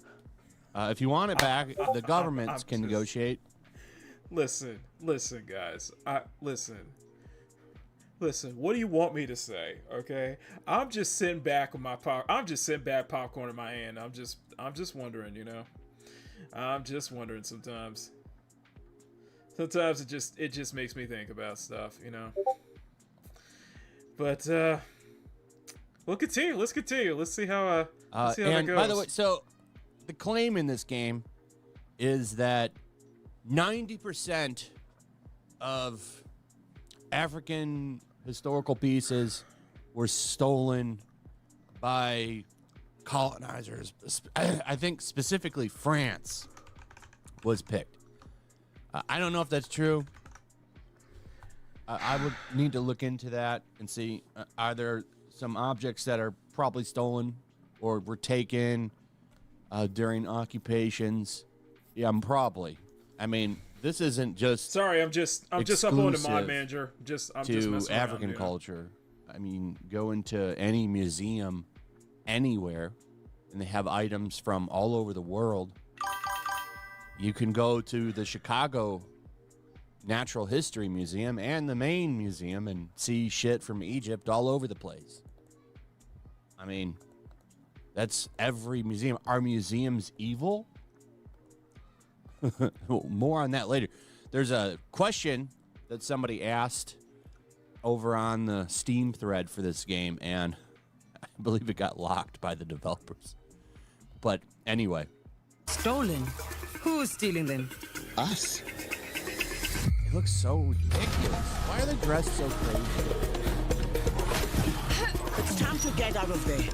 S14: If you want it back, the governments can negotiate.
S1: Listen, guys. Listen. What do you want me to say? Okay, I'm just sitting back with my I'm just sitting back, popcorn in my hand. I'm just wondering, I'm just wondering sometimes. Sometimes it just makes me think about stuff, But we'll continue. Let's continue. Let's see how that goes.
S14: By the way, so the claim in this game is that 90% of African historical pieces were stolen by colonizers. I think specifically France was picked. I don't know if that's true. I would need to look into that and see, are there some objects that are probably stolen or were taken during occupations? Yeah, probably. I mean, this isn't just.
S1: Sorry, I'm just up on the mod manager. I'm just messing
S14: African
S1: around,
S14: culture. I mean, go into any museum anywhere, and they have items from all over the world. You can go to the Chicago Natural History Museum and the main museum and see shit from Egypt all over the place. I mean, that's every museum. Are museums evil? More on that later. There's a question that somebody asked over on the Steam thread for this game, and I believe it got locked by the developers. But anyway.
S8: Stolen? Who's stealing them?
S24: Us.
S14: It looks so ridiculous. Why are they dressed so crazy?
S24: It's time to get out of there.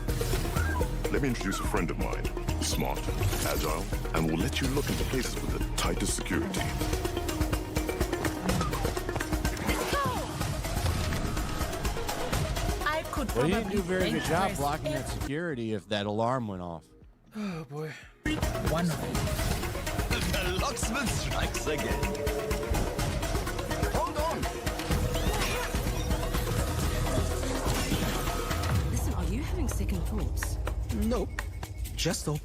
S23: Let me introduce a friend of mine. Smart, agile, and will let you look into places with the tightest security.
S24: I could
S14: Well,
S24: probably
S14: he didn't do a very good job
S24: press
S14: blocking that security if that alarm went off.
S1: Oh, boy.
S24: one hole. The locksmith strikes again. Hold on.
S9: Oops.
S24: Nope. Just so.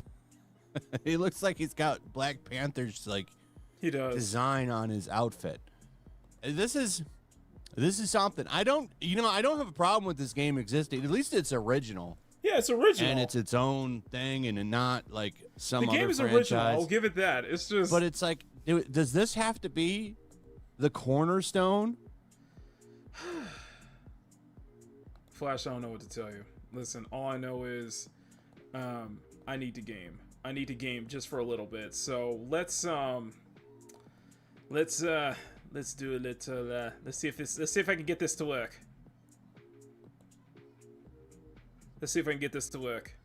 S14: He looks like he's got Black Panther's like
S1: he does
S14: design on his outfit. This is something. I don't have a problem with this game existing. At least it's original.
S1: Yeah, it's original.
S14: And it's its own thing and not like some
S1: the
S14: other
S1: game is
S14: franchise.
S1: original. I'll give it that. It's just
S14: But it's like, does this have to be the cornerstone?
S1: Flash, I don't know what to tell you. Listen, all I know is I need to game. I need to game just for a little bit. So let's do a little let's see if I can get this to work. Let's see if I can get this to work.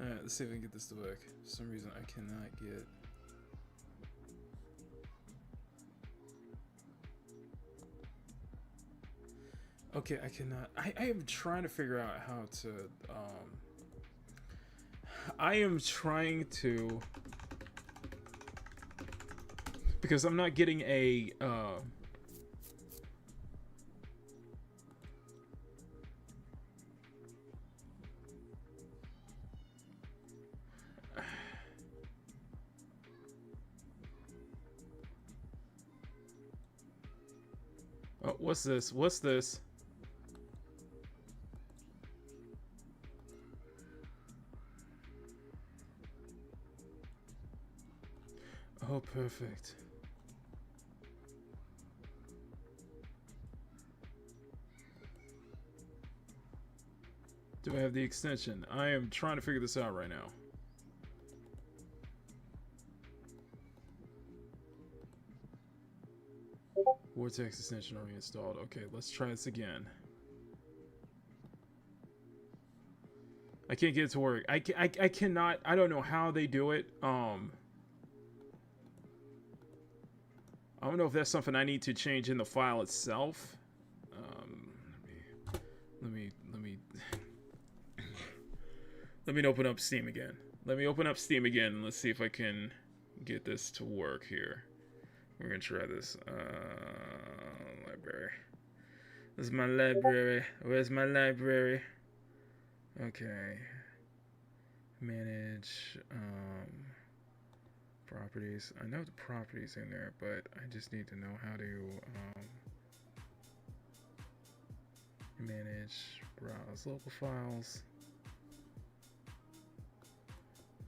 S1: Alright, let's see if I can get this to work. For some reason I cannot get... Okay, I cannot... I am trying to figure out how to... I am trying to... Because I'm not getting a... Oh, what's this? What's this? Oh, perfect. Do I have the extension? I am trying to figure this out right now. Vortex extension already installed. Okay, let's try this again. I can't get it to work. I cannot. I don't know how they do it. I don't know if that's something I need to change in the file itself. Let me open up Steam again. Let me open up Steam again and let's see if I can get this to work here. We're gonna try this. Library. This is my library. Where's my library? Okay. Manage properties. I know the properties in there, but I just need to know how to manage, browse local files.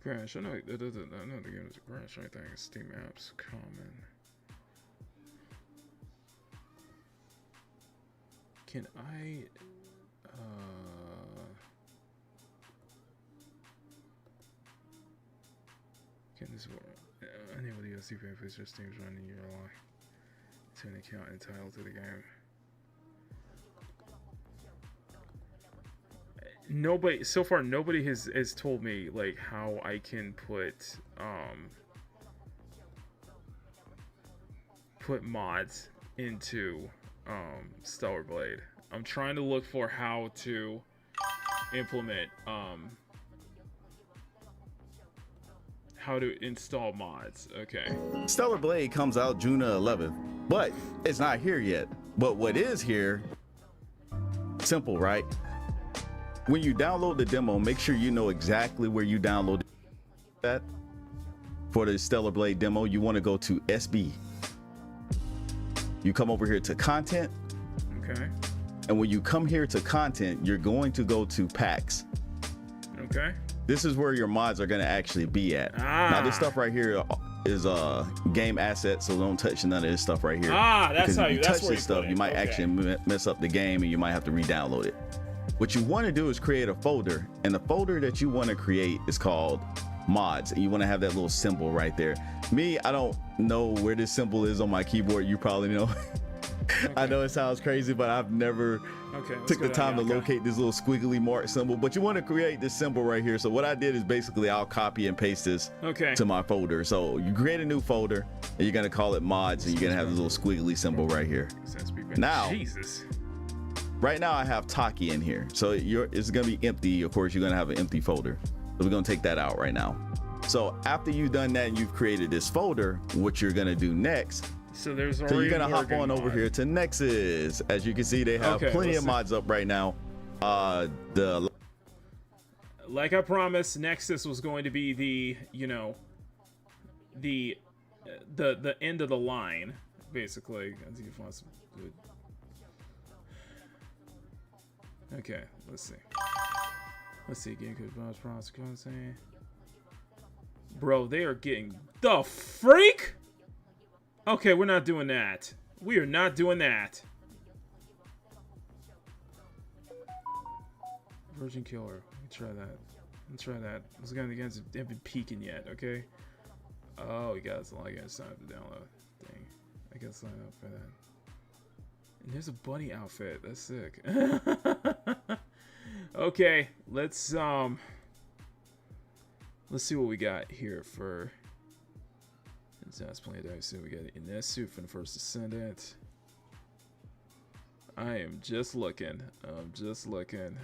S1: Crash. I know the game is a crash right there. Steam apps common. Can I can this work? Enable the DLC benefits your Steam's running your log to an account entitled to the game. Nobody so far. Nobody has told me like how I can put mods into Stellar Blade. I'm trying to look for how to implement how to install mods. Okay.
S17: Stellar Blade comes out June 11th, but it's not here yet. But what is here, simple, right? When you download the demo, make sure you know exactly where you download that. For the Stellar Blade demo, you want to go to SB. You come over here to content.
S1: Okay.
S17: And when you come here to content, you're going to go to packs.
S1: Okay.
S17: This is where your mods are going to actually be at. Now this stuff right here is game assets, so don't touch none of this stuff right here.
S1: That's how
S17: you
S1: that's
S17: touch this stuff, you might actually mess up the game and you might have to re-download it. What you want to do is create a folder, and the folder that you want to create is called mods, and you want to have that little symbol right there. Me, I don't know where this symbol is on my keyboard. You probably know. Okay. I know it sounds crazy, but I've never took the time to locate this little squiggly mark symbol. But you want to create this symbol right here. So what I did is basically I'll copy and paste this to my folder. So you create a new folder, and you're gonna call it mods, and you're gonna have this little squiggly symbol right here. Now,
S1: Jesus.
S17: Right now I have Taki in here, so it's gonna be empty. Of course, you're gonna have an empty folder. So we're gonna take that out right now. So after you've done that and you've created this folder, what you're gonna do next
S1: So there's
S17: So
S1: already
S17: you're gonna hop
S1: Morgan
S17: on over
S1: mod.
S17: here to Nexus. As you can see, they have
S1: Okay,
S17: plenty
S1: let's
S17: of
S1: see.
S17: mods up right now.
S1: Like I promised, Nexus was going to be the, you know, the end of the line, basically. As you find some good. Okay, let's see. Let's see. Game could bounce promise. Bro, they are getting the freak. Okay, we're not doing that. We are not doing that. Virgin Killer. Let me try that. Let's try that. This guy against haven't been peeking yet, okay? Oh, we got some like it's time to download. Dang. I gotta sign up for that. And there's a bunny outfit. That's sick. Okay, let's see what we got here for. That's plenty of dice. We got in this suit for the first Descendant. I am just looking. I'm just looking.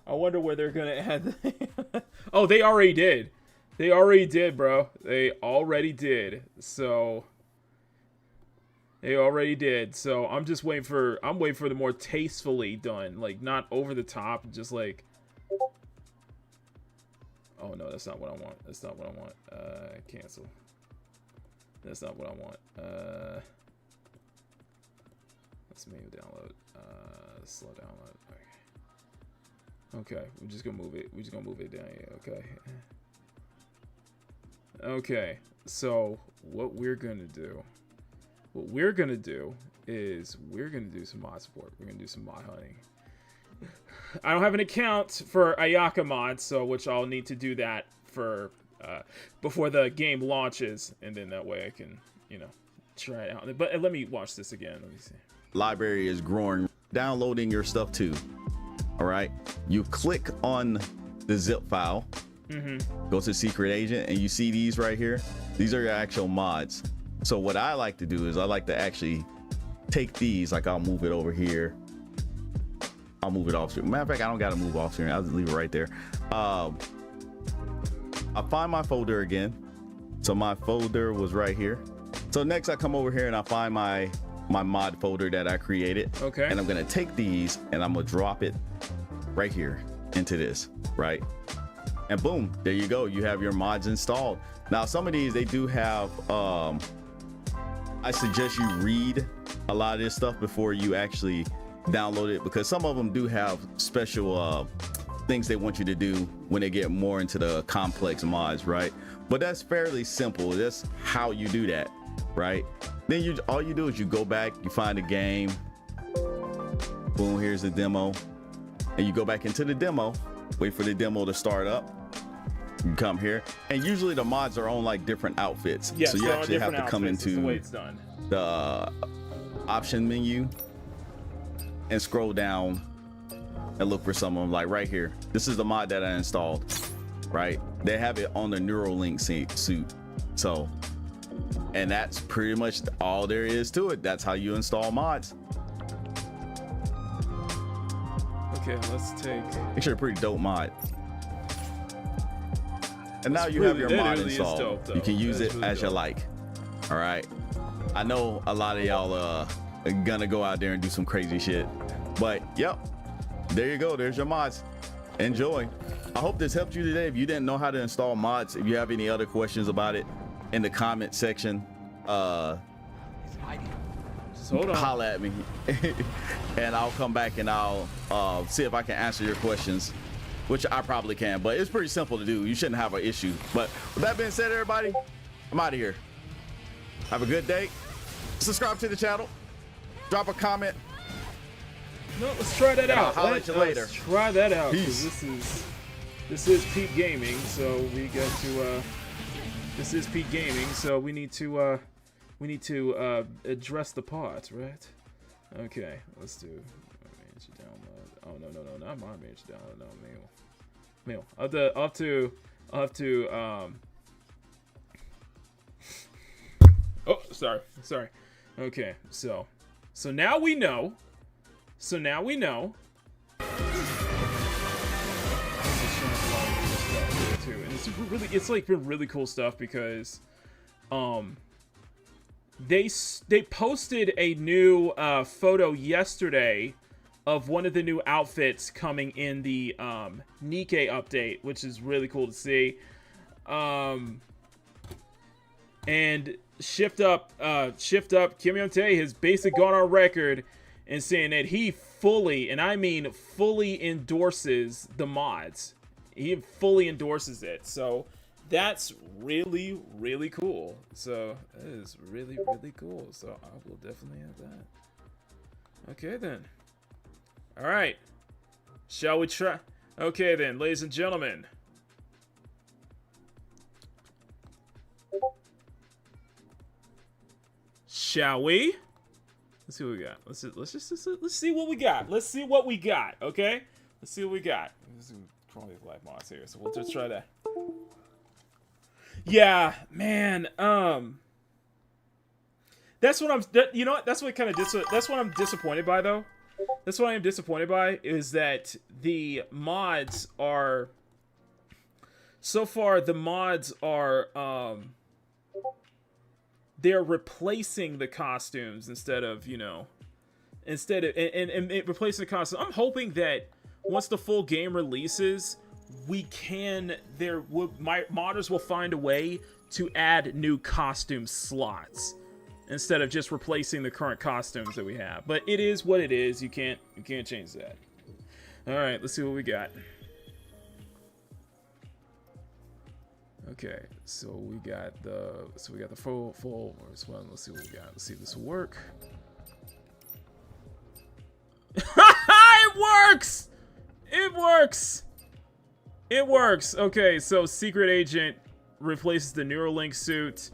S1: I wonder where they're gonna add. Oh, they already did. They already did, bro. They already did. So they already did. So I'm just waiting for. I'm waiting for the more tastefully done, like not over the top, just like. Oh no, that's not what I want. That's not what I want. Cancel. That's not what I want. Let's maybe download. Slow download. Okay, we're just gonna move it. We're just gonna move it down here. Okay. Okay. So what we're gonna do? What we're gonna do is we're gonna do some mod support. We're gonna do some mod hunting. I don't have an account for Ayaka mod, so which I'll need to do that for before the game launches, and then that way I can, you know, try it out. But let me watch this again. Let me see.
S17: Library is growing. Downloading your stuff too. All right. You click on the zip file. Go to Secret Agent, and you see these right here. These are your actual mods. So what I like to do is I like to actually take these. Like I'll move it over here. I'll move it off screen. Matter of fact, I don't gotta move off screen. I'll just leave it right there. I find my folder again. So my folder was right here. So next I come over here and I find my mod folder that I created.
S1: Okay.
S17: And I'm gonna take these and I'm gonna drop it right here into this, right? And boom, there you go. You have your mods installed. Now some of these, they do have, I suggest you read a lot of this stuff before you actually download it, because some of them do have special things they want you to do when they get more into the complex mods, right? But that's fairly simple. That's how you do that, right? Then all you do is you go back, you find a game, boom, here's the demo, and you go back into the demo, wait for the demo to start up. You come here, and usually the mods are on like different outfits.
S1: Yes,
S17: so you actually have to come
S1: outfits. That's
S17: into
S1: the way it's done.
S17: the option menu and scroll down and look for some of them. Like right here, this is the mod that I installed, right? They have it on the Neuralink suit. So, and that's pretty much all there is to it. That's how you install mods.
S1: Okay, let's take.
S17: Actually a pretty dope mod. And now you have your mod installed. You can use it as you like. All right. I know a lot of y'all are gonna go out there and do some crazy shit, but yep, there you go. There's your mods. Enjoy. I hope this helped you today. If you didn't know how to install mods, if you have any other questions about it, in the comment section,
S1: Just hold on.
S17: holla at me, and I'll come back and I'll see if I can answer your questions, which I probably can. But it's pretty simple to do. You shouldn't have an issue. But with that being said, everybody, I'm out of here. Have a good day. Subscribe to the channel. Drop a comment.
S1: No, let's try that
S17: And I'll
S1: out.
S17: holler at you later.
S1: Let's try that out. 'Cause
S17: Peace.
S1: This is Peak Gaming, so we got to. This is Peak Gaming, so we need to address the parts, right? Okay, let's do. Manage to download. Oh no, not my manage to download. No, mail. I'll have to. Oh, sorry. Okay, so now we know. And it's it's like been really cool stuff because they posted a new photo yesterday of one of the new outfits coming in the Nikkei update, which is really cool to see. And Shift Up Kimionte has basically gone on record and saying that he fully, and I mean fully, endorses the mods. He fully endorses it. So that's really, really cool. So that is really, really cool. So I will definitely have that. Okay then. All right. Shall we try? Okay then, ladies and gentlemen. Shall we? Let's see what we got. Let's see what we got. Let's see what we got. Okay. Let's see what we got. This is probably live mods here, so we'll just try that. Yeah, man. That's what I'm. You know what? That's what kind of. That's what I'm disappointed by, though. That's what I am disappointed by is that the mods are. So far, the mods are. They're replacing the costumes instead of, you know, and replacing the costumes. I'm hoping that once the full game releases, modders will find a way to add new costume slots instead of just replacing the current costumes that we have. But it is what it is. You can't change that. All right, let's see what we got. Okay, so we got the full first one. Let's see what we got. Let's see if this will work. It works! It works! It works! Okay, so Secret Agent replaces the Neuralink suit,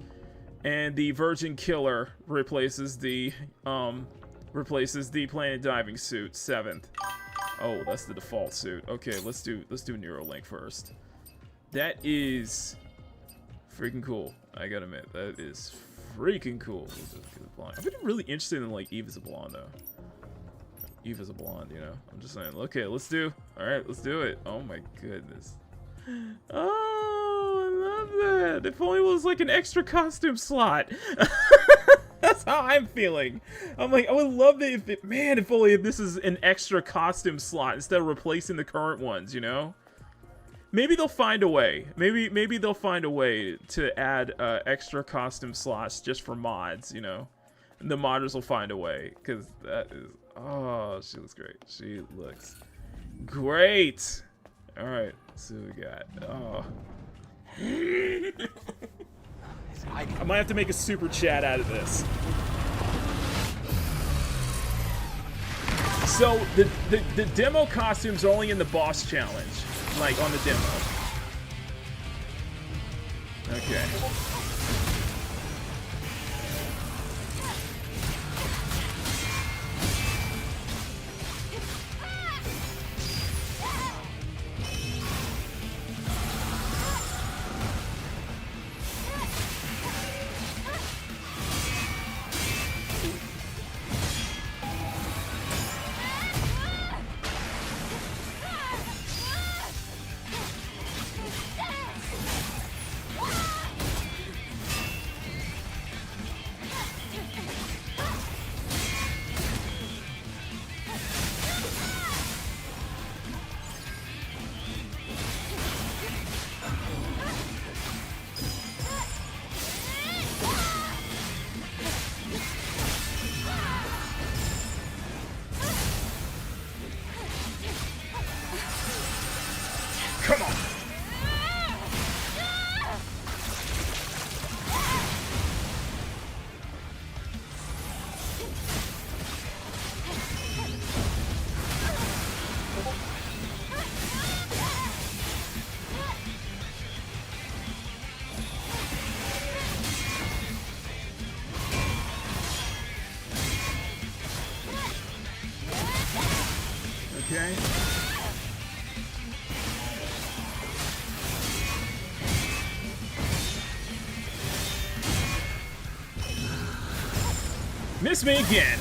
S1: and the Virgin Killer replaces the Planet Diving suit, 7th. Oh, that's the default suit. Okay, let's do Neuralink first. That is freaking cool. I gotta admit, that is freaking cool. I've been really interested in like Eve as a blonde though. Eve as a blonde, you know. I'm just saying. Okay, let's do. All right, let's do it. Oh my goodness. Oh, I love that. If only it was like an extra costume slot. That's how I'm feeling. I'm like, I would love it if only this is an extra costume slot instead of replacing the current ones, you know. Maybe they'll find a way. Maybe they'll find a way to add extra costume slots just for mods, you know. And the modders will find a way, because that is... Oh, she looks great. She looks great. All right, let's see what we got. Oh. I might have to make a super chat out of this. So the demo costumes are only in the boss challenge. Like on the demo. Okay. Come on. Okay. Miss me again.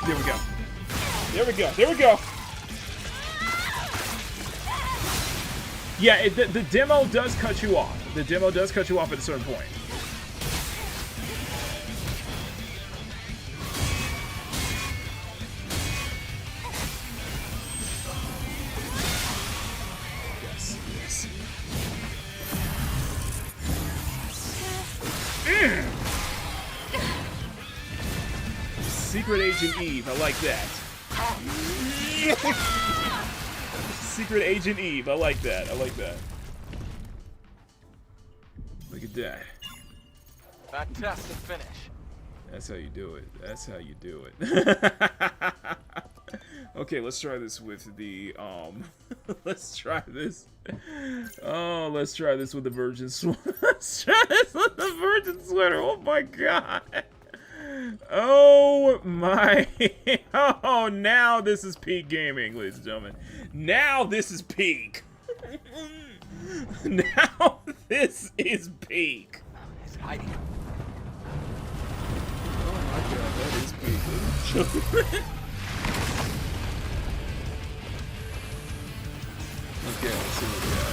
S1: There we go. There we go. There we go. Yeah, the demo does cut you off. The demo does cut you off at a certain point. Yes, yes. Secret Agent Eve, I like that. Secret Agent Eve, I like that. I like that. Look at that.
S4: Fantastic finish.
S1: That's how you do it. That's how you do it. Okay, let's try this with the let's try this. Oh, let's try this with the Virgin Sweater. Let's try this with the Virgin Sweater. Oh my god. Oh my. Oh, now this is peak gaming, ladies and gentlemen. Now this is peak. Now this is peak.
S4: He's hiding.
S1: Oh my god, that is peak. Okay, let's see what we got.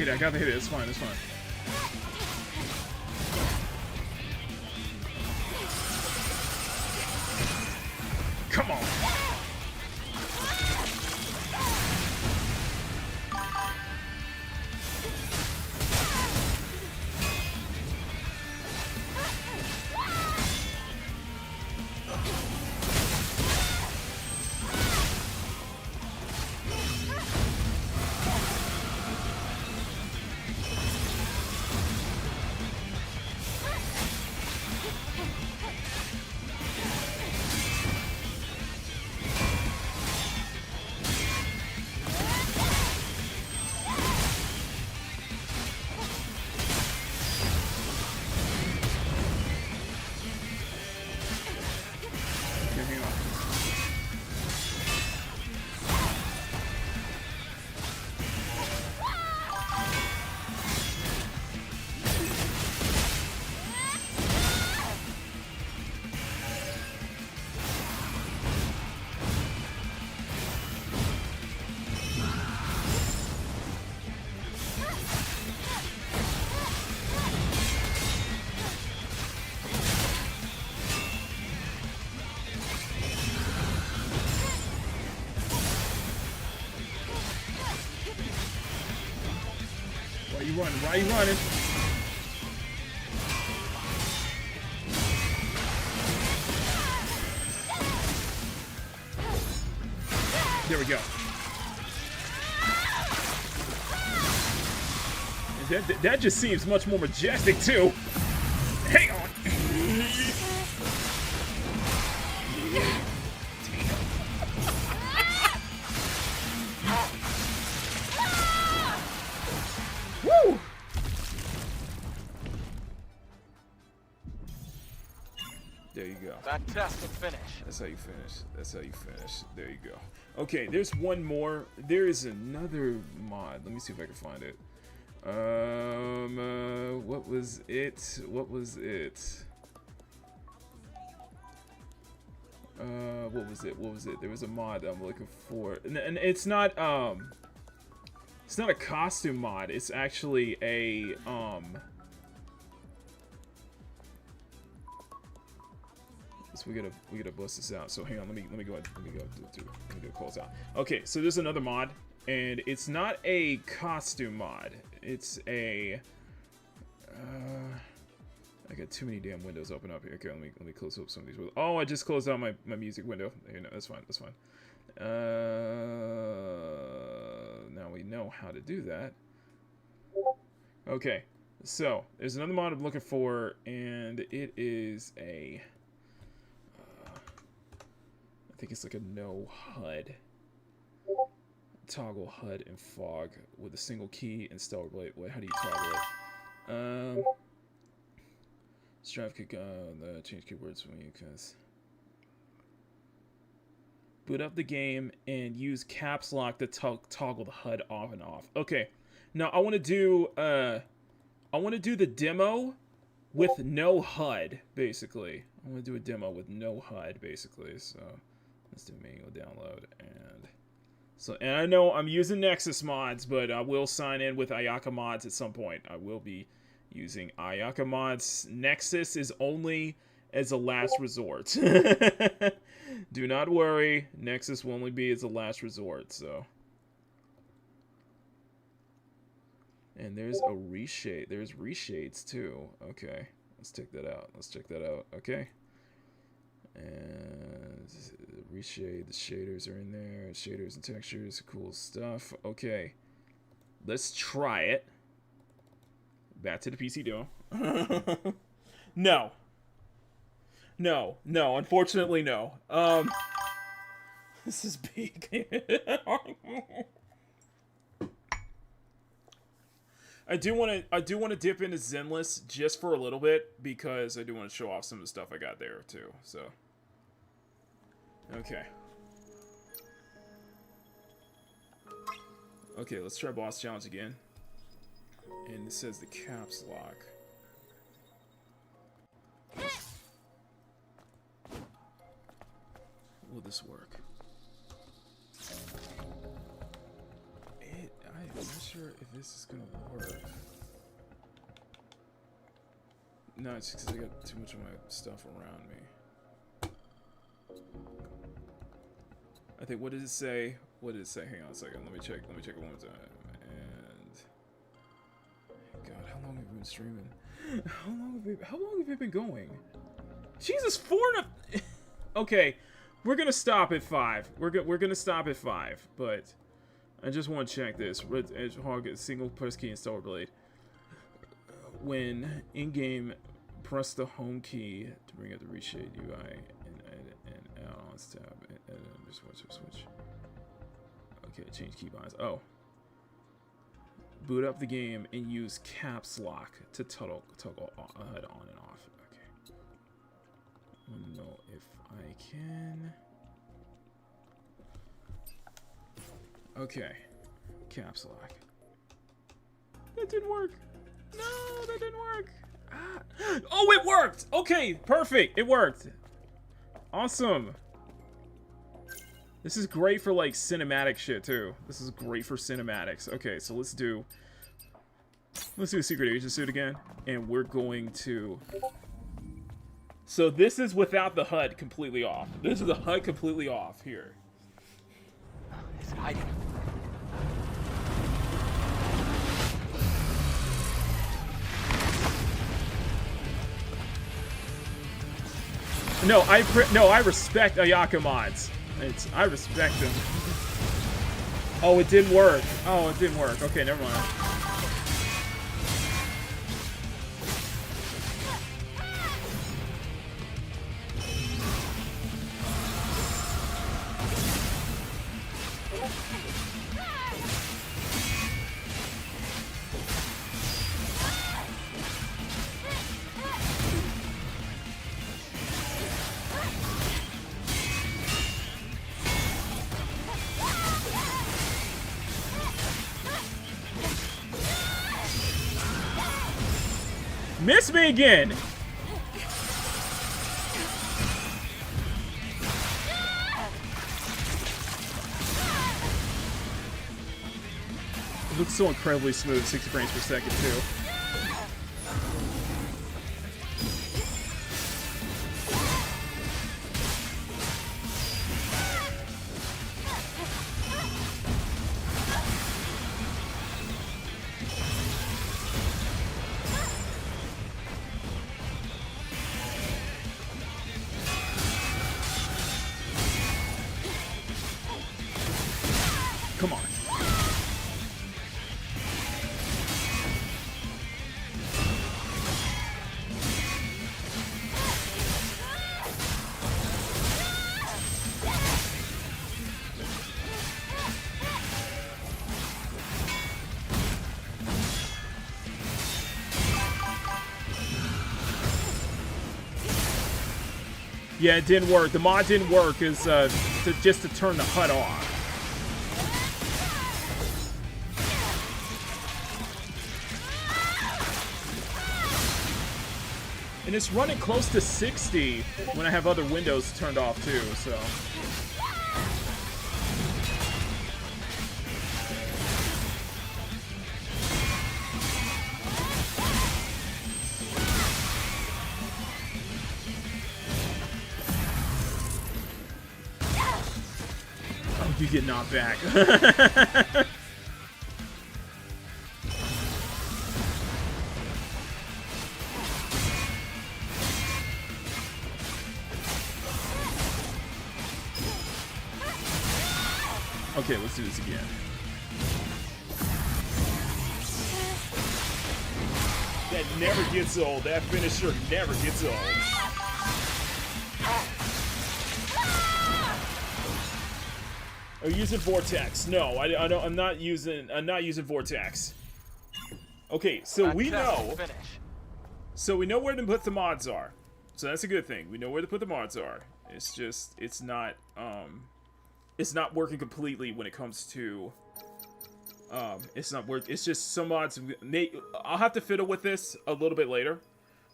S1: I got the hit. It's fine. It's fine. Come on. Why are you running? There we go. That just seems much more majestic too. Hang on. Woo! There you go.
S4: Fantastic finish.
S1: That's how you finish. That's how you finish. There you go. Okay, there's one more. There is another mod. Let me see if I can find it. What was it? What was it? What was it? What was it? There was a mod that I'm looking for, and it's not a costume mod. It's actually a So we gotta bust this out. So hang on, let me go close out. Okay, so there's another mod, and it's not a costume mod. It's a I got too many damn windows open up here. Okay, let me close up some of these. Oh, I just closed out my music window. There, no, that's fine. That's fine. Now we know how to do that. Okay, so there's another mod I'm looking for, and it is a... I think it's like a no HUD. Toggle HUD and fog with a single key and stellar blade. Wait, how do you toggle it? Strive kick the change keywords when you cause boot up the game and use caps lock to toggle the HUD off and off. Okay, now I want to do the demo with no HUD basically. I want to do a demo with no HUD basically. So let's do manual download and I know I'm using Nexus mods, but I will sign in with Ayaka mods at some point. I will be using Ayaka mods. Nexus is only as a last resort. Do not worry. Nexus will only be as a last resort, so. And there's a reshade. There's reshades too. Okay. Let's check that out. Let's check that out. Okay. And reshade, the shaders are in there. Shaders and textures, cool stuff. Okay. Let's try it. Back to the PC Duo. No. No, unfortunately no. This is big. I do want to dip into Zenless just for a little bit because I do want to show off some of the stuff I got there too. So, okay. Okay, let's try boss challenge again. And it says the caps lock. Will this work? I'm not sure if this is gonna work. No, it's just because I got too much of my stuff around me. I think, what did it say? What did it say? Hang on a second. Let me check it one more time. And God, how long have we been streaming? How long have we been going? Jesus, Okay, we're gonna stop at 5. We're gonna stop at 5, but I just want to check this. Red Edge Hog, single press key and stellar blade. When in-game, press the home key to bring up the reshade UI and edit and add-ons tab. And just switch. Okay, change keybinds. Oh. Boot up the game and use caps lock to toggle HUD on and off. Okay. I want to know if I can. Okay. Caps lock. That didn't work. No, that didn't work. Ah. Oh, it worked. Okay, perfect. It worked. Awesome. This is great for like cinematic shit too. This is great for cinematics. Okay, so let's do a secret agent suit again, and we're going to. So this is without the HUD completely off. This is the HUD completely off here.
S4: Is it hiding?
S1: No, I respect Ayaka mods. I respect them. Oh, it didn't work. Oh, it didn't work. Okay, never mind. Miss me again! It looks so incredibly smooth, 60 frames per second too. Come on. Yeah, it didn't work. The mod didn't work. Is just to turn the HUD off. And it's running close to 60 when I have other windows turned off too, so. Oh, you get knocked back. Okay, let's do this again. That never gets old. That finisher never gets old. Are you using Vortex? No, I don't. I'm not using Vortex. Okay, so we know. So we know where to put the mods are. So that's a good thing. We know where to put the mods are. It's just it's not working completely when it comes to it's just some mods I'll have to fiddle with this a little bit later.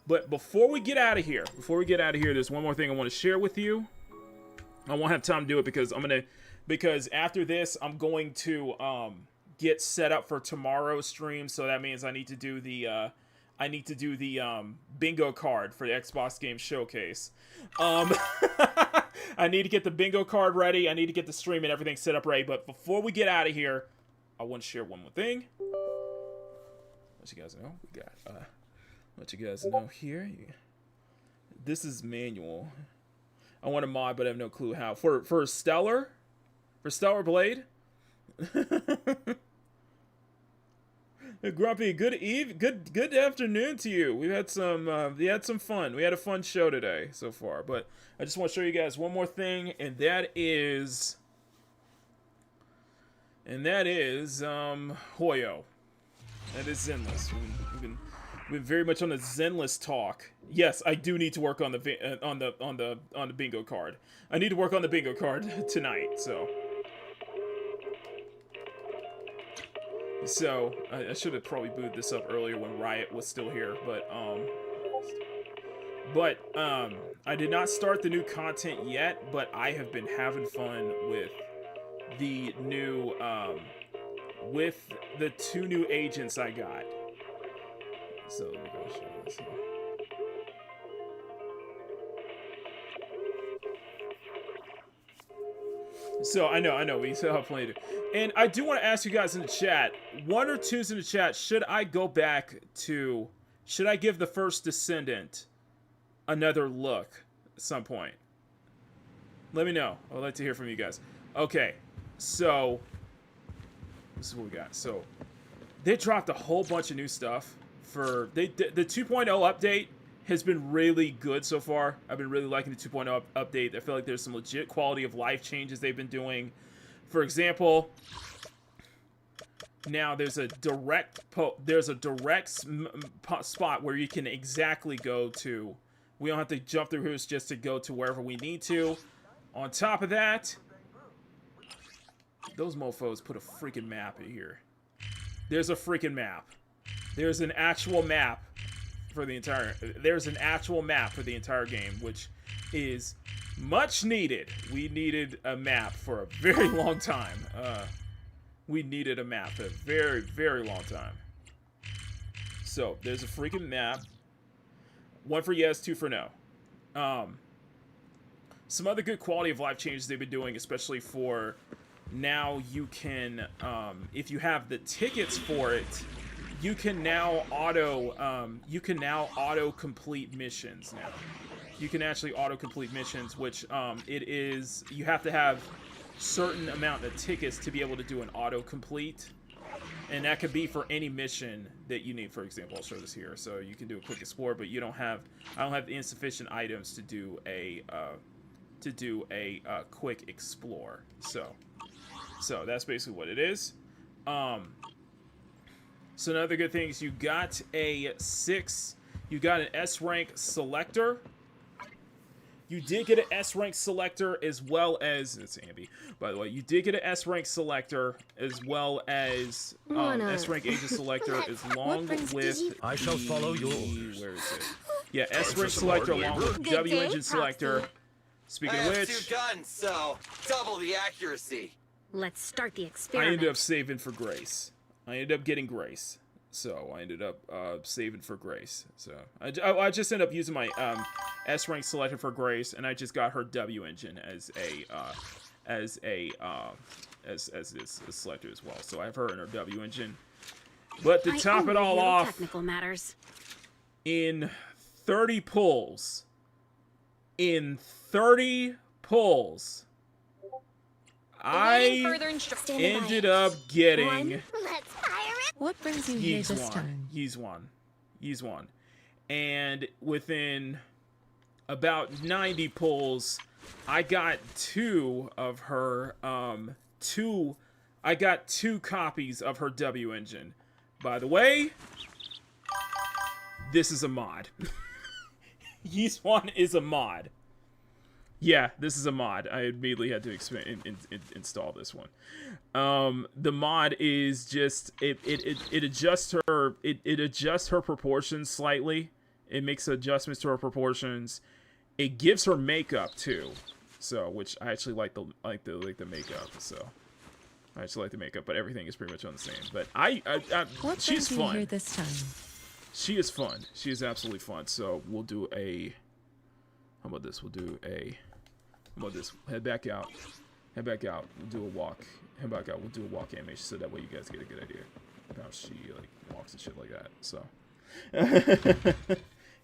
S1: But before we get out of here, there's one more thing I want to share with you. I won't have time to do it because after this I'm going to get set up for tomorrow's stream, so that means I need to do the bingo card for the Xbox Game Showcase. I need to get the bingo card ready. I need to get the stream and everything set up ready. But before we get out of here, I want to share one more thing. Let you guys know. We got let you guys know here. This is manual. I want a mod, but I have no clue how. For Stellar Blade. Grumpy, good afternoon to you. We had some fun. We had a fun show today so far, but I just want to show you guys one more thing, and that is Hoyo. That is Zenless. We've been very much on the Zenless talk. Yes, I do need to work on the bingo card. I need to work on the bingo card tonight, so. So, I should have probably booted this up earlier when Riot was still here, but I did not start the new content yet, but I have been having fun with the new, with the 2 new agents I got. So, let me go show this here. So, I know, we still have plenty to do. And I do want to ask you guys in the chat, 1 or 2's in the chat, should I give the First Descendant another look at some point? Let me know. I would like to hear from you guys. Okay, so, this is what we got. So, they dropped a whole bunch of new stuff for, the 2.0 update has been really good so far. I've been really liking the 2.0 update. I feel like there's some legit quality of life changes they've been doing. For example, now there's a direct spot where you can exactly go to. We don't have to jump through hoops just to go to wherever we need to. On top of that, those mofos put a freaking map in here. There's a freaking map. There's an actual map for the entire. There's an actual map for the entire game, which is much needed. We needed a map for a very long time. We needed a map for a very, very long time. So, there's a freaking map. 1 for yes, 2 for no. Some other good quality of life changes they've been doing, especially for now you can, if you have the tickets for it, you can now auto complete missions now. You can actually auto-complete missions, which you have to have certain amount of tickets to be able to do an auto-complete. And that could be for any mission that you need. For example, I'll show this here. So you can do a quick explore, but I don't have the insufficient items to do a quick explore. So that's basically what it is. So another good thing is you got an S rank selector. You did get an S rank selector as well as it's Ambi, by the way. You did get an S rank selector as well as S rank agent selector, as long with
S23: I shall follow your orders.
S1: Where is it? Yeah, S rank selector along with W engine selector. Speaking of
S3: I have
S1: which,
S3: 2 guns, so double the accuracy.
S9: Let's start the
S1: I
S9: experiment.
S1: ended up saving for Grace. I ended up getting Grace. So I ended up saving for Grace. So I just ended up using my S rank selector for Grace, and I just got her W engine as this selector as well. So I have her in her W engine. But to top it all off,
S9: technical matters.
S1: in 30 pulls, I ended up getting.
S16: What brings you here this time?
S1: He's one. And within about 90 pulls, I got 2 of her, I got 2 copies of her W engine. By the way, this is a mod. Yeezwan is a mod. Yeah, this is a mod. I immediately had to install this one. The mod is just it adjusts her proportions slightly. It makes adjustments to her proportions. It gives her makeup too, so which I actually like the makeup. So I actually like the makeup, but everything is pretty much on the same. But she's fun.
S16: Here this time?
S1: She is fun. She is absolutely fun. So we'll do a. How about this? We'll do a. How about this? Head back out. Head back out. We'll do a walk. Head back out. We'll do a walk animation so that way you guys get a good idea of how she like walks and shit like that. So.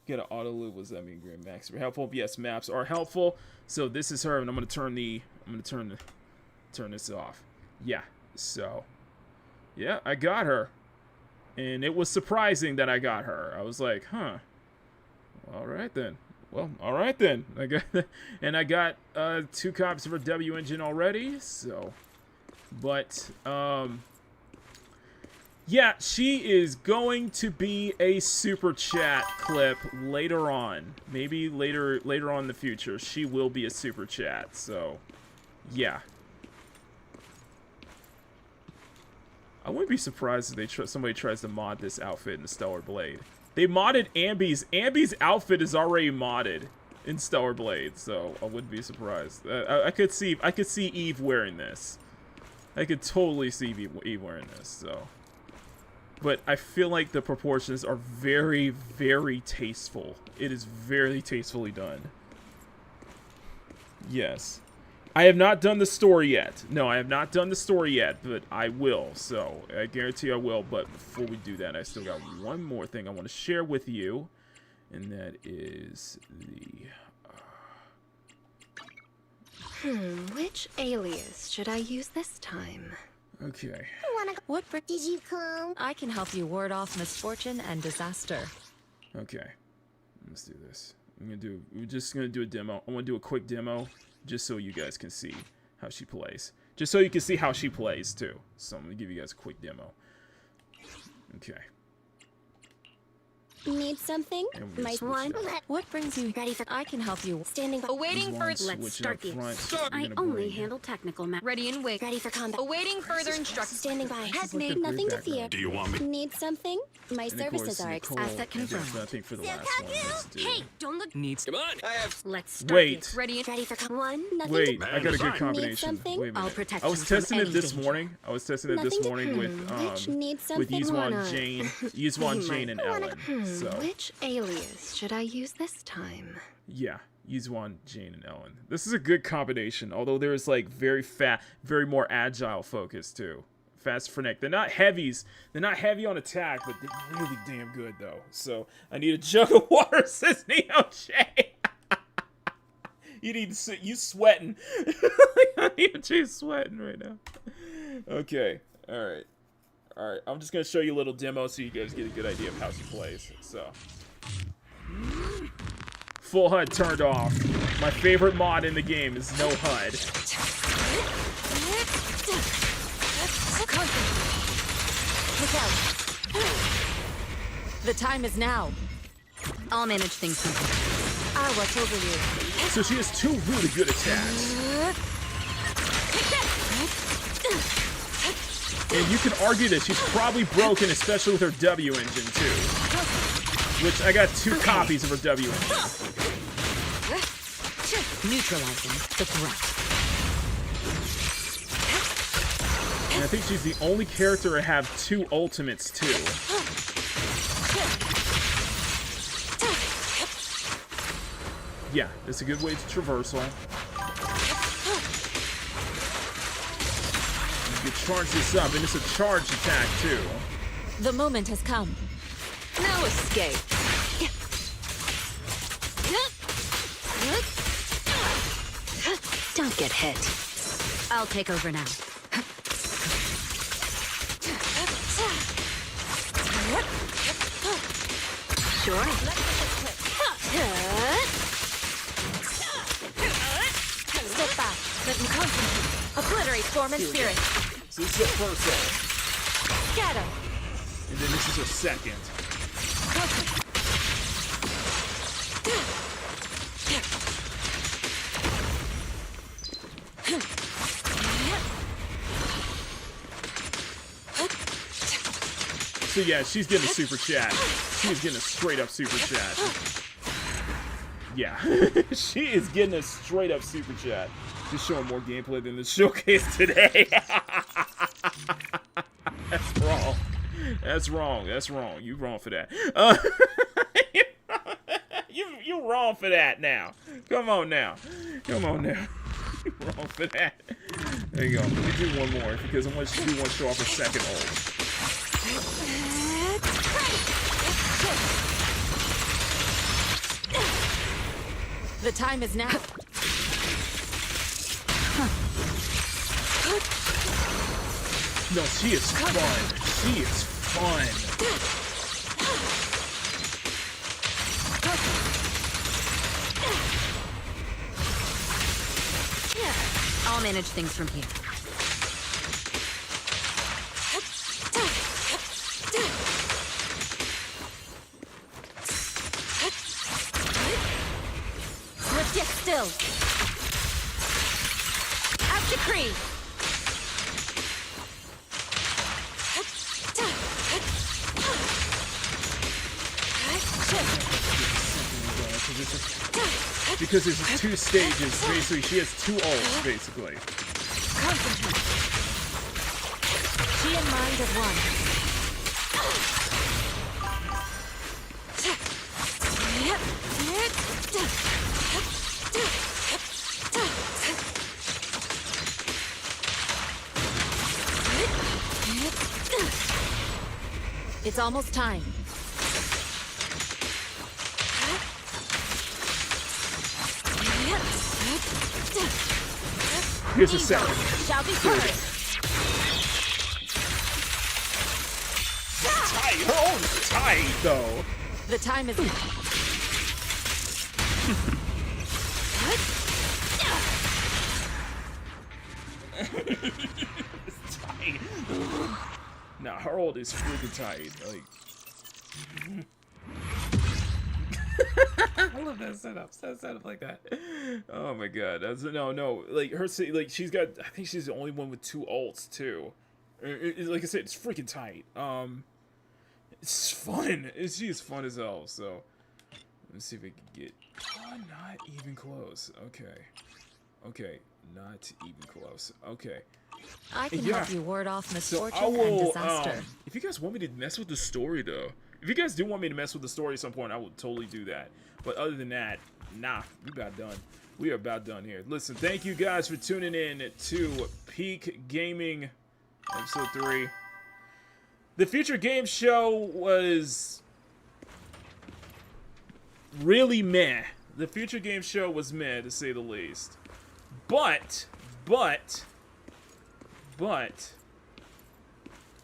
S1: Get an auto loop. What does that mean? Grand max are helpful. Yes, maps are helpful. So this is her, and I'm gonna turn this off. Yeah. So. Yeah, I got her. And it was surprising that I got her. I was like, huh. All right then. Well, all right then. I got 2 copies of her W engine already. So, but yeah, she is going to be a super chat clip later on. Maybe later on in the future, she will be a super chat. So, yeah. I wouldn't be surprised if somebody tries to mod this outfit in the Stellar Blade. They modded Ambi's. Ambi's outfit is already modded in Stellar Blade, so I wouldn't be surprised. I could see Eve wearing this. I could totally see Eve wearing this. So, but I feel like the proportions are very, very tasteful. It is very tastefully done. Yes. I have not done the story yet. No, I have not done the story yet, but I will. So, I guarantee I will. But before we do that, I still got one more thing I want to share with you. And that is the...
S9: Which alias should I use this time?
S1: Okay.
S16: What did you come? I can help you ward off misfortune and disaster.
S1: Okay. Let's do this. We're just gonna do a demo. I want to do a quick demo. Just so you guys can see how she plays. Just so you can see how she plays, too. So I'm going to give you guys a quick demo. Okay.
S9: Need something?
S1: My one.
S16: What brings you ready for? I can help you.
S9: Standing by. Awaiting for. Let's start the. I only handle technical matters. Ready and wait. Ready for combat. Awaiting further instructions. Standing by. Has made nothing to fear.
S23: Do you want me?
S9: Need something? My services are asset confirmed.
S1: Nothing for the last one.
S9: Hey, don't look.
S23: Needs. Come on. I have.
S9: Let's start.
S1: Wait.
S9: Ready for one. Nothing.
S1: Wait. I got a good combination.
S9: Wait
S1: a minute.
S9: I'll protect
S1: I was testing it this morning. with Yeezwan, Jane, and Ellen. So.
S9: Which alias should I use this time?
S1: Yeah, Yeezwan, Jane, and Ellen. This is a good combination, although there's like very more agile focus too. Fast frenetic. They're not heavies. They're not heavy on attack, but they're really damn good though. So I need a jug of water, says Neo Shay. You sweating. Neo Shay's sweating right now. Okay. All right. I'm just gonna show you a little demo so you guys get a good idea of how she plays. So. Full HUD turned off. My favorite mod in the game is no HUD.
S16: Look out. The time is now. I'll manage things. I'll watch over you.
S1: So she has two really good attacks. And you could argue that she's probably broken, especially with her W engine, too. Which, I got 2 copies of her W engine.
S8: Neutralizing the threat.
S1: And I think she's the only character to have 2 ultimates, too. Yeah, it's a good way to traversal. You can charge this up, and it's a charged attack, too.
S8: The moment has come. No escape. Don't get hit. I'll take over now. Sure. Step back. Let me concentrate. Obliterate form and spirit.
S1: So this is her first ult.
S8: Scatter.
S1: And then this is her second. So yeah, she's getting a super chat. She's getting a straight up super chat. Yeah, she is getting a straight up super chat. Just showing more gameplay than the showcase today. That's wrong. That's wrong. That's wrong. You wrong for that. You wrong for that now. Come on now. Come on now. You wrong for that. There you go. Let me do one more because I want to do one show off a second ult.
S8: The time is now.
S1: No, she is fun. She is fun.
S8: I'll manage things from here. Swift yet still. As decreed.
S1: Because there's 2 stages, basically. She has 2 ults, basically.
S8: Concentrate. She and mind as one. It's almost time.
S1: Here's a second.
S8: Shall be heard.
S1: Tight. Her ult is tight, though.
S8: The time is.
S1: It's tight. Nah, her ult is freaking tight. Like. I love that setup. Setup like that. Oh my god. That's no. Like her, like she's got. I think she's the only one with 2 ults too. Like I said, it's freaking tight. It's fun. She is fun as hell. So let's see if we can get. Oh, not even close. Okay, not even close. Okay.
S8: I can help you ward off misfortune
S1: so
S8: and disaster.
S1: If you guys want me to mess with the story, though, if you guys do want me to mess with the story at some point, I will totally do that. But other than that, nah, we about done. We are about done here. Listen, thank you guys for tuning in to Peak Gaming Episode 3. The Future Games Show was really meh. The Future Games Show was meh, to say the least. But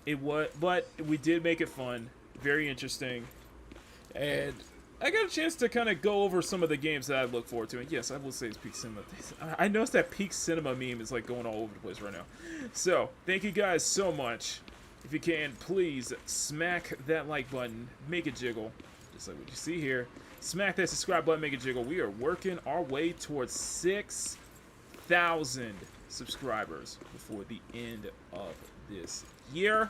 S1: we did make it fun, very interesting, and I got a chance to kind of go over some of the games that I look forward to. And yes, I will say it's Peak Cinema. I noticed that Peak Cinema meme is like going all over the place right now. So thank you guys so much. If you can, please smack that like button, make it jiggle, just like what you see here. Smack that subscribe button, make it jiggle. We are working our way towards 6,000 subscribers before the end of this year.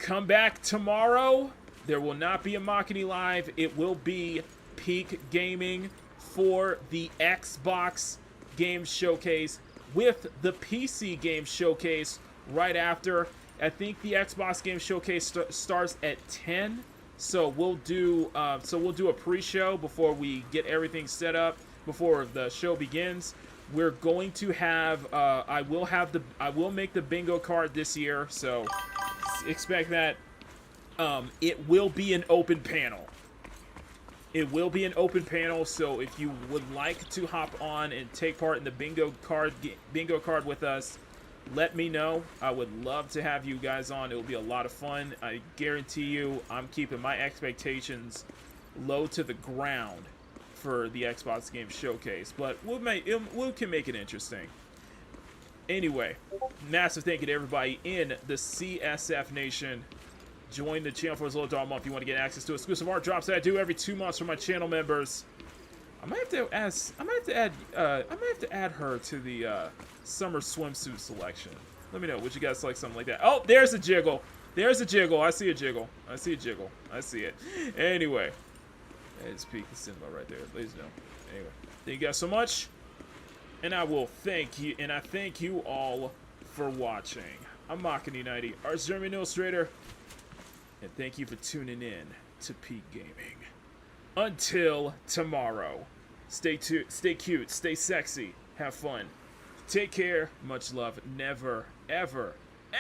S1: Come back tomorrow. There will not be a Makini Live. It will be Peak Gaming for the Xbox Game Showcase with the PC Game Showcase right after. I think the Xbox Game Showcase starts at 10. So we'll do a pre-show before we get everything set up before the show begins. We're going to have I will make the bingo card this year, so expect that. It will be an open panel. It will be an open panel, so if you would like to hop on and take part in the bingo card with us, let me know. I would love to have you guys on. It will be a lot of fun. I guarantee you, I'm keeping my expectations low to the ground for the Xbox Game Showcase, but we can make it interesting. Anyway, massive thank you to everybody in the CSF Nation. Join the channel for as little as $1 month if you want to get access to exclusive art drops that I do every 2 months for my channel members. I might have to add her to the summer swimsuit selection. Let me know. Would you guys like something like that? Oh, there's a jiggle. There's a jiggle. I see a jiggle. I see a jiggle. I see it. Anyway, it's peak the cinema right there, ladies and gentlemen. Anyway, thank you guys so much, and I will thank you. And I thank you all for watching. I'm Makini 90, our German illustrator, and thank you for tuning in to Peak Gaming. Until tomorrow, stay cute, stay sexy, have fun, take care, much love. Never, ever,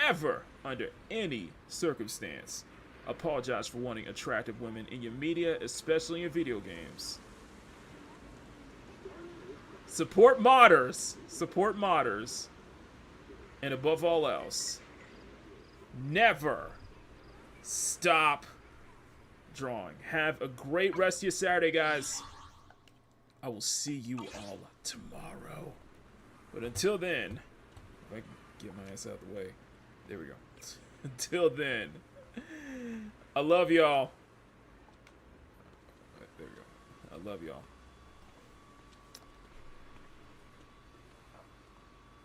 S1: ever, under any circumstance, apologize for wanting attractive women in your media, especially in video games. Support modders, and above all else, never stop drawing. Have a great rest of your Saturday, guys. I will see you all tomorrow. But until then, if I can get my ass out of the way. There we go. Until then, I love y'all. There we go. I love y'all.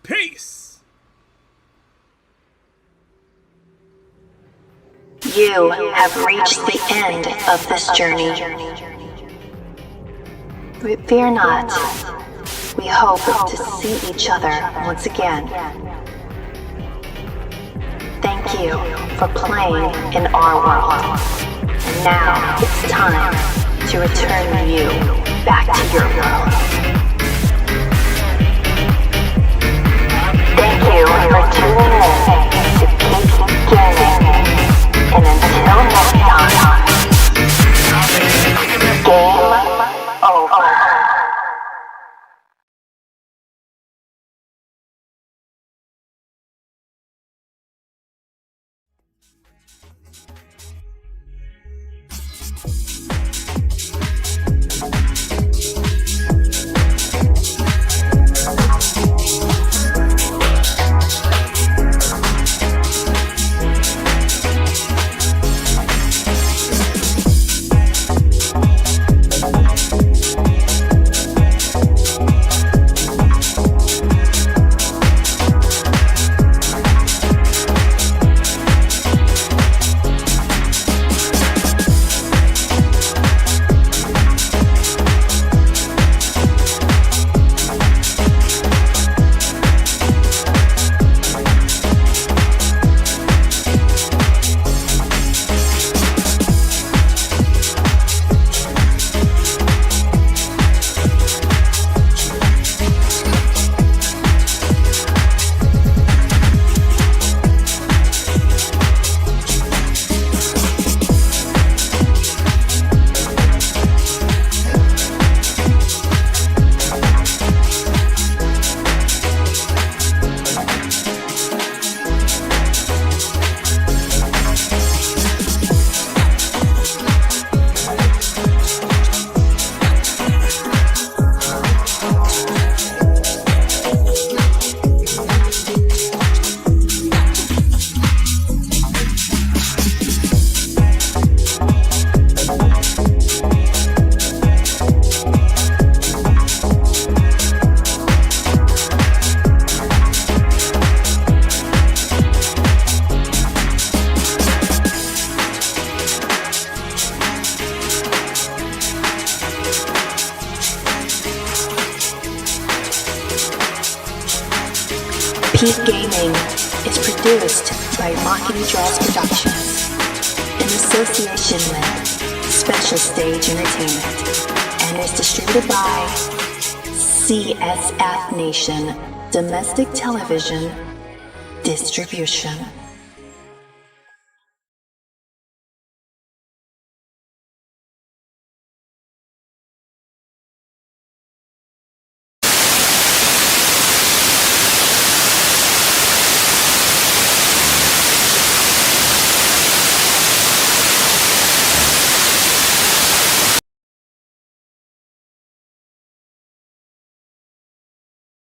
S1: Peace!
S18: You have reached the end of this journey. Fear not. We hope to see each other once again. Thank you for playing in our world. And now it's time to return you back to your world. Thank you for tuning in to Peak Gaming. And until next time, game over. produced by Makini Productions in association with Special Stage Entertainment and is distributed by CSF Nation Domestic Television Distribution.